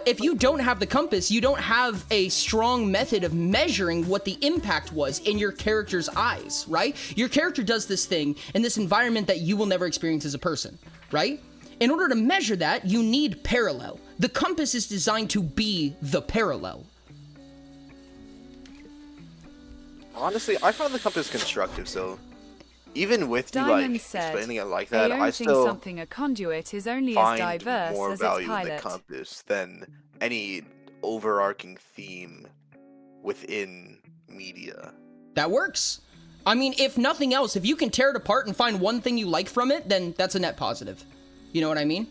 If you don't have the compass, you don't have a strong method of measuring what the impact was in your character's eyes, right? Your character does this thing in this environment that you will never experience as a person, right? In order to measure that, you need parallel. The compass is designed to be the parallel. Honestly, I found the compass constructive, so even with you Diamond like said, explaining it like they that, don't I think still something a conduit is only as find diverse more as its value in the pilot. compass than any overarching theme within media. That works. I mean, if nothing else, if you can tear it apart and find one thing you like from it, then that's a net positive. You know what I mean?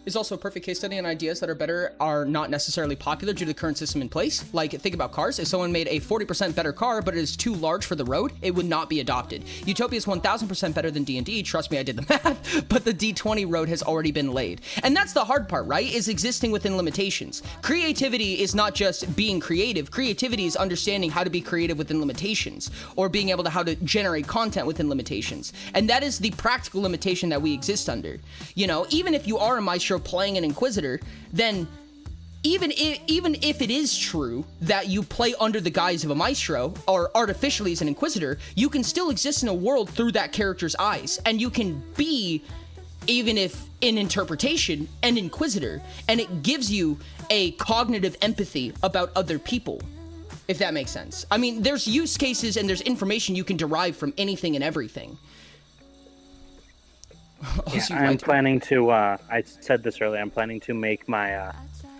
is also a perfect case study, and ideas that are better are not necessarily popular due to the current system in place. Like, think about cars. If someone made a 40% better car, but it is too large for the road, it would not be adopted. Utopia is 1000% better than D&D. Trust me, I did the math, but the D20 road has already been laid. And that's the hard part, right? Is existing within limitations. Creativity is not just being creative. Creativity is understanding how to be creative within limitations, or being able to how to generate content within limitations. And that is the practical limitation that we exist under. You know, even if you are a maestro playing an inquisitor, then even if it is true that you play under the guise of a maestro or artificially as an inquisitor, you can still exist in a world through that character's eyes, and you can be, even if in interpretation, an inquisitor, and it gives you a cognitive empathy about other people, if that makes sense. I mean, there's use cases and there's information you can derive from anything and everything. Yeah, I'm planning to, I said this earlier, I'm planning to make my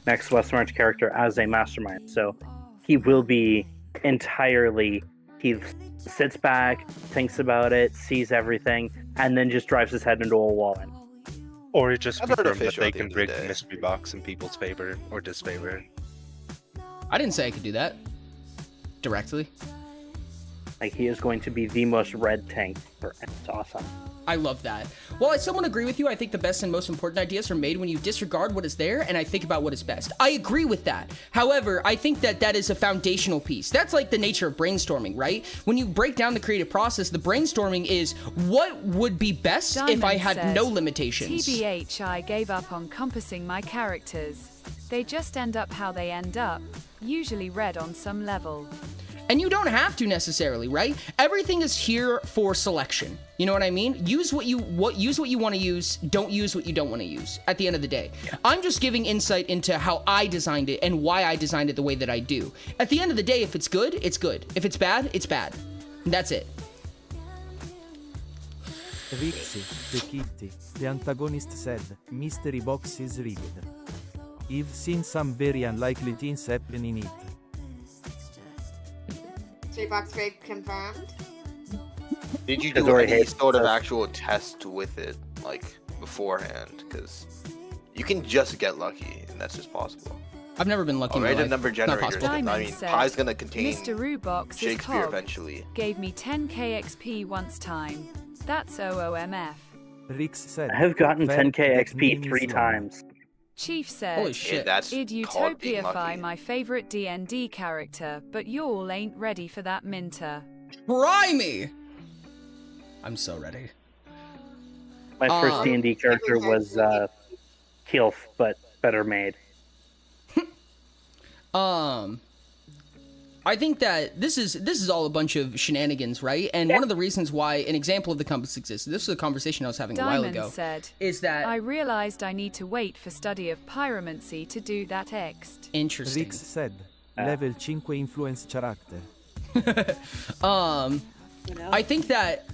next West March character as a mastermind. So he will be entirely, he sits back, thinks about it, sees everything, and then just drives his head into a wall. Or it just I'm confirmed that artificial they at the can end of break the the day. mystery box in people's favor or disfavor. I didn't say I could do that directly. Like, he is going to be the most red tank. It's awesome. I love that. While I somewhat agree with you, I think the best and most important ideas are made when you disregard what is there and I think about what is best. I agree with that. However, I think that that is a foundational piece. That's like the nature of brainstorming, right? When you break down the creative process, the brainstorming is what would be best if I had Diamond no said, limitations. TBH, I gave up on compassing my characters. They just end up how they end up, usually read on some level. And you don't have to necessarily, right? Everything is here for selection. You know what I mean? Use what you want to use. Don't use what you don't want to use. At the end of the day, I'm just giving insight into how I designed it and why I designed it the way that I do. At the end of the day, if it's good, it's good. If it's bad, it's bad. And that's it. Rixi, the kitty, the antagonist said, mystery box is rigged. I've seen some very unlikely things happen in it. Mystery box rig confirmed. Did you Because do already any hates sort of us. actual test with it, like, beforehand? Because you can just get lucky, and that's just possible. I've never been lucky in my Random life. number Not generators. possible. I Diamond mean, said, Pie's gonna contain Mr. Rubox is Shakespeare Hog. eventually. Gave me 10k XP once time. That's OOMF. Rix said, I have gotten "Fair, 10k that XP meme 3 is long." times. Chief said, Holy shit. that's Id called being Utopify lucky. my favorite D&D character, but y'all ain't ready for that minter. Try me! I'm so ready. My first D&D character was Keelf, but better made. I think that this is all a bunch of shenanigans, right? And one of the reasons why an example of the compass exists, this was a conversation I was having a while Diamond ago, said, is that I realized I need to wait for study of pyromancy to do that ext. interesting. Rix said, level 5 influence character. I think that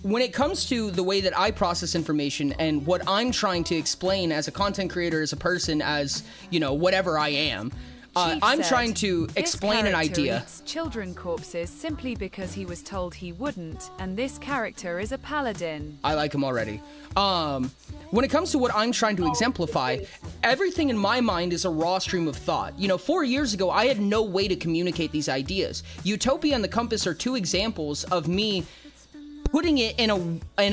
when it comes to the way that I process information and what I'm trying to explain as a content creator, as a person, as, you know, whatever I am, Chief I'm said, trying to "This explain an character idea. eats children corpses simply because he was told he wouldn't, and this character is a paladin. I like him already. When it comes to what I'm trying to exemplify, everything in my mind is a raw stream of thought. You know, 4 years ago, I had no way to communicate these ideas. Utopia and the Compass are two examples of me putting it in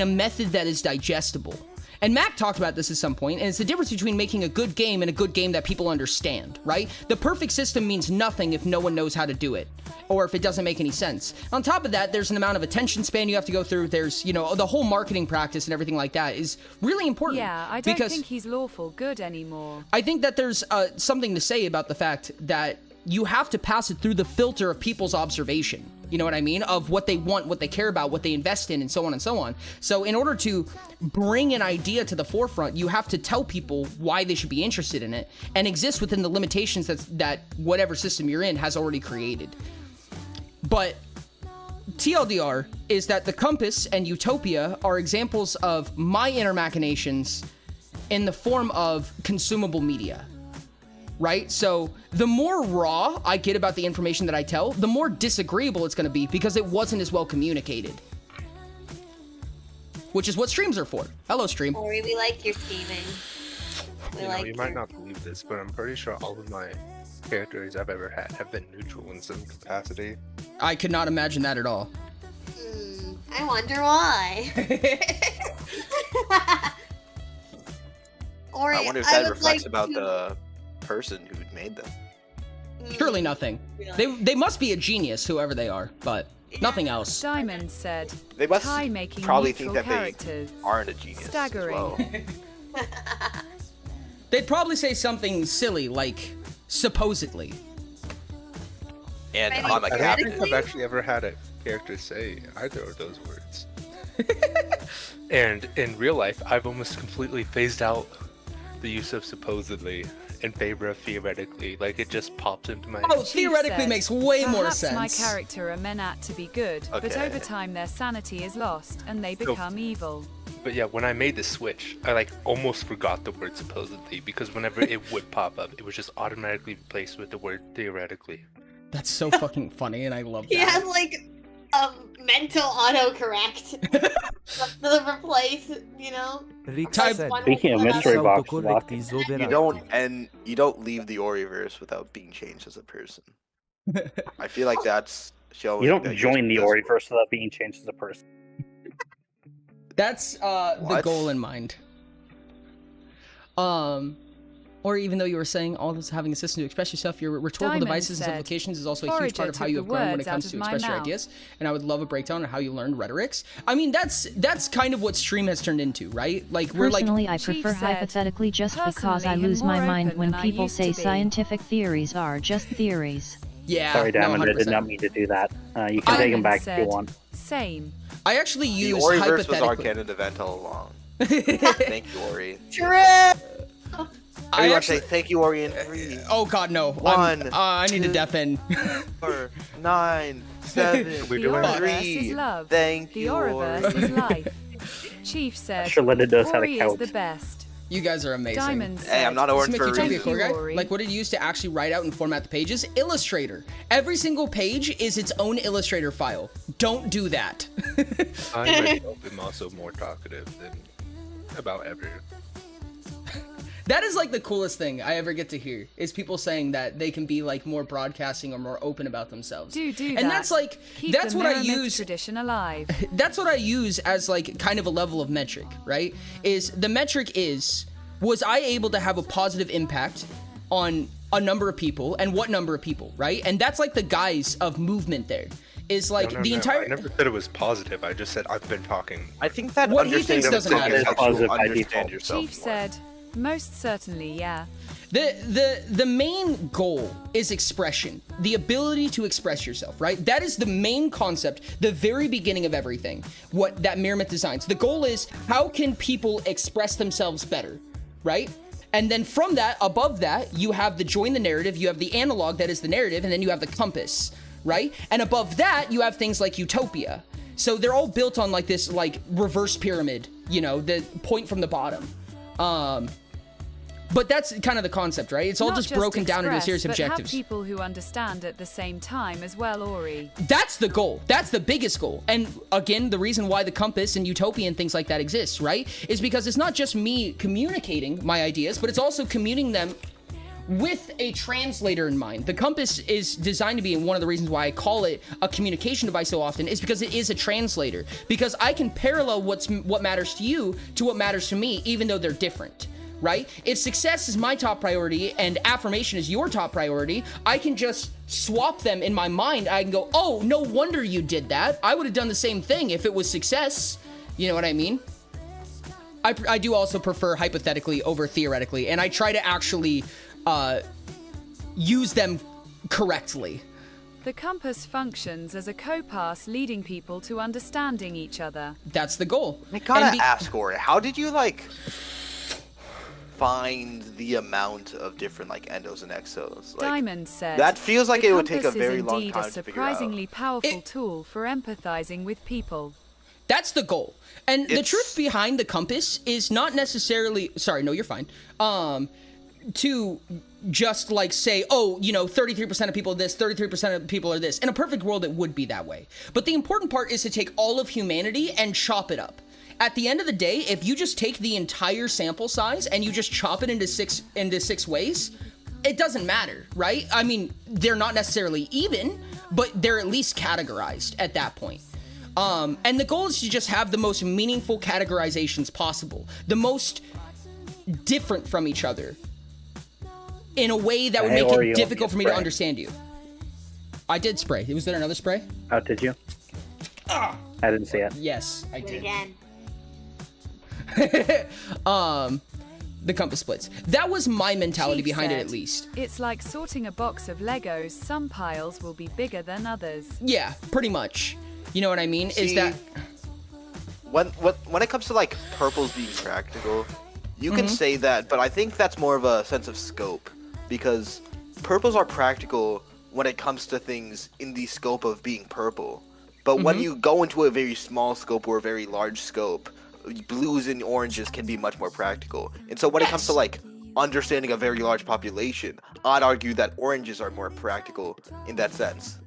a method that is digestible. And Mac talked about this at some point, and it's the difference between making a good game and a good game that people understand, right? The perfect system means nothing if no one knows how to do it, or if it doesn't make any sense. On top of that, there's an amount of attention span you have to go through. There's, you know, the whole marketing practice and everything like that is really important. Yeah, I don't because think he's lawful good anymore. I think that there's something to say about the fact that you have to pass it through the filter of people's observation. You know what I mean? Of what they want, what they care about, what they invest in, and so on and so on. So in order to bring an idea to the forefront, you have to tell people why they should be interested in it and exist within the limitations that whatever system you're in has already created. But TLDR is that the Compass and Utopia are examples of my inner machinations in the form of consumable media. Right? So the more raw I get about the information that I tell, the more disagreeable it's going to be because it wasn't as well communicated. Which is what streams are for. Hello, stream. Ori, we like your scheming. exactly. You know, Like, you might not believe this, but I'm pretty sure all of my characters I've ever had have been neutral in some capacity. I could not imagine that at all. I wonder why. Or I wonder if that reflects about the person who made them. Surely nothing. They must be a genius, whoever they are, but nothing else. Diamond said, They must Kai making probably neutral think that characters. they aren't a genius. Staggering. As well. They'd probably say something silly like supposedly. And Maybe I'm a I don't captain. think I've actually ever had a character say either of those words. And in real life, I've almost completely phased out the use of supposedly in favor of theoretically. Like, it just pops into my Oh, theoretically said, makes way more "Perhaps sense. my character are meant at to be good, but Okay. over time their sanity is lost and they become evil." But yeah, when I made the switch, I like almost forgot the word supposedly, because whenever it would pop up, it was just automatically replaced with the word theoretically. That's so fucking funny, and I love that. He has like a mental autocorrect to replace, you know. Rita said, Speaking of mystery "This box, autocorrect Lock, is You overactive." don't leave the Oriverse without being changed as a person. I feel like that's showing. you don't that you're join the successful. Oriverse without being changed as a person. That's the What? goal in mind. Or even though you were saying all this having a system to express yourself, your rhetorical Diamond devices and said, simplifications is also a huge "Forager part of how took you the have grown when words it comes out to of my express your mouth." ideas. And I would love a breakdown on how you learned rhetorics. I mean, that's kind of what stream has turned into, right? Like we're like Personally, I Chief prefer said, hypothetically just because "Personally, I I'm lose my more mind open when than I people used say to be." scientific theories are just theories. yeah. Sorry, no, Diamond, I did 100%. not mean to do that. You can take him Diamond back if said, you want. "Same." I actually The use Oriverse was our hypothetically. canon event all along. Thank you, Ori. True. Everyone say thank you, Ori, in 3, Oh god, no. One, I need to 2, deafen. 4, 9, 7, We're The doing Oriverse 3. is love. Thank The you, Oriverse Ori. is life. Chief said, Charlotta knows how to "Ori is count. the best." You guys are amazing. Diamond said, Hey, I'm not Let's Orange make for a Utopia reason. cool, guy. Ori. Like what did you use to actually write out and format the pages? Illustrator. Every single page is its own Illustrator file. Don't do that. I myself am also more talkative than about ever. That is like the coolest thing I ever get to hear is people saying that they can be like more broadcasting or more open about themselves. Do and that. that's like Keep that's the what I Mirror Myth use. tradition alive. That's what I use as like kind of a level of metric, right? Is the metric is was I able to have a positive impact on a number of people and what number of people, right? And that's like the guise of movement there. Is like No, the entire I never said it was positive. I just said I've been talking. I think that What he thinks understanding of doesn't things matter. helps you Positive by understand default. yourself Chief more. said, "Most certainly, yeah." The main goal is expression, the ability to express yourself, right? That is the main concept, the very beginning of everything, what that Mirror Myth designs. The goal is how can people express themselves better, right? And then from that, above that, you have the join the narrative, you have the analog that is the narrative, and then you have the compass, right? And above that, you have things like Utopia. So they're all built on like this like reverse pyramid, you know, the point from the bottom. But that's kind of the concept, right? It's all Not just broken down into a express, series of but have objectives. people who understand at the same time as well, Ori. That's the goal. That's the biggest goal. And again, the reason why the compass and Utopia and things like that exists, right? Is because it's not just me communicating my ideas, but it's also communicating them with a translator in mind. The compass is designed to be, and one of the reasons why I call it a communication device so often is because it is a translator. Because I can parallel what matters to you to what matters to me, even though they're different. Right? If success is my top priority and affirmation is your top priority, I can just swap them in my mind. I can go, oh, no wonder you did that. I would have done the same thing if it was success. You know what I mean? I do also prefer hypothetically over theoretically, and I try to actually use them correctly. The compass functions as a compass leading people to understanding each other. That's the goal. I gotta ask, Ori, how did you like find the amount of different like endos and exos? Like, Diamond said, that feels like "The it would take a compass is very long indeed time a to figure out. surprisingly powerful tool for empathizing with people." That's the goal. And the truth behind the compass is not necessarily, sorry, no, you're fine. To just like say, oh, you know, 33% of people are this, 33% of people are this. In a perfect world, it would be that way. But the important part is to take all of humanity and chop it up at the end of the day, if you just take the entire sample size and you just chop it into six ways, it doesn't matter, right? I mean, they're not necessarily even, but they're at least categorized at that point. And the goal is to just have the most meaningful categorizations possible, the most different from each other, in a way that would make it difficult for me to understand you. I did spray. Was there another spray? Oh, did you? I didn't see it. Yes, I Do it did. again. The compass splits. That was my mentality Chief behind it, said, at least. It's like sorting a box of Legos. Some piles will be bigger than others. Yeah, pretty much. You know what I mean? See, Is that when it comes to like purples being practical, you can say that, but I think that's more of a sense of scope, because purples are practical when it comes to things in the scope of being purple. But when you go into a very small scope or a very large scope, blues and oranges can be much more practical. And so when it comes to like understanding a very large population, I'd argue that oranges are more practical in that sense.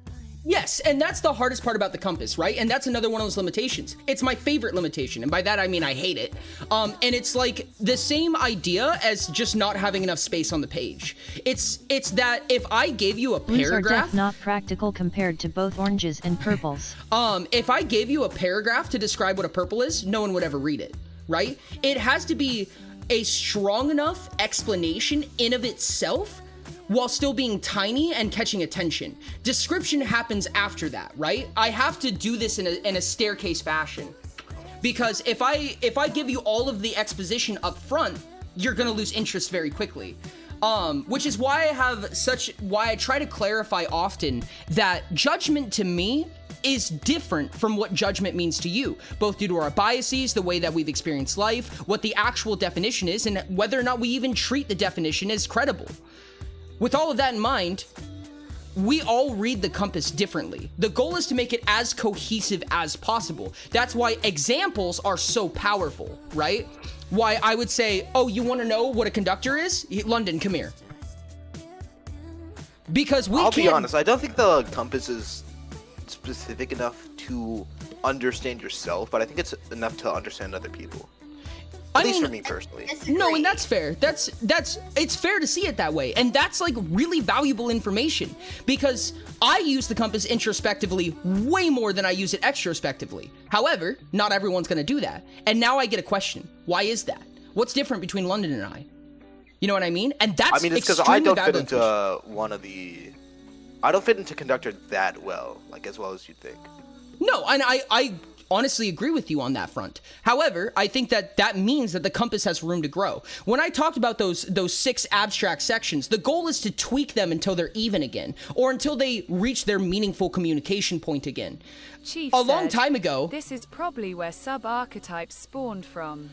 Yes, and that's the hardest part about the compass, right? And that's another one of those limitations. It's my favorite limitation, and by that I mean I hate it. And it's like the same idea as just not having enough space on the page. It's that if I gave you a Blues are paragraph, not practical compared to both oranges and purples. if I gave you a paragraph to describe what a purple is, no one would ever read it, right? It has to be a strong enough explanation in of itself while still being tiny and catching attention. Description happens after that, right? I have to do this in a staircase fashion, because if I give you all of the exposition up front, you're gonna lose interest very quickly. Which is why I try to clarify often that judgment to me is different from what judgment means to you, both due to our biases, the way that we've experienced life, what the actual definition is, and whether or not we even treat the definition as credible. With all of that in mind, we all read the compass differently. The goal is to make it as cohesive as possible. That's why examples are so powerful, right? Why I would say, oh, you want to know what a conductor is? London, come here. Because I'll be honest, I don't think the compass is specific enough to understand yourself, but I think it's enough to understand other people. At least for me personally. No, and that's fair. It's fair to see it that way. And that's like really valuable information, because I use the compass introspectively way more than I use it extrospectively. However, not everyone's going to do that. And now I get a question. Why is that? What's different between London and I? You know what I mean? And that's it's because I don't fit into I don't fit into conductor that well, like as well as you'd think. No, and I honestly agree with you on that front. However, I think that means that the compass has room to grow. When I talked about those 6 abstract sections, the goal is to tweak them until they're even again, or until they reach their meaningful communication point again. Chief a long time ago, this is probably where sub-archetypes spawned from.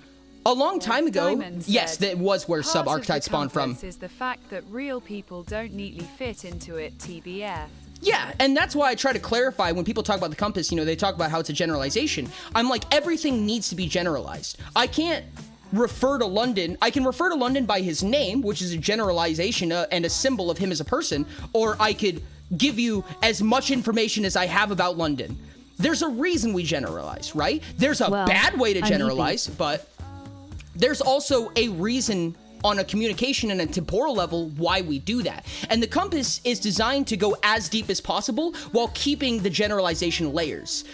A long time ago, Diamond yes, said, that was where "Part sub-archetypes of the spawned from. compass is the fact that real people don't neatly fit into it, TBF. Yeah, and that's why I try to clarify when people talk about the compass, they talk about how it's a generalization. I'm like, everything needs to be generalized. I can't refer to London. I can refer to London by his name, which is a generalization and a symbol of him as a person, or I could give you as much information as I have about London. There's a reason we generalize, right? There's a bad way to generalize, but there's also a reason on a communication and a temporal level why we do that. And the compass is designed to go as deep as possible while keeping the generalization layers.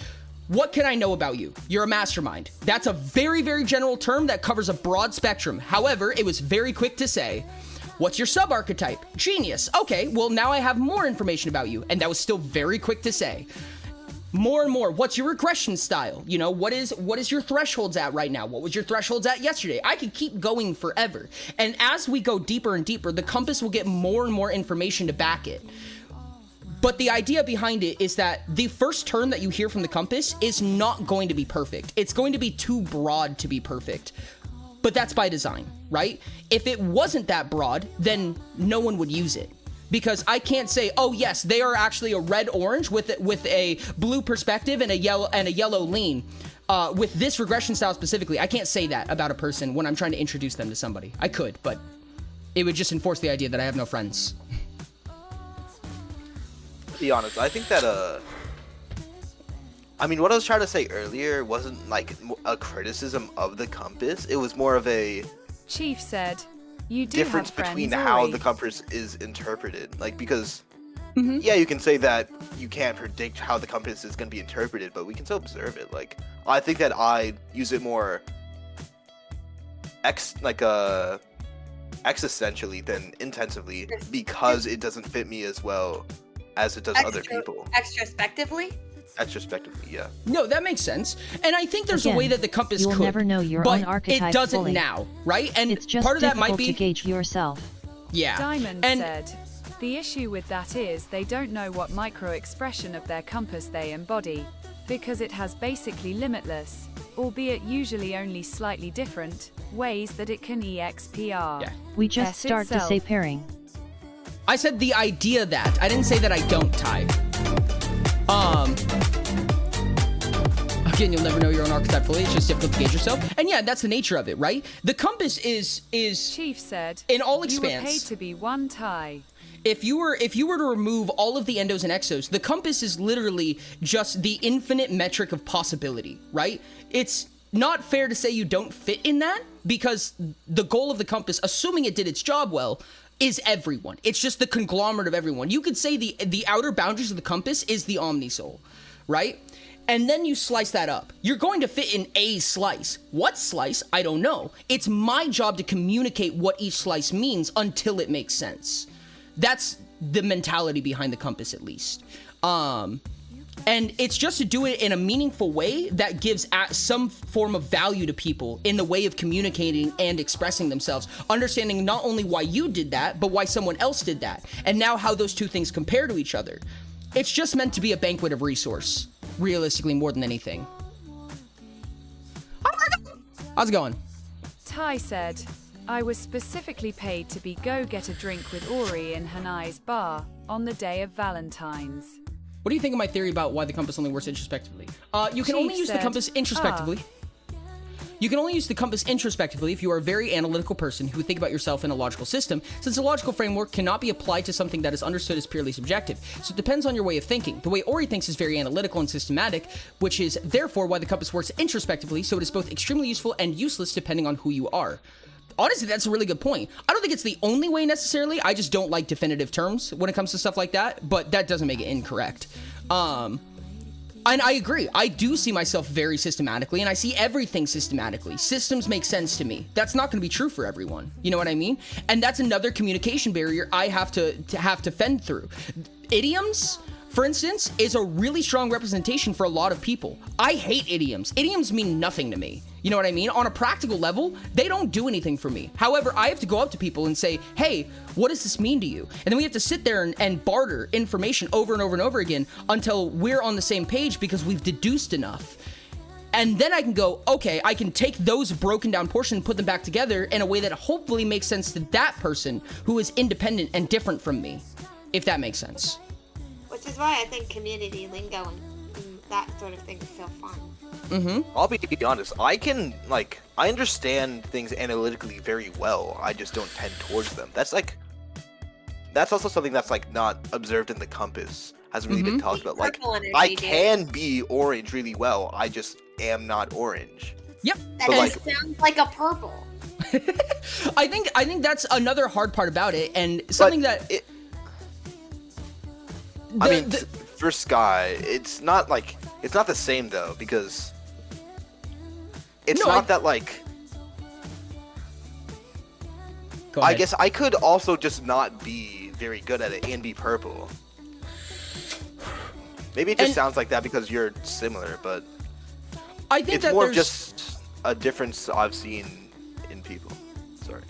What can I know about you? You're a mastermind. That's a very, very general term that covers a broad spectrum. However, it was very quick to say. What's your sub-archetype? Genius. Okay, well now I have more information about you. And that was still very quick to say. More and more, what's your regression style? What is your thresholds at right now? What was your thresholds at yesterday? I could keep going forever. And as we go deeper and deeper, the compass will get more and more information to back it. But the idea behind it is that the first term that you hear from the compass is not going to be perfect. It's going to be too broad to be perfect. But that's by design, right? If it wasn't that broad, then no one would use it. Because I can't say, oh yes, they are actually a red-orange with a blue perspective and a yellow lean. With this regression style specifically, I can't say that about a person when I'm trying to introduce them to somebody. I could, but it would just enforce the idea that I have no friends. To be honest, I think that I mean, what I was trying to say earlier wasn't like a criticism of the compass. It was more of a Chief said, "You do difference have friends, between how Ori." the compass is interpreted. Like, because Mhm. yeah, you can say that you can't predict how the compass is going to be interpreted, but we can still observe it. Like, I think that I use it more existentially than intensively because it doesn't fit me as well as it does other people. Extrospectively? Extrospectively, yeah. No, that makes sense. And I think there's a Again, way that the compass you'll could, never know your but own archetype it doesn't fully. now, right? And It's just part of that difficult might be to gauge for yourself. yeah. Diamond and said, "The issue with that is they don't know what micro-expression of their compass they embody, because it has basically limitless, albeit usually only slightly different, ways that it can EXPR. Yeah. We just S start to itself. say pairing. I said the idea that. I didn't say that I don't type. Again, you'll never know your own archetype fully. It's just difficult to gauge yourself. And yeah, that's the nature of it, right? The compass is Chief said, in all "You were paid expanse. to be one tie." If you were to remove all of the endos and exos, the compass is literally just the infinite metric of possibility, right? It's not fair to say you don't fit in that, because the goal of the compass, assuming it did its job well, is everyone. It's just the conglomerate of everyone. You could say the outer boundaries of the compass is the omnisoul, right? And then you slice that up. You're going to fit in a slice. What slice? I don't know. It's my job to communicate what each slice means until it makes sense. That's the mentality behind the compass, at least. And it's just to do it in a meaningful way that gives some form of value to people in the way of communicating and expressing themselves, understanding not only why you did that, but why someone else did that, and now how those two things compare to each other. It's just meant to be a banquet of resource, realistically, more than anything. How's it going? Ty said, "I was specifically paid to be go get a drink with Ori in Hanai's bar on the day of Valentine's." What do you think of my theory about why the compass only works introspectively? You can Chief only use the said, compass introspectively. You can only use the compass introspectively if you are a very analytical person who think about yourself in a logical system, since a logical framework cannot be applied to something that is understood as purely subjective. So it depends on your way of thinking. The way Ori thinks is very analytical and systematic, which is therefore why the compass works introspectively, so it is both extremely useful and useless depending on who you are. Honestly, that's a really good point. I don't think it's the only way necessarily. I just don't like definitive terms when it comes to stuff like that, but that doesn't make it incorrect. And I agree. I do see myself very systematically, and I see everything systematically. Systems make sense to me. That's not going to be true for everyone. You know what I mean? And that's another communication barrier I have to fend through. Idioms, for instance, is a really strong representation for a lot of people. I hate idioms. Idioms mean nothing to me. You know what I mean? On a practical level, they don't do anything for me. However, I have to go up to people and say, hey, what does this mean to you? And then we have to sit there and barter information over and over and over again until we're on the same page because we've deduced enough. And then I can go, okay, I can take those broken down portions and put them back together in a way that hopefully makes sense to that person who is independent and different from me, if that makes sense. Which is why I think community lingo and that sort of thing is so fun. I'll be honest, I understand things analytically very well. I just don't tend towards them. That's also something that's not observed in the compass. Hasn't really been talked about. Like, I can be orange really well. I just am not orange. Yep. That sounds like a purple. I think that's another hard part about it, and something for Sky, it's not the same though, because it's I guess I could also just not be very good at it and be purple. Maybe it just sounds like that because you're similar, but I think it's more of just a difference I've seen in people. Sorry.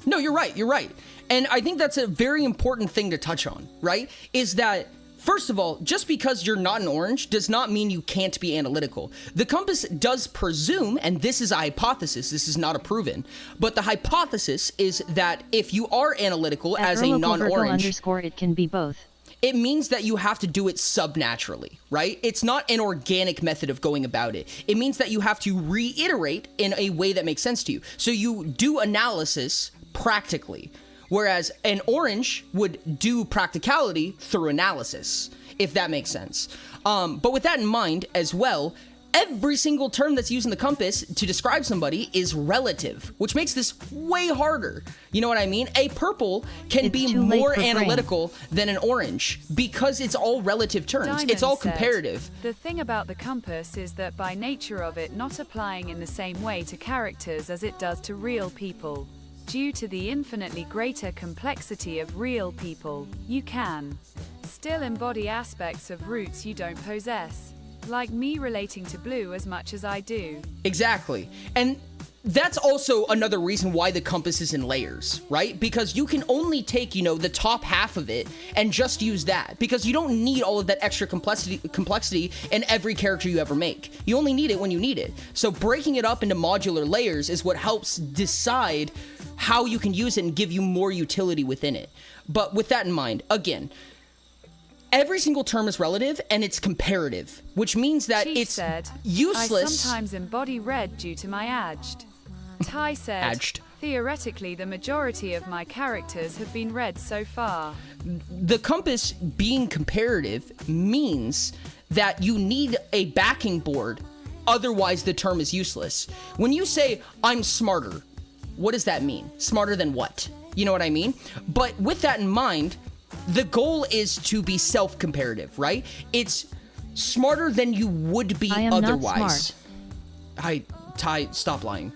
No, you're right. You're right. And I think that's a very important thing to touch on, right? Is that, first of all, just because you're not an orange does not mean you can't be analytical. The compass does presume, and this is a hypothesis, this is not a proven, but the hypothesis is that if you are analytical as a non-orange, it can be both. It means that you have to do it subnaturally, right? It's not an organic method of going about it. It means that you have to reiterate in a way that makes sense to you. So you do analysis practically, whereas an orange would do practicality through analysis. if that makes sense. But with that in mind as well, every single term that's used in the compass to describe somebody is relative, which makes this way harder. You know what I mean? A purple can be more analytical than an orange because it's all relative terms. Diamond it's all said, comparative. The thing about the compass is that by nature of it not applying in the same way to characters as it does to real people. Due to the infinitely greater complexity of real people, you can still embody aspects of roots you don't possess. Like me relating to blue as much as I do. Exactly. And that's also another reason why the compass is in layers, right? Because you can only take, you know, the top half of it and just use that, because you don't need all of that extra complexity in every character you ever make. You only need it when you need it. So breaking it up into modular layers is what helps decide how you can use it and give you more utility within it. But with that in mind, again, every single term is relative and it's comparative, which means that Chief it's said, useless. I sometimes embody red due to my aged. Ty said, theoretically the majority of my characters have been red so far. The compass being comparative means that you need a backing board, otherwise the term is useless. When you say, I'm smarter, what does that mean? Smarter than what? You know what I mean? But with that in mind, the goal is to be self-comparative, right? It's smarter than you would be otherwise. Ty, stop lying.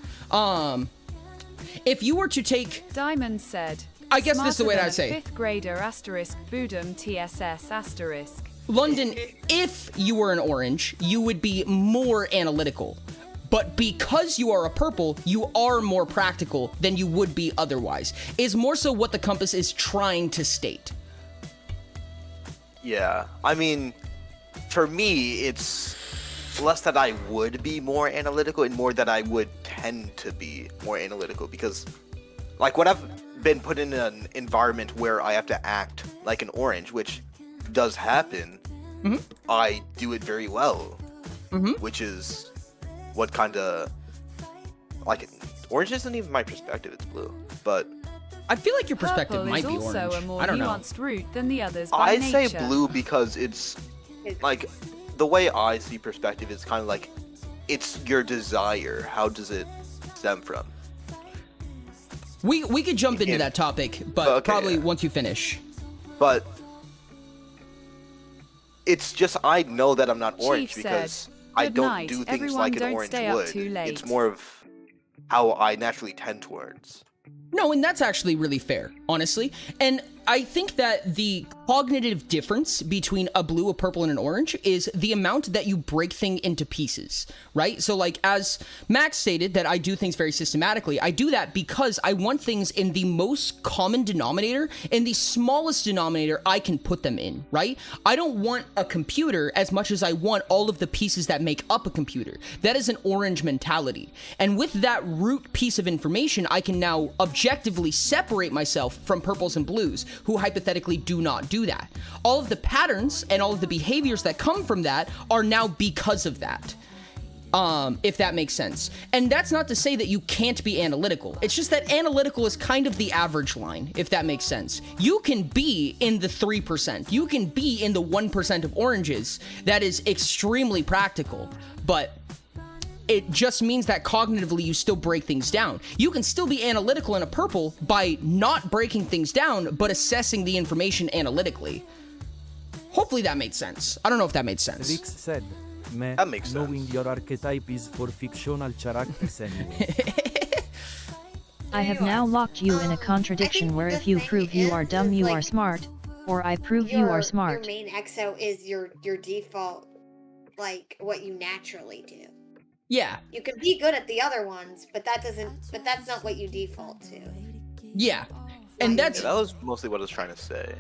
If you were to take... Diamond said, I guess this is the way that I say. Fifth grader asterisk Budum TSS asterisk. London, if you were an orange, you would be more analytical. But because you are a purple, you are more practical than you would be otherwise. Is more so what the compass is trying to state. Yeah, I mean, for me, it's less that I would be more analytical and more that I would tend to be more analytical, because, like, when I've been put in an environment where I have to act like an orange, which does happen, I do it very well, which is what kind of, like, orange isn't even my perspective, it's blue, but... I feel like your perspective Purple might be is also orange. a more I don't know. nuanced route than the others by I nature. say blue because it's, like, the way I see perspective is kind of like, it's your desire. How does it stem from? We could jump into that topic, but okay, probably yeah. once you finish. But it's just, I know that I'm not orange Chief because said, I "Good don't night, do things everyone, like an don't orange stay up would. too late." It's more of how I naturally tend towards. No, and that's actually really fair, honestly. And I think that the cognitive difference between a blue, a purple, and an orange is the amount that you break things into pieces, right? So, like, as Max stated, that I do things very systematically. I do that because I want things in the most common denominator, in the smallest denominator I can put them in, right? I don't want a computer as much as I want all of the pieces that make up a computer. That is an orange mentality. And with that root piece of information, I can now objectively separate myself from purples and blues, who hypothetically do not do that. All of the patterns and all of the behaviors that come from that are now because of that. If that makes sense. And that's not to say that you can't be analytical. It's just that analytical is kind of the average line, if that makes sense. You can be in the 3%. You can be in the 1% of oranges. That is extremely practical. But it just means that cognitively you still break things down. You can still be analytical in a purple by not breaking things down, but assessing the information analytically. Hopefully that made sense. I don't know if that made sense. Rix said, "Meh, That makes knowing sense. your archetype is for fictional characters anyway." I have now locked you in a contradiction where if you prove you are dumb you are smart, or I prove you are smart. Your main exo is your default, like what you naturally do. Yeah. You can be good at the other ones, but that's not what you default to. Yeah. And Yeah, that's that was mostly what I was trying to say.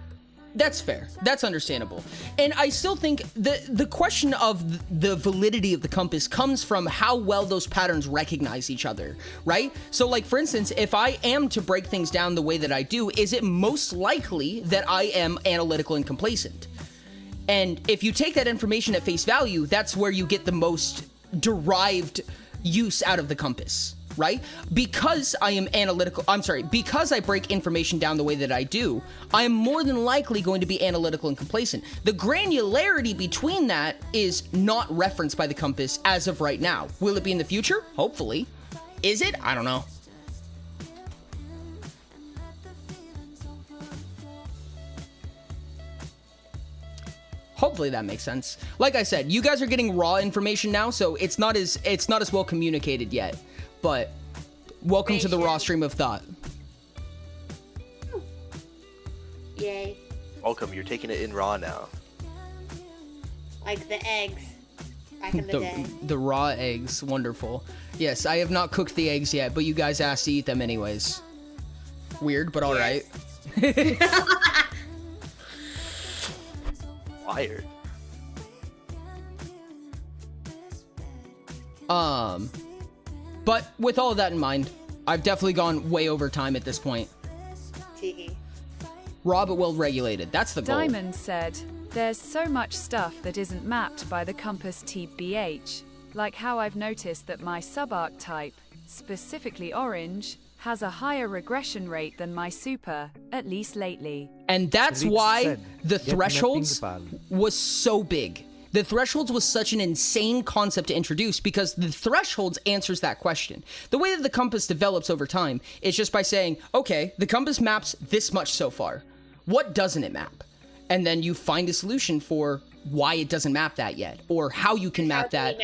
That's fair. That's understandable. And I still think the question of the validity of the compass comes from how well those patterns recognize each other, right? So, like, for instance, if I am to break things down the way that I do, is it most likely that I am analytical and complacent? And if you take that information at face value, that's where you get the most derived use out of the compass. right? Because I am analytical, because I break information down the way that I do, I am more than likely going to be analytical and complacent. The granularity between that is not referenced by the compass as of right now. Will it be in the future? Hopefully. Is it? I don't know. Hopefully that makes sense. Like I said, you guys are getting raw information now, so it's not as well communicated yet. But welcome to the raw stream of thought. Yay. Welcome, you're taking it in raw now. Like the eggs back in the day. The raw eggs, wonderful. Yes, I have not cooked the eggs yet, but you guys asked to eat them anyways. Weird, but all right. Wired. But with all of that in mind, I've definitely gone way over time at this point. Teehee. Raw but well regulated. That's the goal. Diamond said, "There's so much stuff that isn't mapped by the compass TBH, like how I've noticed that my subarchetype, specifically orange, has a higher regression rate than my super, at least lately." And that's Rich why said, the "Get thresholds mapping the was so big. The thresholds was such an insane concept to introduce because the thresholds answers that question. The way that the compass develops over time is just by saying, okay, the compass maps this much so far. What doesn't it map? And then you find a solution for why it doesn't map that yet, or how you can map that.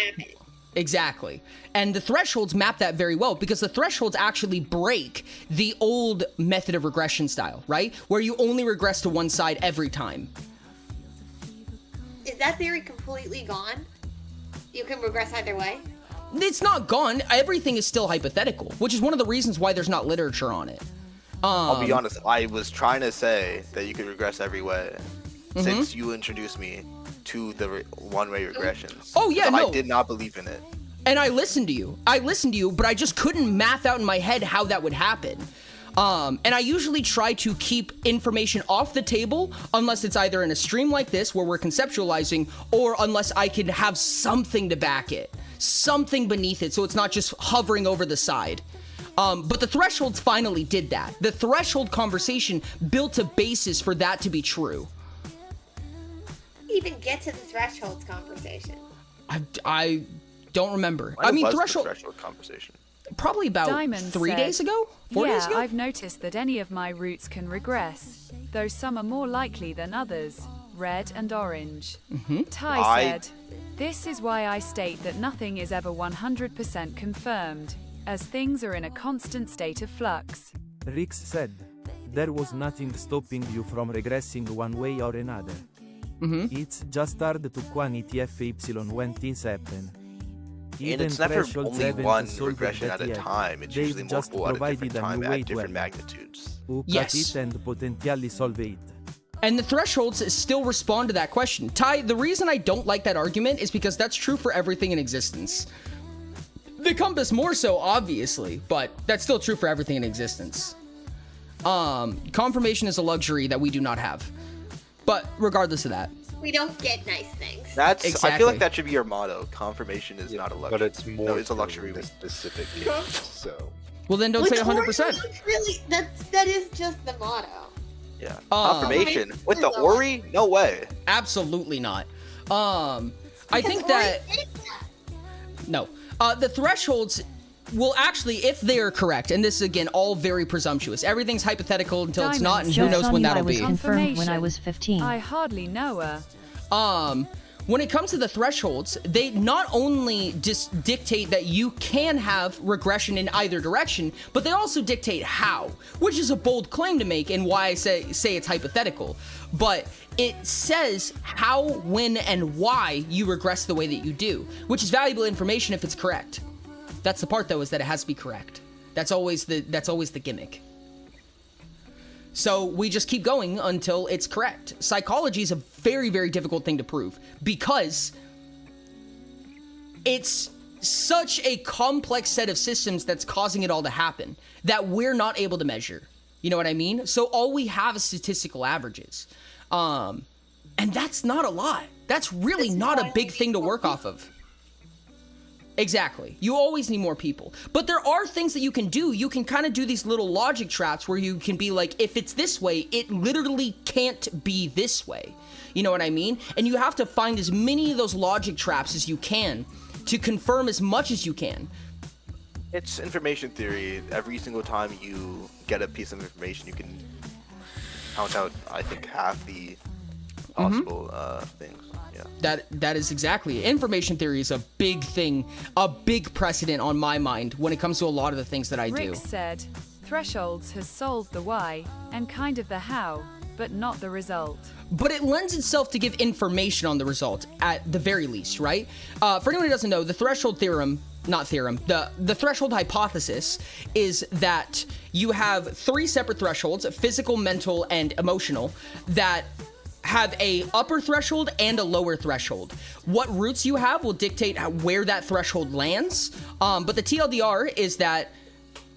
Exactly. And the thresholds map that very well because the thresholds actually break the old method of regression style, right? Where you only regress to one side every time. Is that theory completely gone? You can regress either way? It's not gone. Everything is still hypothetical, which is one of the reasons why there's not literature on it. I'll be honest, I was trying to say that you could regress every way since you introduced me to the one-way regressions. Oh, yeah, no. I did not believe in it. And I listened to you. But I just couldn't math out in my head how that would happen. And I usually try to keep information off the table unless it's either in a stream like this where we're conceptualizing or unless I can have something to back it, something beneath it so it's not just hovering over the side. But the thresholds finally did that. The threshold conversation built a basis for that to be true. Even get to the thresholds conversation. I don't remember. When I mean, was the threshold conversation. Probably about Diamond 3 said, days ago? 4 days ago? Yeah, I've noticed that any of my roots can regress, though some are more likely than others, red and orange. Ty said, "This is why I state that nothing is ever 100% confirmed, as things are in a constant state of flux." Rix said, "There was nothing stopping you from regressing one way or another. It's just hard to quantify FY27. And it's never only one regression at a time. It's usually multiple at a different time at different magnitudes. Yes. And potentially solve it." And the thresholds still respond to that question. Ty, the reason I don't like that argument is because that's true for everything in existence. The compass more so, obviously, but that's still true for everything in existence. Confirmation is a luxury that we do not have. But regardless of that. We don't get nice things. That's exactly. I feel like that should be your motto. Confirmation is not a luxury. But it's more. No, it's a luxury. in a specific case. So. Well, then don't say 100%. Really, that is just the motto. Yeah. Confirmation with the Ori? No way. Absolutely not. I think that no. The thresholds will actually, if they are correct, and this is again all very presumptuous. Everything's hypothetical until it's not, and who knows when that'll be. Confirmed when I was 15. I hardly know her. When it comes to the thresholds, they not only dictate that you can have regression in either direction, but they also dictate how, which is a bold claim to make and why I say it's hypothetical. But it says how, when, and why you regress the way that you do, which is valuable information if it's correct. That's the part, though, is that it has to be correct. That's always the gimmick. So we just keep going until it's correct. Psychology is a very, very difficult thing to prove because it's such a complex set of systems that's causing it all to happen that we're not able to measure. You know what I mean? So all we have is statistical averages. And that's not a lot. That's really not a big thing to work off of. Exactly. You always need more people. But there are things that you can do. You can kind of do these little logic traps where you can be like, if it's this way, it literally can't be this way. You know what I mean? And you have to find as many of those logic traps as you can to confirm as much as you can. It's information theory. Every single time you get a piece of information, you can count out, I think, half the possible things. Yeah. That is exactly it. Information theory is a big thing, a big precedent on my mind when it comes to a lot of the things that I do. Rick said, Thresholds has solved the why and kind of the how, but not the result. But it lends itself to give information on the result, at the very least, right? For anyone who doesn't know, the threshold theorem, the threshold hypothesis is that you have 3 separate thresholds, physical, mental, and emotional, that have a upper threshold and a lower threshold. What roots you have will dictate where that threshold lands. But the TLDR is that,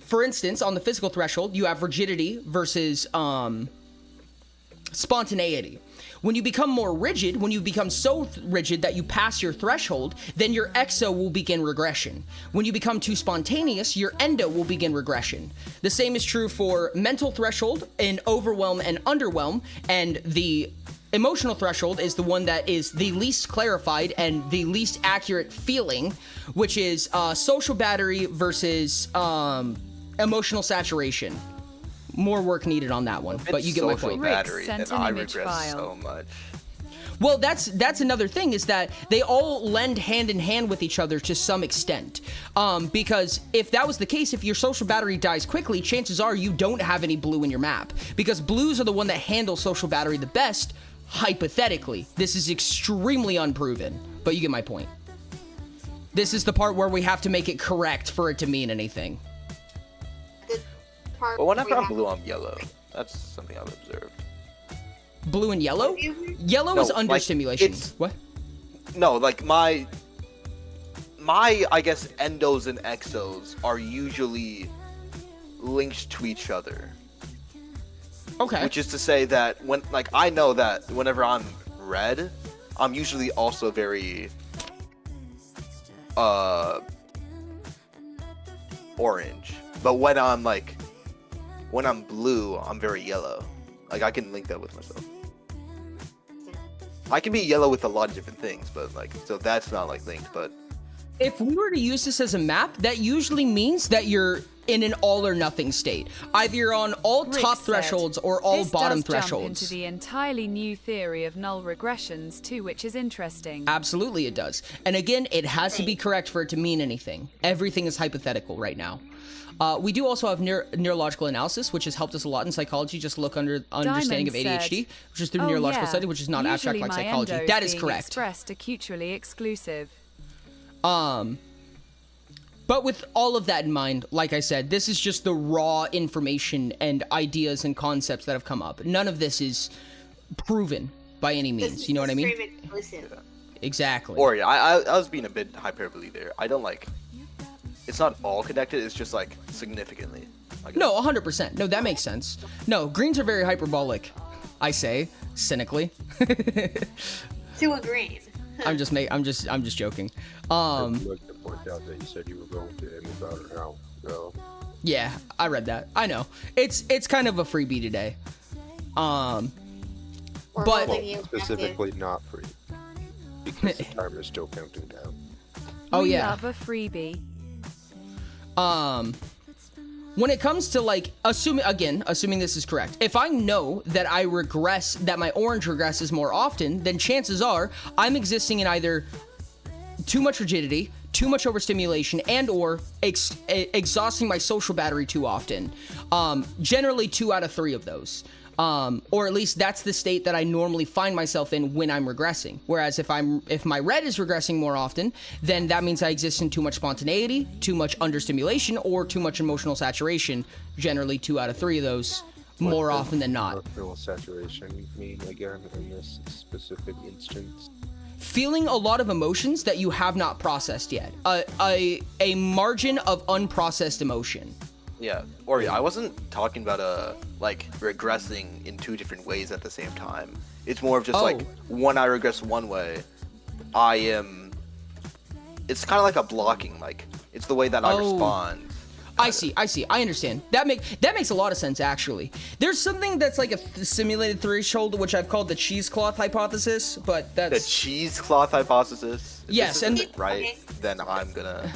for instance, on the physical threshold, you have rigidity versus spontaneity. When you become more rigid, when you become so rigid that you pass your threshold, then your exo will begin regression. When you become too spontaneous, your endo will begin regression. The same is true for mental threshold in overwhelm and underwhelm, and the emotional threshold is the one that is the least clarified and the least accurate feeling, which is social battery versus emotional saturation. More work needed on that one, but you get my point. Battery, and I regress so much. Well, that's another thing, is that they all lend hand in hand with each other to some extent. Because if that was the case, if your social battery dies quickly, chances are you don't have any blue in your map. Because blues are the one that handle social battery the best, hypothetically. This is extremely unproven, but you get my point. This is the part where we have to make it correct for it to mean anything. Well, whenever I'm blue, I'm yellow. That's something I've observed. Blue and yellow? Yellow is understimulation. What? No, like my I guess endos and exos are usually linked to each other. Okay. Which is to say that when, like, I know that whenever I'm red, I'm usually also very orange. But when I'm blue, I'm very yellow. Like, I can link that with myself. I can be yellow with a lot of different things, but like, so that's not like linked, but if we were to use this as a map, that usually means that you're in an all or nothing state. Either you're on all top thresholds or all bottom thresholds. This does jump into the entirely new theory of null regressions too, which is interesting. Absolutely it does. And again, it has to be correct for it to mean anything. Everything is hypothetical right now. We do also have neurological analysis, which has helped us a lot in psychology. Just look under understanding of ADHD, which is through neurological study, which is not abstract like psychology. That is correct. Expressed acuturally exclusive. But with all of that in mind, like I said, this is just the raw information and ideas and concepts that have come up. None of this is proven by any means. You know what I mean? Exactly. Or yeah, I was being a bit hyperbole there. I don't like. It's not all connected. It's just like significantly. No, 100%. No, that makes sense. No, greens are very hyperbolic. I say cynically. To a green. I'm just joking. I'd like to point out that you said you were going to Emmy about it now. So. Yeah, I read that. I know. It's kind of a freebie today. But specifically not free because the timer is still counting down. Oh we yeah. Love a freebie. When it comes to like assuming this is correct, if I know that I regress, that my orange regresses more often, then chances are I'm existing in either too much rigidity, too much overstimulation, and or exhausting my social battery too often. Generally 2 out of 3 of those. Or at least that's the state that I normally find myself in when I'm regressing. Whereas if my red is regressing more often, then that means I exist in too much spontaneity, too much understimulation, or too much emotional saturation. Generally 2 out of 3 of those, more often than not. Emotional saturation mean again in this specific instance? Feeling a lot of emotions that you have not processed yet. A margin of unprocessed emotion. Yeah, or yeah, I wasn't talking about like regressing in 2 different ways at the same time. It's more of just like when I regress one way, it's kind of like a blocking. Like it's the way that I respond. I see. I understand. That makes a lot of sense, actually. There's something that's like a simulated threshold, which I've called the cheesecloth hypothesis, but that's... The cheesecloth hypothesis? If yes, this isn't right, then I'm gonna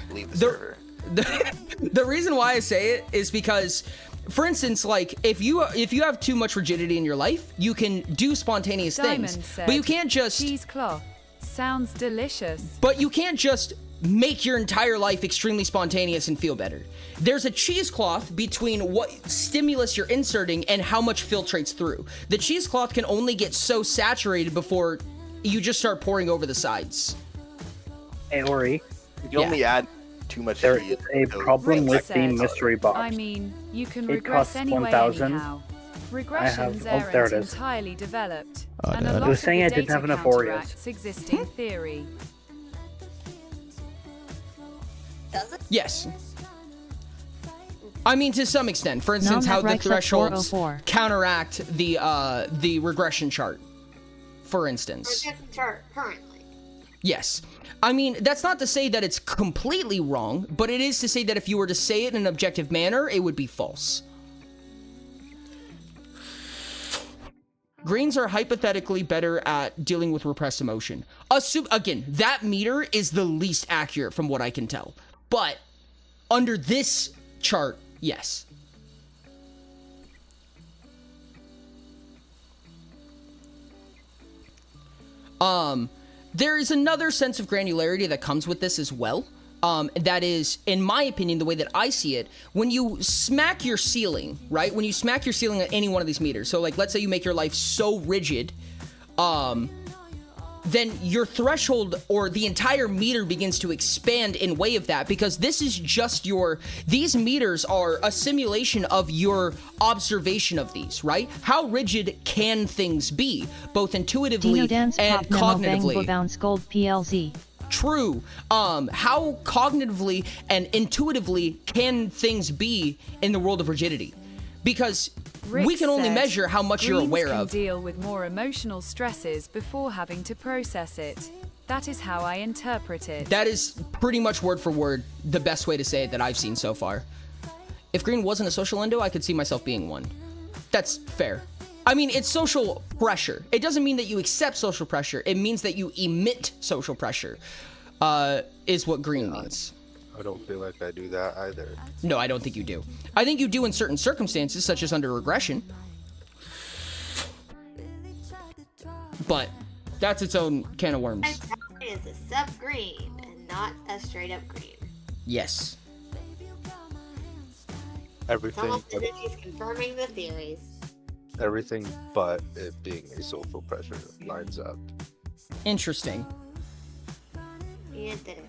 leave the server. The reason why I say it is because, for instance, like, if you have too much rigidity in your life, you can do spontaneous Diamond things, said, but you can't just... Cheesecloth. Sounds delicious. But you can't just make your entire life extremely spontaneous and feel better. There's a cheesecloth between what stimulus you're inserting and how much filtrates through. The cheesecloth can only get so saturated before you just start pouring over the sides. Hey, Ori. You only add too much. There is a problem with the said, mystery box. I mean, you can It regress costs anyway 1,000. anyhow. Regressions there it aren't is. entirely developed, Oh, and no. a It lot was of saying the I didn't data have enough Oreos. counteracts existing theory. Does it? Yes. I mean, to some extent. For instance, Nom how at the right click thresholds 404. counteract the regression chart, for instance. Regression chart currently. Yes. I mean, that's not to say that it's completely wrong, but it is to say that if you were to say it in an objective manner, it would be false. Greens are hypothetically better at dealing with repressed emotion. Again, that meter is the least accurate from what I can tell. But under this chart, yes. There is another sense of granularity that comes with this as well. That is, in my opinion, the way that I see it, when you smack your ceiling, right? When you smack your ceiling at any one of these meters, so like, let's say you make your life so rigid, then your threshold or the entire meter begins to expand in way of that, because this is just these meters are a simulation of your observation of these, right? How rigid can things be, both intuitively Dino Dance and Pop Memo cognitively? Bang Bounce Gold PLZ. True. How cognitively and intuitively can things be in the world of rigidity? Because Rick we can only said, measure how much you're Greens aware can of. deal with more emotional stresses before having to process it. That is how I interpret it. That is pretty much word for word the best way to say it that I've seen so far. If green wasn't a social endo, I could see myself being one. That's fair. I mean, it's social pressure. It doesn't mean that you accept social pressure. It means that you emit social pressure, is what green means. I don't feel like I do that either. No, I don't think you do. I think you do in certain circumstances, such as under regression. But that's its own can of worms. It's a sub green and not a straight up green. Yes. It's Everything, almost as if he's confirming the theories. everything but it being a social pressure lines up. Interesting. Interesting.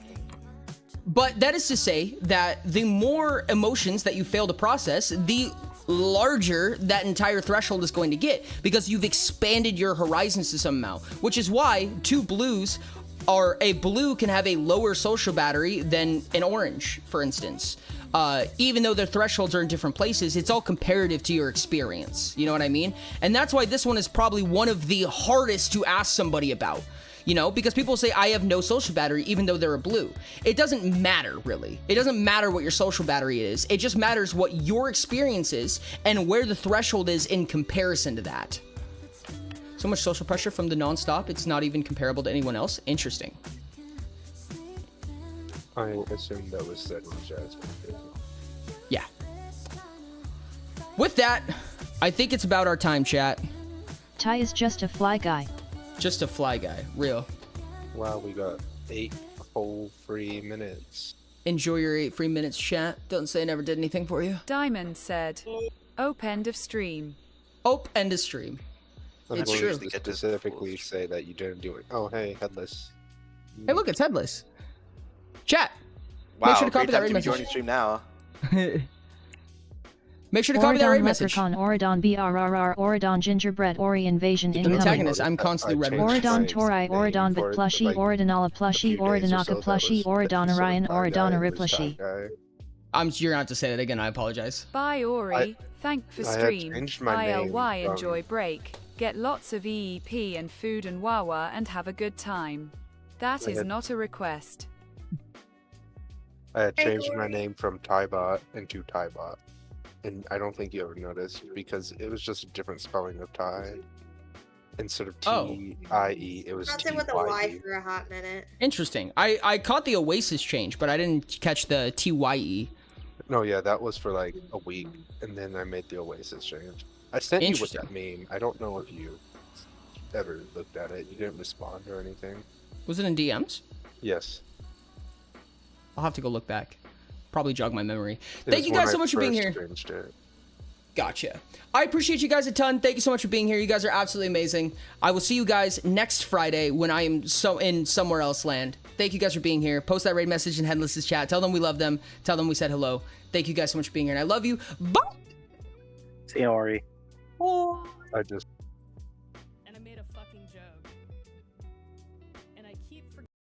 But that is to say that the more emotions that you fail to process, the larger that entire threshold is going to get, because you've expanded your horizons to some amount, which is why a blue can have a lower social battery than an orange, for instance. Even though their thresholds are in different places, it's all comparative to your experience. You know what I mean? And that's why this one is probably one of the hardest to ask somebody about. You know, because people say, I have no social battery, even though they're a blue. It doesn't matter, really. It doesn't matter what your social battery is. It just matters what your experience is and where the threshold is in comparison to that. So much social pressure from the non-stop, it's not even comparable to anyone else. Interesting. I assume that was said in Jasmine. Yeah. With that, I think it's about our time, chat. Ty is just a fly guy. Just a fly guy, real. Wow, we got 8 whole free minutes. Enjoy your 8 free minutes, chat. Don't say I never did anything for you. Diamond said, "Ope end of stream." Ope end of stream. It's true. To specifically say that you didn't do it. Oh, hey, headless. Hey, look, it's headless. Chat. Wow, Make sure to copy great that time raid to be message. joining stream now. Make sure to copy that raid message. Leprechaun, Oridon BRRR, Oridon Gingerbread, Ori Invasion The incoming. antagonist, I'm constantly red. Oridon Tori, Oridon Bit Plushie, Oridonala Plushie, Oridonaka Plushie, Oridon Orion, Oridon Ariplushie. You're not to say that again, I apologize. Bye Ori, thank for I had stream. changed my name ILY from- enjoy break. Get lots of EEP and food and Wawa and have a good time. That I is had- not a request. I had Hey, changed my Corey. name from Tybot into Tybot. And I don't think you ever noticed because it was just a different spelling of Ty. Instead of T-I-E, it was I'll say with a Y T-Y-E. for a hot minute. Interesting. I caught the Oasis change, but I didn't catch the TYE. No, yeah, that was for like a week, and then I made the Oasis change. I sent you with that meme. I don't know if you ever looked at it. You didn't respond or anything. Was it in DMs? Yes. I'll have to go look back. Probably jog my memory. It Thank was you when guys so I much for being first here. changed it. Gotcha. I appreciate you guys a ton. Thank you so much for being here. You guys are absolutely amazing. I will see you guys next Friday when I am in somewhere else land. Thank you guys for being here. Post that raid message in Headless's chat. Tell them we love them. Tell them we said hello. Thank you guys so much for being here, and I love you. Bye. See you, Ori. I just